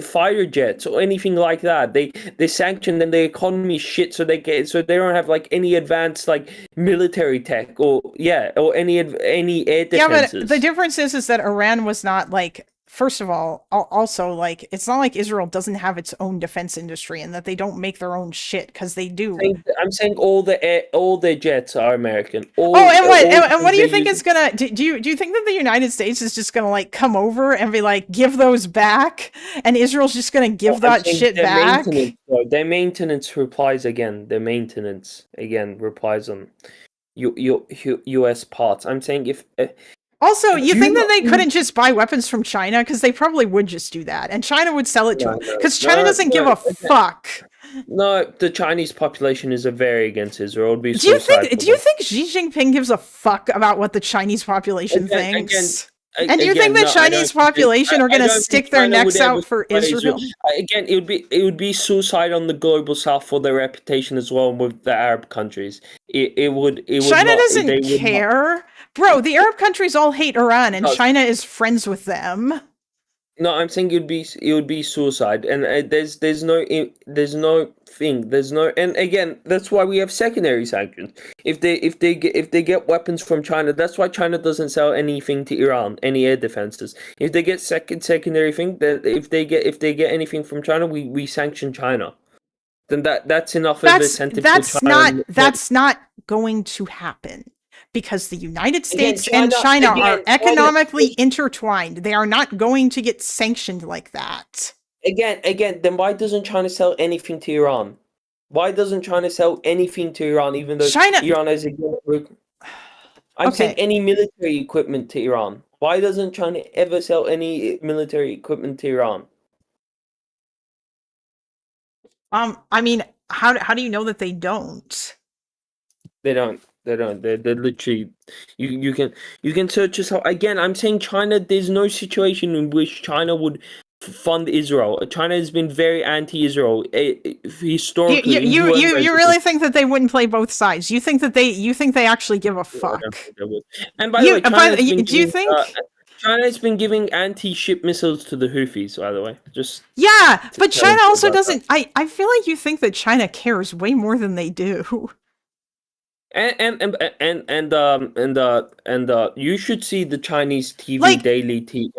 Speaker 13: fighter jets or anything like that. They sanction and the economy shit, so they don't have like any advanced like military tech or any air defenses.
Speaker 1: Yeah, but the difference is that Iran was not like. First of all, also, like, it's not like Israel doesn't have its own defense industry and that they don't make their own shit, because they do.
Speaker 13: I'm saying all their jets are American.
Speaker 1: What do you think is gonna? Do you think that the United States is just gonna like come over and be like, give those back, and Israel's just gonna give that shit back?
Speaker 13: Their maintenance replies again. Their maintenance again replies on U.S. parts. I'm saying if.
Speaker 1: Also, you think that they couldn't just buy weapons from China? Because they probably would just do that. And China would sell it to them. Because China doesn't give a fuck.
Speaker 13: No, the Chinese population is very against Israel. Do
Speaker 1: you think Xi Jinping gives a fuck about what the Chinese population thinks? And do you think the Chinese population are going to stick their necks out for Israel?
Speaker 13: Again, it would be suicide on the global south for their reputation as well with the Arab countries.
Speaker 1: China doesn't care. Bro, the Arab countries all hate Iran, and China is friends with them.
Speaker 13: No, I'm saying it would be suicide, and there's no, and again, that's why we have secondary sanctions. If they get weapons from China, that's why China doesn't sell anything to Iran, any air defenses. If they get secondary thing, then if they get anything from China, we sanction China. Then that's enough of a incentive for China.
Speaker 1: That's not going to happen. Because the United States and China are economically intertwined. They are not going to get sanctioned like that.
Speaker 13: Again, then why doesn't China sell anything to Iran? Why doesn't China sell anything to Iran, even though Iran has a... I'm saying any military equipment to Iran. Why doesn't China ever sell any military equipment to Iran?
Speaker 1: I mean, how do you know that they don't?
Speaker 13: They don't. They're literally. You can search this out. Again, I'm saying China. There's no situation in which China would fund Israel. China has been very anti-Israel historically.
Speaker 1: You really think that they wouldn't play both sides? You think they actually give a fuck?
Speaker 13: And by the way,
Speaker 1: do you think
Speaker 13: China's been giving anti-ship missiles to the Houthis? By the way,
Speaker 1: yeah, but China also doesn't. I feel like you think that China cares way more than they do.
Speaker 13: And you should see the Chinese TV daily TV.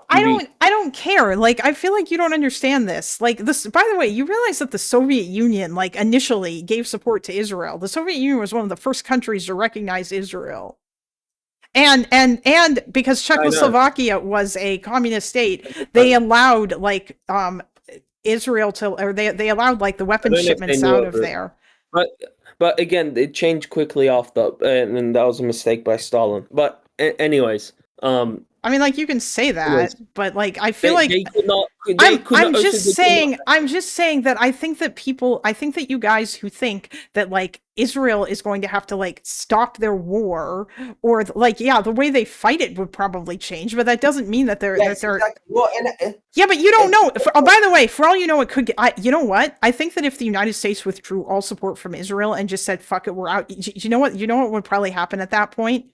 Speaker 1: I don't care. Like, I feel like you don't understand this. Like, this. By the way, you realize that the Soviet Union, like, initially gave support to Israel. The Soviet Union was one of the first countries to recognize Israel. And because Czechoslovakia was a communist state, they allowed Israel to, or they allowed like the weapon shipments out of there.
Speaker 13: But again, it changed quickly after, and that was a mistake by Stalin. But anyways,
Speaker 1: I mean, like, you can say that, but like, I feel like
Speaker 13: I'm
Speaker 1: just saying that I think that you guys who think that like Israel is going to have to like stop their war, or like, yeah, the way they fight it would probably change, but that doesn't mean that they're
Speaker 14: Exactly. Well,
Speaker 1: yeah, but you don't know. By the way, for all you know, it could get. You know what? I think that if the United States withdrew all support from Israel and just said "fuck it, we're out," you know what? You know what would probably happen at that point?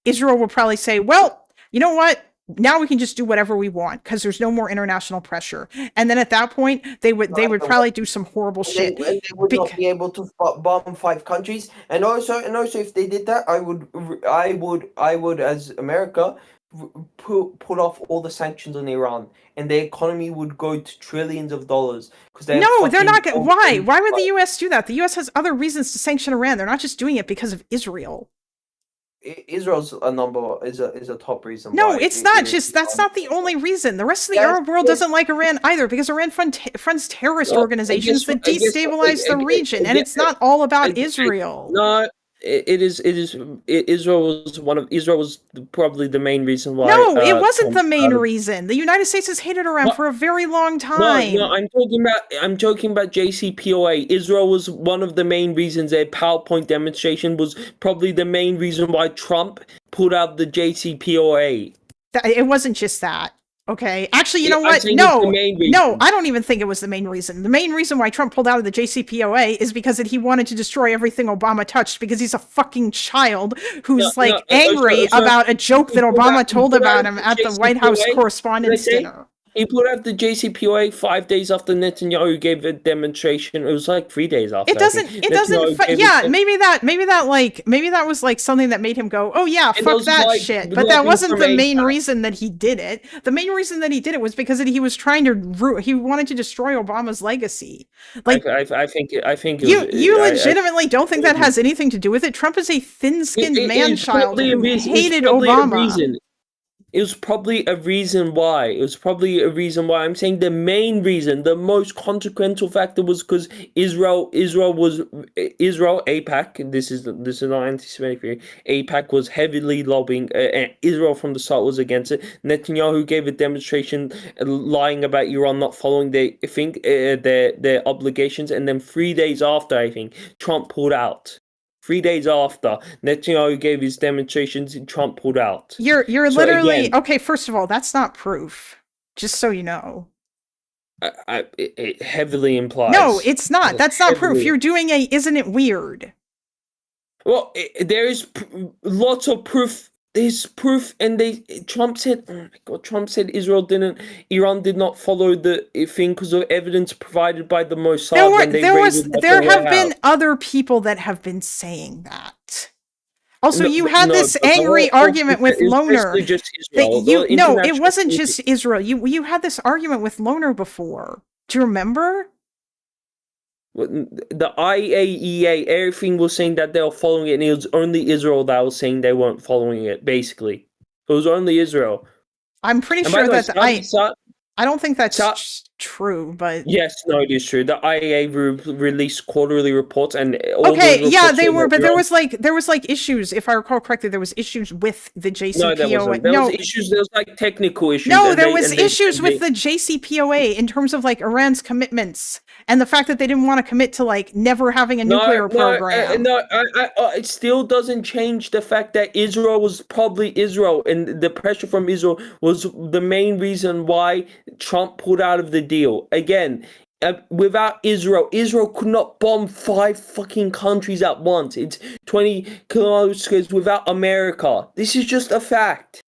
Speaker 1: Israel would probably say, "Well, you know what? Now we can just do whatever we want because there's no more international pressure." And then at that point, they would probably do some horrible shit.
Speaker 14: They would not be able to bomb 5 countries. And also, if they did that, I would, as America, put off all the sanctions on Iran, and their economy would go to trillions of dollars.
Speaker 1: They're not going. Why? Why would the U.S. do that? The U.S. has other reasons to sanction Iran. They're not just doing it because of Israel.
Speaker 14: Israel's is a top reason.
Speaker 1: No, it's not just. That's not the only reason. The rest of the Arab world doesn't like Iran either because Iran funds terrorist organizations that destabilize the region, and it's not all about Israel.
Speaker 13: No, Israel was probably the main reason why.
Speaker 1: No, it wasn't the main reason. The United States has hated Iran for a very long time.
Speaker 13: No, I'm talking about JCPOA. Israel was one of the main reasons. Their PowerPoint demonstration was probably the main reason why Trump pulled out the JCPOA.
Speaker 1: It wasn't just that. Okay. Actually, you know what? No, I don't even think it was the main reason. The main reason why Trump pulled out of the JCPOA is because he wanted to destroy everything Obama touched because he's a fucking child who's angry about a joke that Obama told about him at the White House Correspondents' Dinner.
Speaker 13: He put out the JCPOA 5 days after Netanyahu gave a demonstration. It was like 3 days after.
Speaker 1: It doesn't. Yeah, maybe that was like something that made him go, "Oh yeah, fuck that shit." But that wasn't the main reason that he did it. The main reason that he did it was because he was trying to he wanted to destroy Obama's legacy. Like,
Speaker 13: I think
Speaker 1: you legitimately don't think that has anything to do with it. Trump is a thin-skinned man-child who hated Obama.
Speaker 13: It was probably a reason why. I'm saying the main reason, the most consequential factor was because Israel, AIPAC, this is not anti-Semitic theory, AIPAC was heavily lobbying, Israel from the start was against it. Netanyahu gave a demonstration lying about Iran not following their obligations, and then 3 days after, I think, Trump pulled out. 3 days after Netanyahu gave his demonstrations, Trump pulled out.
Speaker 1: You're literally again, okay. First of all, that's not proof. Just so you know,
Speaker 13: it heavily implies.
Speaker 1: No, it's not. That's not proof. You're doing isn't it weird?
Speaker 13: Well, there is lots of proof. There's proof, and Trump said, "Oh my God!" Trump said Iran did not follow the thing because of evidence provided by the Mossad.
Speaker 1: There have been other people that have been saying that. Also, you had this angry argument with Loner. It wasn't just Israel. You had this argument with Loner before. Do you remember?
Speaker 13: The IAEA, everything was saying that they were following it, and it was only Israel that was saying they weren't following it, basically. It was only Israel.
Speaker 1: I'm pretty sure that I don't think that's true, but
Speaker 13: yes, no, it is true. The IAEA released quarterly reports, and all
Speaker 1: okay,
Speaker 13: those
Speaker 1: yeah,
Speaker 13: reports
Speaker 1: they
Speaker 13: say
Speaker 1: were,
Speaker 13: that
Speaker 1: but there
Speaker 13: Iran-
Speaker 1: was like issues. If I recall correctly, there was issues with the JCPOA.
Speaker 13: No, there wasn't. There was issues. There was like technical issues.
Speaker 1: No,
Speaker 13: and
Speaker 1: there
Speaker 13: they-
Speaker 1: was
Speaker 13: and they-
Speaker 1: issues
Speaker 13: and
Speaker 1: with
Speaker 13: they-
Speaker 1: the JCPOA in terms of like Iran's commitments and the fact that they didn't want to commit to like never having a nuclear program.
Speaker 13: It still doesn't change the fact that Israel was probably Israel, and the pressure from Israel was the main reason why Trump pulled out of the deal. Again, without Israel could not bomb 5 fucking countries at once. It's 20 kilometers without America. This is just a fact.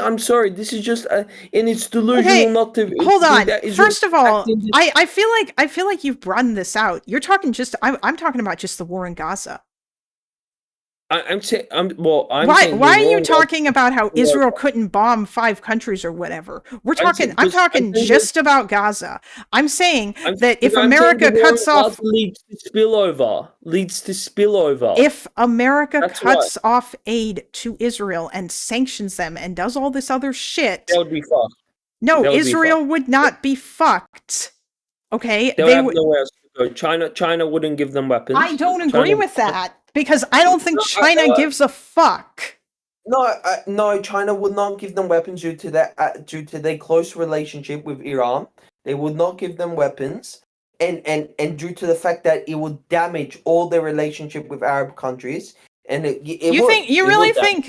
Speaker 13: I'm sorry, this is just and it's delusional not to.
Speaker 1: Hold on. First of all, I feel like you've broadened this out. You're talking I'm talking about just the war in Gaza.
Speaker 13: I'm saying,
Speaker 1: why are you talking about how Israel couldn't bomb 5 countries or whatever? I'm talking just about Gaza. I'm saying that if America cuts off
Speaker 13: leads to spillover.
Speaker 1: If America cuts off aid to Israel and sanctions them and does all this other shit,
Speaker 13: that would be fucked.
Speaker 1: No, Israel would not be fucked. Okay,
Speaker 13: they have nowhere else to go. China wouldn't give them weapons.
Speaker 1: I don't agree with that. Because I don't think China gives a fuck.
Speaker 14: No, China would not give them weapons due to their close relationship with Iran. They would not give them weapons, and due to the fact that it would damage all their relationship with Arab countries. And you
Speaker 1: really think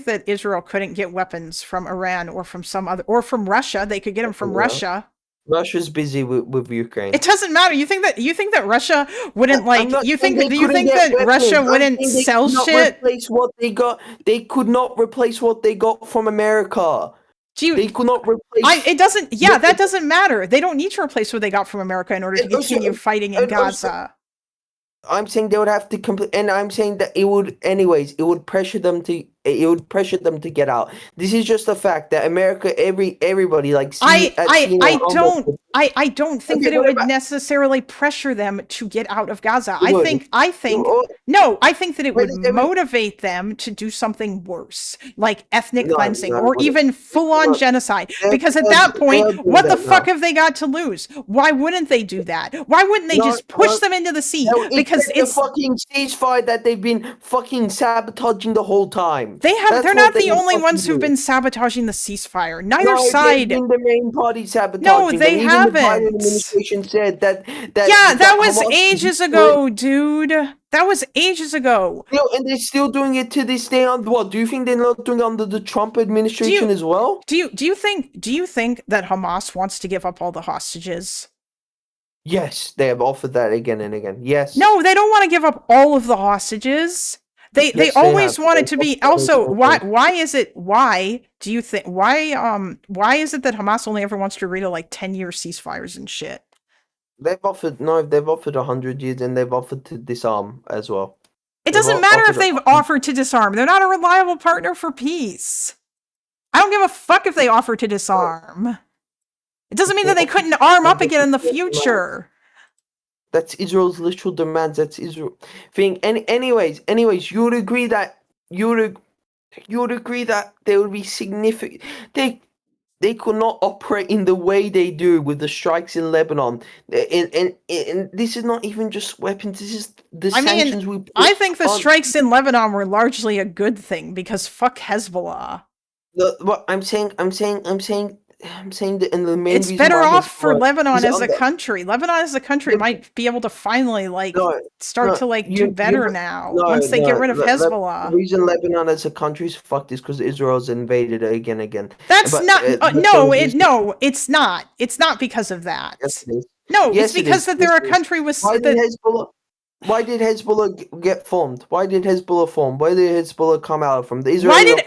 Speaker 1: that Israel couldn't get weapons from Iran or from from Russia? They could get them from Russia.
Speaker 14: Russia's busy with Ukraine.
Speaker 1: It doesn't matter. You think that Russia wouldn't Do you think that Russia wouldn't sell shit?
Speaker 14: Replace what they got. They could not replace what they got from America. They could not replace.
Speaker 1: It doesn't. Yeah, that doesn't matter. They don't need to replace what they got from America in order to continue fighting in Gaza.
Speaker 14: I'm saying they would have to complete, and I'm saying that it would, anyways. It would pressure them to. It would pressure them to get out. This is just a fact that America, everybody like.
Speaker 1: I don't think that it would necessarily pressure them to get out of Gaza. I think that it would motivate them to do something worse, like ethnic cleansing or even full-on genocide. Because at that point, what the fuck have they got to lose? Why wouldn't they do that? Why wouldn't they just push them into the sea? Because it's
Speaker 14: the fucking ceasefire that they've been fucking sabotaging the whole time.
Speaker 1: They're not the only ones who've been sabotaging the ceasefire. Neither side.
Speaker 14: Been the main party sabotaging.
Speaker 1: No, they haven't.
Speaker 14: The Biden administration said that.
Speaker 1: That was ages ago, dude. That was ages ago.
Speaker 14: And they're still doing it to this day. On what? Do you think they're not doing it under the Trump administration as well?
Speaker 1: Do you think that Hamas wants to give up all the hostages?
Speaker 14: Yes, they have offered that again and again. Yes.
Speaker 1: No, they don't want to give up all of the hostages. They always want it to be. Also, why is it that Hamas only ever wants to agree to like 10-year ceasefires and shit?
Speaker 14: They've offered 100 years, and they've offered to disarm as well.
Speaker 1: It doesn't matter if they've offered to disarm. They're not a reliable partner for peace. I don't give a fuck if they offer to disarm. It doesn't mean that they couldn't arm up again in the future.
Speaker 14: That's Israel's literal demands. That's Israel thing. And anyways, you would agree that there would be significant. They could not operate in the way they do with the strikes in Lebanon. And this is not even just weapons. This is the sanctions we put
Speaker 1: I think the strikes in Lebanon were largely a good thing because fuck Hezbollah.
Speaker 14: What I'm saying that in the main
Speaker 1: it's better off for Lebanon as a country. Lebanon as a country might be able to finally do better now once they get rid of Hezbollah.
Speaker 14: The reason Lebanon as a country is fucked is because Israel's invaded it again.
Speaker 1: That's it's not. It's not because of that.
Speaker 14: Yes, it is.
Speaker 1: No, it's because that they're a country with.
Speaker 14: Why did Hezbollah get formed? Why did Hezbollah form? Why did Hezbollah come out from the Israeli?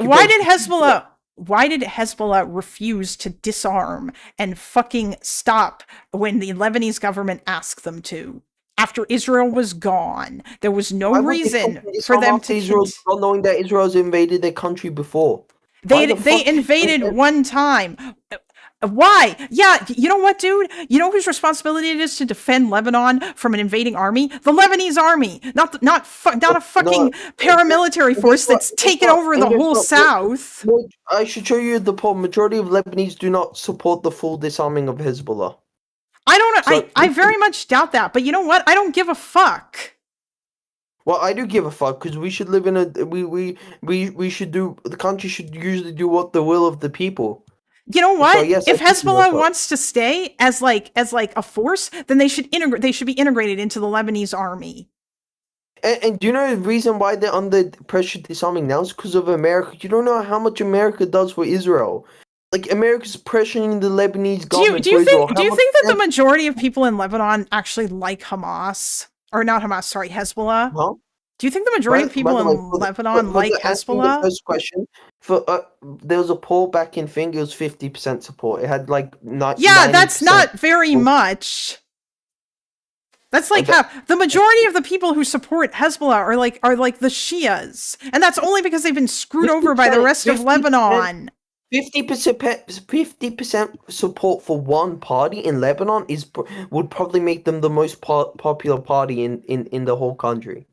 Speaker 1: Why did Hezbollah refuse to disarm and fucking stop when the Lebanese government asked them to? After Israel was gone, there was no reason for them to.
Speaker 14: Israel, not knowing that Israel's invaded their country before.
Speaker 1: They invaded one time. Why? Yeah, you know what, dude? You know whose responsibility it is to defend Lebanon from an invading army? The Lebanese army, not a fucking paramilitary force that's taken over the whole South.
Speaker 14: I should show you the poll. Majority of Lebanese do not support the full disarming of Hezbollah.
Speaker 1: I don't know. So, I very much doubt that, but you know what? I don't give a fuck.
Speaker 14: Well, I do give a fuck because we should live in a we should do the country should usually do what the will of the people.
Speaker 1: You know what? So, yes, if Hezbollah wants to stay as like a force, then they should be integrated into the Lebanese army.
Speaker 14: And do you know the reason why they're under pressure disarming now is because of America? You don't know how much America does for Israel. Like America's pressuring the Lebanese government.
Speaker 1: Do you think that the majority of people in Lebanon actually like Hamas? Or not Hamas, sorry, Hezbollah?
Speaker 14: Huh?
Speaker 1: Do you think the majority of people in Lebanon like Hezbollah?
Speaker 14: The first question, there was a poll back in it was 50% support. It had like 90%.
Speaker 1: Yeah, that's not very much. That's like half. The majority of the people who support Hezbollah are like the Shias, and that's only because they've been screwed over by the rest of Lebanon.
Speaker 14: 50% support for one party in Lebanon would probably make them the most popular party in the whole country.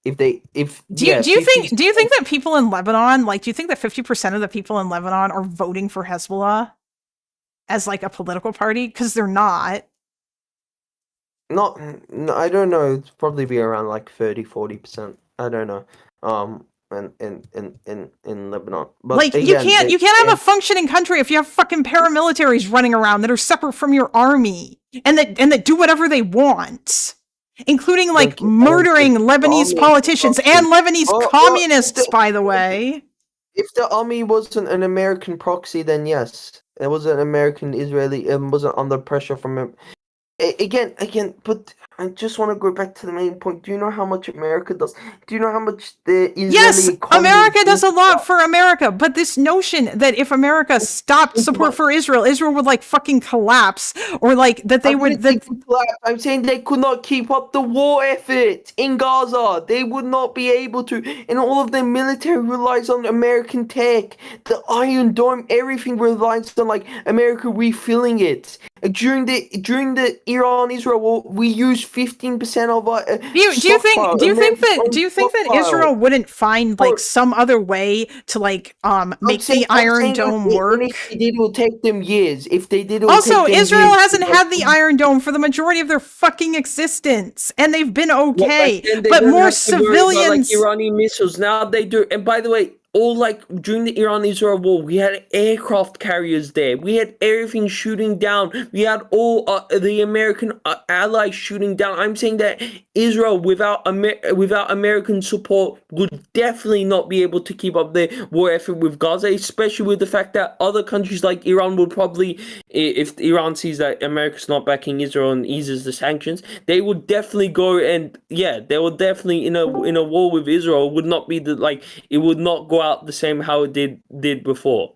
Speaker 14: Do you
Speaker 1: think that people in Lebanon, do you think that 50% of the people in Lebanon are voting for Hezbollah as like a political party? Because they're not.
Speaker 14: No, I don't know. It's probably be around like 30-40%. I don't know. In Lebanon, but
Speaker 1: like again, you can't have a functioning country if you have fucking paramilitaries running around that are separate from your army and that do whatever they want, including like murdering Lebanese politicians and Lebanese communists. By the way,
Speaker 14: if the army wasn't an American proxy, then yes, it was an American Israeli. It wasn't under pressure from him. Again, but I just want to go back to the main point. Do you know how much America does? Do you know how much the Israeli economy
Speaker 1: America does a lot for America, but this notion that if America stopped support for Israel would like fucking collapse, or like that they would.
Speaker 14: I'm saying they could not keep up the war effort in Gaza. They would not be able to, and all of their military relies on American tech. The Iron Dome, everything relies on like America refilling it. During the Iran-Israel war, we used 15% of our.
Speaker 1: Do you think that Israel wouldn't find like some other way to like make the Iron Dome work?
Speaker 14: If they did, it will take them years. If they did,
Speaker 1: also Israel hasn't had the Iron Dome for the majority of their fucking existence, and they've been okay. But more civilians,
Speaker 13: like Iranian missiles now they do. And by the way, all like during the Iran-Israel war, we had aircraft carriers there. We had everything shooting down. We had all the American allies shooting down. I'm saying that Israel, without American support, would definitely not be able to keep up the war effort with Gaza, especially with the fact that other countries like Iran would probably, if Iran sees that America's not backing Israel and eases the sanctions, they would definitely go and they would definitely in a war with Israel would not be it would not go out the same how it did before.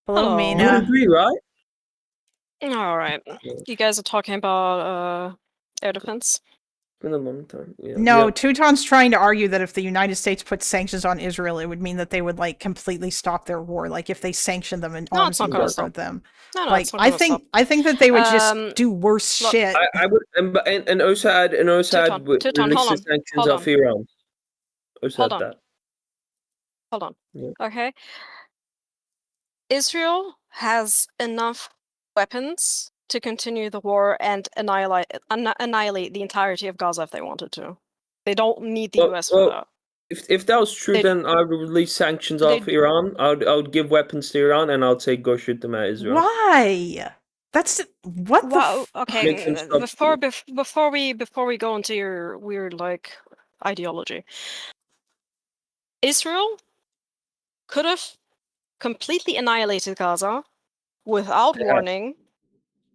Speaker 1: Hello, Mina.
Speaker 13: You agree, right?
Speaker 17: All right. You guys are talking about air defense.
Speaker 13: In a long time. Yeah.
Speaker 1: No, Teuton's trying to argue that if the United States put sanctions on Israel, it would mean that they would like completely stop their war. Like if they sanctioned them and arms embargoed with them.
Speaker 17: No,
Speaker 1: like I think that they would just do worse shit.
Speaker 13: I would, and Osad would release the sanctions off Iran.
Speaker 17: Hold on.
Speaker 13: Yeah.
Speaker 17: Okay. Israel has enough weapons to continue the war and annihilate the entirety of Gaza if they wanted to. They don't need the US for that.
Speaker 13: If that was true, then I would release sanctions off Iran. I would give weapons to Iran, and I would say go shoot them at Israel.
Speaker 1: Why? That's what the.
Speaker 17: Okay. Before we go into your weird like ideology. Israel could have completely annihilated Gaza without warning,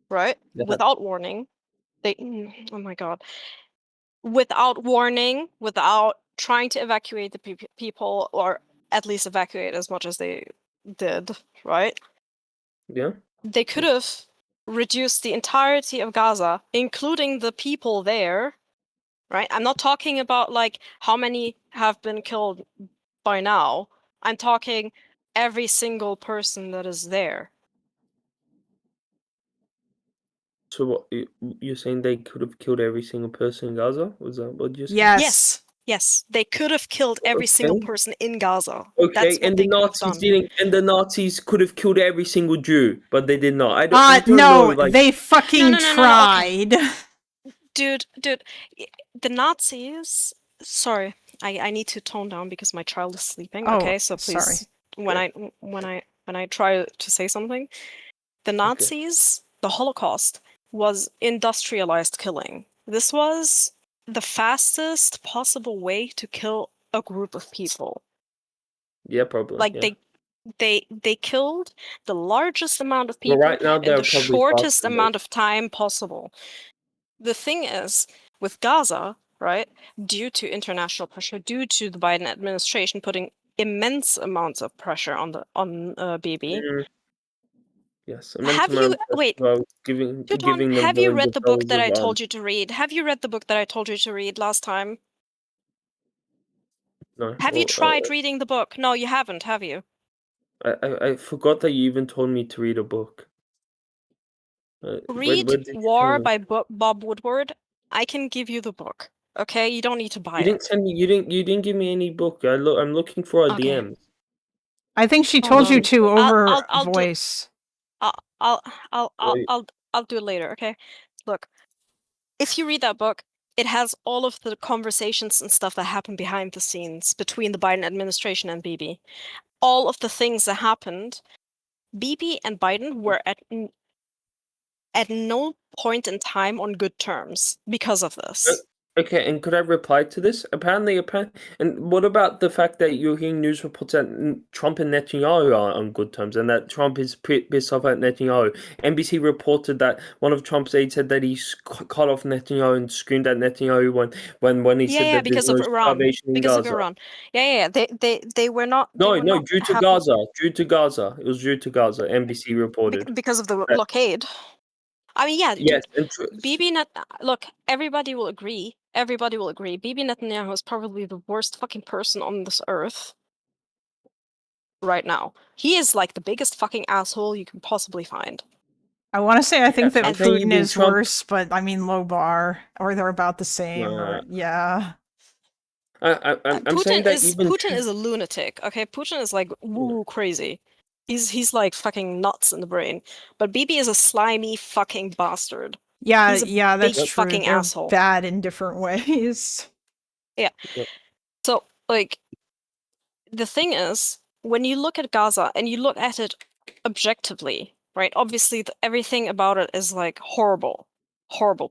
Speaker 17: right?
Speaker 13: Yeah.
Speaker 17: Without warning. Oh my god. Without warning, without trying to evacuate the people, or at least evacuate as much as they did, right?
Speaker 13: Yeah.
Speaker 17: They could have reduced the entirety of Gaza, including the people there, right? I'm not talking about like how many have been killed by now. I'm talking every single person that is there.
Speaker 13: So what you're saying? They could have killed every single person in Gaza? Was that what you said?
Speaker 17: Yes. Yes, they could have killed every single person in Gaza. That's what
Speaker 13: and
Speaker 17: they
Speaker 13: the
Speaker 17: could have
Speaker 13: Nazis
Speaker 17: done.
Speaker 13: didn't, and the Nazis could have killed every single Jew, but they did not. I don't know. Like,
Speaker 1: they fucking tried.
Speaker 17: Okay. Dude, the Nazis. Sorry, I need to tone down because my child is sleeping.
Speaker 1: Oh,
Speaker 17: okay, so please,
Speaker 1: sorry.
Speaker 17: when I try to say something, the Nazis, the Holocaust was industrialized killing. This was the fastest possible way to kill a group of people.
Speaker 13: Yeah, probably.
Speaker 17: Like they killed the largest amount of people
Speaker 13: right now,
Speaker 17: in the shortest amount of time possible. The thing is, with Gaza, right, due to international pressure, due to the Biden administration putting immense amounts of pressure on Bibi.
Speaker 13: Yes,
Speaker 17: have you
Speaker 13: giving
Speaker 17: have you read the book that I told you to read? Have you read the book that I told you to read last time?
Speaker 13: No.
Speaker 17: Have you tried reading the book? No, you haven't, have you?
Speaker 13: I forgot that you even told me to read a book.
Speaker 17: Read War by Bob Woodward. I can give you the book. Okay, you don't need to buy
Speaker 13: it. You didn't send me. You didn't give me any book. I'm looking for a DM.
Speaker 1: I think she told you to over voice.
Speaker 17: I'll do it later. Okay, look. If you read that book, it has all of the conversations and stuff that happened behind the scenes between the Biden administration and Bibi. All of the things that happened. Bibi and Biden were at no point in time on good terms because of this.
Speaker 13: Okay, and could I reply to this? Apparently, and what about the fact that you're hearing news reports that Trump and Netanyahu are on good terms, and that Trump is pissed off at Netanyahu? NBC reported that one of Trump's aides said that he cut off Netanyahu and screamed at Netanyahu when he said that
Speaker 17: because
Speaker 13: there
Speaker 17: of
Speaker 13: was
Speaker 17: Iran.
Speaker 13: starvation in
Speaker 17: Because
Speaker 13: Gaza.
Speaker 17: of Iran. Yeah. They were not.
Speaker 13: No, due to Gaza. Due to Gaza. It was due to Gaza. NBC reported
Speaker 17: because of the blockade. I mean, yeah,
Speaker 13: yes,
Speaker 17: dude. Look, everybody will agree. Everybody will agree. Bibi Netanyahu is probably the worst fucking person on this earth right now. He is like the biggest fucking asshole you can possibly find.
Speaker 1: I want to say I think that Putin is worse, but I mean low bar, or they're about the same. Yeah.
Speaker 13: I'm saying that
Speaker 17: Putin is a lunatic. Okay, Putin is like woo crazy. He's like fucking nuts in the brain. But Bibi is a slimy fucking bastard.
Speaker 1: Yeah,
Speaker 17: he's a
Speaker 1: that's
Speaker 17: big
Speaker 1: true.
Speaker 17: Fucking
Speaker 1: They're
Speaker 17: asshole.
Speaker 1: Bad in different ways.
Speaker 17: Yeah. So like, the thing is, when you look at Gaza and you look at it objectively, right? Obviously, everything about it is like horrible.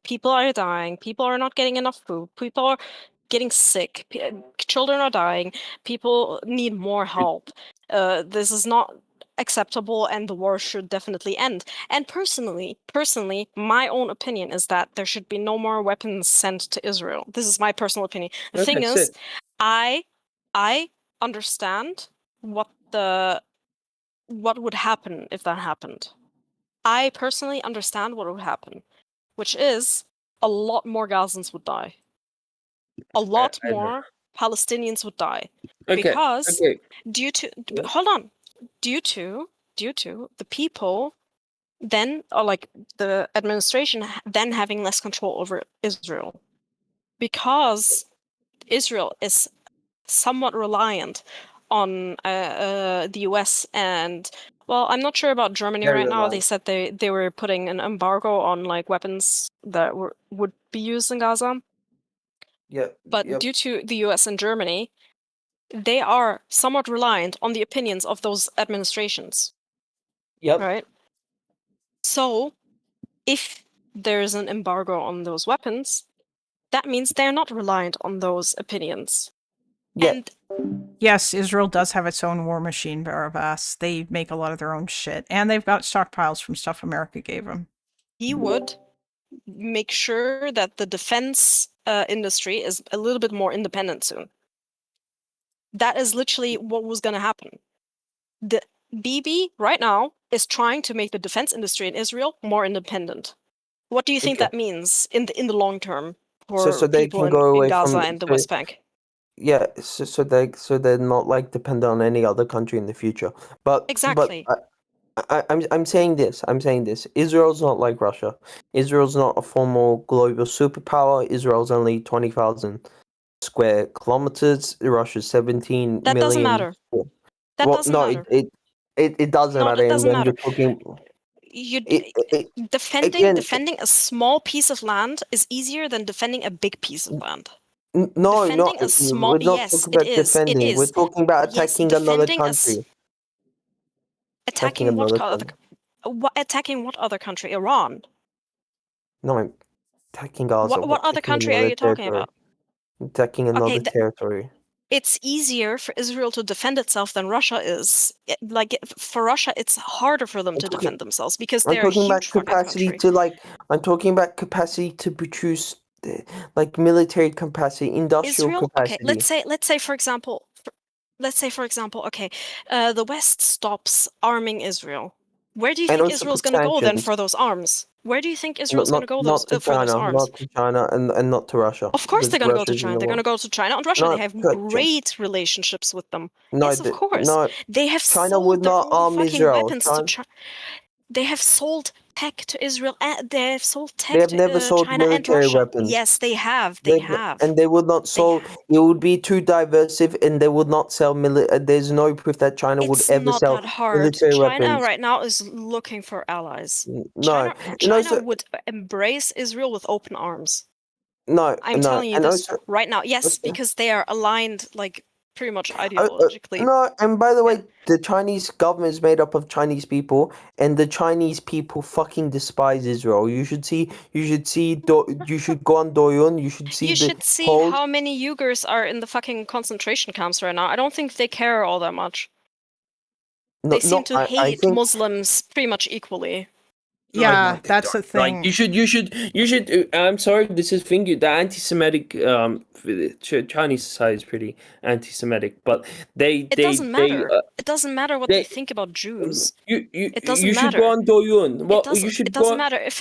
Speaker 17: People are dying. People are not getting enough food. People are getting sick. Children are dying. People need more help. This is not acceptable, and the war should definitely end. And personally, my own opinion is that there should be no more weapons sent to Israel. This is my personal opinion. The thing is, I understand what would happen if that happened. I personally understand what would happen, which is a lot more Gazans would die. A lot more Palestinians would die. Because due to the people then, or like the administration then having less control over Israel. Because Israel is somewhat reliant on the US and, well, I'm not sure about Germany right now. They said they were putting an embargo on like weapons that would be used in Gaza. But due to the US and Germany, they are somewhat reliant on the opinions of those administrations. Right? So, if there's an embargo on those weapons, that means they're not reliant on those opinions. And
Speaker 1: yes, Israel does have its own war machine, Barabbas. They make a lot of their own shit, and they've got stockpiles from stuff America gave them.
Speaker 17: He would make sure that the defense industry is a little bit more independent soon. That is literally what was going to happen. The Bibi right now is trying to make the defense industry in Israel more independent. What do you think that means in the long term for
Speaker 14: so they
Speaker 17: people
Speaker 14: can go away
Speaker 17: in Gaza
Speaker 14: from,
Speaker 17: and the West Bank?
Speaker 14: Yeah, so they're not like dependent on any other country in the future. But
Speaker 17: Exactly.
Speaker 14: I'm saying this. Israel's not like Russia. Israel's not a formal global superpower. Israel's only 20,000 square kilometers. Russia's 17
Speaker 17: That doesn't
Speaker 14: million.
Speaker 17: matter. That
Speaker 14: Well,
Speaker 17: doesn't
Speaker 14: no,
Speaker 17: matter.
Speaker 14: it doesn't
Speaker 17: No,
Speaker 14: matter.
Speaker 17: it doesn't
Speaker 14: And when
Speaker 17: matter.
Speaker 14: you're talking, again,
Speaker 17: defending a small piece of land is easier than defending a big piece of land.
Speaker 14: no,
Speaker 17: Defending a small,
Speaker 14: we're not
Speaker 17: yes,
Speaker 14: talking
Speaker 17: it
Speaker 14: about
Speaker 17: is. It
Speaker 14: defending.
Speaker 17: is.
Speaker 14: We're talking about
Speaker 17: Yes,
Speaker 14: attacking another
Speaker 17: defending
Speaker 14: country.
Speaker 17: attacking what other? Attacking what other country? Iran.
Speaker 14: No, I'm attacking Gaza.
Speaker 17: What other
Speaker 14: Attacking
Speaker 17: country are
Speaker 14: another
Speaker 17: you talking
Speaker 14: territory.
Speaker 17: about?
Speaker 14: Attacking another territory.
Speaker 17: It's easier for Israel to defend itself than Russia is. For Russia, it's harder for them to defend themselves because
Speaker 14: I'm
Speaker 17: they're a
Speaker 14: talking about
Speaker 17: huge fucking
Speaker 14: capacity
Speaker 17: country.
Speaker 14: I'm talking about capacity to produce, like military capacity, industrial
Speaker 17: Israel.
Speaker 14: capacity.
Speaker 17: Okay, let's say for example, okay, the West stops arming Israel. Where do you think Israel's going to go then for those arms? Where do you think Israel's going to go
Speaker 14: not to
Speaker 17: for those
Speaker 14: China,
Speaker 17: arms?
Speaker 14: not to China, and not to Russia.
Speaker 17: Of course they're going to go to
Speaker 14: Russia's in
Speaker 17: China.
Speaker 14: the
Speaker 17: They're going to
Speaker 14: world.
Speaker 17: go to China and Russia. They have great relationships with them.
Speaker 14: No,
Speaker 17: Yes, of course.
Speaker 14: no.
Speaker 17: They have
Speaker 14: China
Speaker 17: sold
Speaker 14: would not
Speaker 17: their own
Speaker 14: arm
Speaker 17: fucking
Speaker 14: Israel.
Speaker 17: weapons to China. They have sold tech to Israel. They have sold tech
Speaker 14: They have never
Speaker 17: to
Speaker 14: sold
Speaker 17: China and
Speaker 14: military
Speaker 17: Russia.
Speaker 14: weapons.
Speaker 17: Yes, they have. They have.
Speaker 14: And they would not sell. It would be too diversive, and they would not sell there's no proof that China would ever
Speaker 17: It's
Speaker 14: sell
Speaker 17: not that hard.
Speaker 14: military
Speaker 17: China
Speaker 14: weapons.
Speaker 17: right now is looking for allies.
Speaker 14: No,
Speaker 17: China would embrace Israel with open arms.
Speaker 14: No,
Speaker 17: I'm telling you this right now. Yes, because they are aligned, like pretty much ideologically.
Speaker 14: No, and by the way, the Chinese government is made up of Chinese people, and the Chinese people fucking despise Israel. You should go on Douyin. You should see
Speaker 17: how many Uyghurs are in the fucking concentration camps right now. I don't think they care all that much. They seem to hate Muslims pretty much equally.
Speaker 1: Yeah, that's the thing.
Speaker 13: Like you should. I'm sorry, this is thing. The anti-Semitic Chinese society is pretty anti-Semitic, but it
Speaker 17: doesn't matter. It doesn't matter what they think about Jews. It doesn't matter.
Speaker 13: You should go on Douyin.
Speaker 17: It doesn't matter if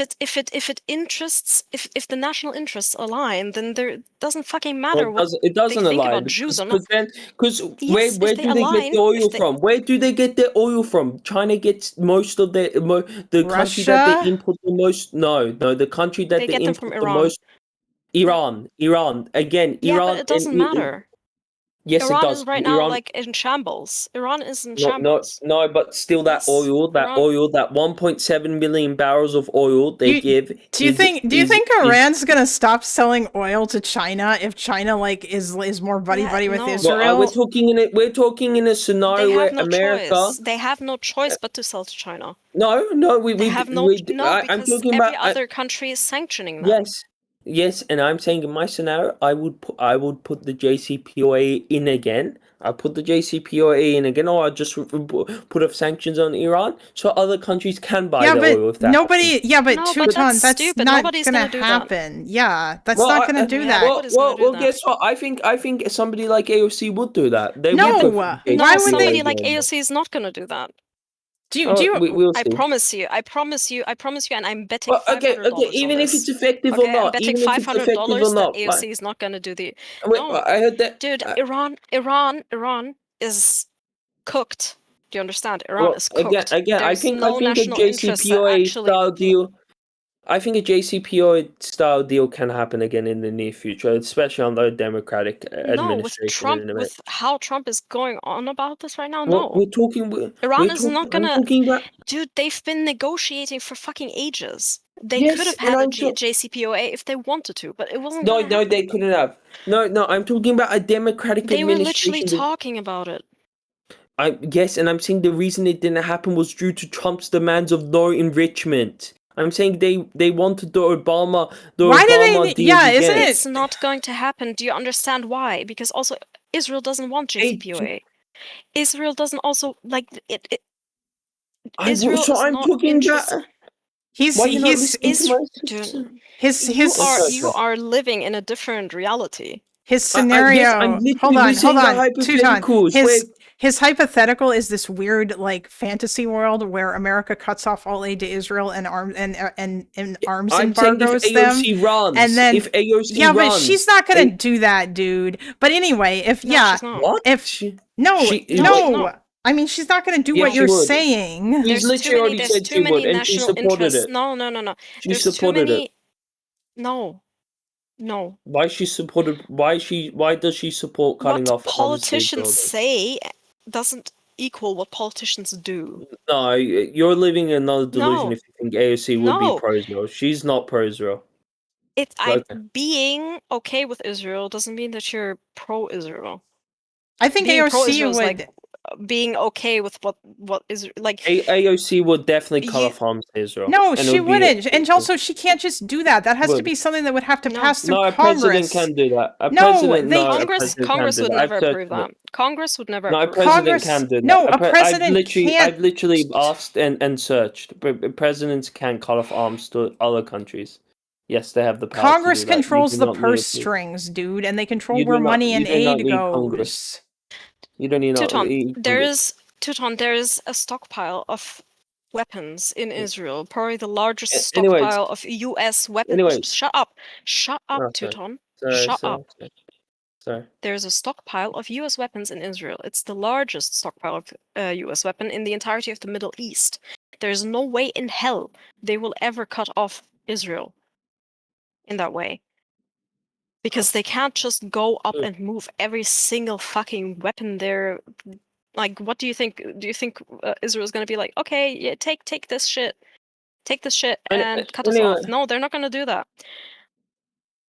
Speaker 17: the national interests align, then it doesn't fucking matter what they think about Jews or not.
Speaker 13: Because where do they get the oil from? Where do they get their oil from? China gets most of the country that they import the most. No, the country that they import the most. Iran. Again, Iran.
Speaker 17: But it doesn't matter.
Speaker 13: Yes,
Speaker 17: Iran
Speaker 13: it does.
Speaker 17: is right now like in shambles. Iran is in shambles.
Speaker 13: No, but still that oil, that 1.7 million barrels of oil they give.
Speaker 1: Do you think Iran's gonna stop selling oil to China if China is more buddy with Israel?
Speaker 13: Well, we're talking in a scenario where America.
Speaker 17: They have no choice but to sell to China.
Speaker 13: No, we
Speaker 17: have
Speaker 13: because
Speaker 17: I'm talking
Speaker 13: every
Speaker 17: other country is sanctioning them.
Speaker 13: Yes, and I'm saying in my scenario, I would put the JCPOA in again. I put the JCPOA in again, or I just put up sanctions on Iran so other countries can buy the oil. If that happens.
Speaker 1: Teuton, that's
Speaker 17: stupid.
Speaker 1: not
Speaker 17: Nobody's
Speaker 1: gonna happen. Yeah, that's not gonna do that.
Speaker 13: Well, guess what? I think somebody like AOC would do that.
Speaker 1: Why would
Speaker 17: somebody like AOC is not gonna do that.
Speaker 13: We'll
Speaker 17: I promise you, and I'm betting $500.
Speaker 13: Okay, even if it's effective or not,
Speaker 17: I'm betting $500 that AOC is not going to do the.
Speaker 13: I heard that,
Speaker 17: dude. Iran is cooked. Do you understand? Iran is cooked.
Speaker 13: Again, I think a JCPOA style deal. I think a JCPOA style deal can happen again in the near future, especially under a Democratic administration.
Speaker 17: With how Trump is going on about this right now,
Speaker 13: Iran
Speaker 17: is not gonna. Dude, they've been negotiating for fucking ages. They could have had a JCPOA if they wanted to, but it wasn't.
Speaker 13: No, they couldn't have. No, I'm talking about a Democratic administration.
Speaker 17: They were literally talking about it.
Speaker 13: Yes, and I'm saying the reason it didn't happen was due to Trump's demands of no enrichment. I'm saying they wanted the Obama deal
Speaker 17: isn't
Speaker 13: again.
Speaker 17: It's not going to happen. Do you understand why? Because also Israel doesn't want JCPOA. Israel doesn't also like it. Israel
Speaker 13: so
Speaker 17: is
Speaker 13: I'm
Speaker 17: not
Speaker 13: talking
Speaker 17: interested.
Speaker 1: You
Speaker 17: are living in a different reality.
Speaker 1: His scenario. Hold on, Teuton. His hypothetical is this weird, like, fantasy world where America cuts off all aid to Israel and arms embargoes them.
Speaker 13: Runs,
Speaker 1: and then
Speaker 13: if AOC
Speaker 1: yeah,
Speaker 13: runs,
Speaker 1: but she's not gonna do that, dude. But anyway, if
Speaker 13: What?
Speaker 1: no. I mean, she's not gonna do what you're saying.
Speaker 13: She's literally already said she would, and she supported it.
Speaker 17: No.
Speaker 13: She supported it.
Speaker 17: No.
Speaker 13: Why she supported? Why does she support cutting off?
Speaker 17: What politicians say doesn't equal what politicians do.
Speaker 13: No, you're living in another delusion if you think AOC would be
Speaker 17: No.
Speaker 13: pro-Israel. She's not pro-Israel.
Speaker 17: Being okay with Israel doesn't mean that you're pro-Israel.
Speaker 1: I think
Speaker 17: being
Speaker 1: AOC
Speaker 17: pro-Israel
Speaker 1: would
Speaker 17: is like being okay with what is like.
Speaker 13: AOC would definitely cut off arms to Israel.
Speaker 1: No, she wouldn't. And also, she can't just do that. That has to be something that would have to pass through
Speaker 13: a
Speaker 1: Congress.
Speaker 13: president can do that.
Speaker 17: Congress would never approve that. Congress would never.
Speaker 13: No, a president can do that.
Speaker 1: No, a president can't.
Speaker 13: I've literally asked and searched. Presidents can cut off arms to other countries. Yes, they have the power.
Speaker 1: Congress
Speaker 13: to do that.
Speaker 1: controls the purse strings, dude, and they control where money and aid goes.
Speaker 13: You don't need
Speaker 17: Teuton, there is a stockpile of weapons in Israel, probably the largest stockpile of U.S. weapons. Shut up, Teuton. Shut up.
Speaker 13: Sorry.
Speaker 17: There's a stockpile of U.S. weapons in Israel. It's the largest stockpile of U.S. weapon in the entirety of the Middle East. There's no way in hell they will ever cut off Israel in that way. Because they can't just go up and move every single fucking weapon there. Like, what do you think? Do you think Israel's gonna be like, okay, yeah, take this shit, and cut us off? No, they're not gonna do that.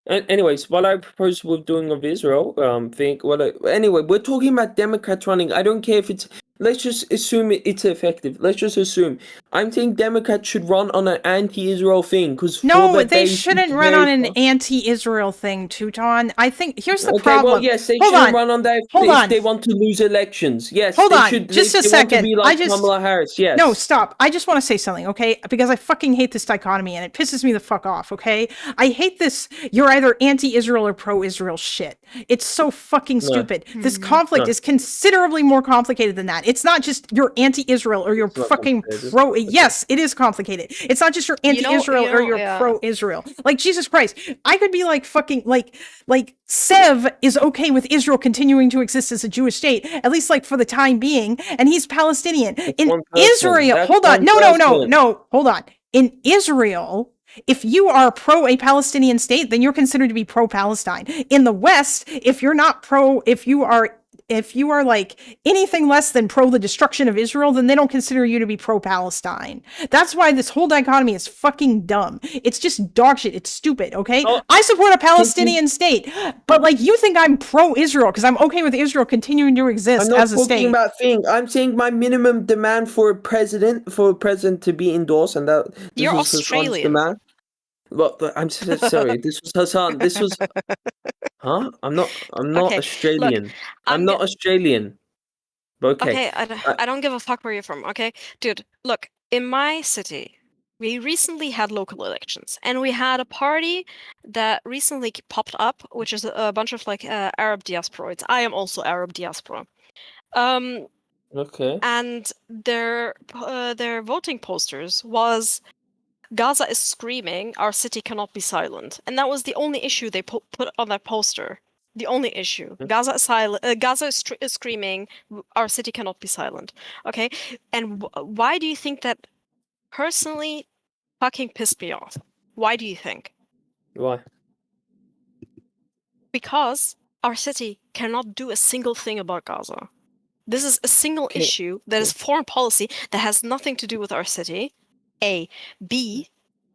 Speaker 13: Anyways, what I propose with doing of Israel, anyway, we're talking about Democrats running. I don't care if it's. Let's just assume it's effective. Let's just assume. I'm saying Democrats should run on an anti-Israel thing because
Speaker 1: they shouldn't run on an anti-Israel thing, Teuton. I think here's the problem.
Speaker 13: Well, yes, they should run on that if they want to lose elections. Yes,
Speaker 1: just a second.
Speaker 13: Want to be like Kamala Harris. Yes.
Speaker 1: No, stop. I just want to say something, okay? Because I fucking hate this dichotomy and it pisses me the fuck off, okay? I hate this. You're either anti-Israel or pro-Israel shit. It's so fucking stupid. This conflict is considerably more complicated than that. It's not just you're anti-Israel or you're fucking pro. Yes, it is complicated. It's not just you're anti-Israel or you're pro-Israel. Like, Jesus Christ. I could be like fucking like Sev is okay with Israel continuing to exist as a Jewish state, at least like for the time being, and he's Palestinian. In Israel, hold on. No, hold on. In Israel, if you are pro a Palestinian state, then you're considered to be pro-Palestine. In the West, if you are like anything less than pro the destruction of Israel, then they don't consider you to be pro-Palestine. That's why this whole dichotomy is fucking dumb. It's just dog shit. It's stupid, okay? I support a Palestinian state, but like you think I'm pro-Israel because I'm okay with Israel continuing to exist as a state.
Speaker 13: I'm saying my minimum demand for a president to be endorsed, and that
Speaker 17: you're Australian.
Speaker 13: Well, I'm sorry. This was Hassan. This was. Huh? I'm not
Speaker 17: okay,
Speaker 13: Australian.
Speaker 17: Look,
Speaker 13: I'm not Australian.
Speaker 17: Okay. I don't give a fuck where you're from. Okay, dude. Look, in my city, we recently had local elections, and we had a party that recently popped up, which is a bunch of like Arab diasporoids. I am also Arab diaspora.
Speaker 13: Okay.
Speaker 17: And their voting posters was. Gaza is screaming, our city cannot be silent. And that was the only issue they put on that poster. The only issue. Gaza is screaming, our city cannot be silent. Okay? And why do you think that personally fucking pissed me off? Why do you think?
Speaker 13: Why?
Speaker 17: Because our city cannot do a single thing about Gaza. This is a single issue that is foreign policy that has nothing to do with our city. A. B.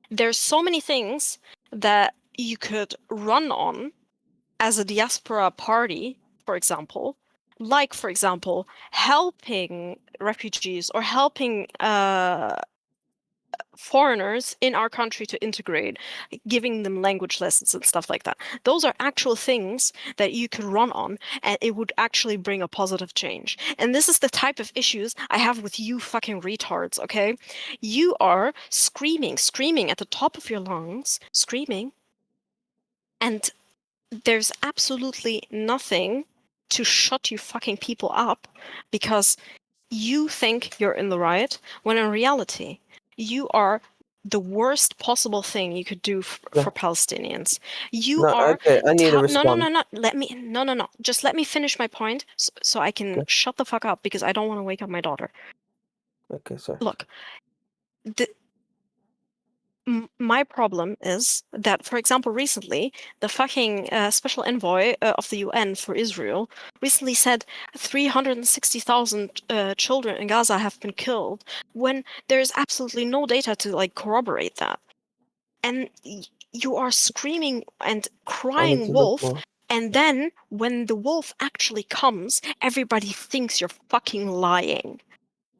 Speaker 17: There's so many things that you could run on as a diaspora party, for example, like, for example, helping refugees or helping foreigners in our country to integrate, giving them language lessons and stuff like that. Those are actual things that you could run on, and it would actually bring a positive change. And this is the type of issues I have with you fucking retards, okay? You are screaming at the top of your lungs, screaming, and there's absolutely nothing to shut you fucking people up because you think you're in the right, when in reality, you are the worst possible thing you could do for Palestinians. You are.
Speaker 14: Okay, I need to respond.
Speaker 17: No. Just let me finish my point so I can shut the fuck up because I don't want to wake up my daughter.
Speaker 14: Okay, sorry.
Speaker 17: Look, my problem is that, for example, recently, the fucking special envoy of the UN for Israel recently said 360,000 children in Gaza have been killed when there's absolutely no data to like corroborate that. And you are screaming and crying wolf, and then when the wolf actually comes, everybody thinks you're fucking lying.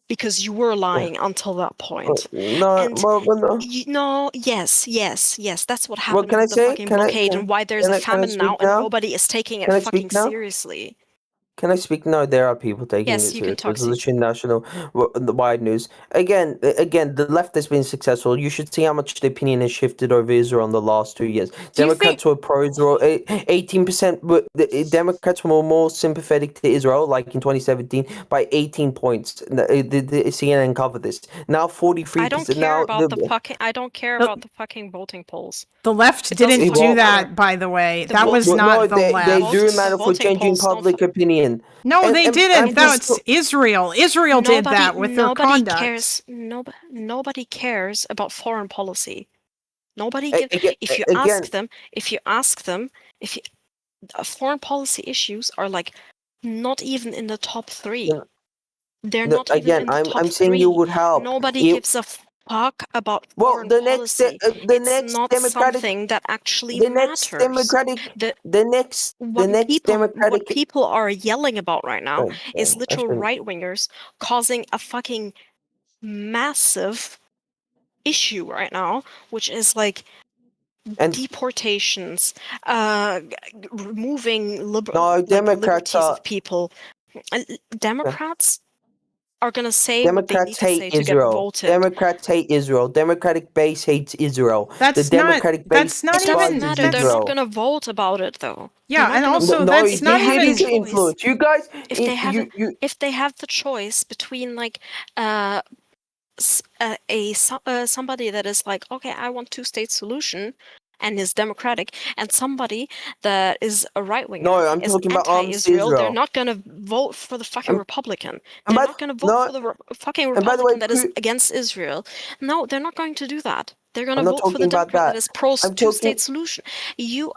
Speaker 17: Because you were lying until that point. Yes, that's what happened with the fucking blockade and why there's a famine now and nobody is taking it fucking seriously.
Speaker 14: Can I speak now? There are people taking it seriously. It's literally national-wide news. Again, the left has been successful. You should see how much the opinion has shifted over Israel in the last 2 years. Democrats were pro-Israel. 18%. Democrats were more sympathetic to Israel, like in 2017, by 18 points. The CNN covered this. Now 43%.
Speaker 17: I don't care about the fucking. I don't care about the fucking voting polls.
Speaker 1: The left didn't do that, by the way. That was not the left.
Speaker 14: They do matter for changing public opinion.
Speaker 1: No, they didn't. That's Israel. Israel did that with their conduct.
Speaker 17: Nobody cares about foreign policy. Nobody gives. If you ask them, foreign policy issues are like not even in the top 3. They're not even in the top 3.
Speaker 14: I'm saying you would help.
Speaker 17: Nobody gives a fuck about foreign policy. It's not something that actually matters. What people are yelling about right now is literal right-wingers causing a fucking massive issue right now, which is like deportations, removing liberties of people. Democrats are going to say what they need to say to get voted.
Speaker 14: Democrats hate Israel. Democratic base hates Israel.
Speaker 1: That's not even.
Speaker 17: They're not going to vote about it, though.
Speaker 1: Yeah, and also that's not even
Speaker 14: influence. You guys,
Speaker 17: if they have the choice between like somebody that is like, okay, I want 2-state solution, and is democratic, and somebody that is a right-winger.
Speaker 14: No, I'm talking about
Speaker 17: anti-Israel. They're not going to vote for the fucking Republican. They're not going to vote for the fucking Republican that is against Israel. No, they're not going to do that. They're going to vote for the Democrat that is pro 2-state solution. You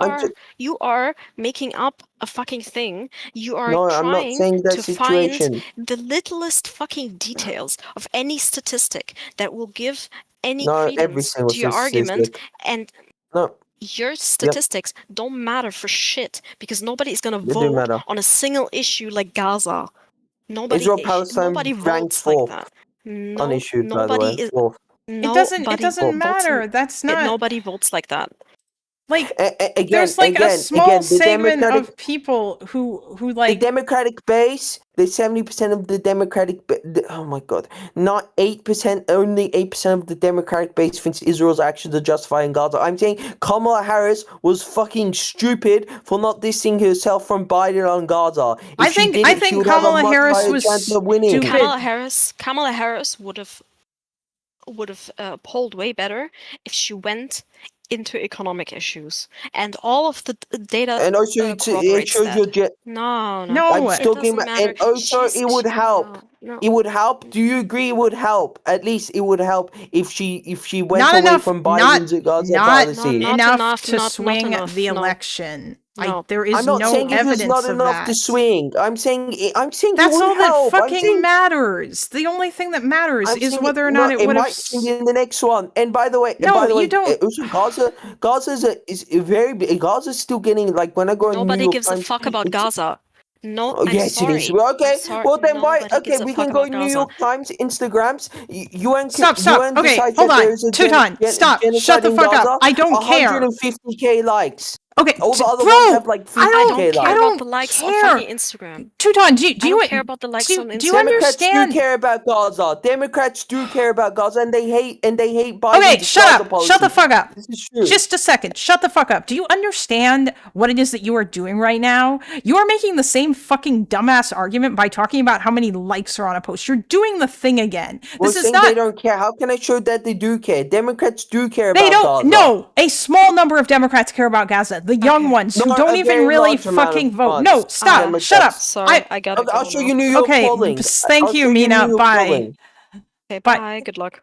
Speaker 17: are making up a fucking thing. You are trying to find the littlest fucking details of any statistic that will give any credence to your argument, and your statistics don't matter for shit because nobody is going to vote on a single issue like Gaza. Nobody votes like that.
Speaker 1: It doesn't matter. That's not.
Speaker 17: Nobody votes like that.
Speaker 1: Like there's like a small segment of people who like
Speaker 14: the Democratic base. The 70% of the Democratic, oh my god, not 8%. Only 8% of the Democratic base thinks Israel's actions are justifying Gaza. I'm saying Kamala Harris was fucking stupid for not dissing herself from Biden on Gaza.
Speaker 1: I think Kamala Harris was stupid.
Speaker 17: Kamala Harris would have polled way better if she went into economic issues and all of the data.
Speaker 14: And also, it shows your
Speaker 17: no.
Speaker 14: I'm talking about, and also it would help.
Speaker 17: No.
Speaker 14: It would help. Do you agree? It would help. At least it would help if she went
Speaker 1: not
Speaker 14: away
Speaker 1: enough,
Speaker 14: from Biden's Gaza policy.
Speaker 1: Not enough to swing the election.
Speaker 17: No.
Speaker 1: There is
Speaker 14: I'm not
Speaker 1: no
Speaker 14: saying
Speaker 1: evidence
Speaker 14: it was not
Speaker 1: of
Speaker 14: enough
Speaker 1: that.
Speaker 14: to swing. I'm saying
Speaker 1: that's
Speaker 14: it would
Speaker 1: all that
Speaker 14: help.
Speaker 1: fucking matters. The only thing that matters is whether or not it would have.
Speaker 14: Might swing in the next one. And by the way,
Speaker 1: you don't.
Speaker 14: Also, Gaza's very big. Gaza's still getting like when I go.
Speaker 17: Nobody gives a fuck about Gaza. No,
Speaker 14: yes,
Speaker 17: sorry.
Speaker 14: it is. Okay, well then why? Okay, we can go New York Times, Instagrams.
Speaker 1: Stop. Okay, hold on. Teuton, stop. Shut the fuck up. I don't care.
Speaker 14: 150k likes.
Speaker 1: Okay,
Speaker 14: all the other ones have like 50K
Speaker 17: I don't care
Speaker 14: likes.
Speaker 17: about the likes on fucking Instagram.
Speaker 1: Tuton, do you
Speaker 17: I don't care about the likes on Instagram.
Speaker 1: Do you
Speaker 14: Democrats
Speaker 1: understand?
Speaker 14: do care about Gaza. Democrats do care about Gaza, and they hate Biden's
Speaker 1: Okay, shut
Speaker 14: Gaza
Speaker 1: up.
Speaker 14: policy.
Speaker 1: Shut the fuck up.
Speaker 14: This is true.
Speaker 1: Just a second. Shut the fuck up. Do you understand what it is that you are doing right now? You are making the same fucking dumbass argument by talking about how many likes are on a post. You're doing the thing again.
Speaker 14: We're
Speaker 1: This is
Speaker 14: saying
Speaker 1: not.
Speaker 14: they don't care. How can I show that they do care? Democrats do care
Speaker 1: They
Speaker 14: about
Speaker 1: don't.
Speaker 14: Gaza.
Speaker 1: No, a small number of Democrats care about Gaza. The young ones who
Speaker 14: Not
Speaker 1: don't
Speaker 14: a
Speaker 1: even
Speaker 14: very
Speaker 1: really
Speaker 14: large amount
Speaker 1: fucking
Speaker 14: of
Speaker 1: vote.
Speaker 14: us.
Speaker 1: No, stop.
Speaker 14: Democrats.
Speaker 1: Shut up.
Speaker 17: Sorry, I gotta go
Speaker 14: I'll show
Speaker 17: now.
Speaker 14: you New York
Speaker 1: Okay,
Speaker 14: polling.
Speaker 1: thank
Speaker 14: I'll
Speaker 1: you,
Speaker 14: show New
Speaker 1: Mina.
Speaker 14: York
Speaker 1: Bye.
Speaker 14: polling.
Speaker 17: Okay,
Speaker 1: But-
Speaker 17: bye. Good luck.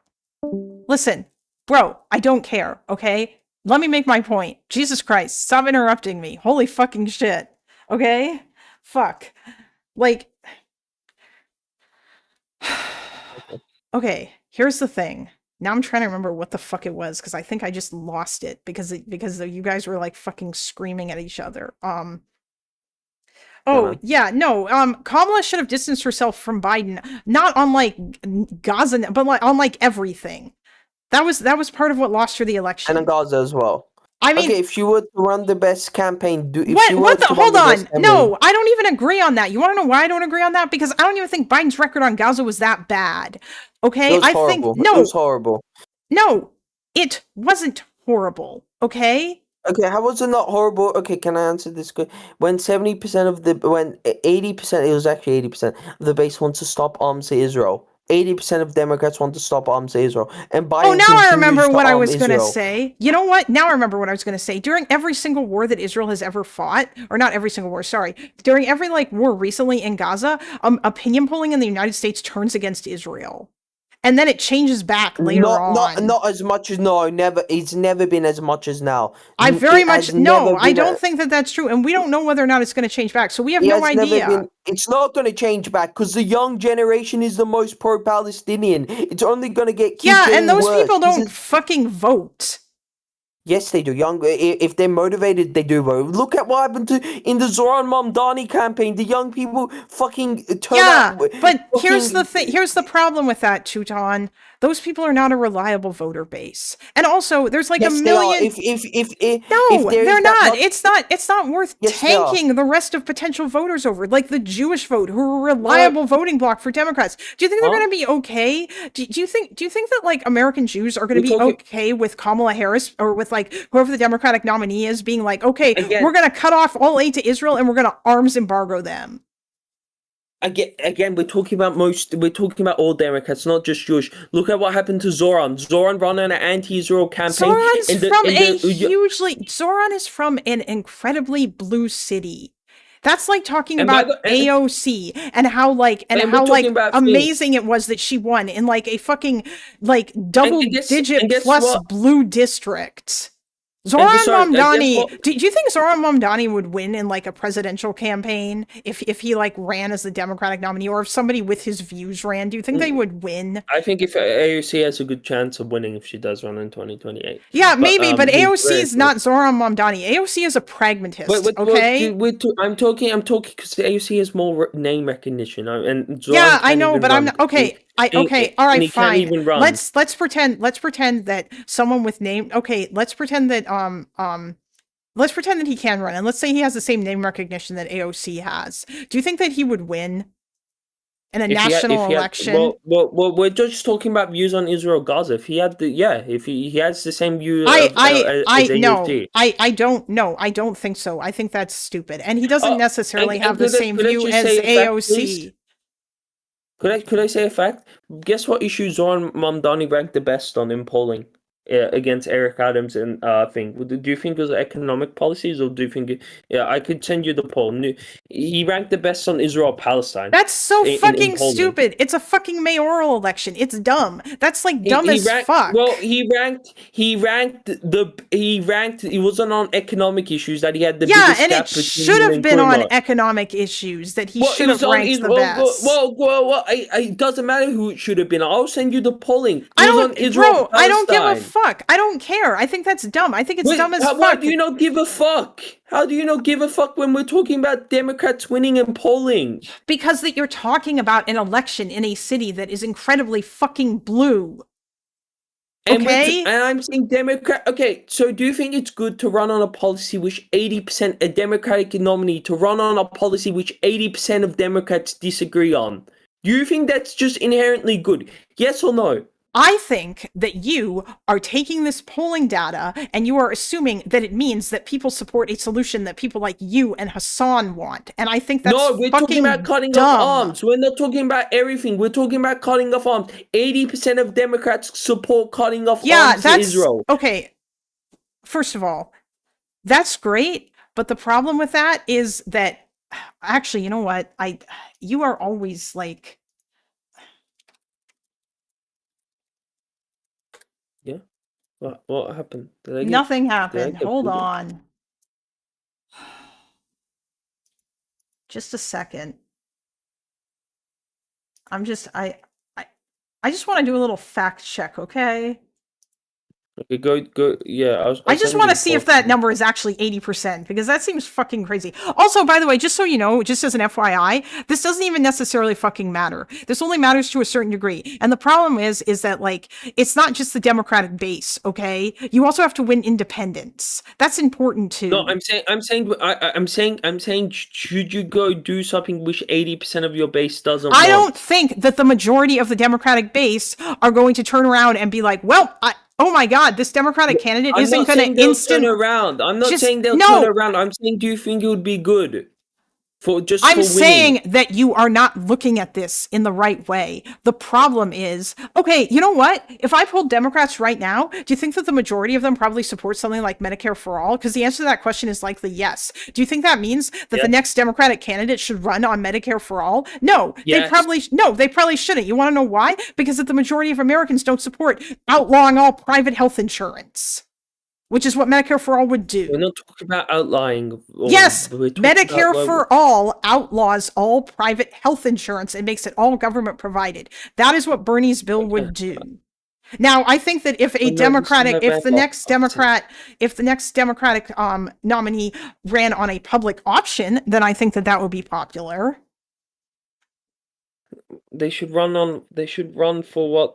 Speaker 1: Listen, bro, I don't care, okay? Let me make my point. Jesus Christ, stop interrupting me. Holy fucking shit. Okay? Fuck. Like, okay, here's the thing. Now I'm trying to remember what the fuck it was because I think I just lost it because you guys were like fucking screaming at each other. Oh, yeah, no. Kamala should have distanced herself from Biden, not on like Gaza, but like on like everything. That was part of what lost her the election.
Speaker 14: And in Gaza as well.
Speaker 1: I mean,
Speaker 14: okay, if she were to run the best campaign,
Speaker 1: hold on. No, I don't even agree on that. You want to know why I don't agree on that? Because I don't even think Biden's record on Gaza was that bad. Okay,
Speaker 14: it was horrible.
Speaker 1: Think no,
Speaker 14: it was horrible.
Speaker 1: No, it wasn't horrible. Okay.
Speaker 14: Okay, how was it not horrible? Okay, can I answer this? When 80%, it was actually 80% of the base wants to stop arms to Israel. 80% of Democrats want to stop arms to Israel. And Biden
Speaker 1: now I remember what I was
Speaker 14: going
Speaker 1: to say. You know what? Now I remember what I was going to say. During every single war that Israel has ever fought, or not every single war, sorry. During every like war recently in Gaza, opinion polling in the United States turns against Israel. And then it changes back later on.
Speaker 14: Not as much as never. It's never been as much as now.
Speaker 1: I don't think that that's true, and we don't know whether or not it's going to change back. So we have no idea.
Speaker 14: It's not going to change back because the young generation is the most pro-Palestinian. It's only going to get
Speaker 1: and those people don't fucking vote.
Speaker 14: Yes, they do. If they're motivated, they do vote. Look at what happened in the Zoran Mamdani campaign. The young people fucking turn out.
Speaker 1: But here's the thing. Here's the problem with that, Teuton. Those people are not a reliable voter base. And also, there's like a million. They're not. It's not worth tanking the rest of potential voters over, like the Jewish vote, who are a reliable voting bloc for Democrats. Do you think they're going to be okay? Do you think that like American Jews are going to be okay with Kamala Harris or with like whoever the Democratic nominee is being like, okay, we're going to cut off all aid to Israel and we're going to arms embargo them?
Speaker 13: Again, we're talking about all Democrats, not just Jewish. Look at what happened to Zoran. Zoran ran an anti-Israel campaign.
Speaker 1: Zoran is from an incredibly blue city. That's like talking about AOC and how amazing it was that she won in like a fucking like double-digit plus blue district. Zoran Mamdani, do you think Zoran Mamdani would win in like a presidential campaign if he like ran as the Democratic nominee, or if somebody with his views ran? Do you think they would win?
Speaker 13: I think if AOC has a good chance of winning if she does run in 2028.
Speaker 1: Yeah, maybe, but AOC is not Zoran Mamdani. AOC is a pragmatist. Okay,
Speaker 13: I'm talking because AOC has more name recognition, and Zoran
Speaker 1: I know, but I'm not okay. All right, fine. Let's pretend that someone with name. Okay, let's pretend that he can run, and let's say he has the same name recognition that AOC has. Do you think that he would win in a national election?
Speaker 13: Well, we're just talking about views on Israel Gaza. If he had he has the same view as AOC.
Speaker 1: I don't know. I don't think so. I think that's stupid, and he doesn't necessarily have the same view as AOC.
Speaker 13: Could I say a fact? Guess what issue Zoran Mamdani ranked the best on in polling against Eric Adams and thing? Do you think it was economic policies, or do you think? I could send you the poll. He ranked the best on Israel-Palestine.
Speaker 1: That's so fucking stupid. It's a fucking mayoral election. It's dumb. That's like dumb as fuck.
Speaker 13: Well, he ranked. It wasn't on economic issues that he had the biggest gap between.
Speaker 1: It should have been on economic issues that he should have ranked the best.
Speaker 13: Well, it doesn't matter who it should have been. I'll send you the polling.
Speaker 1: I don't give a fuck. I don't care. I think that's dumb. I think it's dumb as fuck.
Speaker 13: Why do you not give a fuck? How do you not give a fuck when we're talking about Democrats winning in polling?
Speaker 1: Because that you're talking about an election in a city that is incredibly fucking blue. Okay.
Speaker 13: And I'm saying Democrat. Okay, so do you think it's good to run on a policy which 80% a Democratic nominee to run on a policy which 80% of Democrats disagree on? Do you think that's just inherently good? Yes or no?
Speaker 1: I think that you are taking this polling data and you are assuming that it means that people support a solution that people like you and Hassan want. And I think that's
Speaker 13: we're talking about cutting
Speaker 1: dumb.
Speaker 13: off arms. We're not talking about everything. We're talking about cutting off arms. 80% of Democrats support cutting off arms to Israel.
Speaker 1: Okay. First of all, that's great. But the problem with that is that, actually, you know what? You are always like...
Speaker 13: Yeah. What happened?
Speaker 1: Nothing happened. Hold on. Just a second. I just want to do a little fact check, okay?
Speaker 13: Okay, go. Yeah,
Speaker 1: I just want to see if that number is actually 80%, because that seems fucking crazy. Also, by the way, just so you know, just as an FYI, this doesn't even necessarily fucking matter. This only matters to a certain degree. And the problem is that, like, it's not just the Democratic base, okay? You also have to win independents. That's important too.
Speaker 13: No, I'm saying, should you go do something which 80% of your base doesn't want?
Speaker 1: I don't think that the majority of the Democratic base are going to turn around and be like, well, oh my God, this Democratic candidate isn't going to
Speaker 13: turn around. I'm not saying they'll turn around. I'm saying, do you think it would be good
Speaker 1: I'm saying that you are not looking at this in the right way. The problem is, okay, you know what? If I polled Democrats right now, do you think that the majority of them probably support something like Medicare for All? Because the answer to that question is likely yes. Do you think that means that the next Democratic candidate should run on Medicare for All? No, they probably shouldn't. You want to know why? Because the majority of Americans don't support outlawing all private health insurance, which is what Medicare for All would do.
Speaker 13: We're not talking about outlawing.
Speaker 1: Yes, Medicare for All outlaws all private health insurance and makes it all government provided. That is what Bernie's bill would do. Now, I think that if the next Democratic nominee ran on a public option, then I think that would be popular.
Speaker 13: They should run for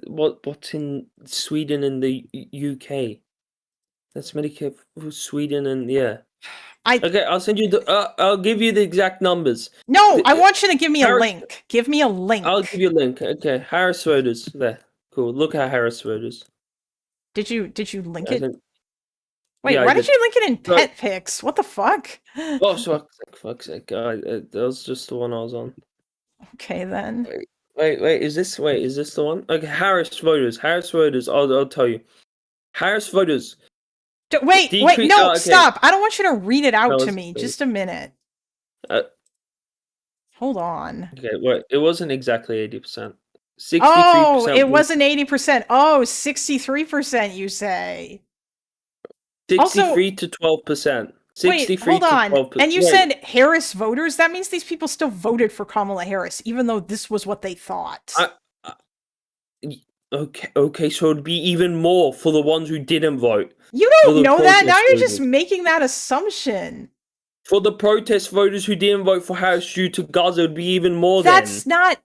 Speaker 13: what's in Sweden and the UK. That's Medicare for Sweden and okay, I'll send you I'll give you the exact numbers.
Speaker 1: No, I want you to give me a link. Give me a link.
Speaker 13: I'll give you a link. Okay, Harris voters. There. Cool. Look at Harris voters.
Speaker 1: Did you link it? Wait, why did you link it in pet pics? What the fuck?
Speaker 13: Oh, fuck's sake. That was just the one I was on.
Speaker 1: Okay, then.
Speaker 13: Wait, is this the one? Okay, Harris voters. I'll tell you. Harris voters.
Speaker 1: Wait, no, stop. I don't want you to read it out to me. Just a minute. Hold on.
Speaker 13: Okay, well, it wasn't exactly 80%. 63%.
Speaker 1: Oh, it wasn't 80%. Oh, 63%, you say.
Speaker 13: 63 to 12%. 63
Speaker 1: hold on.
Speaker 13: To 12%.
Speaker 1: And you said Harris voters? That means these people still voted for Kamala Harris, even though this was what they thought.
Speaker 13: Okay, so it'd be even more for the ones who didn't vote.
Speaker 1: You don't know that. Now you're just making that assumption.
Speaker 13: For the protest voters who didn't vote for Harris due to Gaza, it would be even more.
Speaker 1: That's not.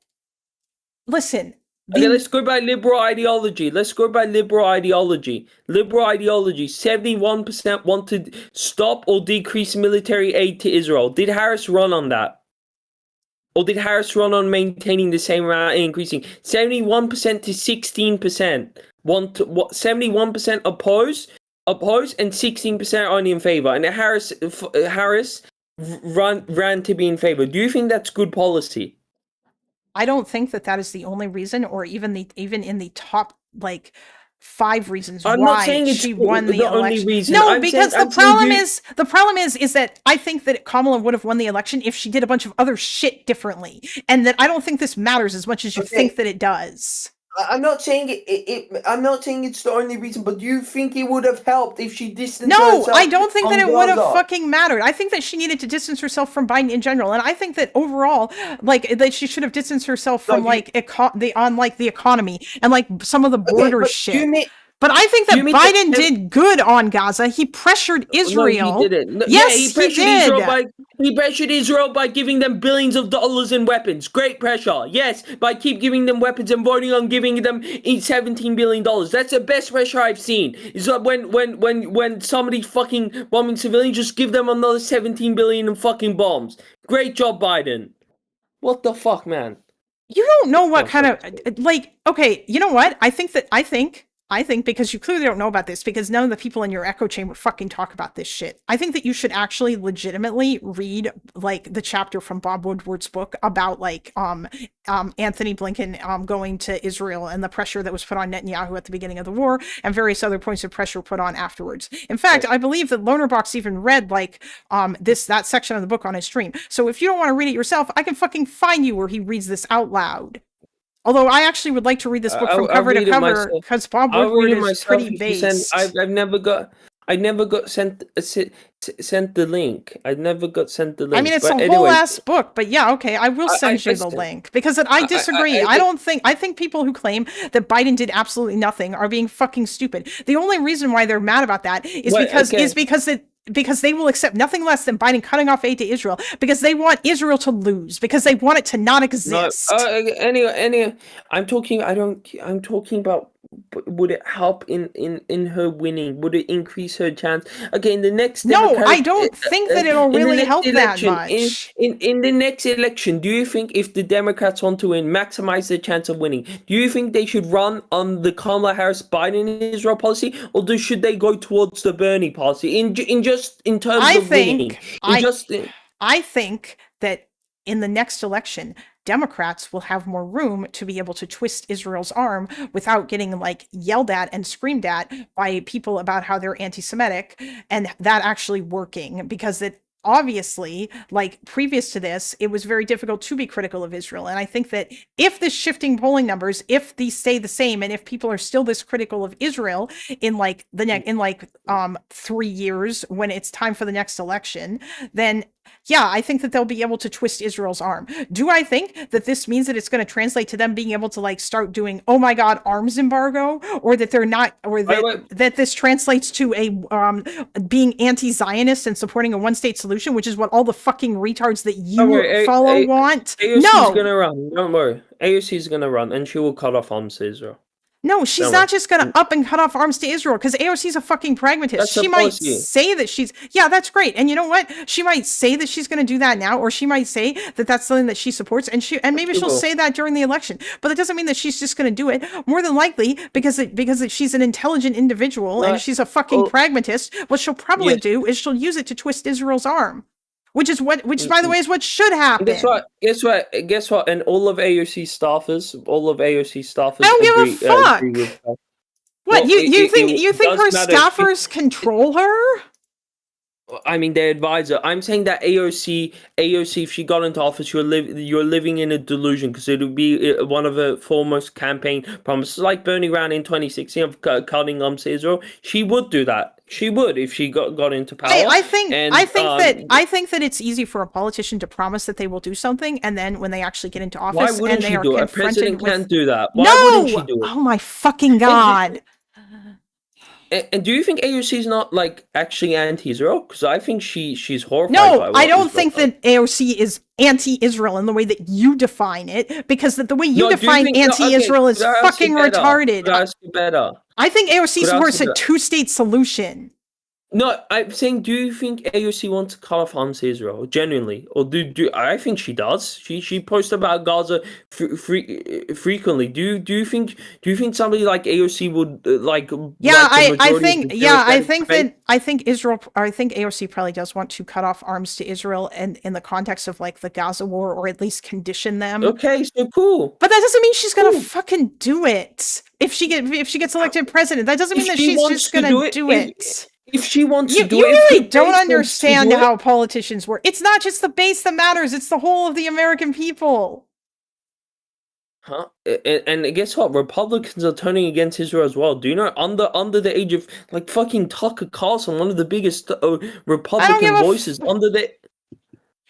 Speaker 1: Listen.
Speaker 13: Okay, let's go by liberal ideology. 71% want to stop or decrease military aid to Israel. Did Harris run on that? Or did Harris run on maintaining the same amount and increasing? 71% to 16% 71% oppose, and 16% only in favor. And Harris ran to be in favor. Do you think that's good policy?
Speaker 1: I don't think that is the only reason, or even in the top 5 reasons why she won the election.
Speaker 13: Only reason.
Speaker 1: No, because the problem is that I think that Kamala would have won the election if she did a bunch of other shit differently, and that I don't think this matters as much as you think that it does.
Speaker 14: I'm not saying I'm not saying it's the only reason, but do you think it would have helped if she distanced herself?
Speaker 1: No, I don't think that it would have fucking mattered. I think that she needed to distance herself from Biden in general, and I think that overall, that she should have distanced herself from the economy and some of the border shit. But I think that Biden did good on Gaza. He pressured Israel.
Speaker 13: No, he didn't. No,
Speaker 1: yes,
Speaker 13: he pressured
Speaker 1: did.
Speaker 13: He pressured Israel by giving them billions of dollars in weapons. Great pressure. Yes, by keep giving them weapons and voting on giving them each $17 billion. That's the best pressure I've seen. Is that when somebody's fucking bombing civilians, just give them another 17 billion in fucking bombs. Great job, Biden. What the fuck, man?
Speaker 1: You don't know what kind of okay, you know what? I think because you clearly don't know about this because none of the people in your echo chamber fucking talk about this shit. I think that you should actually legitimately read like the chapter from Bob Woodward's book about like Anthony Blinken going to Israel and the pressure that was put on Netanyahu at the beginning of the war and various other points of pressure put on afterwards. In fact, I believe that Lonerbox even read like that section of the book on his stream. So if you don't want to read it yourself, I can fucking find you where he reads this out loud. Although I actually would like to read this book from cover to cover because Bob Woodward is pretty based.
Speaker 13: I've never got sent the link. I never got sent the link.
Speaker 1: I mean, it's a whole ass book, but yeah, okay, I will send you the link because I disagree. I think people who claim that Biden did absolutely nothing are being fucking stupid. The only reason why they're mad about that is because they will accept nothing less than Biden cutting off aid to Israel because they want Israel to lose because they want it to not exist.
Speaker 13: Anyway, I'm talking about would it help in her winning? Would it increase her chance? Okay, in the next
Speaker 1: I don't think that it'll really help that much.
Speaker 13: In the next election, do you think if the Democrats want to win, maximize their chance of winning, do you think they should run on the Kamala Harris Biden Israel policy, or should they go towards the Bernie policy in terms of winning?
Speaker 1: I think that in the next election, Democrats will have more room to be able to twist Israel's arm without getting like yelled at and screamed at by people about how they're anti-Semitic and that actually working because it obviously, like previous to this, it was very difficult to be critical of Israel. And I think that if the shifting polling numbers, if these stay the same, and if people are still this critical of Israel in like 3 years when it's time for the next election, then yeah, I think that they'll be able to twist Israel's arm. Do I think that this means that it's going to translate to them being able to like start doing, oh my God, arms embargo, or that they're not, or that this translates to a being anti-Zionist and supporting a one-state solution, which is what all the fucking retards that you want?
Speaker 13: AOC is gonna run. Don't worry, AOC is gonna run, and she will cut off arms to Israel.
Speaker 1: No, she's not just going to up and cut off arms to Israel because AOC is a fucking pragmatist. She might say that that's great. And you know what? She might say that she's going to do that now, or she might say that that's something that she supports, and maybe she'll say that during the election. But that doesn't mean that she's just going to do it. More than likely, because she's an intelligent individual and she's a fucking pragmatist, what she'll probably do is she'll use it to twist Israel's arm. Which by the way is what should happen.
Speaker 13: Guess what? And all of AOC staffers
Speaker 1: I don't give a fuck. What, you think her staffers control her?
Speaker 13: I mean, their advisor. I'm saying that AOC, if she got into office, you're living in a delusion because it would be one of her foremost campaign promises, like Bernie ran in 2016 of cutting arms to Israel. She would do that. She would if she got into power.
Speaker 1: I think that it's easy for a politician to promise that they will do something, and then when they actually get into office,
Speaker 13: why wouldn't
Speaker 1: she
Speaker 13: do it? A president can't do that.
Speaker 1: Why
Speaker 13: wouldn't she do it?
Speaker 1: Oh my fucking God.
Speaker 13: And do you think AOC is not like actually anti-Israel? Because I think she's horrified.
Speaker 1: No, I don't think that AOC is anti-Israel in the way that you define it, because the way you define anti-Israel is fucking retarded. I think AOC supports a two-state solution.
Speaker 13: No, I'm saying, do you think AOC wants to cut off arms to Israel genuinely, or do I think she does? She posts about Gaza frequently. Do you think somebody like AOC would
Speaker 1: I think AOC probably does want to cut off arms to Israel and in the context of like the Gaza war, or at least condition them.
Speaker 13: Okay, so cool.
Speaker 1: But that doesn't mean she's gonna fucking do it. If she gets elected president, that doesn't mean that she's just gonna do it.
Speaker 13: If she wants to do it,
Speaker 1: you really don't understand how politicians work. It's not just the base that matters; it's the whole of the American people.
Speaker 13: Huh? And guess what? Republicans are turning against Israel as well. Do you know under the age of like fucking Tucker Carlson, one of the biggest Republican voices under the.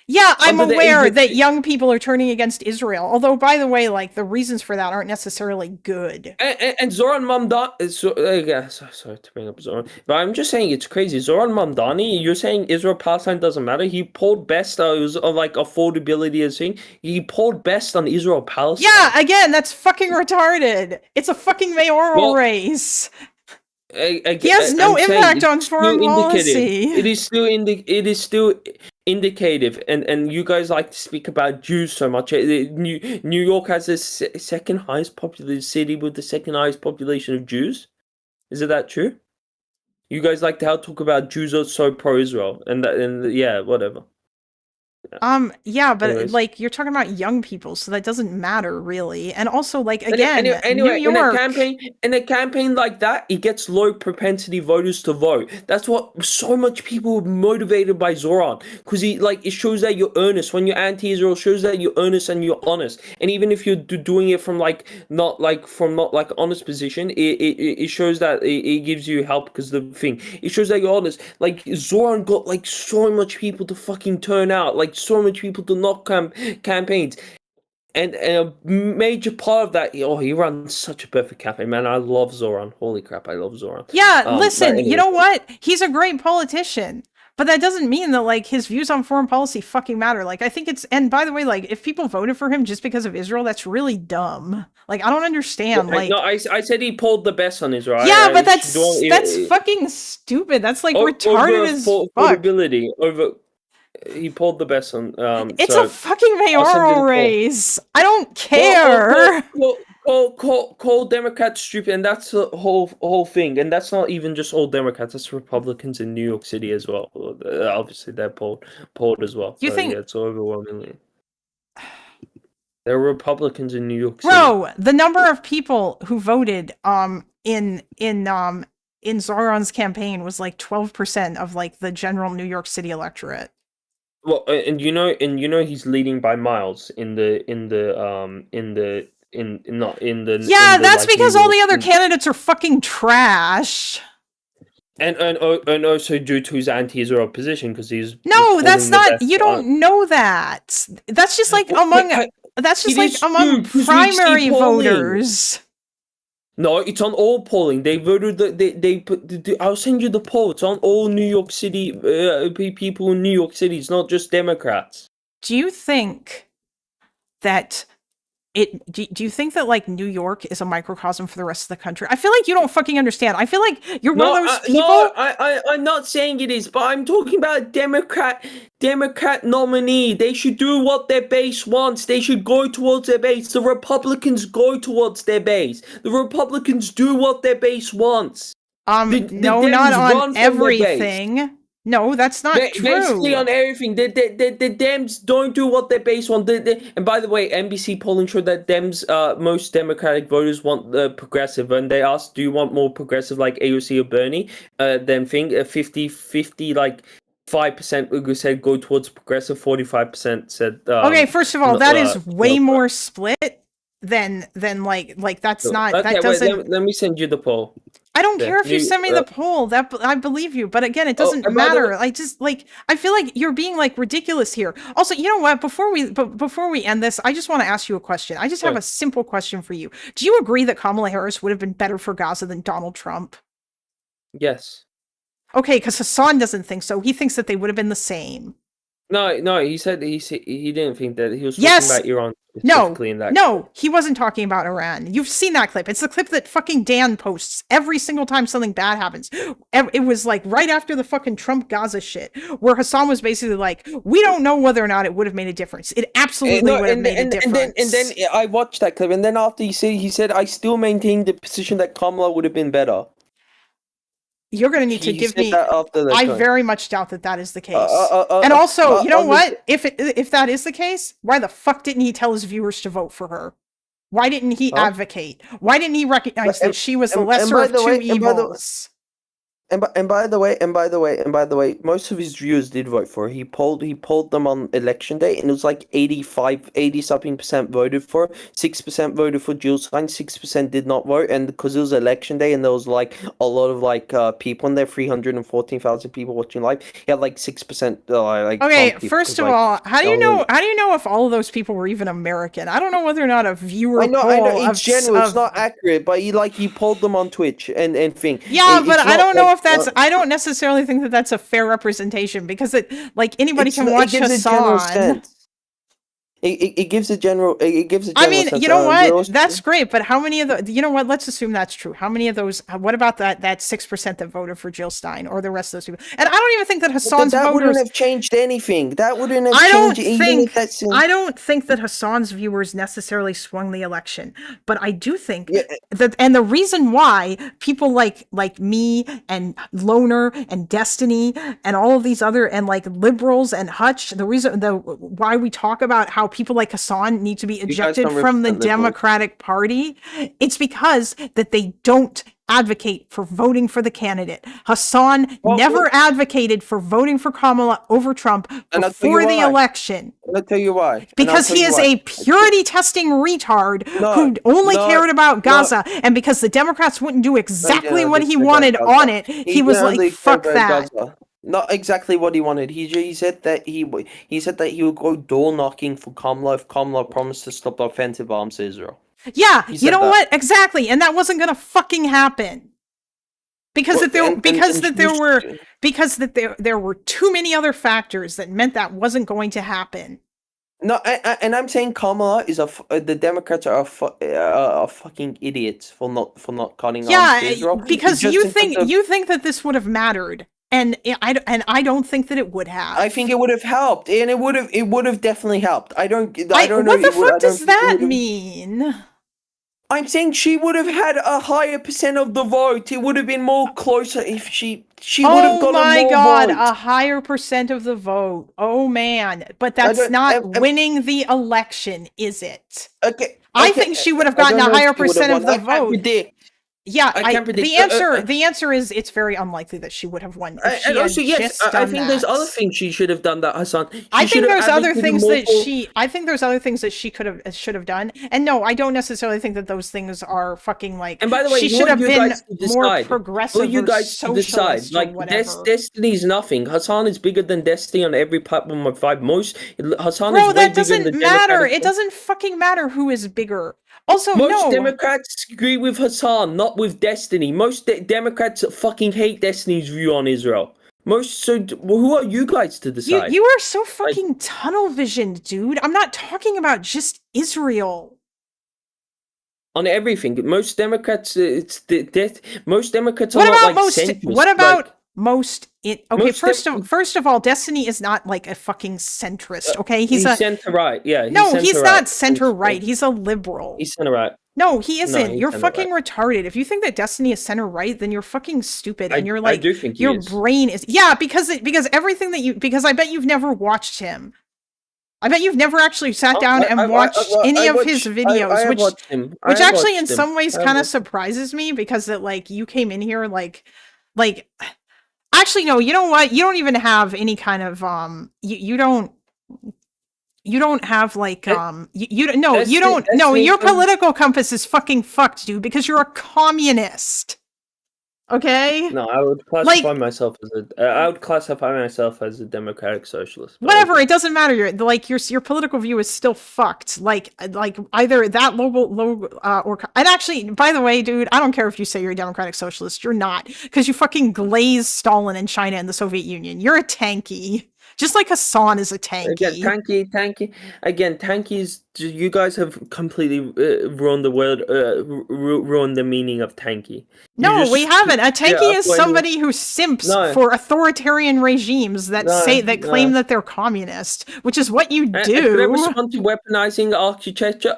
Speaker 1: Yeah, I'm aware that young people are turning against Israel. Although, by the way, like the reasons for that aren't necessarily good.
Speaker 13: And Zoran Mamdani, sorry to bring up Zoran, but I'm just saying it's crazy. Zoran Mamdani, you're saying Israel Palestine doesn't matter. He polled best. It was like affordability as thing. He polled best on Israel Palestine.
Speaker 1: Yeah, again, that's fucking retarded. It's a fucking mayoral race. He has no impact on foreign policy.
Speaker 13: It is still indicative, and you guys like to speak about Jews so much. New York has the second highest populated city with the second highest population of Jews. Is it that true? You guys like to talk about Jews are so pro-Israel, and yeah, whatever.
Speaker 1: Yeah, but
Speaker 13: Anyways.
Speaker 1: like you're talking about young people, so that doesn't matter really. And also, like again,
Speaker 13: anyway,
Speaker 1: New York,
Speaker 13: in a campaign like that, it gets low propensity voters to vote. That's what so much people are motivated by Zoran, because it shows that you're earnest. When you're anti-Israel, it shows that you're earnest and you're honest. And even if you're doing it from not honest position, it shows that it gives you help, because the thing, it shows that you're honest. Like Zoran got like so much people to fucking turn out, like so much people to knock campaigns, and a major part of that, he runs such a perfect campaign, man. I love Zoran. Holy crap, I love Zoran.
Speaker 1: Yeah, listen, you know what? He's a great politician, but that doesn't mean that like his views on foreign policy fucking matter. Like I think and by the way, like if people voted for him just because of Israel, that's really dumb. Like I don't understand.
Speaker 13: No, I said he polled the best on Israel.
Speaker 1: Yeah, but that's fucking stupid. That's like retarded as fuck.
Speaker 13: He pulled the best on.
Speaker 1: It's a fucking mayoral race. I don't care.
Speaker 13: Call Democrats stupid, and that's the whole thing. And that's not even just all Democrats. That's Republicans in New York City as well. Obviously, they're polled as well.
Speaker 1: You think?
Speaker 13: Yeah, it's overwhelmingly. There are Republicans in New York City.
Speaker 1: Bro, the number of people who voted in Zoran's campaign was like 12% of like the general New York City electorate.
Speaker 13: Well, and you know he's leading by miles in the
Speaker 1: that's because all the other candidates are fucking trash.
Speaker 13: And also due to his anti-Israel position, because he's
Speaker 1: that's not. You don't know that. That's just like among primary voters.
Speaker 13: No, it's on all polling. They voted. I'll send you the poll. It's on all New York City people in New York City. It's not just Democrats.
Speaker 1: Do you think that do you think that like New York is a microcosm for the rest of the country? I feel like you don't fucking understand. I feel like you're one of those people.
Speaker 13: No, I'm not saying it is, but I'm talking about a Democrat nominee. They should do what their base wants. They should go towards their base. The Republicans go towards their base. The Republicans do what their base wants.
Speaker 1: No, not on everything. No, that's not true.
Speaker 13: Basically on everything. The Dems don't do what their base want. And by the way, NBC polling showed that most Democratic voters want the progressive. And they asked, do you want more progressive like AOC or Bernie? Then 50, like 5% said go towards progressive, 45% said...
Speaker 1: okay, first of all, that is way more split than like that's not...
Speaker 13: Okay,
Speaker 1: that doesn't...
Speaker 13: wait, let me send you the poll.
Speaker 1: I don't care if you send me the poll. That I believe you, but again, it doesn't matter. I just I feel like you're being like ridiculous here. Also, you know what? Before we end this, I just want to ask you a question. I just have a simple question for you. Do you agree that Kamala Harris would have been better for Gaza than Donald Trump?
Speaker 13: Yes.
Speaker 1: Okay, because Hassan doesn't think so. He thinks that they would have been the same.
Speaker 13: No, he said he didn't think that. He was talking about Iran specifically in that.
Speaker 1: No, he wasn't talking about Iran. You've seen that clip. It's the clip that fucking Dan posts every single time something bad happens. It was like right after the fucking Trump Gaza shit, where Hassan was basically like, we don't know whether or not it would have made a difference. It absolutely would have made a difference.
Speaker 13: And then I watched that clip, and then after he said, I still maintain the position that Kamala would have been better.
Speaker 1: You're going to need to give me... I very much doubt that is the case. And also, you know what? If that is the case, why the fuck didn't he tell his viewers to vote for her? Why didn't he advocate? Why didn't he recognize that she was the lesser of two evils?
Speaker 14: And by the way, most of his viewers did vote for it. He polled them on election day, and it was like 80 something percent voted for, 6% voted for Jill Stein, 6% did not vote, and because it was election day and there was like a lot of like people in there, 314,000 people watching live, he had like 6% like.
Speaker 1: Okay, first of all, how do you know? How do you know if all of those people were even American? I don't know whether or not a viewer.
Speaker 14: I know. It's general. It's not accurate, but he polled them on Twitch and thing.
Speaker 1: Yeah, but I don't know if that's. I don't necessarily think that that's a fair representation because anybody can watch Hassan.
Speaker 14: It gives a general. It gives a general.
Speaker 1: I mean,
Speaker 14: sense.
Speaker 1: you know what? That's great, but how many of the? You know what? Let's assume that's true. How many of those? What about that 6% that voted for Jill Stein or the rest of those people? And I don't even think that Hassan's
Speaker 14: that
Speaker 1: voters
Speaker 14: wouldn't have changed anything. That wouldn't have changed.
Speaker 1: I don't think that Hassan's viewers necessarily swung the election, but I do think that, and the reason why people like me and Loner and Destiny and all of these other and like liberals and Hutch, the reason why we talk about how people like Hassan need to be ejected from the Democratic Party, it's because that they don't advocate for voting for the candidate. Hassan never advocated for voting for Kamala over Trump before the election.
Speaker 14: I'll tell you why.
Speaker 1: Because he is a purity testing retard who only cared about Gaza, and because the Democrats wouldn't do exactly what he wanted on it, he was like, fuck that.
Speaker 14: Not exactly what he wanted. He said that he would go door knocking for Kamala if Kamala promised to stop the offensive arms to Israel.
Speaker 1: Yeah, you know what? Exactly, and that wasn't gonna fucking happen. Because there were too many other factors that meant that wasn't going to happen.
Speaker 14: No, and I'm saying Kamala is the Democrats are fucking idiots for not cutting arms to Israel.
Speaker 1: Because you think that this would have mattered. And I don't think that it would have.
Speaker 14: I think it would have helped, and it would have definitely helped. I don't know.
Speaker 1: What the fuck does that mean?
Speaker 14: I'm saying she would have had a higher percent of the vote. It would have been more closer if she would have gotten more votes. Oh my god,
Speaker 1: a higher percent of the vote. Oh man, but that's not winning the election, is it?
Speaker 14: Okay.
Speaker 1: I think she would have gotten a higher percent of the vote. Yeah, the answer is it's very unlikely that she would have won.
Speaker 13: And also, yes, I think there's other things she should have done that, Hassan.
Speaker 1: I think there's other things that she should have done. And no, I don't necessarily think that those things are fucking like.
Speaker 13: And by the way,
Speaker 1: she should have been more progressive.
Speaker 13: You guys decide. Like Destiny's nothing. Hassan is bigger than Destiny on every platform of 5. Hassan is way
Speaker 1: that doesn't matter. It doesn't fucking matter who is bigger. Also,
Speaker 13: most Democrats agree with Hassan, not with Destiny. Most Democrats fucking hate Destiny's view on Israel. Who are you guys to decide?
Speaker 1: You are so fucking tunnel visioned, dude. I'm not talking about just Israel.
Speaker 13: On everything, most Democrats, most Democrats are
Speaker 1: what
Speaker 13: not
Speaker 1: about
Speaker 13: like centrist.
Speaker 1: What about most? First of all, Destiny is not like a fucking centrist. Okay, he's a
Speaker 13: center right. Yeah,
Speaker 1: he's not center right. He's a liberal.
Speaker 13: He's center right.
Speaker 1: No, he isn't. You're fucking retarded. If you think that Destiny is center right, then you're fucking stupid. And you're like,
Speaker 13: I do think
Speaker 1: your brain is. Yeah, because everything that because I bet you've never watched him. I bet you've never actually sat down and watched any of his videos, which actually in some ways kind of surprises me because that like you came in here like. Actually, no, you know what? You don't even have any kind of you don't have like your political compass is fucking fucked, dude, because you're a communist. Okay?
Speaker 13: No, I would classify myself as a democratic socialist.
Speaker 1: Whatever, it doesn't matter. Your political view is still fucked. Like either that or and actually, by the way, dude, I don't care if you say you're a democratic socialist. You're not, because you fucking glazed Stalin and China and the Soviet Union. You're a Tankie. Just like Hassan is a Tankie.
Speaker 13: Again, Tankies. You guys have completely ruined the word, ruined the meaning of Tankie.
Speaker 1: No, we haven't. A Tankie is somebody who simps for authoritarian regimes that claim that they're communist, which is what you do.
Speaker 13: And I respond to weaponizing architecture.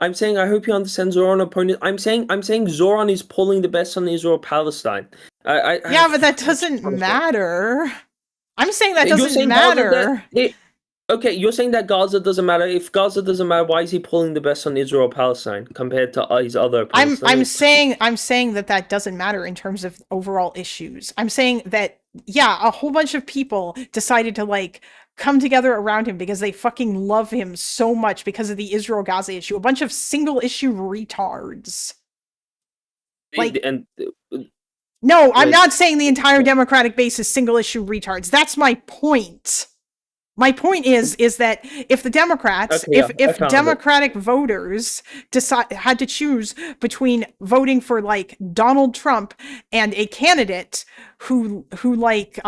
Speaker 13: I'm saying I hope you understand Zoran opponent. I'm saying Zoran is pulling the best on Israel Palestine.
Speaker 1: But that doesn't matter. I'm saying that doesn't matter.
Speaker 13: okay, you're saying that Gaza doesn't matter. If Gaza doesn't matter, why is he pulling the best on Israel Palestine compared to his other opponents?
Speaker 1: I'm saying that doesn't matter in terms of overall issues. I'm saying that a whole bunch of people decided to like come together around him because they fucking love him so much because of the Israel-Gaza issue. A bunch of single issue retards. No, I'm not saying the entire Democratic base is single issue retards. That's my point. My point is that if the Democrats, if Democratic voters had to choose between voting for like Donald Trump and a candidate who had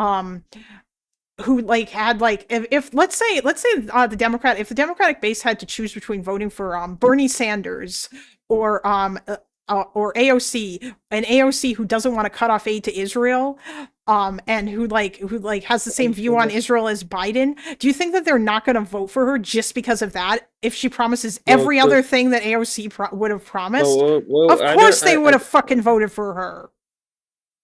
Speaker 1: like if let's say the Democratic base had to choose between voting for Bernie Sanders or AOC, an AOC who doesn't want to cut off aid to Israel, and who has the same view on Israel as Biden, do you think that they're not going to vote for her just because of that? If she promises every other thing that AOC would have promised, of course they would have fucking voted for her.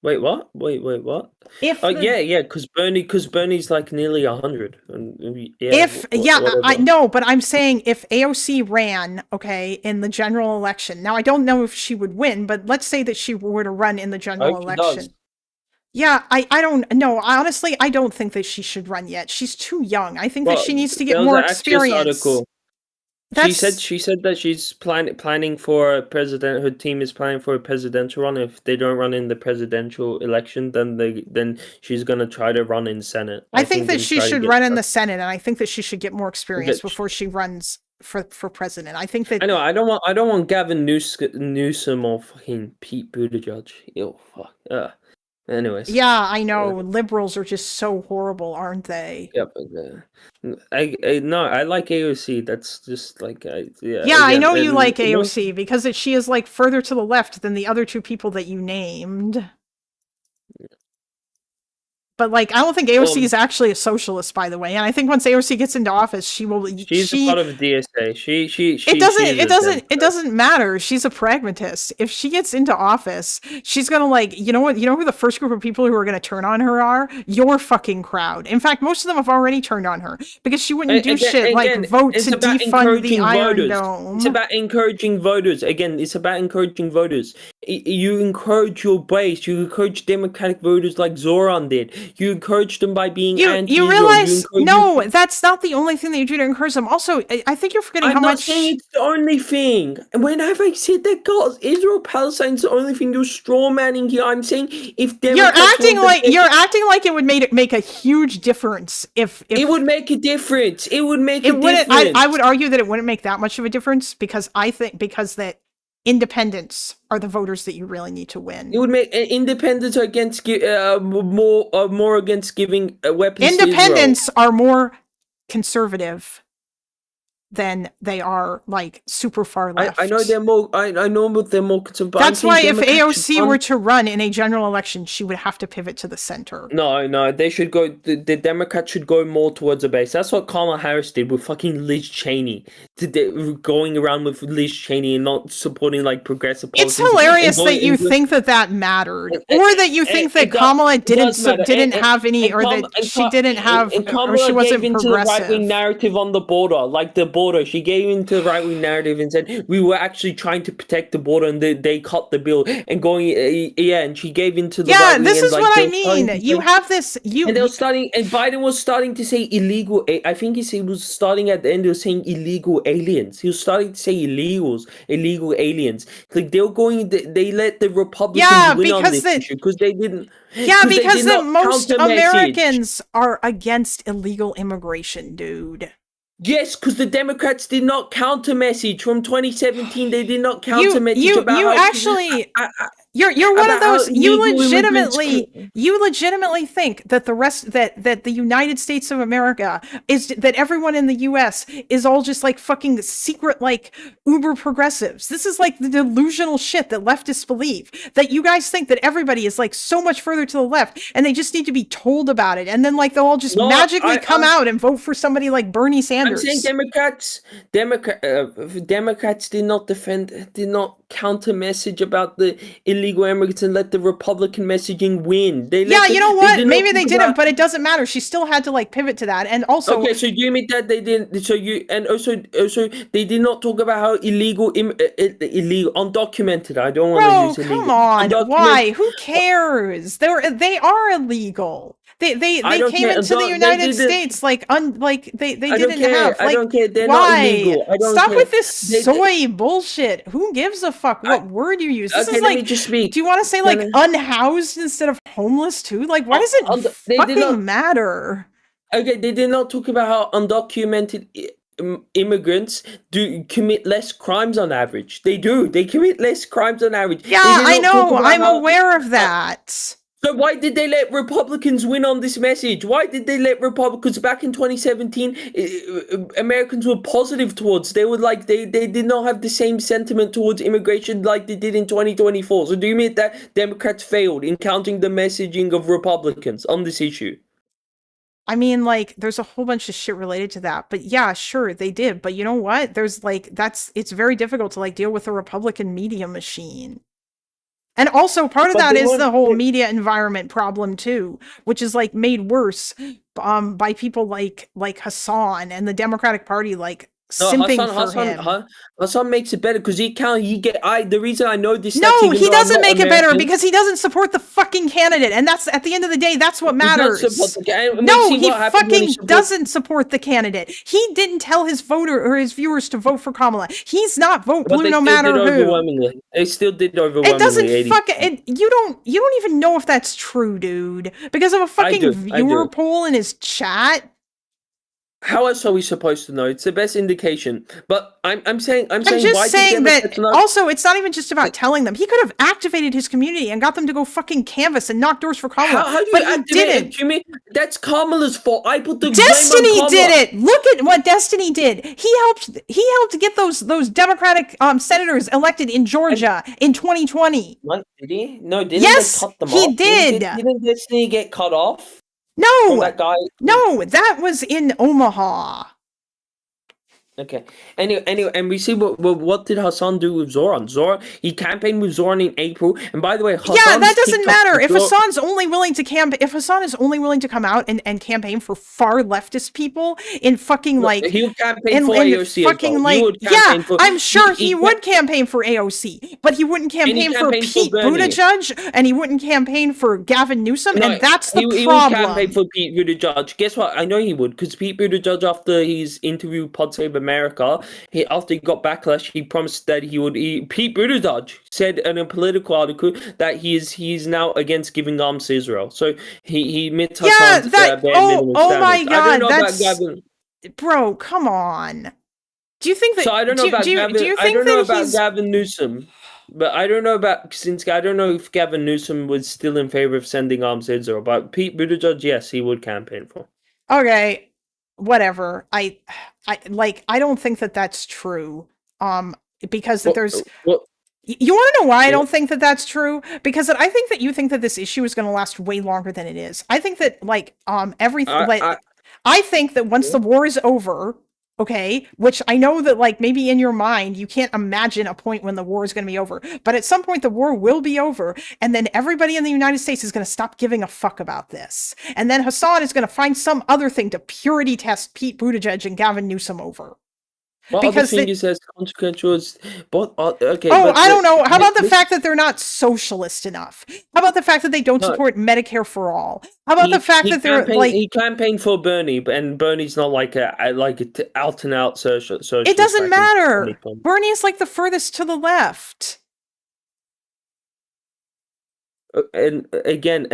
Speaker 13: Wait, what? Wait, what? Because Bernie's like nearly 100.
Speaker 1: I know, but I'm saying if AOC ran, in the general election. Now I don't know if she would win, but let's say that she were to run in the general election. Yeah, I don't know. Honestly, I don't think that she should run yet. She's too young. I think that she needs to get more experience.
Speaker 13: She said that she's planning for a president. Her team is planning for a presidential run. If they don't run in the presidential election, then she's gonna try to run in Senate.
Speaker 1: I think that she should run in the Senate, and I think that she should get more experience before she runs for president. I think that
Speaker 13: I know. I don't want Gavin Newsom or fucking Pete Buttigieg. Ew, fuck. Anyways.
Speaker 1: Yeah, I know. Liberals are just so horrible, aren't they?
Speaker 13: Yep. I like AOC. That's just like
Speaker 1: I know you like AOC because she is like further to the left than the other two people that you named. But like, I don't think AOC is actually a socialist, by the way. And I think once AOC gets into office, she will.
Speaker 13: She's a part of the DSA.
Speaker 1: It doesn't matter. She's a pragmatist. If she gets into office, she's gonna like, you know what? You know who the first group of people who are gonna turn on her are? Your fucking crowd. In fact, most of them have already turned on her because she wouldn't do shit like vote to defund the Iron Dome.
Speaker 13: It's about encouraging voters. Again, it's about encouraging voters. You encourage your base. You encourage Democratic voters like Zoran did. You encourage them by being anti-Israel.
Speaker 1: You realize, no, that's not the only thing that you do to encourage them. Also, I think you're forgetting how much...
Speaker 13: I'm not saying it's the only thing. When have I said that, God, Israel-Palestine's the only thing? You're straw-manning here. I'm saying if Democrats...
Speaker 1: You're acting like it would make a huge difference if...
Speaker 13: It would make a difference. It would make a difference.
Speaker 1: I would argue that it wouldn't make that much of a difference because that independents are the voters that you really need to win.
Speaker 13: It would make independents against more against giving weapons.
Speaker 1: Independents are more conservative than they are like super far left.
Speaker 13: I know they're more. I know they're more conservative.
Speaker 1: That's why if AOC were to run in a general election, she would have to pivot to the center.
Speaker 13: No, they should go. The Democrats should go more towards the base. That's what Kamala Harris did with fucking Liz Cheney. Going around with Liz Cheney and not supporting like progressive policies.
Speaker 1: It's hilarious that you think that mattered, or that you think that Kamala didn't have any, or that she didn't have, or she wasn't progressive.
Speaker 13: Into the right-wing narrative on the border, like the border. She gave into the right-wing narrative and said we were actually trying to protect the border, and they cut the bill and going and she gave into the right-wing.
Speaker 1: This is what I mean. You have this.
Speaker 13: And they were starting, and Biden was starting to say illegal. I think he was starting at the end. He was saying illegal aliens. He was starting to say illegal aliens. Like they were going. They let the Republicans win on this issue because they didn't.
Speaker 1: Yeah, because most Americans are against illegal immigration, dude.
Speaker 13: Yes, because the Democrats did not counter message from 2017. They did not counter message about.
Speaker 1: You actually. You're one of those. You legitimately think that that the United States of America is that everyone in the U.S. is all just like fucking secret like uber progressives. This is like the delusional shit that leftists believe, that you guys think that everybody is like so much further to the left and they just need to be told about it, and then like they'll all just magically come out and vote for somebody like Bernie Sanders.
Speaker 13: I'm saying Democrats did not counter message about the illegal illegal immigrants and let the Republican messaging win.
Speaker 1: You know what? Maybe they didn't, but it doesn't matter. She still had to like pivot to that, and also.
Speaker 13: Okay, so you mean that they didn't? So you and also they did not talk about how illegal, undocumented. I don't want to use illegal.
Speaker 1: Come on, why? Who cares? They are illegal. They came into the United States like they didn't have like.
Speaker 13: I don't care. They're
Speaker 1: why?
Speaker 13: not illegal.
Speaker 1: Stop with this soy bullshit. Who gives a fuck what word you use? This is like. Do you want to say like unhoused instead of homeless too? Like, why does it fucking matter?
Speaker 13: Okay, they did not talk about how undocumented immigrants do commit less crimes on average. They do. They commit less crimes on average.
Speaker 1: Yeah, I know. I'm aware of that.
Speaker 13: So why did they let Republicans win on this message? Why did they let Republicans back in 2017? Americans were positive towards. They were like they did not have the same sentiment towards immigration like they did in 2024. So do you mean that Democrats failed in counting the messaging of Republicans on this issue?
Speaker 1: I mean, like, there's a whole bunch of shit related to that, but yeah, sure, they did. But you know what? There's like, it's very difficult to like deal with a Republican media machine. And also part of that is the whole media environment problem too, which is like made worse by people like Hassan and the Democratic Party like simping for him.
Speaker 13: Hassan makes it better because the reason I know this.
Speaker 1: No, he doesn't make it better because he doesn't support the fucking candidate, and that's at the end of the day, that's what matters. No, he fucking doesn't support the candidate. He didn't tell his voter or his viewers to vote for Kamala. He's not vote blue no matter who.
Speaker 13: They still did overwhelmingly.
Speaker 1: It doesn't fucking. You don't even know if that's true, dude, because of a fucking viewer poll in his chat.
Speaker 13: How else are we supposed to know? It's the best indication. But I'm saying
Speaker 1: just saying that also it's not even just about telling them. He could have activated his community and got them to go fucking canvas and knock doors for Kamala. But he didn't.
Speaker 13: Jimmy, that's Kamala's fault. I put the
Speaker 1: Destiny did it. Look at what Destiny did. He helped get those Democratic senators elected in Georgia in 2020.
Speaker 13: What, did he? No, didn't they cut them off?
Speaker 1: He did.
Speaker 13: Didn't Destiny get cut off?
Speaker 1: No,
Speaker 13: that guy.
Speaker 1: No, that was in Omaha.
Speaker 13: Okay. Anyway, and we see what did Hassan do with Zoran? He campaigned with Zoran in April, and by the way,
Speaker 1: that doesn't matter. If Hassan's only willing to if Hassan is only willing to come out and campaign for far leftist people in fucking like
Speaker 13: he would campaign for AOC fucking
Speaker 1: I'm sure he would campaign for AOC, but he wouldn't campaign for Pete Buttigieg, and he wouldn't campaign for Gavin Newsom, and that's the problem. He would
Speaker 13: campaign for Pete Buttigieg. Guess what? I know he would, because Pete Buttigieg, after his interview with Pod Save America, after he got backlash, he promised that he would. Pete Buttigieg said in a political article that he is now against giving arms to Israel. So he admits Hassan's bare minimum
Speaker 1: oh my god,
Speaker 13: that's Gavin.
Speaker 1: Bro, come on. Do you think that?
Speaker 13: So I don't know about Gavin. I don't know about Gavin Newsom. But I don't know I don't know if Gavin Newsom was still in favor of sending arms to Israel. But Pete Buttigieg, yes, he would campaign for.
Speaker 1: Okay, whatever. I don't think that that's true. Because there's. You want to know why I don't think that that's true? Because I think that you think that this issue is going to last way longer than it is. I think that I think that once the war is over. Okay, which I know that like maybe in your mind you can't imagine a point when the war is going to be over, but at some point the war will be over, and then everybody in the United States is going to stop giving a fuck about this, and then Hassan is going to find some other thing to purity test Pete Buttigieg and Gavin Newsom over.
Speaker 13: Well, because the thing is as consequential as both. Okay.
Speaker 1: I don't know. How about the fact that they're not socialist enough? How about the fact that they don't support Medicare for all? How about the fact that they're like
Speaker 13: he campaigned for Bernie, and Bernie's not like a out and out socialist.
Speaker 1: It doesn't matter. Bernie is like the furthest to the left.
Speaker 13: And again,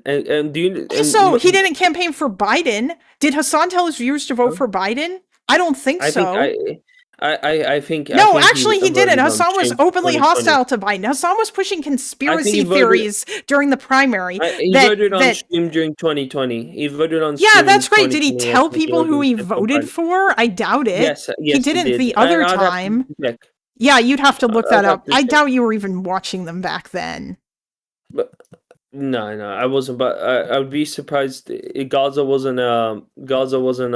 Speaker 13: and do you?
Speaker 1: Also, he didn't campaign for Biden. Did Hassan tell his viewers to vote for Biden? I don't think so.
Speaker 13: I think
Speaker 1: no, actually he didn't. Hassan was openly hostile to Biden. Hassan was pushing conspiracy theories during the primary.
Speaker 13: He voted on stream during 2020. He voted on
Speaker 1: stream. Yeah, that's great. Did he tell people who he voted for? I doubt it.
Speaker 13: Yes,
Speaker 1: he didn't the other time. Yeah, you'd have to look that up. I doubt you were even watching them back then.
Speaker 13: No, I wasn't. But I would be surprised. Gaza wasn't. Gaza wasn't.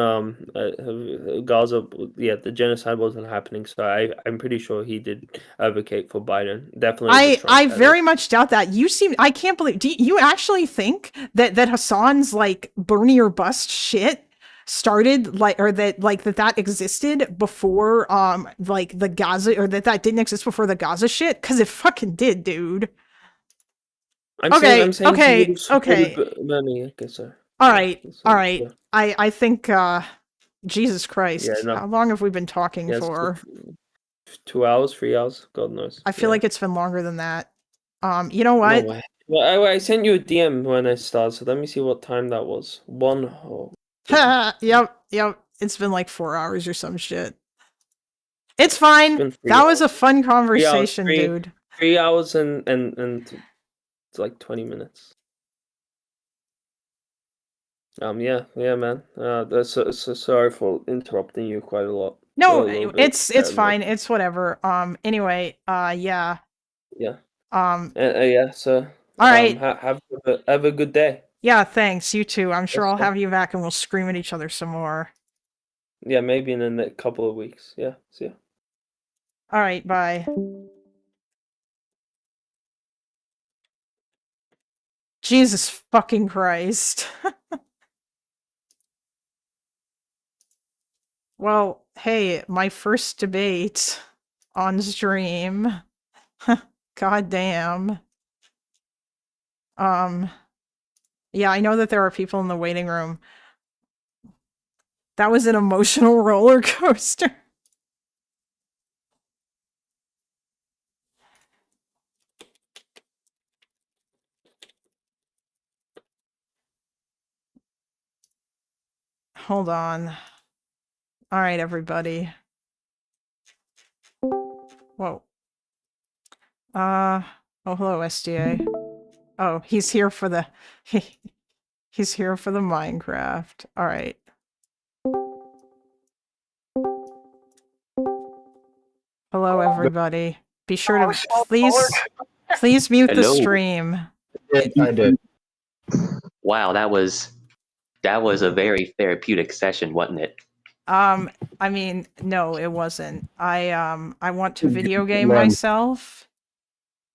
Speaker 13: Gaza. Yeah, the genocide wasn't happening. So I'm pretty sure he did advocate for Biden. Definitely.
Speaker 1: I very much doubt that. I can't believe. Do you actually think that Hassan's like Bernie or bust shit started that existed before like the Gaza, or that didn't exist before the Gaza shit? Because it fucking did, dude.
Speaker 13: I'm saying
Speaker 1: okay.
Speaker 13: Bernie, okay, sorry.
Speaker 1: All right. Yeah. I think Jesus Christ.
Speaker 13: Yeah, no.
Speaker 1: How long have we been talking for?
Speaker 13: 2 hours, 3 hours, God knows.
Speaker 1: I feel like it's been longer than that. You know what?
Speaker 13: No way. Well, I sent you a DM when I started, so let me see what time that was.
Speaker 1: Yep. It's been like 4 hours or some shit. It's fine. That was a fun conversation, dude.
Speaker 13: 3 hours and it's like 20 minutes. Yeah, man. So sorry for interrupting you quite a lot.
Speaker 1: No, it's fine. It's whatever. Anyway, yeah.
Speaker 13: Yeah.
Speaker 1: Yeah.
Speaker 13: So.
Speaker 1: All right.
Speaker 13: Have a good day.
Speaker 1: Yeah. Thanks. You too. I'm sure I'll have you back, and we'll scream at each other some more.
Speaker 13: Yeah, maybe in a couple of weeks. Yeah. See ya.
Speaker 1: All right. Bye. Jesus fucking Christ. Well, hey, my first debate on stream. God damn. Yeah, I know that there are people in the waiting room. That was an emotional roller coaster. Hold on. All right, everybody. Whoa. Oh, hello, SDA. Oh, he's here for the he's here for the Minecraft. All right. Hello, everybody. Be sure to please mute the stream.
Speaker 16: I did.
Speaker 18: Wow, that was a very therapeutic session, wasn't it?
Speaker 1: I mean, no, it wasn't. I want to video game myself.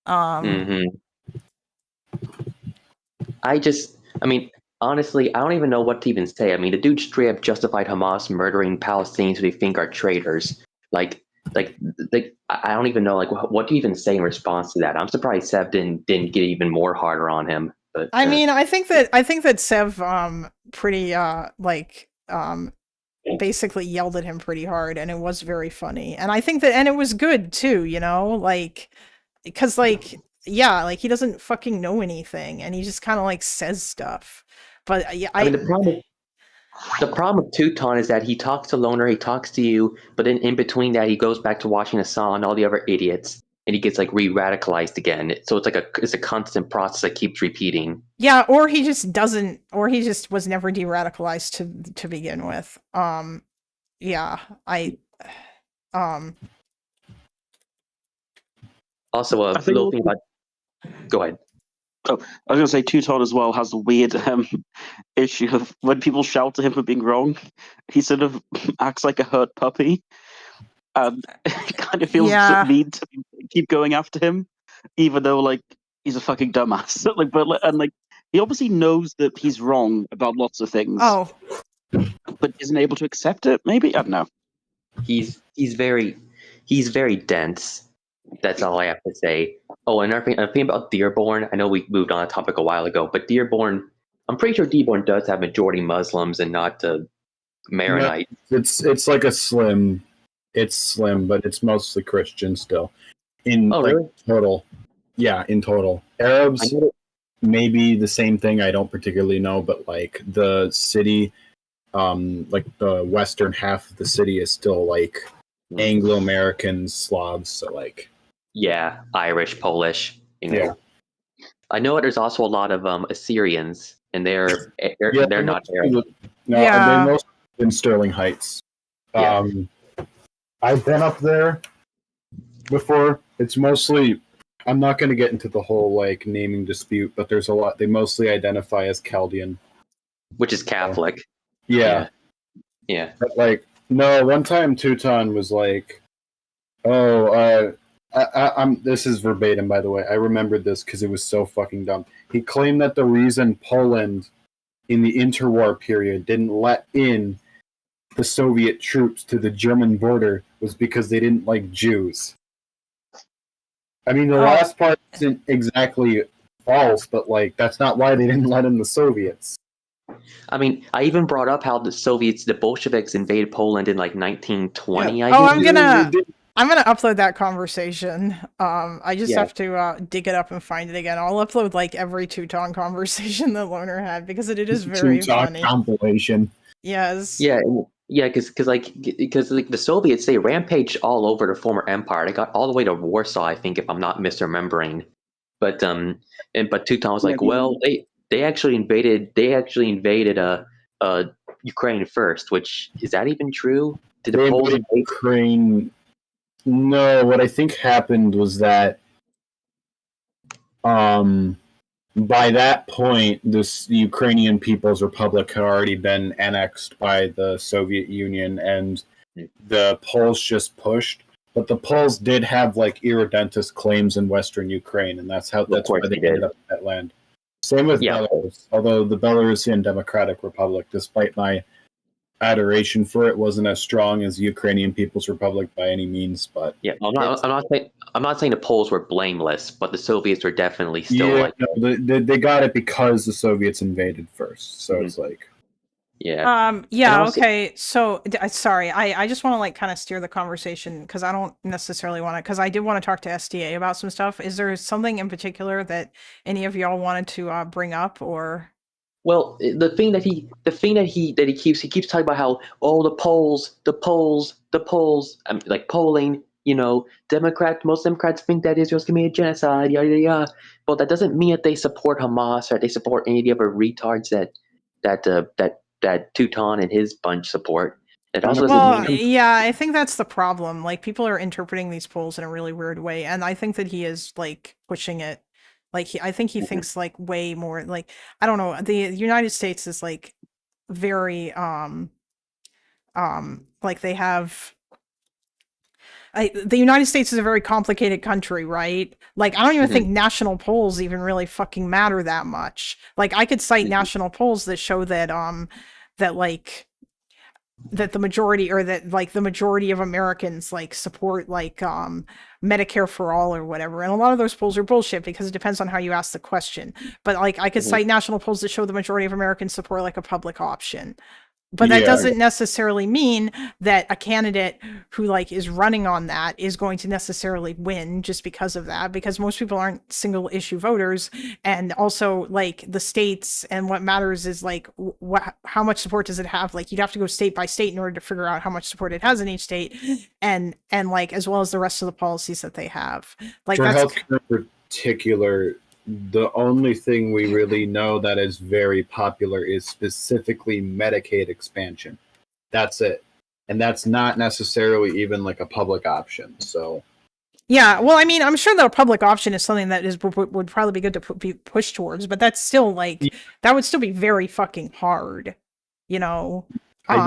Speaker 18: I mean, honestly, I don't even know what to even say. I mean, the dude straight up justified Hamas murdering Palestinians who they think are traitors. Like, I don't even know, like, what do you even say in response to that? I'm surprised Sev didn't get even more harder on him. But
Speaker 1: I mean, I think that Sev pretty basically yelled at him pretty hard, and it was very funny. And I think that, and it was good too, you know, like, because yeah, like he doesn't fucking know anything, and he just kind of like says stuff. But yeah,
Speaker 18: I mean, the problem with Teuton is that he talks to Loner, he talks to you, but then in between that, he goes back to watching Hassan and all the other idiots, and he gets like re-radicalized again. So it's a constant process that keeps repeating.
Speaker 1: Yeah, or he just doesn't, or he just was never de-radicalized to begin with. Yeah,
Speaker 18: Also, a little thing about. Go ahead.
Speaker 19: Oh, I was going to say Teuton as well has a weird issue of when people shout to him for being wrong, he sort of acts like a hurt puppy, and it kind of feels mean to keep going after him, even though like he's a fucking dumbass. like he obviously knows that he's wrong about lots of things.
Speaker 1: Oh,
Speaker 19: but isn't able to accept it. Maybe I don't know.
Speaker 18: He's very dense. That's all I have to say. Oh, and a thing about Dearborn. I know we moved on a topic a while ago, but Dearborn, I'm pretty sure Dearborn does have majority Muslims and not Maronite.
Speaker 16: No, it's like slim, but it's mostly Christian still. Really? Total. Yeah, in total. Arabs, maybe the same thing. I don't particularly know, but like the city, like the western half of the city is still like Anglo-American Slavs, so like.
Speaker 18: Yeah, Irish, Polish. You know.
Speaker 16: Yeah.
Speaker 18: I know there's also a lot of Assyrians, and they're not Arab.
Speaker 16: No, they're mostly in Sterling Heights. I've been up there before. It's mostly I'm not going to get into the whole like naming dispute, but there's a lot. They mostly identify as Chaldean,
Speaker 18: which is Catholic.
Speaker 16: Yeah. But like, no, one time Teuton was like, "Oh, I'm." This is verbatim, by the way. I remembered this because it was so fucking dumb. He claimed that the reason Poland, in the interwar period, didn't let in the Soviet troops to the German border was because they didn't like Jews. I mean, the last part isn't exactly false, but like that's not why they didn't let in the Soviets.
Speaker 18: I mean, I even brought up how the Bolsheviks invaded Poland in like 1920.
Speaker 1: Yeah. I'm gonna upload that conversation. I just have to dig it up and find it again. I'll upload like every Teuton conversation that Loner had because it is very funny.
Speaker 16: Compilation.
Speaker 1: Yes.
Speaker 18: Yeah, because the Soviets, they rampaged all over the former empire. They got all the way to Warsaw, I think, if I'm not misremembering. But Teuton was like, well, they actually invaded Ukraine first. Which, is that even true? Did the Poles invade
Speaker 16: Ukraine? No, what I think happened was that by that point, this Ukrainian People's Republic had already been annexed by the Soviet Union, and the Poles just pushed. But the Poles did have like irredentist claims in Western Ukraine, and that's why they ended up in that land. Same with Belarus, although the Belarusian Democratic Republic, despite my adoration for it, wasn't as strong as the Ukrainian People's Republic by any means. But
Speaker 18: I'm not saying the Poles were blameless, but the Soviets were definitely still
Speaker 16: they got it because the Soviets invaded first. So it's like
Speaker 1: okay. So sorry, I just want to like kind of steer the conversation because I don't necessarily want to, because I did want to talk to SDA about some stuff. Is there something in particular that any of y'all wanted to bring up, or?
Speaker 18: Well, the thing that he keeps talking about how the Poles, like polling, most Democrats think that Israel's committing genocide, yada yada yada. But that doesn't mean that they support Hamas or they support any of the other retards that Teuton and his bunch support. It also
Speaker 1: I think that's the problem. Like, people are interpreting these polls in a really weird way, and I think that he is like pushing it. Like, I think he thinks like way more, like, I don't know, the United States is like very like they have the United States is a very complicated country, right? Like, I don't even think national polls even really fucking matter that much. Like, I could cite national polls that show that that the majority, or that like the majority of Americans like support like Medicare for all or whatever, and a lot of those polls are bullshit because it depends on how you ask the question. But like, I could cite national polls that show the majority of Americans support like a public option. But that doesn't necessarily mean that a candidate who like is running on that is going to necessarily win just because of that, because most people aren't single issue voters. And also, like, the states, and what matters is like how much support does it have? Like, you'd have to go state by state in order to figure out how much support it has in each state, and like, as well as the rest of the policies that they have. Like,
Speaker 16: for healthcare in particular, the only thing we really know that is very popular is specifically Medicaid expansion. That's it. And that's not necessarily even like a public option. So
Speaker 1: yeah, well, I mean, I'm sure that a public option is something that would probably be good to be pushed towards, but that's still like, that would still be very fucking hard,
Speaker 16: I'm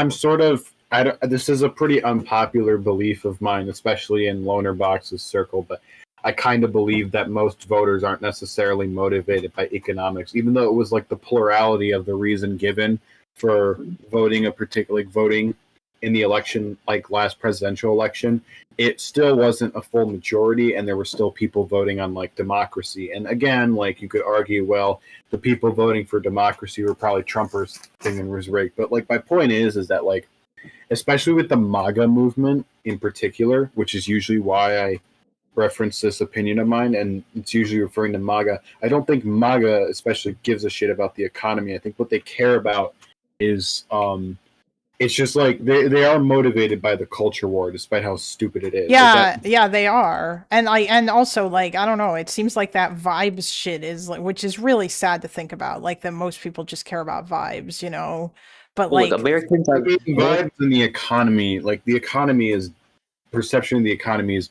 Speaker 16: sort of, this is a pretty unpopular belief of mine, especially in Loner Box's circle, but I kind of believe that most voters aren't necessarily motivated by economics, even though it was like the plurality of the reason given for voting voting in the election, like last presidential election. It still wasn't a full majority, and there were still people voting on like democracy. And again, like, you could argue, well, the people voting for democracy were probably Trumpers thing and was rigged. But like, my point is that like, especially with the MAGA movement in particular, which is usually why I reference this opinion of mine, and it's usually referring to MAGA. I don't think MAGA especially gives a shit about the economy. I think what they care about is it's just like they are motivated by the culture war, despite how stupid it is.
Speaker 1: Yeah, they are. And also, like, I don't know, it seems like that vibes shit is like, which is really sad to think about, like, that most people just care about vibes, But like,
Speaker 18: Americans are
Speaker 16: vibes in the economy, like, the economy is perception of the economy is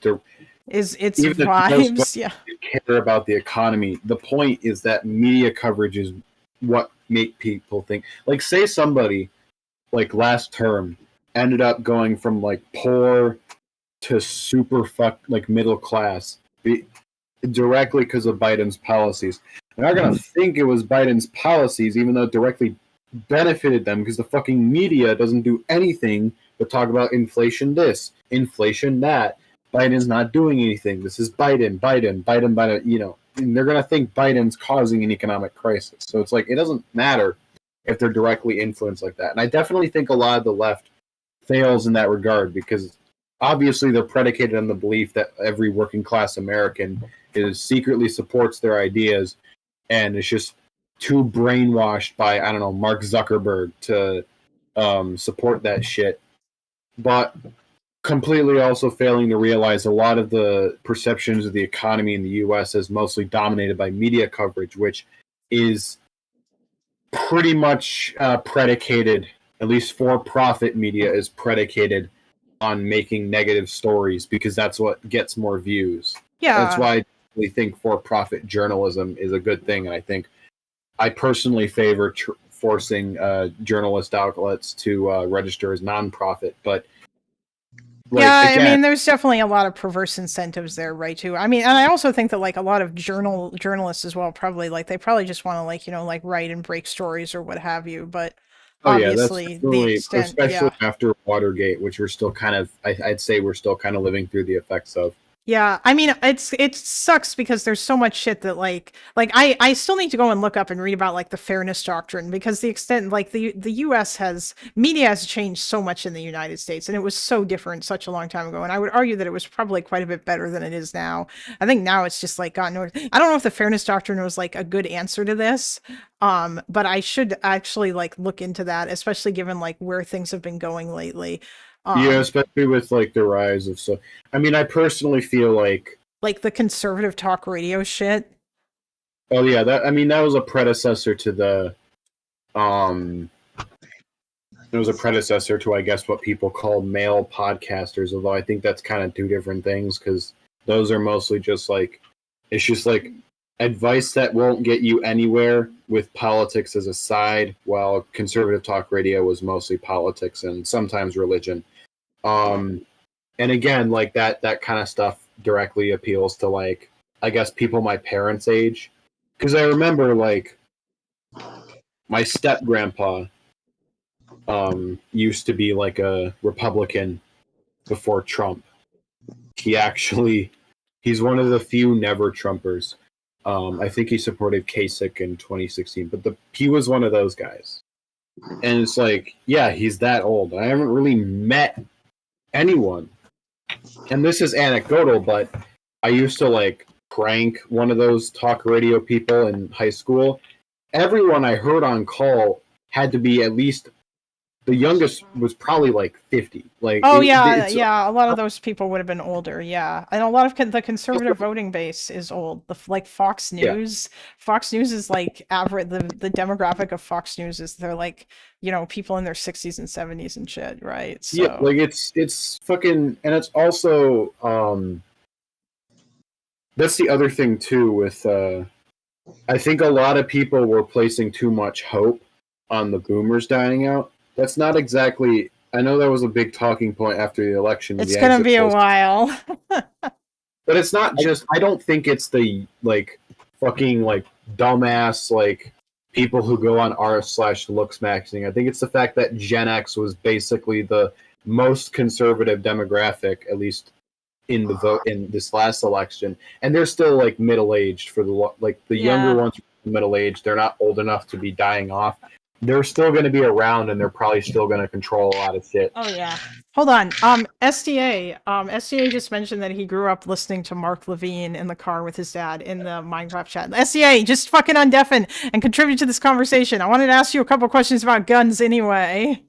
Speaker 1: Its
Speaker 16: even
Speaker 1: vibes. Yeah.
Speaker 16: Care about the economy. The point is that media coverage is what make people think. Like, say somebody like last term ended up going from like poor to super like middle class directly because of Biden's policies. They're not gonna think it was Biden's policies, even though it directly benefited them, because the fucking media doesn't do anything but talk about inflation this, inflation that. Biden's not doing anything. This is Biden. You know, and they're gonna think Biden's causing an economic crisis. So it's like, it doesn't matter if they're directly influenced like that. And I definitely think a lot of the left fails in that regard, because obviously they're predicated on the belief that every working class American secretly supports their ideas, and it's just too brainwashed by, I don't know, Mark Zuckerberg to support that shit. But completely also failing to realize a lot of the perceptions of the economy in the U.S. is mostly dominated by media coverage, which is pretty much predicated, at least for-profit media is predicated on making negative stories, because that's what gets more views.
Speaker 1: Yeah.
Speaker 16: That's why I think for-profit journalism is a good thing, and I think I personally favor forcing journalist outlets to register as non-profit, but
Speaker 1: like, yeah, again, I mean, there's definitely a lot of perverse incentives there, right? Too. I mean, and I also think that like a lot of journalists as well, probably like they probably just want to like, you know, like write and break stories or what have you. But obviously,
Speaker 16: yeah, the extent, especially after Watergate, which we're still kind of, I'd say we're still kind of living through the effects of.
Speaker 1: Yeah, I mean, it sucks because there's so much shit that like I still need to go and look up and read about like the fairness doctrine, because the extent like the U.S. media has changed so much in the United States, and it was so different such a long time ago, and I would argue that it was probably quite a bit better than it is now. I think now it's just like gotten. I don't know if the fairness doctrine was like a good answer to this, but I should actually like look into that, especially given like where things have been going lately.
Speaker 16: Yeah, especially with like the rise of so. I mean, I personally feel like
Speaker 1: the conservative talk radio shit.
Speaker 16: Oh yeah, that was a predecessor to the, it was a predecessor to, I guess, what people call male podcasters. Although I think that's kind of two different things, because those are mostly just like, it's just like advice that won't get you anywhere with politics as a side, while conservative talk radio was mostly politics and sometimes religion. And again, like that kind of stuff directly appeals to like, I guess, people my parents' age, because I remember like my step grandpa used to be like a Republican before Trump. He's one of the few never Trumpers. I think he supported Kasich in 2016, but he was one of those guys. And it's like, yeah, he's that old. I haven't really met anyone. And this is anecdotal, but I used to like prank one of those talk radio people in high school. Everyone I heard on call had to be at least, the youngest was probably like 50. Like,
Speaker 1: oh yeah, a lot of those people would have been older. Yeah, and a lot of the conservative voting base is old. Like Fox News, Fox News is like average. The demographic of Fox News is they're like, you know, people in their 60s and 70s and shit, right? So.
Speaker 16: Yeah, like it's fucking, and it's also that's the other thing too with I think a lot of people were placing too much hope on the boomers dying out. That's not exactly, I know that was a big talking point after the election.
Speaker 1: It's going to be a while.
Speaker 16: But it's not just, I don't think it's the like fucking like dumbass like people who go on r/looks magazine. I think it's the fact that Gen X was basically the most conservative demographic, at least in the vote in this last election, and they're still like middle-aged for the younger ones are middle-aged. They're not old enough to be dying off. They're still going to be around, and they're probably still going to control a lot of shit.
Speaker 1: Oh yeah. Hold on. SDA just mentioned that he grew up listening to Mark Levine in the car with his dad in the Minecraft chat. SDA, just fucking undeafen and contribute to this conversation. I wanted to ask you a couple questions about guns anyway.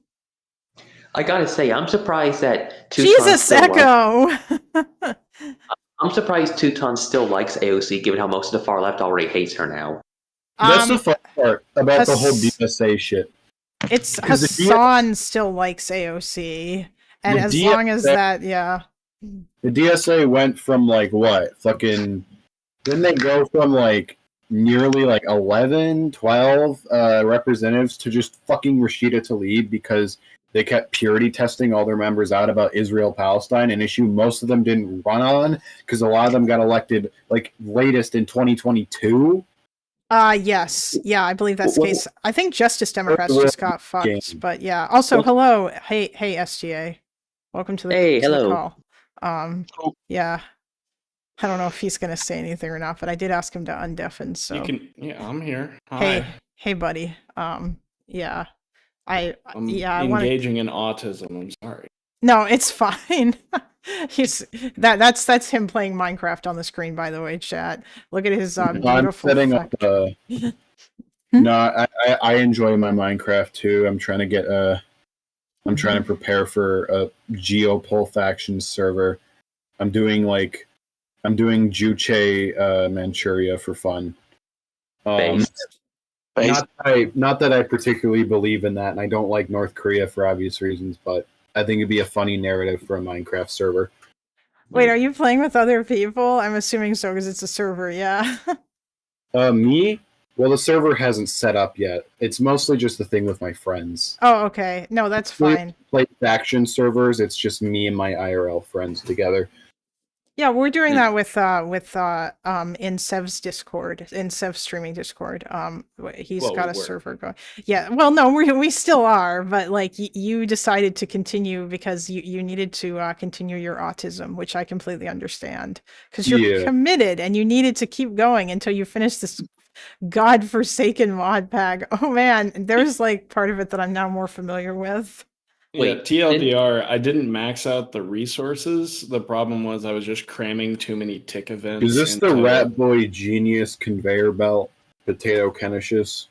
Speaker 18: I gotta say, I'm surprised that
Speaker 1: Jesus, Echo.
Speaker 18: I'm surprised Teuton still likes AOC, given how most of the far left already hates her now.
Speaker 16: That's the fun part about the whole DSA shit.
Speaker 1: It's Hassan still likes AOC, and as long as that, yeah.
Speaker 16: The DSA went from like what? Fucking didn't they go from like nearly like 11, 12 representatives to just fucking Rashida Tlaib because they kept purity testing all their members out about Israel Palestine, an issue most of them didn't run on because a lot of them got elected like latest in 2022.
Speaker 1: Yes. Yeah, I believe that's the case. I think Justice Democrats just got fucked, but yeah. Also, hello. Hey, SGA. Welcome to the call. Yeah. I don't know if he's going to say anything or not, but I did ask him to undeafen, so.
Speaker 20: I'm here. Hi.
Speaker 1: Hey, buddy. Yeah.
Speaker 20: I'm engaging in autism. I'm sorry.
Speaker 1: No, it's fine. That's him playing Minecraft on the screen, by the way, chat. Look at his beautiful.
Speaker 16: I'm setting up. No, I enjoy my Minecraft too. I'm trying to get I'm trying to prepare for a Geopol Factions server. I'm doing Juche Manchuria for fun. Not that I particularly believe in that, and I don't like North Korea for obvious reasons, but I think it'd be a funny narrative for a Minecraft server.
Speaker 1: Wait, are you playing with other people? I'm assuming so because it's a server, yeah.
Speaker 16: Me? Well, the server hasn't set up yet. It's mostly just the thing with my friends.
Speaker 1: Oh, okay. No, that's fine.
Speaker 16: Play faction servers. It's just me and my IRL friends together.
Speaker 1: Yeah, we're doing that with in Sev's Discord, in Sev's streaming Discord. He's got a server going. Yeah, well, no, we still are, but like you decided to continue because you needed to continue your autism, which I completely understand because you're committed and you needed to keep going until you finish this godforsaken mod pack. Oh man, there's like part of it that I'm now more familiar with.
Speaker 20: Yeah, TLDR, I didn't max out the resources. The problem was I was just cramming too many tick events.
Speaker 16: Is this the Rat Boy Genius conveyor belt, Potato Canisius?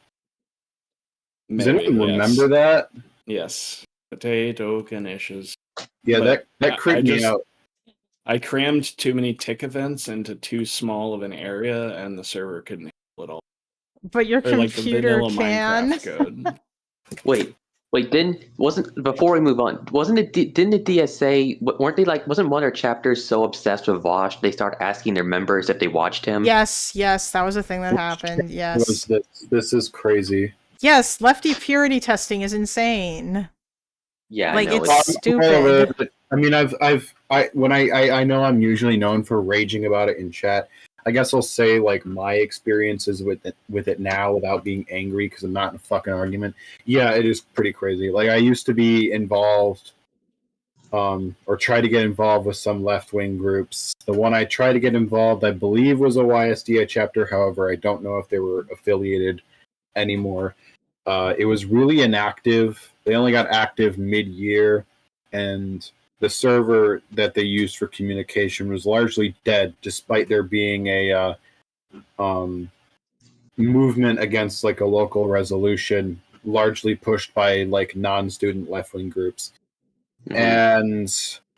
Speaker 16: Does anyone remember that?
Speaker 20: Yes, Potato Canisius.
Speaker 16: Yeah, that creeped me out.
Speaker 20: I crammed too many tick events into too small of an area, and the server couldn't handle it all.
Speaker 1: But your computer can.
Speaker 18: Wait, before we move on, didn't the DSA, weren't they like, wasn't one of their chapters so obsessed with Vosh, they start asking their members if they watched him?
Speaker 1: Yes, that was a thing that happened, yes.
Speaker 16: This is crazy.
Speaker 1: Yes, lefty purity testing is insane.
Speaker 18: Yeah,
Speaker 1: like it's stupid.
Speaker 16: I mean, I know I'm usually known for raging about it in chat. I guess I'll say like my experiences with it now without being angry because I'm not in a fucking argument. Yeah, it is pretty crazy. Like I used to be involved, or try to get involved with some left-wing groups. The one I tried to get involved, I believe, was a YSDA chapter. However, I don't know if they were affiliated anymore. It was really inactive. They only got active mid-year, and the server that they used for communication was largely dead, despite there being a movement against like a local resolution, largely pushed by like non-student left-wing groups. And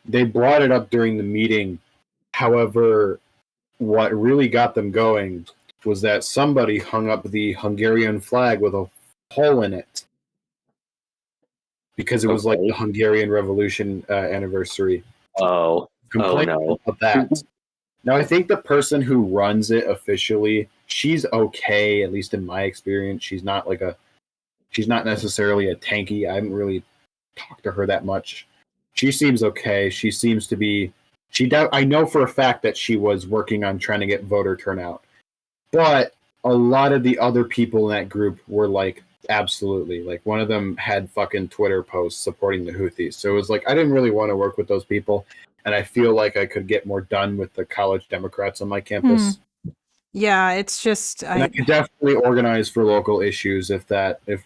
Speaker 16: they brought it up during the meeting. However, what really got them going was that somebody hung up the Hungarian flag with a hole in it. Because it was like the Hungarian Revolution anniversary.
Speaker 18: Oh no!
Speaker 16: About that. Now I think the person who runs it officially, she's okay, at least in my experience. She's not necessarily a Tankie. I haven't really talked to her that much. She seems okay. She seems to be. I know for a fact that she was working on trying to get voter turnout, but a lot of the other people in that group were like. Absolutely. Like one of them had fucking Twitter posts supporting the Houthis. So it was like I didn't really want to work with those people, and I feel like I could get more done with the college Democrats on my campus.
Speaker 1: Yeah, it's just
Speaker 16: I could definitely organize for local issues if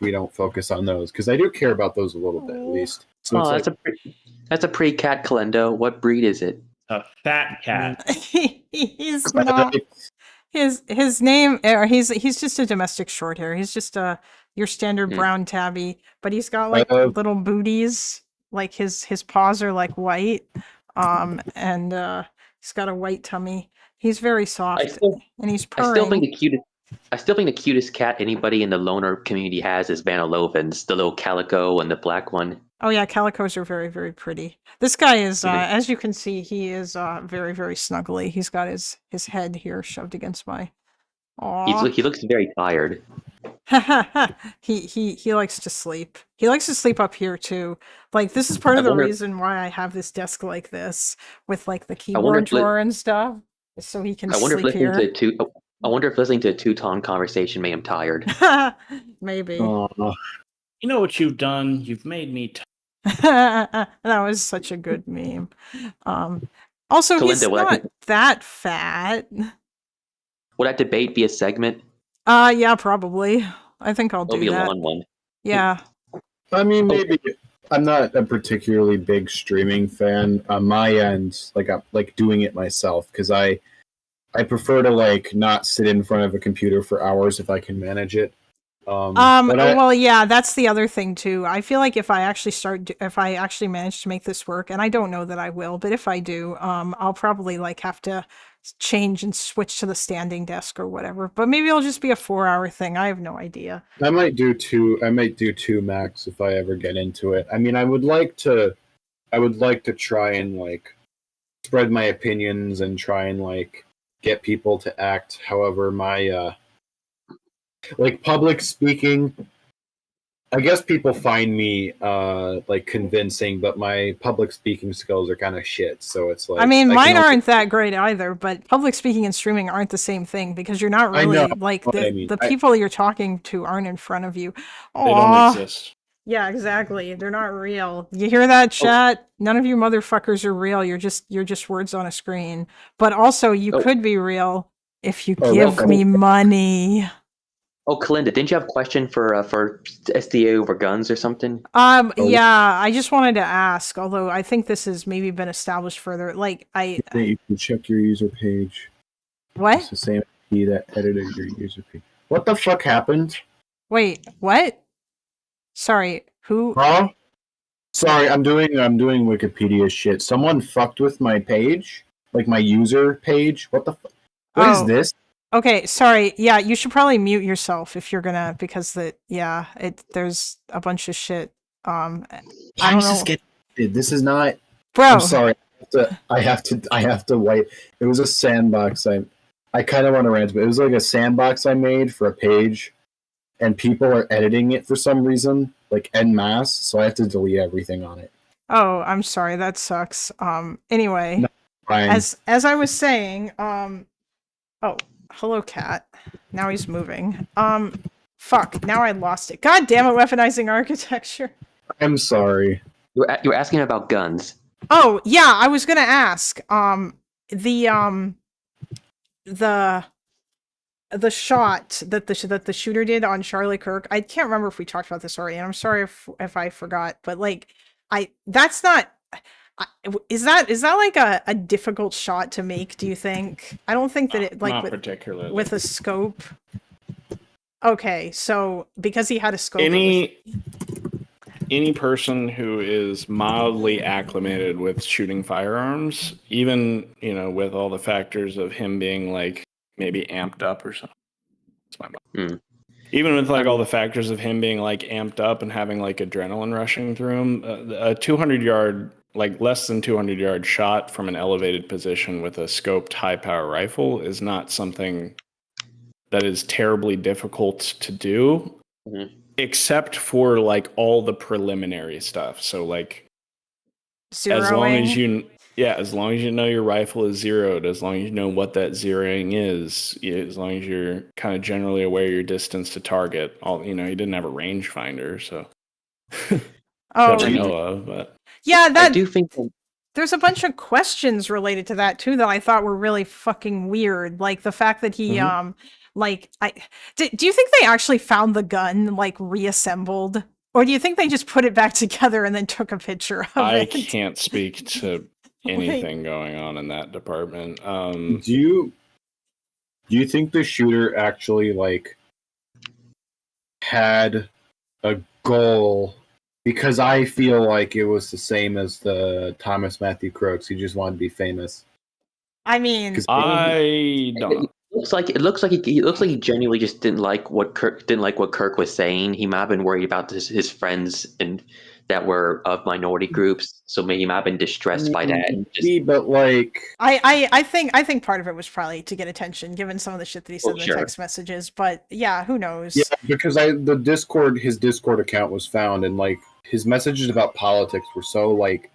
Speaker 16: we don't focus on those, because I do care about those a little bit at least. So
Speaker 18: that's a pretty cat, Kalendo. What breed is it?
Speaker 20: A fat cat.
Speaker 1: He's not. His name, or he's just a domestic short hair. He's just your standard brown tabby, but he's got like little booties. Like his paws are like white, and he's got a white tummy. He's very soft, and he's purring.
Speaker 18: I still think the cutest cat anybody in the loner community has is Vanna Lovins, the little calico and the black one.
Speaker 1: Oh yeah, calicos are very, very pretty. This guy is, as you can see, he is very, very snuggly. He's got his head here shoved against my. Aww.
Speaker 18: He looks very tired.
Speaker 1: he likes to sleep. He likes to sleep up here too. Like this is part of the reason why I have this desk like this with like the keyboard drawer and stuff, so he can sleep here.
Speaker 18: I wonder if listening to a Teuton conversation made him tired.
Speaker 1: Maybe.
Speaker 15: You know what you've done? You've made me
Speaker 1: that was such a good meme. Also, Kalinda, he's not that fat.
Speaker 18: Will that debate be a segment?
Speaker 1: Yeah, probably. I think I'll do that.
Speaker 18: It'll be a long one.
Speaker 1: Yeah.
Speaker 16: I mean, maybe. I'm not a particularly big streaming fan on my end, like doing it myself, because I prefer to like not sit in front of a computer for hours if I can manage it.
Speaker 1: Well, yeah, that's the other thing too. I feel like if I actually manage to make this work, and I don't know that I will, but if I do, I'll probably like have to change and switch to the standing desk or whatever. But maybe it'll just be a 4-hour thing. I have no idea.
Speaker 16: I might do two max if I ever get into it. I mean, I would like to try and like spread my opinions and try and like get people to act. However, my like public speaking, I guess people find me like convincing, but my public speaking skills are kind of shit. So it's like,
Speaker 1: I mean, mine aren't that great either, but public speaking and streaming aren't the same thing because you're not really like the people you're talking to aren't in front of you.
Speaker 20: They don't exist.
Speaker 1: Yeah, exactly. They're not real. You hear that, chat? None of you motherfuckers are real. You're just words on a screen. But also, you could be real if you give me money.
Speaker 18: Oh, Kalinda, didn't you have a question for SDA over guns or something?
Speaker 1: Yeah, I just wanted to ask, although I think this has maybe been established further. Like,
Speaker 16: you can check your user page.
Speaker 1: What?
Speaker 16: It's the same key that edited your user page. What the fuck happened?
Speaker 1: Wait, what? Sorry, who?
Speaker 16: Huh? Sorry, I'm doing Wikipedia shit. Someone fucked with my page, like my user page. What the fuck? What is this?
Speaker 1: Okay, sorry. Yeah, you should probably mute yourself if you're gonna, because there's a bunch of shit. I don't know.
Speaker 16: This is not.
Speaker 1: Bro.
Speaker 16: I'm sorry. I have to wipe. It was a sandbox. I kind of want to rant, but it was like a sandbox I made for a page, and people are editing it for some reason, like en masse. So I have to delete everything on it.
Speaker 1: Oh, I'm sorry. That sucks. Anyway, as I was saying, oh. Hello, cat. Now he's moving. Fuck. Now I lost it. God damn it, weaponizing architecture.
Speaker 16: I'm sorry.
Speaker 18: You were asking about guns.
Speaker 1: Oh, yeah, I was gonna ask. The shot that the shooter did on Charlie Kirk. I can't remember if we talked about this already, and I'm sorry if I forgot, but like, that's not. Is that like a difficult shot to make, do you think? I don't think that it like
Speaker 20: not particularly
Speaker 1: with a scope. Okay, so because he had a scope.
Speaker 20: Any person who is mildly acclimated with shooting firearms, even with all the factors of him being like maybe amped up or something. That's my mind. Even with like all the factors of him being like amped up and having like adrenaline rushing through him, a 200-yard, like less than 200-yard shot from an elevated position with a scoped high-power rifle is not something that is terribly difficult to do, except for like all the preliminary stuff. So like, as long as you know your rifle is zeroed, as long as you know what that zeroing is, as long as you're kind of generally aware of your distance to target. He didn't have a rangefinder, so that we know of, but.
Speaker 1: Yeah,
Speaker 18: I do think
Speaker 1: there's a bunch of questions related to that too that I thought were really fucking weird. Like the fact that he do you think they actually found the gun like reassembled, or do you think they just put it back together and then took a picture of it?
Speaker 20: I can't speak to anything going on in that department.
Speaker 16: Do you think the shooter actually like had a goal? Because I feel like it was the same as the Thomas Matthew Crooks. He just wanted to be famous.
Speaker 1: I mean,
Speaker 20: I don't know.
Speaker 18: It looks like he genuinely just didn't like what Kirk was saying. He might have been worried about his friends and that were of minority groups, so maybe he might have been distressed by that.
Speaker 16: But like,
Speaker 1: I think part of it was probably to get attention, given some of the shit that he said in the text messages. But yeah, who knows?
Speaker 16: Yeah, because his Discord account was found, and like his messages about politics were so like,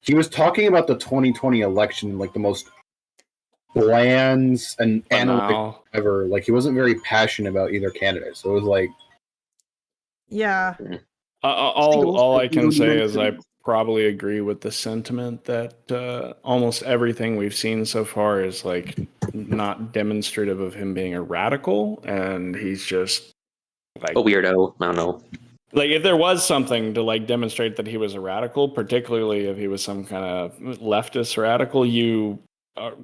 Speaker 16: he was talking about the 2020 election in like the most bland and analytic ever. Like he wasn't very passionate about either candidate, so it was like,
Speaker 1: yeah.
Speaker 20: All I can say is I probably agree with the sentiment that almost everything we've seen so far is like not demonstrative of him being a radical, and he's just like
Speaker 18: a weirdo. I don't know.
Speaker 20: Like if there was something to like demonstrate that he was a radical, particularly if he was some kind of leftist radical, you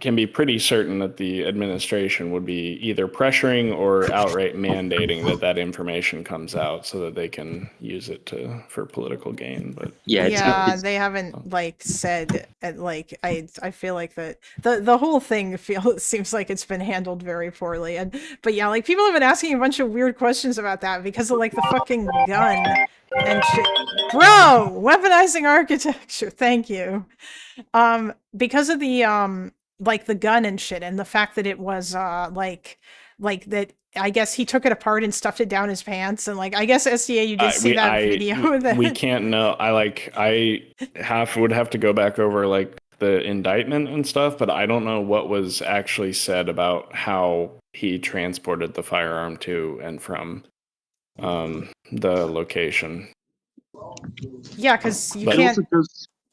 Speaker 20: can be pretty certain that the administration would be either pressuring or outright mandating that information comes out so that they can use it for political gain. But
Speaker 1: they haven't like said like I feel like that the whole thing seems like it's been handled very poorly. But yeah, like people have been asking a bunch of weird questions about that because of like the fucking gun and shit. Bro, weaponizing architecture. Thank you. Because of the like the gun and shit, and the fact that it was like that. I guess he took it apart and stuffed it down his pants, and like I guess SDA, you did see that video.
Speaker 20: We can't know. I would have to go back over like the indictment and stuff, but I don't know what was actually said about how he transported the firearm to and from the location.
Speaker 1: Yeah, because you can't.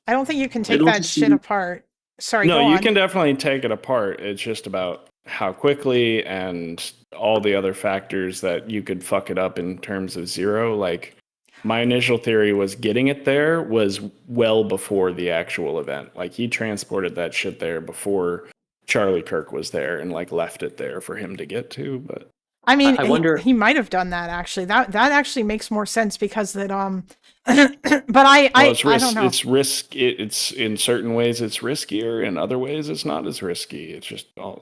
Speaker 1: I don't think you can take that shit apart. Sorry,
Speaker 20: no,
Speaker 1: go on.
Speaker 20: You can definitely take it apart. It's just about how quickly and all the other factors that you could fuck it up in terms of zero. Like my initial theory was getting it there was well before the actual event. Like he transported that shit there before Charlie Kirk was there and like left it there for him to get to. But
Speaker 1: I mean, I wonder he might have done that actually. That actually makes more sense because that but I don't know.
Speaker 20: It's it's in certain ways it's riskier, in other ways it's not as risky. It's just all.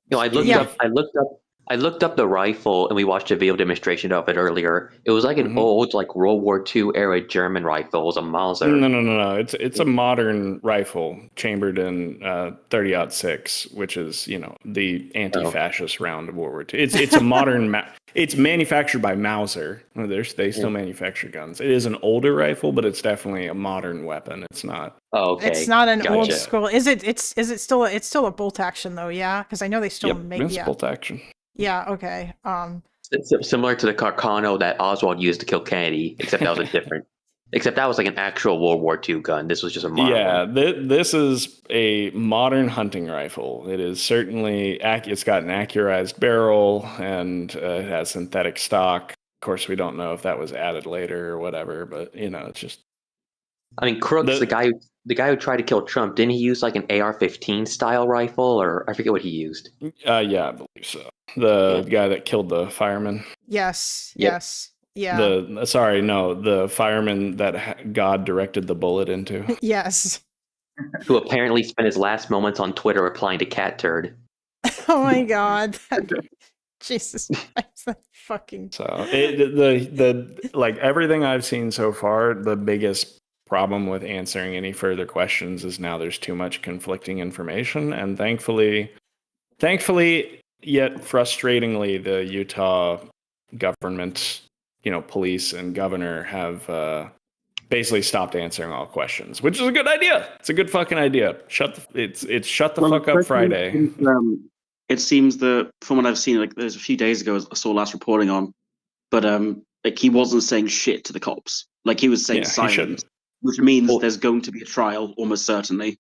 Speaker 18: I looked up the rifle, and we watched a video demonstration of it earlier. It was like an old, like World War II era German rifle. It was a Mauser.
Speaker 20: No. It's a modern rifle chambered in 30-06, which is the anti-fascist round of World War II. It's a modern. It's manufactured by Mauser. They still manufacture guns. It is an older rifle, but it's definitely a modern weapon. It's not.
Speaker 18: Oh, okay.
Speaker 1: It's not an old school. Is it still? It's still a bolt action though. Yeah, because I know they still make.
Speaker 20: It's bolt action.
Speaker 1: Yeah. Okay.
Speaker 18: It's similar to the Carcano that Oswald used to kill Kennedy, except that was except that was like an actual World War II gun. This was just a modern one.
Speaker 20: This is a modern hunting rifle. It is certainly it's got an accurized barrel and it has synthetic stock. Of course, we don't know if that was added later or whatever, but it's just.
Speaker 18: I mean, Crooks, the guy who tried to kill Trump, didn't he use like an AR-15 style rifle, or I forget what he used?
Speaker 20: Yeah, I believe so. The guy that killed the fireman.
Speaker 1: Yes.
Speaker 18: Yep.
Speaker 1: Yes. Yeah.
Speaker 20: The fireman that God directed the bullet into.
Speaker 1: Yes.
Speaker 18: Who apparently spent his last moments on Twitter replying to cat turd.
Speaker 1: Oh my God. Jesus Christ, that fucking.
Speaker 20: So the like everything I've seen so far, the biggest problem with answering any further questions is now there's too much conflicting information, and thankfully, yet frustratingly, the Utah government, police and governor have basically stopped answering all questions, which is a good idea. It's a good fucking idea. Shut the fuck up Friday.
Speaker 19: It seems that from what I've seen, like there's a few days ago I saw last reporting on, but like he wasn't saying shit to the cops. Like he was saying silence, which means there's going to be a trial almost certainly.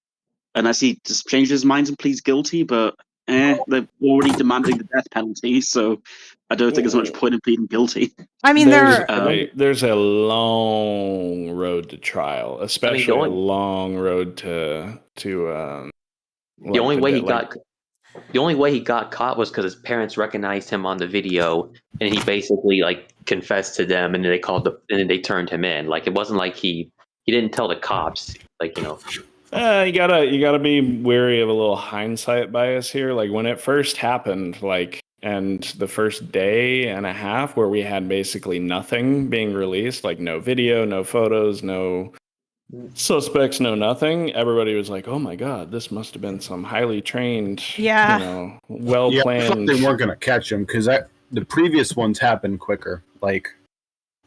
Speaker 19: Unless he just changes his mind and pleads guilty, but they're already demanding the death penalty, so I don't think there's much point in pleading guilty.
Speaker 1: I mean,
Speaker 20: there's a long road to trial, especially a long road to
Speaker 18: the only way he got caught was because his parents recognized him on the video, and he basically like confessed to them, and then they turned him in. Like it wasn't like he didn't tell the cops, like
Speaker 20: You gotta be wary of a little hindsight bias here. Like when it first happened, and the first day and a half where we had basically nothing being released, like no video, no photos, no suspects, no nothing. Everybody was like, "Oh my god, this must have been some highly trained, well planned."
Speaker 16: They weren't gonna catch him because the previous ones happened quicker. Like,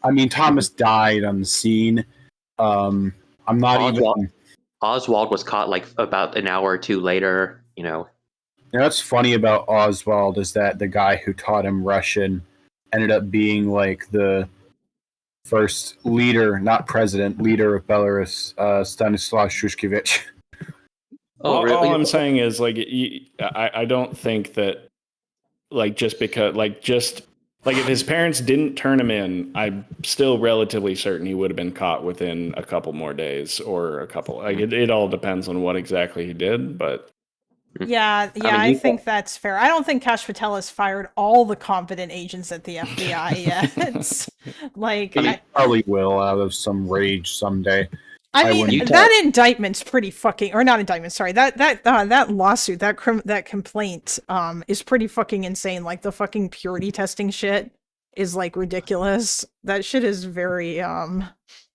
Speaker 16: I mean, Thomas died on the scene. I'm not even.
Speaker 18: Oswald was caught like about an hour or two later.
Speaker 16: What's funny about Oswald is that the guy who taught him Russian ended up being like the first leader, not president, leader of Belarus, Stanislav Shushkevich.
Speaker 20: Oh, really? All I'm saying is, like, I don't think that, like, just because, like, if his parents didn't turn him in, I'm still relatively certain he would have been caught within a couple more days or a couple. Like, it all depends on what exactly he did, but.
Speaker 1: Yeah, I think that's fair. I don't think Kash Patel has fired all the competent agents at the FBI yet. It's like
Speaker 16: he probably will out of some rage someday.
Speaker 1: I mean, that indictment's pretty fucking, or not indictment. Sorry, that lawsuit, that complaint, is pretty fucking insane. Like the fucking purity testing shit is like ridiculous. That shit is very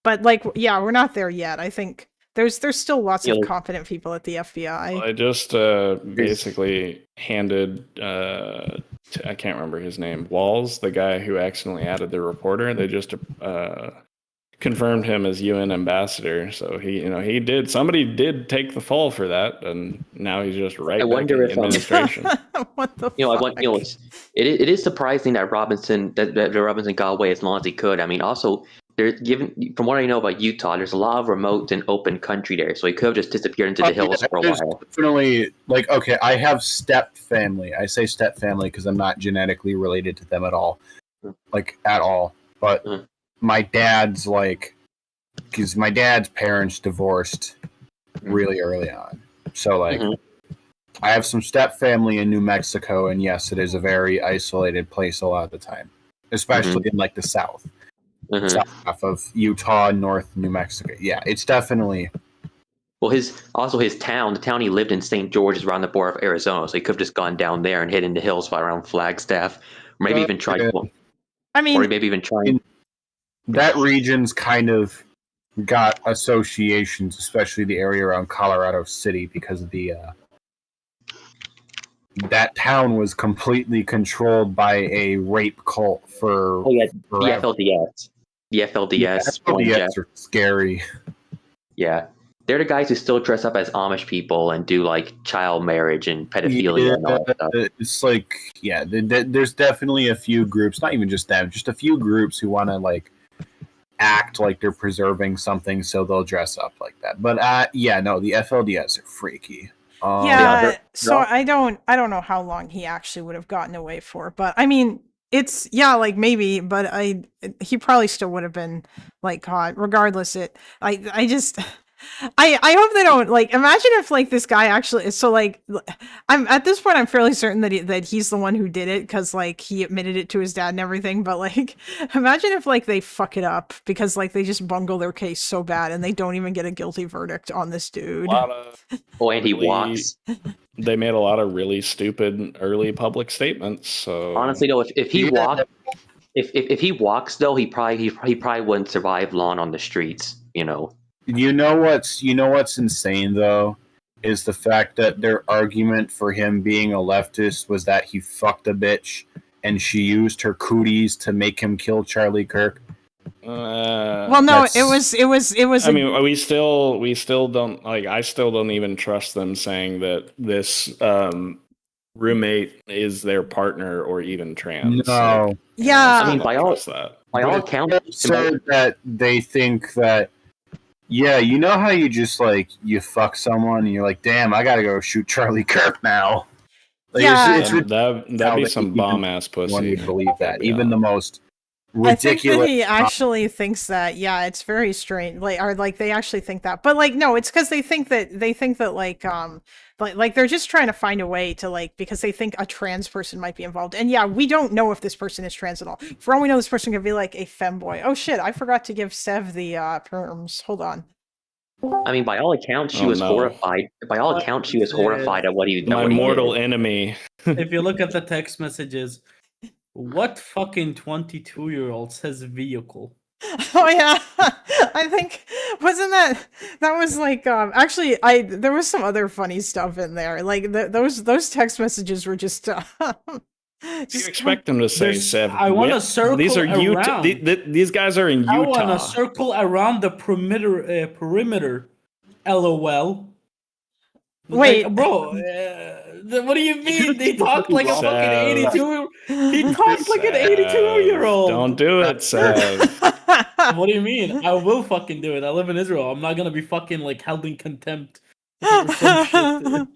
Speaker 1: but like, yeah, we're not there yet. I think. There's still lots of competent people at the FBI.
Speaker 20: I just basically handed, I can't remember his name, Walls, the guy who accidentally added the reporter. They just confirmed him as UN ambassador. So somebody did take the fall for that, and now he's just back in the administration.
Speaker 1: What the fuck?
Speaker 18: It is surprising that Robinson got away as long as he could. I mean, also. From what I know about Utah, there's a lot of remote and open country there, so he could have just disappeared into the hills for a while.
Speaker 16: Definitely, like, okay, I have step family. I say step family because I'm not genetically related to them at all, But my dad's because my dad's parents divorced really early on, so I have some step family in New Mexico, and yes, it is a very isolated place a lot of the time, especially in the South. South half of Utah, North New Mexico. Yeah, it's definitely.
Speaker 18: Well, the town he lived in, St. George, is around the border of Arizona, so he could have just gone down there and hid in the hills around Flagstaff, or maybe even tried.
Speaker 1: I mean,
Speaker 18: or maybe even tried.
Speaker 16: That region's kind of got associations, especially the area around Colorado City, because of that town was completely controlled by a rape cult for.
Speaker 18: Oh yeah, the FLDS. The FLDS.
Speaker 16: FLDS are scary.
Speaker 18: Yeah. They're the guys who still dress up as Amish people and do child marriage and pedophilia and all that stuff.
Speaker 16: It's there's definitely a few groups, not even just them, just a few groups who want to act like they're preserving something, so they'll dress up like that. But the FLDS are freaky.
Speaker 1: So I don't know how long he actually would have gotten away for, but I mean, it's maybe, but he probably still would have been caught regardless. I hope they don't imagine if this guy actually is I'm at this point I'm fairly certain that he's the one who did it because he admitted it to his dad and everything, but imagine if they fuck it up because they just bungle their case so bad and they don't even get a guilty verdict on this dude.
Speaker 18: And he walks.
Speaker 20: They made a lot of really stupid early public statements. So
Speaker 18: honestly, though, if he walked, if he walks though, he probably wouldn't survive long on the streets.
Speaker 16: You know what's insane though is the fact that their argument for him being a leftist was that he fucked a bitch and she used her cooties to make him kill Charlie Kirk.
Speaker 1: Well, no, it was.
Speaker 20: I mean, we still don't I still don't even trust them saying that this roommate is their partner or even trans.
Speaker 16: No.
Speaker 1: Yeah.
Speaker 18: I mean, by all accounts,
Speaker 16: absurd that they think that. Yeah, you know how you just you fuck someone and you're like, damn, I gotta go shoot Charlie Kirk now.
Speaker 20: That'd be some bomb ass pussy.
Speaker 16: One would believe that, even the most ridiculous.
Speaker 1: I think that he actually thinks that. Yeah, it's very strange. They actually think that, but no, it's because they think that they're just trying to find a way to because they think a trans person might be involved. And yeah, we don't know if this person is trans at all. For all we know, this person could be a femboy. Oh shit, I forgot to give Sev the perms. Hold on.
Speaker 18: I mean, by all accounts, she was horrified. By all accounts, she was horrified at what he.
Speaker 20: My mortal enemy.
Speaker 15: If you look at the text messages, what fucking 22-year-old says vehicle?
Speaker 1: Oh yeah, I think wasn't that was like actually there was some other funny stuff in there. Like those text messages were just.
Speaker 20: You expect them to say, Sev?
Speaker 15: I want to circle.
Speaker 20: These are
Speaker 15: around.
Speaker 20: These guys are in Utah.
Speaker 15: I want to circle around the perimeter. Perimeter. LOL.
Speaker 1: Wait,
Speaker 15: like, bro. What do you mean? They talk like a fucking 82. He talks like an 82-year-old.
Speaker 20: Don't do it, Sev.
Speaker 15: What do you mean? I will fucking do it. I live in Israel. I'm not gonna be fucking like held in contempt. For some shit.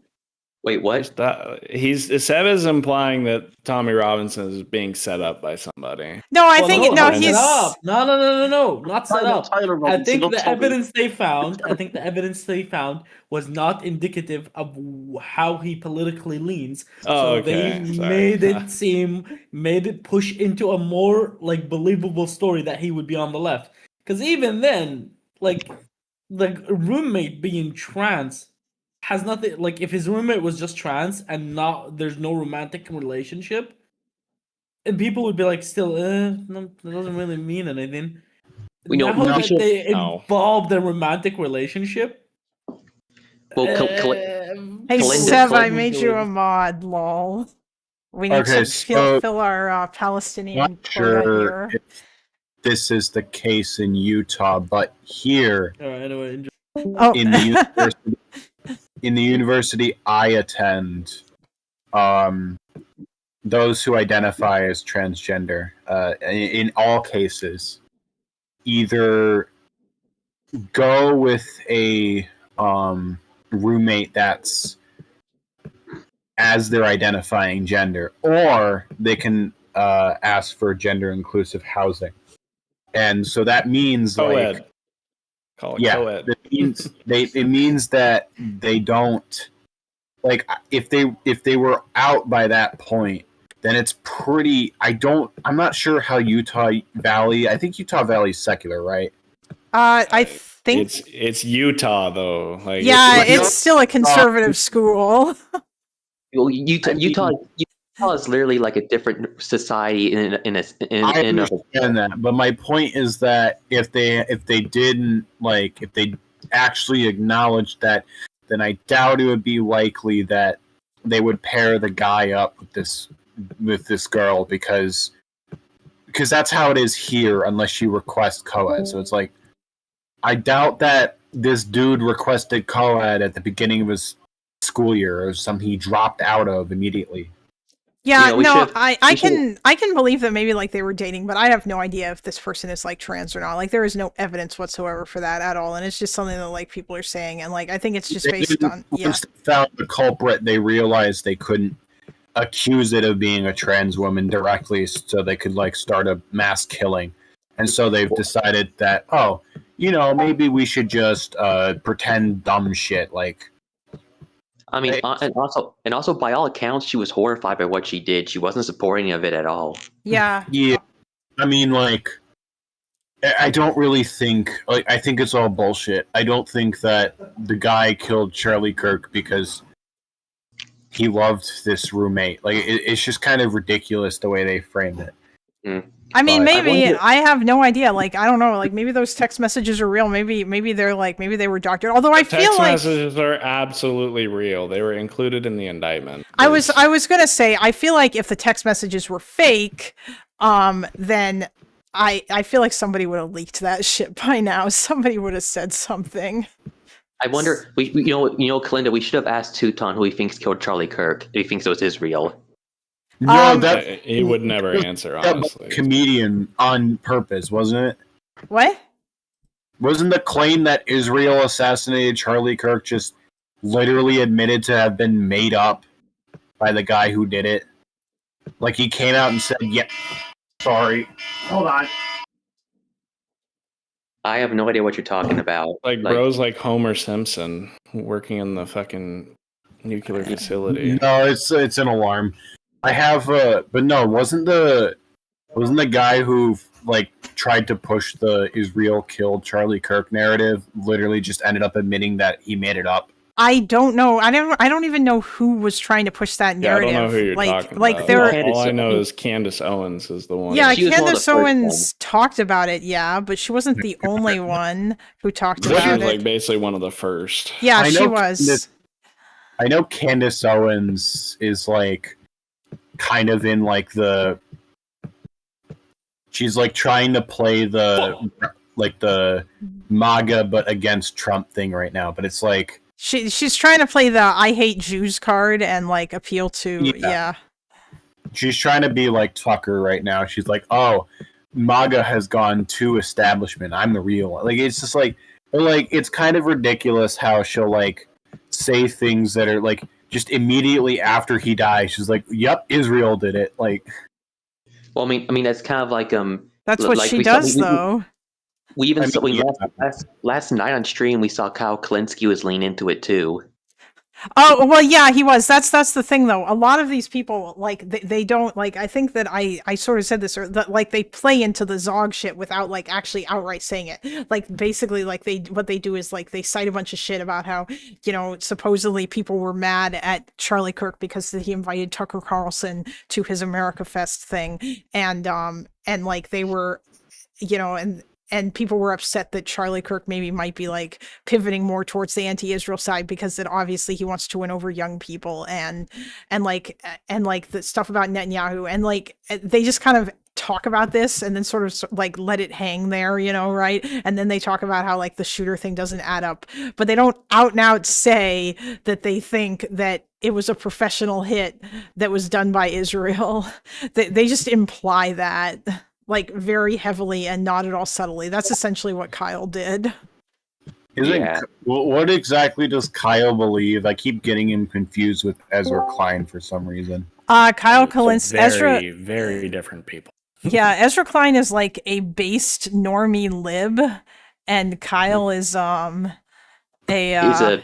Speaker 18: Wait, what?
Speaker 20: Sev is implying that Tommy Robinson is being set up by somebody.
Speaker 1: No, I think he's
Speaker 15: not set up. I think the evidence they found. Was not indicative of how he politically leans. So they made it push into a more like believable story that he would be on the left. Because even then, like the roommate being trans has nothing. Like if his roommate was just trans and there's no romantic relationship, and people would be like, still, no, that doesn't really mean anything. They involved a romantic relationship.
Speaker 18: Well,
Speaker 1: hey Sev, I made you a mod. Lol. We need to fill our Palestinian quota here.
Speaker 16: If this is the case in Utah, but here
Speaker 15: in
Speaker 16: the university I attend, those who identify as transgender, in all cases, either go with a roommate that's as their identifying gender, or they can ask for gender inclusive housing. And so that means
Speaker 20: co-ed.
Speaker 16: Co-ed. It means that they don't, like, if they were out by that point, then it's pretty. I'm not sure how Utah Valley. I think Utah Valley's secular, right?
Speaker 1: I think
Speaker 20: it's Utah though. Like,
Speaker 1: it's still a conservative school.
Speaker 18: Well, Utah is literally like a different society I
Speaker 16: understand that, but my point is that if they actually acknowledged that, then I doubt it would be likely that they would pair the guy up with this girl because that's how it is here unless you request co-ed. So it's like, I doubt that this dude requested co-ed at the beginning of his school year or something he dropped out of immediately.
Speaker 1: Yeah, I can believe that maybe like they were dating, but I have no idea if this person is like trans or not. Like there is no evidence whatsoever for that at all, and it's just something that like people are saying, and like I think it's just based on
Speaker 16: once they found the culprit, they realized they couldn't accuse it of being a trans woman directly, so they could like start a mass killing, and so they've decided that maybe we should just pretend dumb shit like.
Speaker 18: I mean, and also, by all accounts, she was horrified by what she did. She wasn't supporting of it at all.
Speaker 1: Yeah.
Speaker 16: Yeah. I mean, like, I don't really think, I think it's all bullshit. I don't think that the guy killed Charlie Kirk because he loved this roommate. Like, it's just kind of ridiculous the way they framed it.
Speaker 18: Mm.
Speaker 1: I mean, maybe I have no idea. Like, I don't know. Like, maybe those text messages are real. Maybe they're like, maybe they were doctored. Although I feel like
Speaker 20: text messages are absolutely real. They were included in the indictment.
Speaker 1: I was gonna say, I feel like if the text messages were fake, then I feel like somebody would have leaked that shit by now. Somebody would have said something.
Speaker 18: I wonder. Kalinda, we should have asked Teuton who he thinks killed Charlie Kirk. Who he thinks it was Israel.
Speaker 16: No,
Speaker 20: he would never answer, honestly.
Speaker 16: Comedian on purpose, wasn't it?
Speaker 1: What?
Speaker 16: Wasn't the claim that Israel assassinated Charlie Kirk just literally admitted to have been made up by the guy who did it? Like, he came out and said, yeah, sorry. Hold on.
Speaker 18: I have no idea what you're talking about.
Speaker 20: Like bro's like Homer Simpson working in the fucking nuclear facility.
Speaker 16: No, it's an alarm. I have, but no, wasn't the Wasn't the guy who like tried to push the Israel killed Charlie Kirk narrative literally just ended up admitting that he made it up?
Speaker 1: I don't know. I don't even know who was trying to push that narrative.
Speaker 20: Yeah, I don't know who you're talking about.
Speaker 1: There,
Speaker 20: all I know is Candace Owens is the one.
Speaker 1: Yeah, Candace Owens talked about it. Yeah, but she wasn't the only one who talked about it.
Speaker 20: She was like basically one of the first.
Speaker 1: Yeah, she was.
Speaker 16: I know Candace Owens is like kind of in like she's like trying to play the MAGA but against Trump thing right now, but it's like
Speaker 1: she's trying to play the I hate Jews card and like appeal to
Speaker 16: She's trying to be like Tucker right now. She's like, oh, MAGA has gone too establishment. I'm the real one. Like it's just like it's kind of ridiculous how she'll like say things that are like just immediately after he dies. She's like, yep, Israel did it. Like,
Speaker 18: well, I mean that's kind of like
Speaker 1: that's what she does though.
Speaker 18: We even saw last night on stream we saw Kyle Kalinske was lean into it too.
Speaker 1: Oh well, yeah, he was. That's the thing though. A lot of these people like they don't like. I think that I sort of said this or that like they play into the Zog shit without like actually outright saying it. Like basically, like what they do is like they cite a bunch of shit about how supposedly people were mad at Charlie Kirk because he invited Tucker Carlson to his America Fest thing, and like they were, and people were upset that Charlie Kirk maybe might be like pivoting more towards the anti-Israel side because that obviously he wants to win over young people and like the stuff about Netanyahu, and like they just kind of talk about this and then sort of like let it hang there, right? And then they talk about how like the shooter thing doesn't add up, but they don't out and out say that they think that it was a professional hit that was done by Israel. They just imply that. Like very heavily and not at all subtly. That's essentially what Kyle did.
Speaker 16: What exactly does Kyle believe? I keep getting him confused with Ezra Klein for some reason.
Speaker 1: Kyle Kalinske,
Speaker 20: very different people.
Speaker 1: Yeah, Ezra Klein is like a based normie lib, and Kyle is
Speaker 18: he's a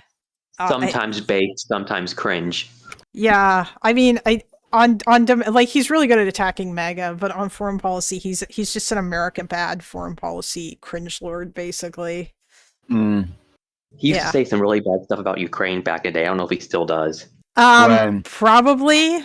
Speaker 18: sometimes based, sometimes cringe.
Speaker 1: Yeah, I mean, like he's really good at attacking MAGA, but on foreign policy, he's just an American bad foreign policy cringe lord, basically.
Speaker 18: He used to say some really bad stuff about Ukraine back in the day. I don't know if he still does.
Speaker 1: Probably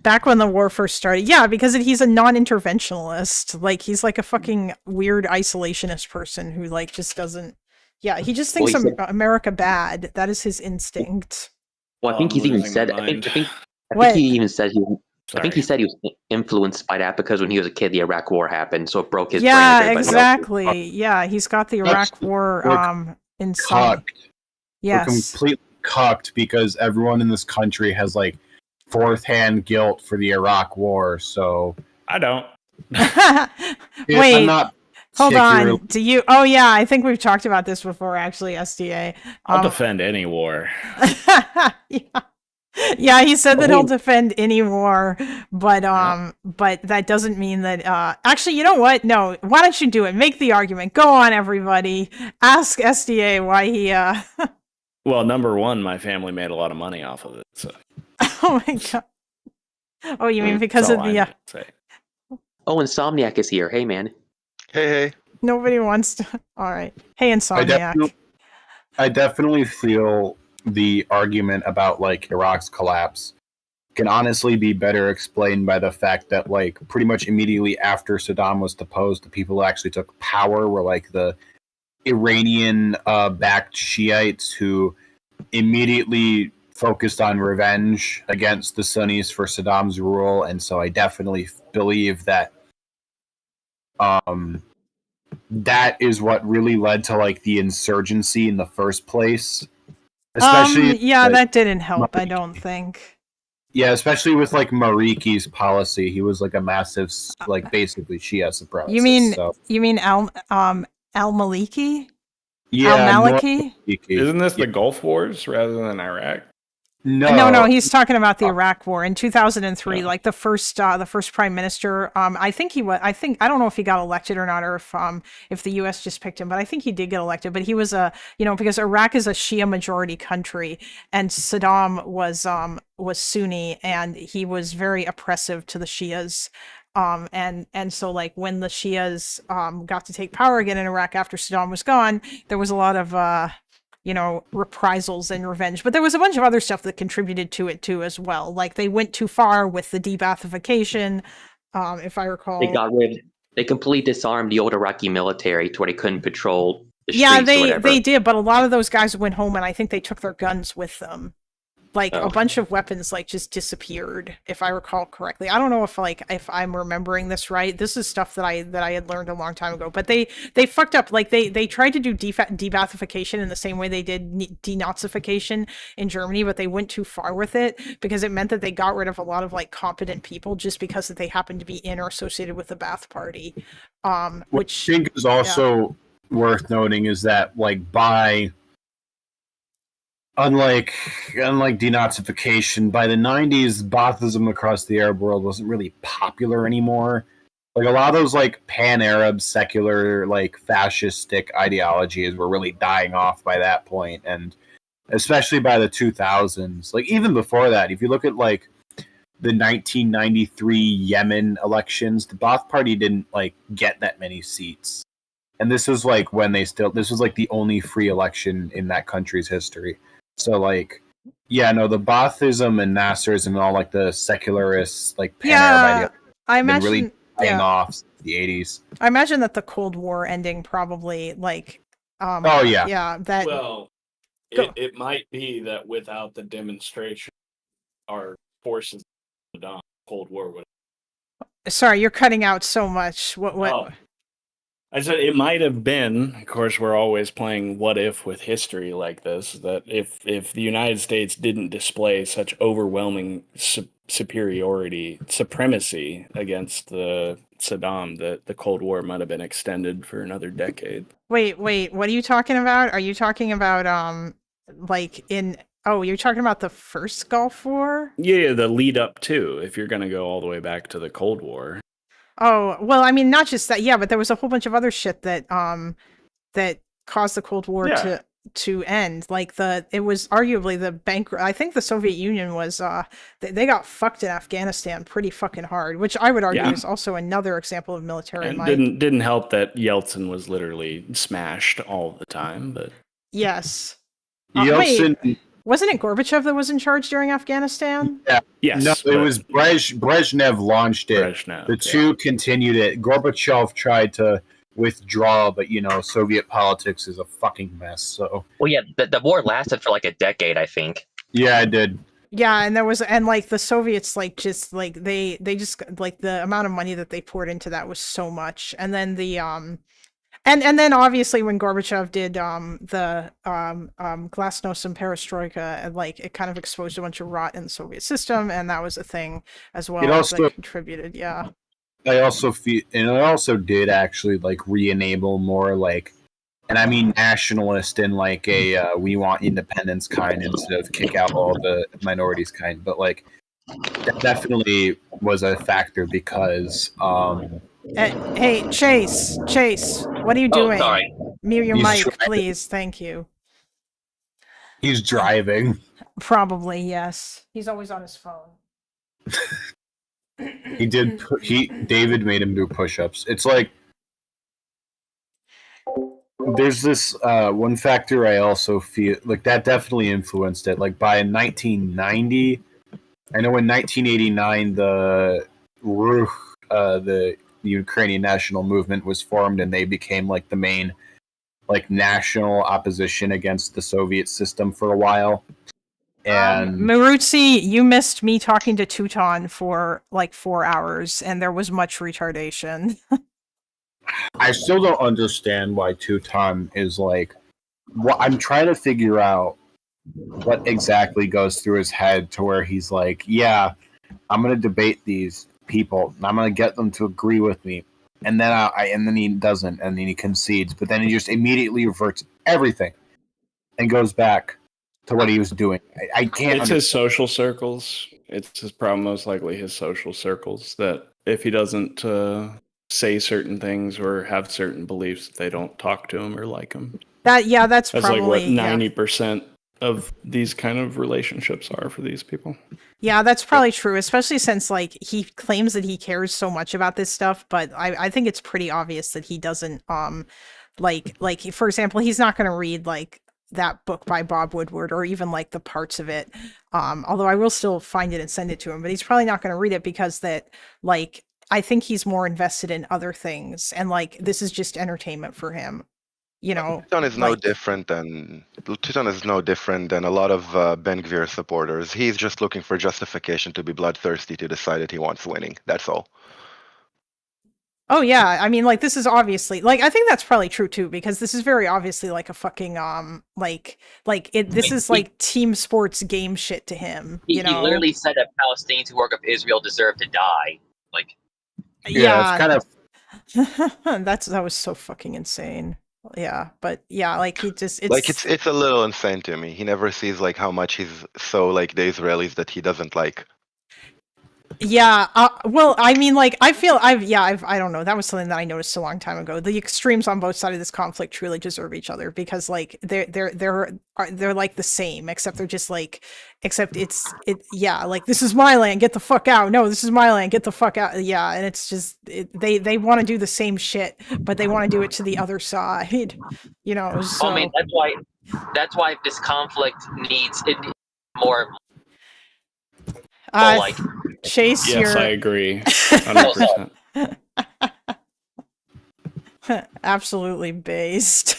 Speaker 1: back when the war first started. Yeah, because he's a non-interventionalist. Like he's like a fucking weird isolationist person who like just doesn't. Yeah, he just thinks America bad. That is his instinct.
Speaker 18: Well, I think he's even said. I think he even said he said he was influenced by that because when he was a kid, the Iraq War happened, so it broke his brain.
Speaker 1: Yeah, exactly. Yeah, he's got the Iraq War inside. Yes,
Speaker 16: we're completely cucked because everyone in this country has like fourth-hand guilt for the Iraq War. So
Speaker 20: I don't.
Speaker 1: Wait, hold on. Do you? Oh yeah, I think we've talked about this before. Actually, SDA.
Speaker 20: I'll defend any war.
Speaker 1: Yeah. Yeah, he said that he'll defend any war, but that doesn't mean that. Actually, you know what? No, why don't you do it? Make the argument. Go on, everybody. Ask SDA why he.
Speaker 20: Well, number one, my family made a lot of money off of it. So.
Speaker 1: Oh my god. Oh, you mean because of the?
Speaker 18: Oh, Insomniac is here. Hey, man.
Speaker 5: Hey.
Speaker 1: Nobody wants to. All right. Hey, Insomniac.
Speaker 16: I definitely feel the argument about like Iraq's collapse can honestly be better explained by the fact that like pretty much immediately after Saddam was deposed, the people who actually took power were like the Iranian backed Shiites who immediately focused on revenge against the Sunnis for Saddam's rule. And so I definitely believe that that is what really led to like the insurgency in the first place. Especially,
Speaker 1: that didn't help, I don't think.
Speaker 16: Yeah, especially with like Mariki's policy, he was like a massive, like basically Shia supremacist.
Speaker 1: You mean al-Maliki?
Speaker 16: Yeah,
Speaker 1: al-Maliki?
Speaker 20: Isn't this the Gulf Wars rather than Iraq?
Speaker 1: No, he's talking about the Iraq War in 2003. Like the first prime minister. I think I don't know if he got elected or not, or if the U.S. just picked him, but I think he did get elected. But he was because Iraq is a Shia majority country, and Saddam was Sunni, and he was very oppressive to the Shias. And so like when the Shias got to take power again in Iraq after Saddam was gone, there was a lot of reprisals and revenge, but there was a bunch of other stuff that contributed to it too as well. Like they went too far with the de-Baathification, if I recall.
Speaker 18: They completely disarmed the old Iraqi military to where they couldn't patrol the streets
Speaker 1: Yeah,
Speaker 18: or whatever.
Speaker 1: they did, but a lot of those guys went home, and I think they took their guns with them. Like a bunch of weapons like just disappeared, if I recall correctly. I don't know if I'm remembering this right. This is stuff that I had learned a long time ago. But they fucked up. Like they tried to do de-Baathification in the same way they did denazification in Germany, but they went too far with it because it meant that they got rid of a lot of like competent people just because that they happened to be in or associated with the Ba'ath Party. Which
Speaker 16: I think is also worth noting is that like by Unlike denazification, by the 90s, Baathism across the Arab world wasn't really popular anymore. Like a lot of those like pan-Arab, secular, like fascistic ideologies were really dying off by that point, and especially by the 2000s. Like even before that, if you look at like the 1993 Yemen elections, the Ba'ath Party didn't like get that many seats, and this was like when this was like the only free election in that country's history. So, like, yeah, no, the Baathism and Nasserism and all, like, the secularists, like, pan-Arab
Speaker 1: I imagine,
Speaker 16: really dying off since the 80s.
Speaker 1: I imagine that the Cold War ending probably, like,
Speaker 16: oh, yeah.
Speaker 1: Yeah, that...
Speaker 20: Well, it might be that without the demonstration, our forces in the Cold War would...
Speaker 1: Sorry, you're cutting out so much. What?
Speaker 20: Oh. I said it might have been, of course, we're always playing what if with history like this, that if the United States didn't display such overwhelming supremacy against Saddam, that the Cold War might have been extended for another decade.
Speaker 1: Wait, what are you talking about? Are you talking about, you're talking about the first Gulf War?
Speaker 20: Yeah, the lead up to, if you're going to go all the way back to the Cold War.
Speaker 1: Oh, well, I mean, not just that, yeah, but there was a whole bunch of other shit that that caused the Cold War to end. Like it was arguably the I think the Soviet Union was they got fucked in Afghanistan pretty fucking hard, which I would argue is also another example of military might.
Speaker 20: Didn't help that Yeltsin was literally smashed all the time, but
Speaker 1: yes.
Speaker 16: Yeltsin.
Speaker 1: Wasn't it Gorbachev that was in charge during Afghanistan?
Speaker 16: Yeah.
Speaker 20: Yes.
Speaker 16: No, it was Brezhnev launched it. The two continued it. Gorbachev tried to withdraw, but Soviet politics is a fucking mess. So.
Speaker 18: Well, yeah, the war lasted for like a decade, I think.
Speaker 16: Yeah, it did.
Speaker 1: Yeah, and like the Soviets, like just like they just like the amount of money that they poured into that was so much, and then the And then obviously when Gorbachev did the Glasnost and Perestroika, and like it kind of exposed a bunch of rot in the Soviet system, and that was a thing as well that contributed. Yeah.
Speaker 16: I also feel, and it also did actually like re-enable more like, and I mean nationalist in like a we want independence kind instead of kick out all the minorities kind, but like that definitely was a factor because.
Speaker 1: Hey, Chase, what are you doing?
Speaker 18: Sorry.
Speaker 1: Mute your mic, please. Thank you.
Speaker 16: He's driving.
Speaker 1: Probably, yes. He's always on his phone.
Speaker 16: David made him do push-ups. It's like there's this one factor I also feel like that definitely influenced it. Like by 1990, I know in 1989 the Ukrainian national movement was formed, and they became like the main like national opposition against the Soviet system for a while. And
Speaker 1: Maruzzi, you missed me talking to Teuton for like 4 hours, and there was much retardation.
Speaker 16: I still don't understand why Teuton is like. I'm trying to figure out what exactly goes through his head to where he's like, yeah, I'm going to debate these people. I'm going to get them to agree with me, and then and then he doesn't, and then he concedes. But then he just immediately reverts everything and goes back to what he was doing. I can't.
Speaker 20: It's his social circles. It's his problem, most likely his social circles. That if he doesn't say certain things or have certain beliefs, they don't talk to him or like him.
Speaker 1: That's probably
Speaker 20: like what 90% of these kind of relationships are for these people.
Speaker 1: Yeah, that's probably true, especially since like he claims that he cares so much about this stuff, but I think it's pretty obvious that he doesn't like for example, he's not going to read like that book by Bob Woodward or even like the parts of it. Although I will still find it and send it to him, but he's probably not going to read it because that like I think he's more invested in other things and like this is just entertainment for him. You know,
Speaker 21: Teuton is no different than a lot of Ben Gvir supporters. He's just looking for justification to be bloodthirsty to decide that he wants winning. That's all.
Speaker 1: Oh yeah, I mean like this is obviously like I think that's probably true too because this is very obviously like a fucking this is like team sports game shit to him.
Speaker 22: He literally said that Palestinians who work with Israel deserve to die. Like
Speaker 1: yeah, it's kind of that was so fucking insane. Yeah, but yeah, like he just
Speaker 21: it's a little insane to me. He never sees like how much he's so like the Israelis that he doesn't like.
Speaker 1: Yeah, well, I mean, like, I don't know. That was something that I noticed a long time ago. The extremes on both sides of this conflict truly deserve each other because, like, they're like the same, except they're just like, like this is my land, get the fuck out. No, this is my land, get the fuck out. Yeah, and it's just they want to do the same shit, but they want to do it to the other side. You know. So.
Speaker 22: I mean, that's why this conflict needs more.
Speaker 1: Chase,
Speaker 20: yes, I agree. 100%.
Speaker 1: Absolutely based.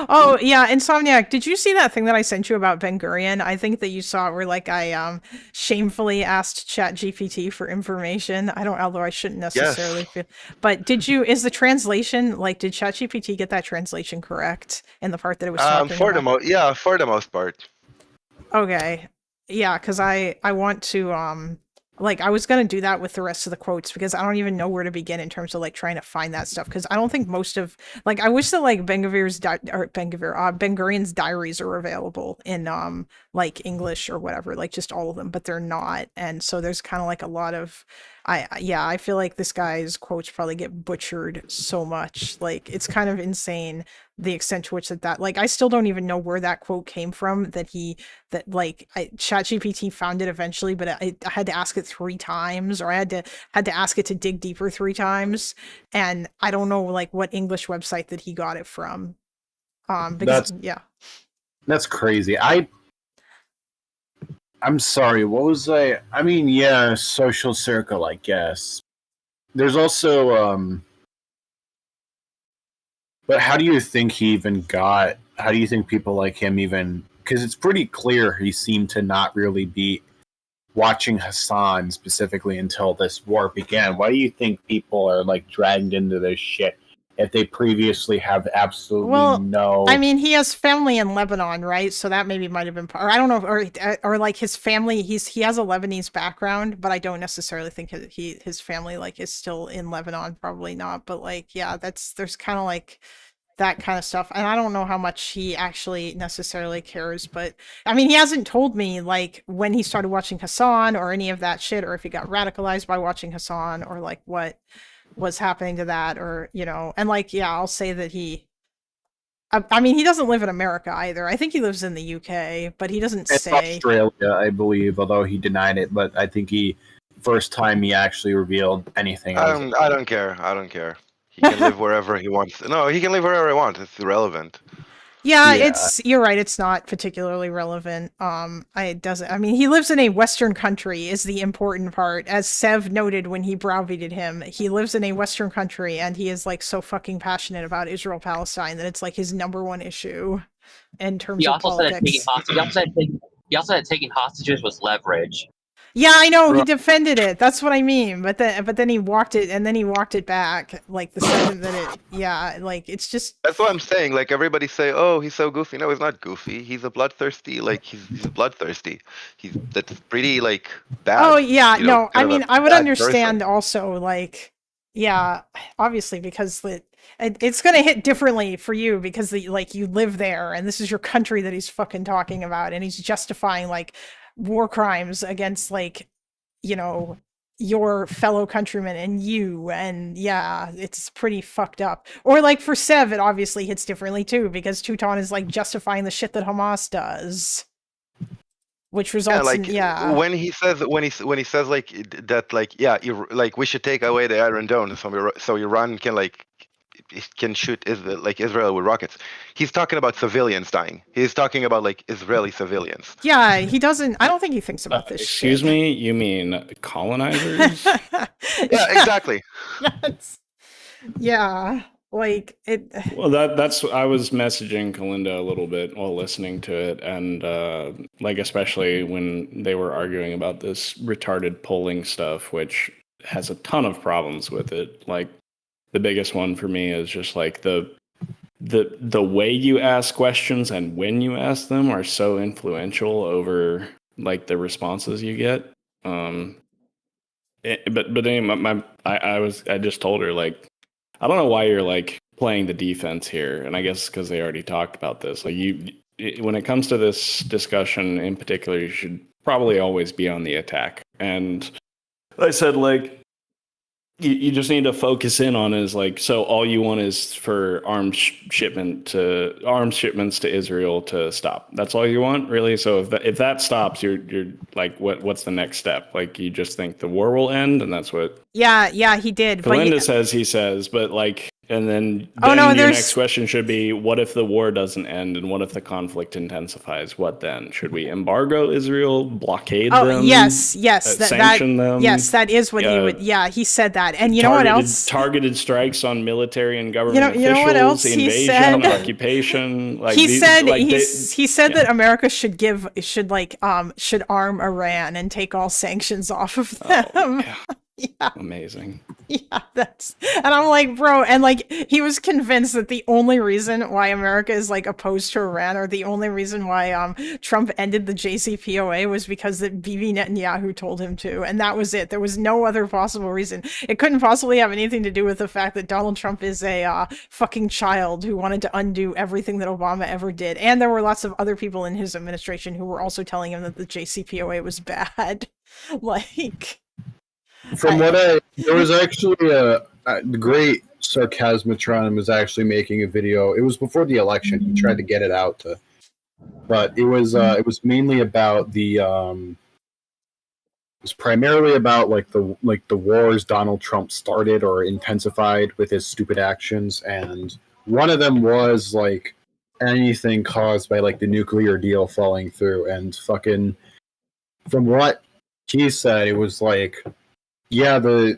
Speaker 1: Oh yeah, Insomniac, did you see that thing that I sent you about Ben Gurion? I think that you saw it where like I shamefully asked ChatGPT for information. Although I shouldn't necessarily feel, but is the translation like did ChatGPT get that translation correct in the part that it was talking about?
Speaker 21: For the most part.
Speaker 1: Okay. Yeah, because I want to I was gonna do that with the rest of the quotes because I don't even know where to begin in terms of like trying to find that stuff because I don't think most of I wish that like Ben Gurion's diaries are available in like English or whatever, like just all of them, but they're not, and so there's kind of like a lot of I feel like this guy's quotes probably get butchered so much. Like it's kind of insane the extent to which that like I still don't even know where that quote came from ChatGPT found it eventually, but I had to ask it 3 times or I had to ask it to dig deeper 3 times, and I don't know like what English website that he got it from. Because
Speaker 16: that's crazy. I'm sorry, what was I mean, yeah, social circle, I guess. There's also but how do you think he even how do you think people like him even, because it's pretty clear he seemed to not really be watching Hassan specifically until this war began. Why do you think people are like dragged into this shit if they previously have absolutely no...
Speaker 1: I mean, he has family in Lebanon, right? So that maybe might have been, or I don't know, or like his family, he has a Lebanese background, but I don't necessarily think his family like is still in Lebanon, probably not. But like, yeah, there's kind of like that kind of stuff, and I don't know how much he actually necessarily cares, but I mean, he hasn't told me like when he started watching Hassan or any of that shit, or if he got radicalized by watching Hassan, or like what was happening to that, or you know, and like I'll say that I mean, he doesn't live in America either. I think he lives in the UK, but he doesn't say
Speaker 16: Australia, I believe, although he denied it. But I think first time he actually revealed anything.
Speaker 21: I don't care. He can live wherever he wants. No, he can live wherever he wants. It's irrelevant.
Speaker 1: Yeah, you're right. It's not particularly relevant. I mean, he lives in a Western country is the important part. As Sev noted when he browbeated him, he lives in a Western country and he is like so fucking passionate about Israel-Palestine that it's like his #1 issue in terms of politics.
Speaker 22: He also said taking hostages was leverage.
Speaker 1: Yeah, I know, he defended it. That's what I mean. But then he walked it back like the second that like it's just.
Speaker 21: That's what I'm saying. Like everybody say, oh, he's so goofy. No, he's not goofy. He's a bloodthirsty. Like he's bloodthirsty. That's pretty like bad.
Speaker 1: Oh yeah, no. I mean, I would understand also like, yeah, obviously because it's gonna hit differently for you because like you live there and this is your country that he's fucking talking about and he's justifying like war crimes against like, you know, your fellow countrymen and you, and yeah, it's pretty fucked up. Or like for Sev, it obviously hits differently too, because Teuton is like justifying the shit that Hamas does, which results in
Speaker 21: when he says like that, like like we should take away the Iron Dome so Iran can shoot Israel with rockets. He's talking about civilians dying. He's talking about like Israeli civilians.
Speaker 1: Yeah, he doesn't. I don't think he thinks about this.
Speaker 20: Excuse me, you mean colonizers?
Speaker 21: Yeah, exactly.
Speaker 1: Yeah, like it.
Speaker 20: Well, that's I was messaging Kalinda a little bit while listening to it, and like especially when they were arguing about this retarded polling stuff, which has a ton of problems with it. Like the biggest one for me is just like the way you ask questions and when you ask them are so influential over like the responses you get. But anyway, I just told her like, I don't know why you're like playing the defense here, and I guess because they already talked about this. Like when it comes to this discussion in particular, you should probably always be on the attack. And I said like, you just need to focus in on is like, so all you want is for arms shipments to Israel to stop. That's all you want, really. So if that stops, you're like, what's the next step? Like you just think the war will end, and that's what.
Speaker 1: Yeah, he did.
Speaker 20: Belinda says, but like, and then your next question should be, what if the war doesn't end, and what if the conflict intensifies? What then? Should we embargo Israel, blockade them?
Speaker 1: Yes,
Speaker 20: sanction them?
Speaker 1: Yes, that is what he would. Yeah, he said that, and you know what else?
Speaker 20: Targeted strikes on military and government officials.
Speaker 1: You know what else
Speaker 20: invasion,
Speaker 1: he said?
Speaker 20: Occupation. Like
Speaker 1: he said that America should arm Iran and take all sanctions off of them.
Speaker 20: Oh, yeah. Amazing.
Speaker 1: Yeah, and I'm like, bro, and like he was convinced that the only reason why America is like opposed to Iran, or the only reason why Trump ended the JCPOA, was because that Bibi Netanyahu told him to, and that was it. There was no other possible reason. It couldn't possibly have anything to do with the fact that Donald Trump is a fucking child who wanted to undo everything that Obama ever did, and there were lots of other people in his administration who were also telling him that the JCPOA was bad. Like.
Speaker 16: From there was actually a great Sarcasmatron was actually making a video. It was before the election. He tried to get it out, but it was mainly about the it was primarily about like the wars Donald Trump started or intensified with his stupid actions, and one of them was like anything caused by like the nuclear deal falling through, and fucking from what he said, it was like. Yeah, the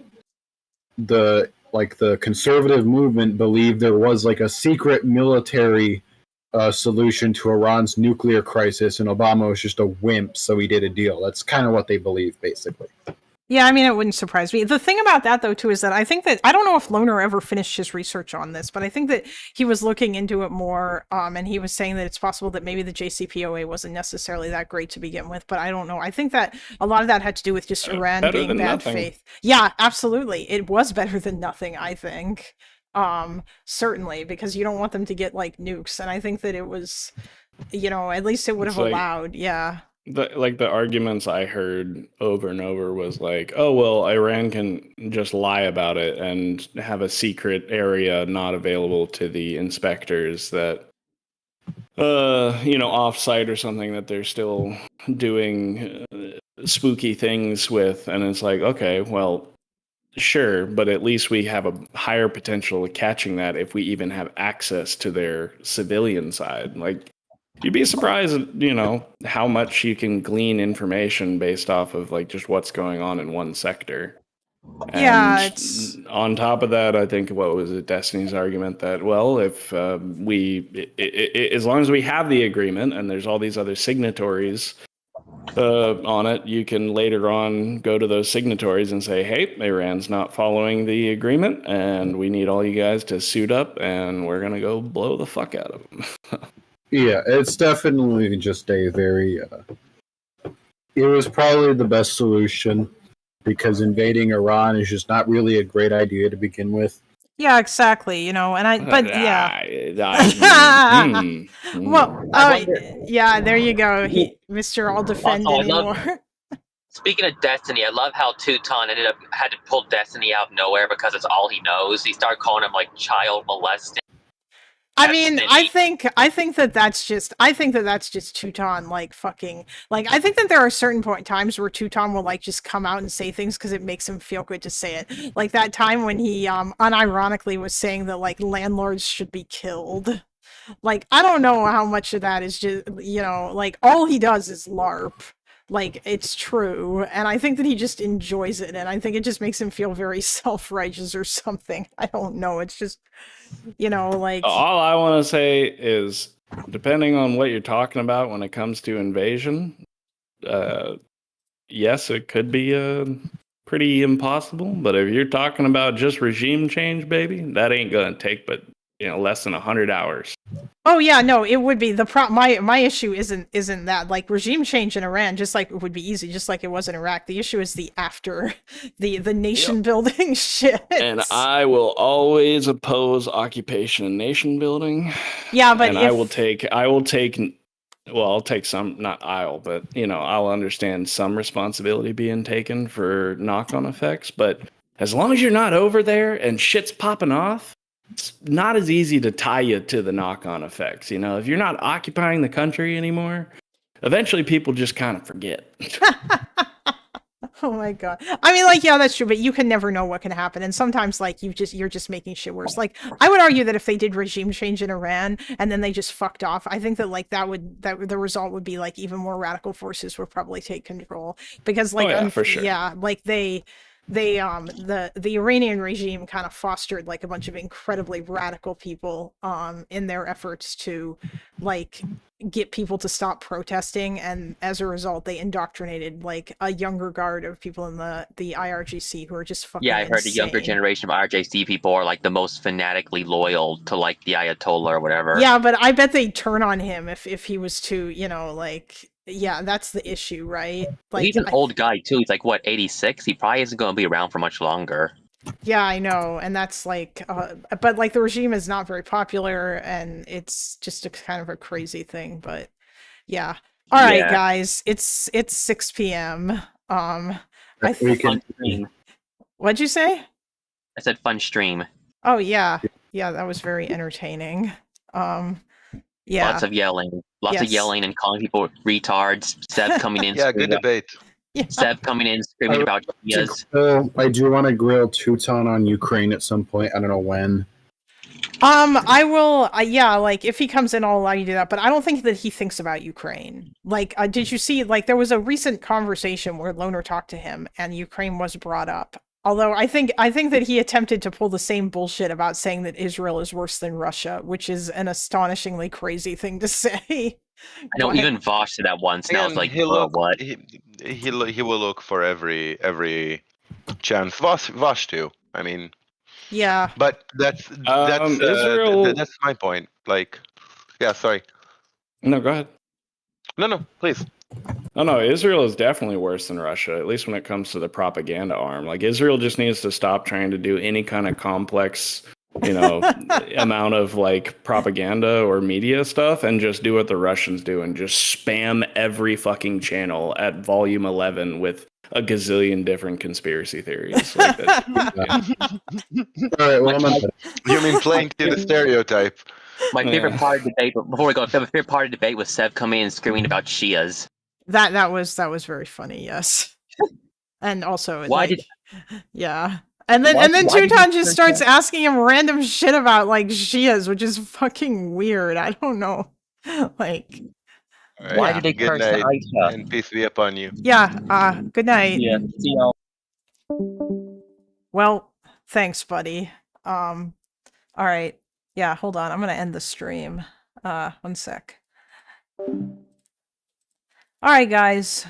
Speaker 16: conservative movement believed there was like a secret military solution to Iran's nuclear crisis, and Obama was just a wimp, so he did a deal. That's kind of what they believe, basically.
Speaker 1: Yeah, I mean, it wouldn't surprise me. The thing about that, though, too, is that I think that, I don't know if Loner ever finished his research on this, but I think that he was looking into it more, and he was saying that it's possible that maybe the JCPOA wasn't necessarily that great to begin with, but I don't know. I think that a lot of that had to do with just Iran being bad faith. Yeah, absolutely. It was better than nothing, I think. Certainly, because you don't want them to get, like, nukes, and I think that it was, at least it would have allowed, yeah.
Speaker 20: The arguments I heard over and over was like, oh, well, Iran can just lie about it and have a secret area not available to the inspectors that, off-site or something that they're still doing spooky things with. And it's like, okay, well, sure, but at least we have a higher potential of catching that if we even have access to their civilian side. Like, you'd be surprised, how much you can glean information based off of like just what's going on in one sector.
Speaker 1: Yeah,
Speaker 20: and on top of that, I think what was it, Destiny's argument that, well, if as long as we have the agreement and there's all these other signatories on it, you can later on go to those signatories and say, hey, Iran's not following the agreement and we need all you guys to suit up and we're going to go blow the fuck out of them.
Speaker 16: Yeah, it's definitely just a very. It was probably the best solution because invading Iran is just not really a great idea to begin with.
Speaker 1: Yeah, exactly. But yeah. Well, yeah, there you go. Mr. I'll defend anymore.
Speaker 22: Speaking of Destiny, I love how Teuton had to pull Destiny out of nowhere because it's all he knows. He started calling him like child molesting.
Speaker 1: I mean, I think that's just Teuton like fucking like I think that there are certain times where Teuton will like just come out and say things because it makes him feel good to say it. Like that time when he unironically was saying that like landlords should be killed. Like I don't know how much of that is just like all he does is LARP. Like it's true, and I think that he just enjoys it, and I think it just makes him feel very self-righteous or something. I don't know. It's just like
Speaker 20: all I want to say is, depending on what you're talking about when it comes to invasion, yes, it could be pretty impossible. But if you're talking about just regime change, baby, that ain't gonna take but less than 100 hours.
Speaker 1: Oh yeah, no, it would be the my issue isn't that like regime change in Iran, just like it would be easy, just like it was in Iraq. The issue is the after the nation building shit.
Speaker 20: And I will always oppose occupation and nation building.
Speaker 1: Yeah, but
Speaker 20: and I'll take some, not but I'll understand some responsibility being taken for knock-on effects. But as long as you're not over there and shit's popping off, it's not as easy to tie you to the knock-on effects. If you're not occupying the country anymore, eventually people just kind of forget.
Speaker 1: Oh my god. I mean, like, yeah, that's true, but you can never know what can happen. And sometimes, like, you're just making shit worse. Like, I would argue that if they did regime change in Iran and then they just fucked off, I think that, like, the result would be, like, even more radical forces would probably take control. Because, like,
Speaker 20: for sure.
Speaker 1: Yeah, like, the Iranian regime kind of fostered like a bunch of incredibly radical people in their efforts to like get people to stop protesting, and as a result they indoctrinated like a younger guard of people in the IRGC who are just fucking
Speaker 22: I heard the younger generation of RJC people are like the most fanatically loyal to like the Ayatollah or whatever.
Speaker 1: Yeah, but I bet they'd turn on him if he was too, like, yeah, that's the issue, right? Like,
Speaker 22: he's an old guy too. He's like what, 86? He probably isn't going to be around for much longer.
Speaker 1: Yeah, I know, and that's like, but like the regime is not very popular, and it's just a kind of a crazy thing. But yeah, all right, guys, it's 6 p.m.
Speaker 22: Fun stream.
Speaker 1: What'd you say?
Speaker 22: I said fun stream.
Speaker 1: Oh yeah, that was very entertaining. Yeah,
Speaker 22: lots of yelling and calling people retards. Seb coming in.
Speaker 21: Yeah, good debate.
Speaker 1: Yeah.
Speaker 22: Seb coming in screaming about ideas.
Speaker 16: I do want to grill Teuton on Ukraine at some point. I don't know when.
Speaker 1: I will. Yeah, like if he comes in, I'll allow you to do that. But I don't think that he thinks about Ukraine. Like, did you see? Like, there was a recent conversation where Loner talked to him, and Ukraine was brought up. Although I think that he attempted to pull the same bullshit about saying that Israel is worse than Russia, which is an astonishingly crazy thing to say.
Speaker 22: I know, even Vosh said that once, and I was like, what?
Speaker 21: He will look for every chance. Vosh too. I mean,
Speaker 1: yeah.
Speaker 21: But that's
Speaker 20: Israel.
Speaker 21: That's my point. Like, yeah, sorry.
Speaker 20: No, go ahead.
Speaker 21: No, please.
Speaker 20: Oh no, Israel is definitely worse than Russia, at least when it comes to the propaganda arm. Like, Israel just needs to stop trying to do any kind of complex, amount of like propaganda or media stuff, and just do what the Russians do and just spam every fucking channel at volume 11 with a gazillion different conspiracy theories. Like that.
Speaker 16: All right, well,
Speaker 21: you mean playing to the stereotype?
Speaker 22: My favorite part of the debate, before we go, my favorite part of the debate was Seb coming in and screaming about Shias.
Speaker 1: That was very funny, yes. And also, yeah. And then Teuton just starts asking him random shit about like Shias, which is fucking weird. I don't know. Like,
Speaker 21: right,
Speaker 22: why did they
Speaker 21: good
Speaker 22: curse
Speaker 21: night,
Speaker 22: Aisha?
Speaker 21: and peace be upon you.
Speaker 1: Yeah, good night.
Speaker 22: Yeah, see y'all.
Speaker 1: Well, thanks, buddy. All right. Yeah, hold on. I'm gonna end the stream. 1 sec. All right, guys.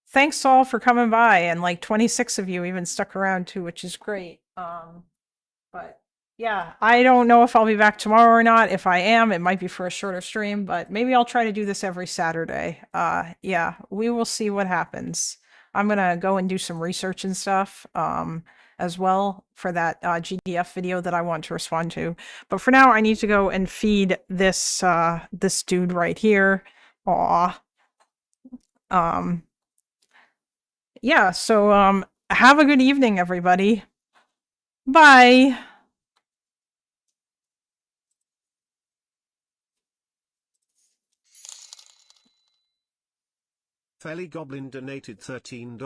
Speaker 1: Thanks all for coming by, and like 26 of you even stuck around too, which is great. But yeah, I don't know if I'll be back tomorrow or not. If I am, it might be for a shorter stream, but maybe I'll try to do this every Saturday. Yeah, we will see what happens. I'm gonna go and do some research and stuff as well for that GDF video that I want to respond to. But for now, I need to go and feed this this dude right here. Aw. Yeah, so have a good evening, everybody. Bye.
Speaker 2: Felly Goblin donated $13.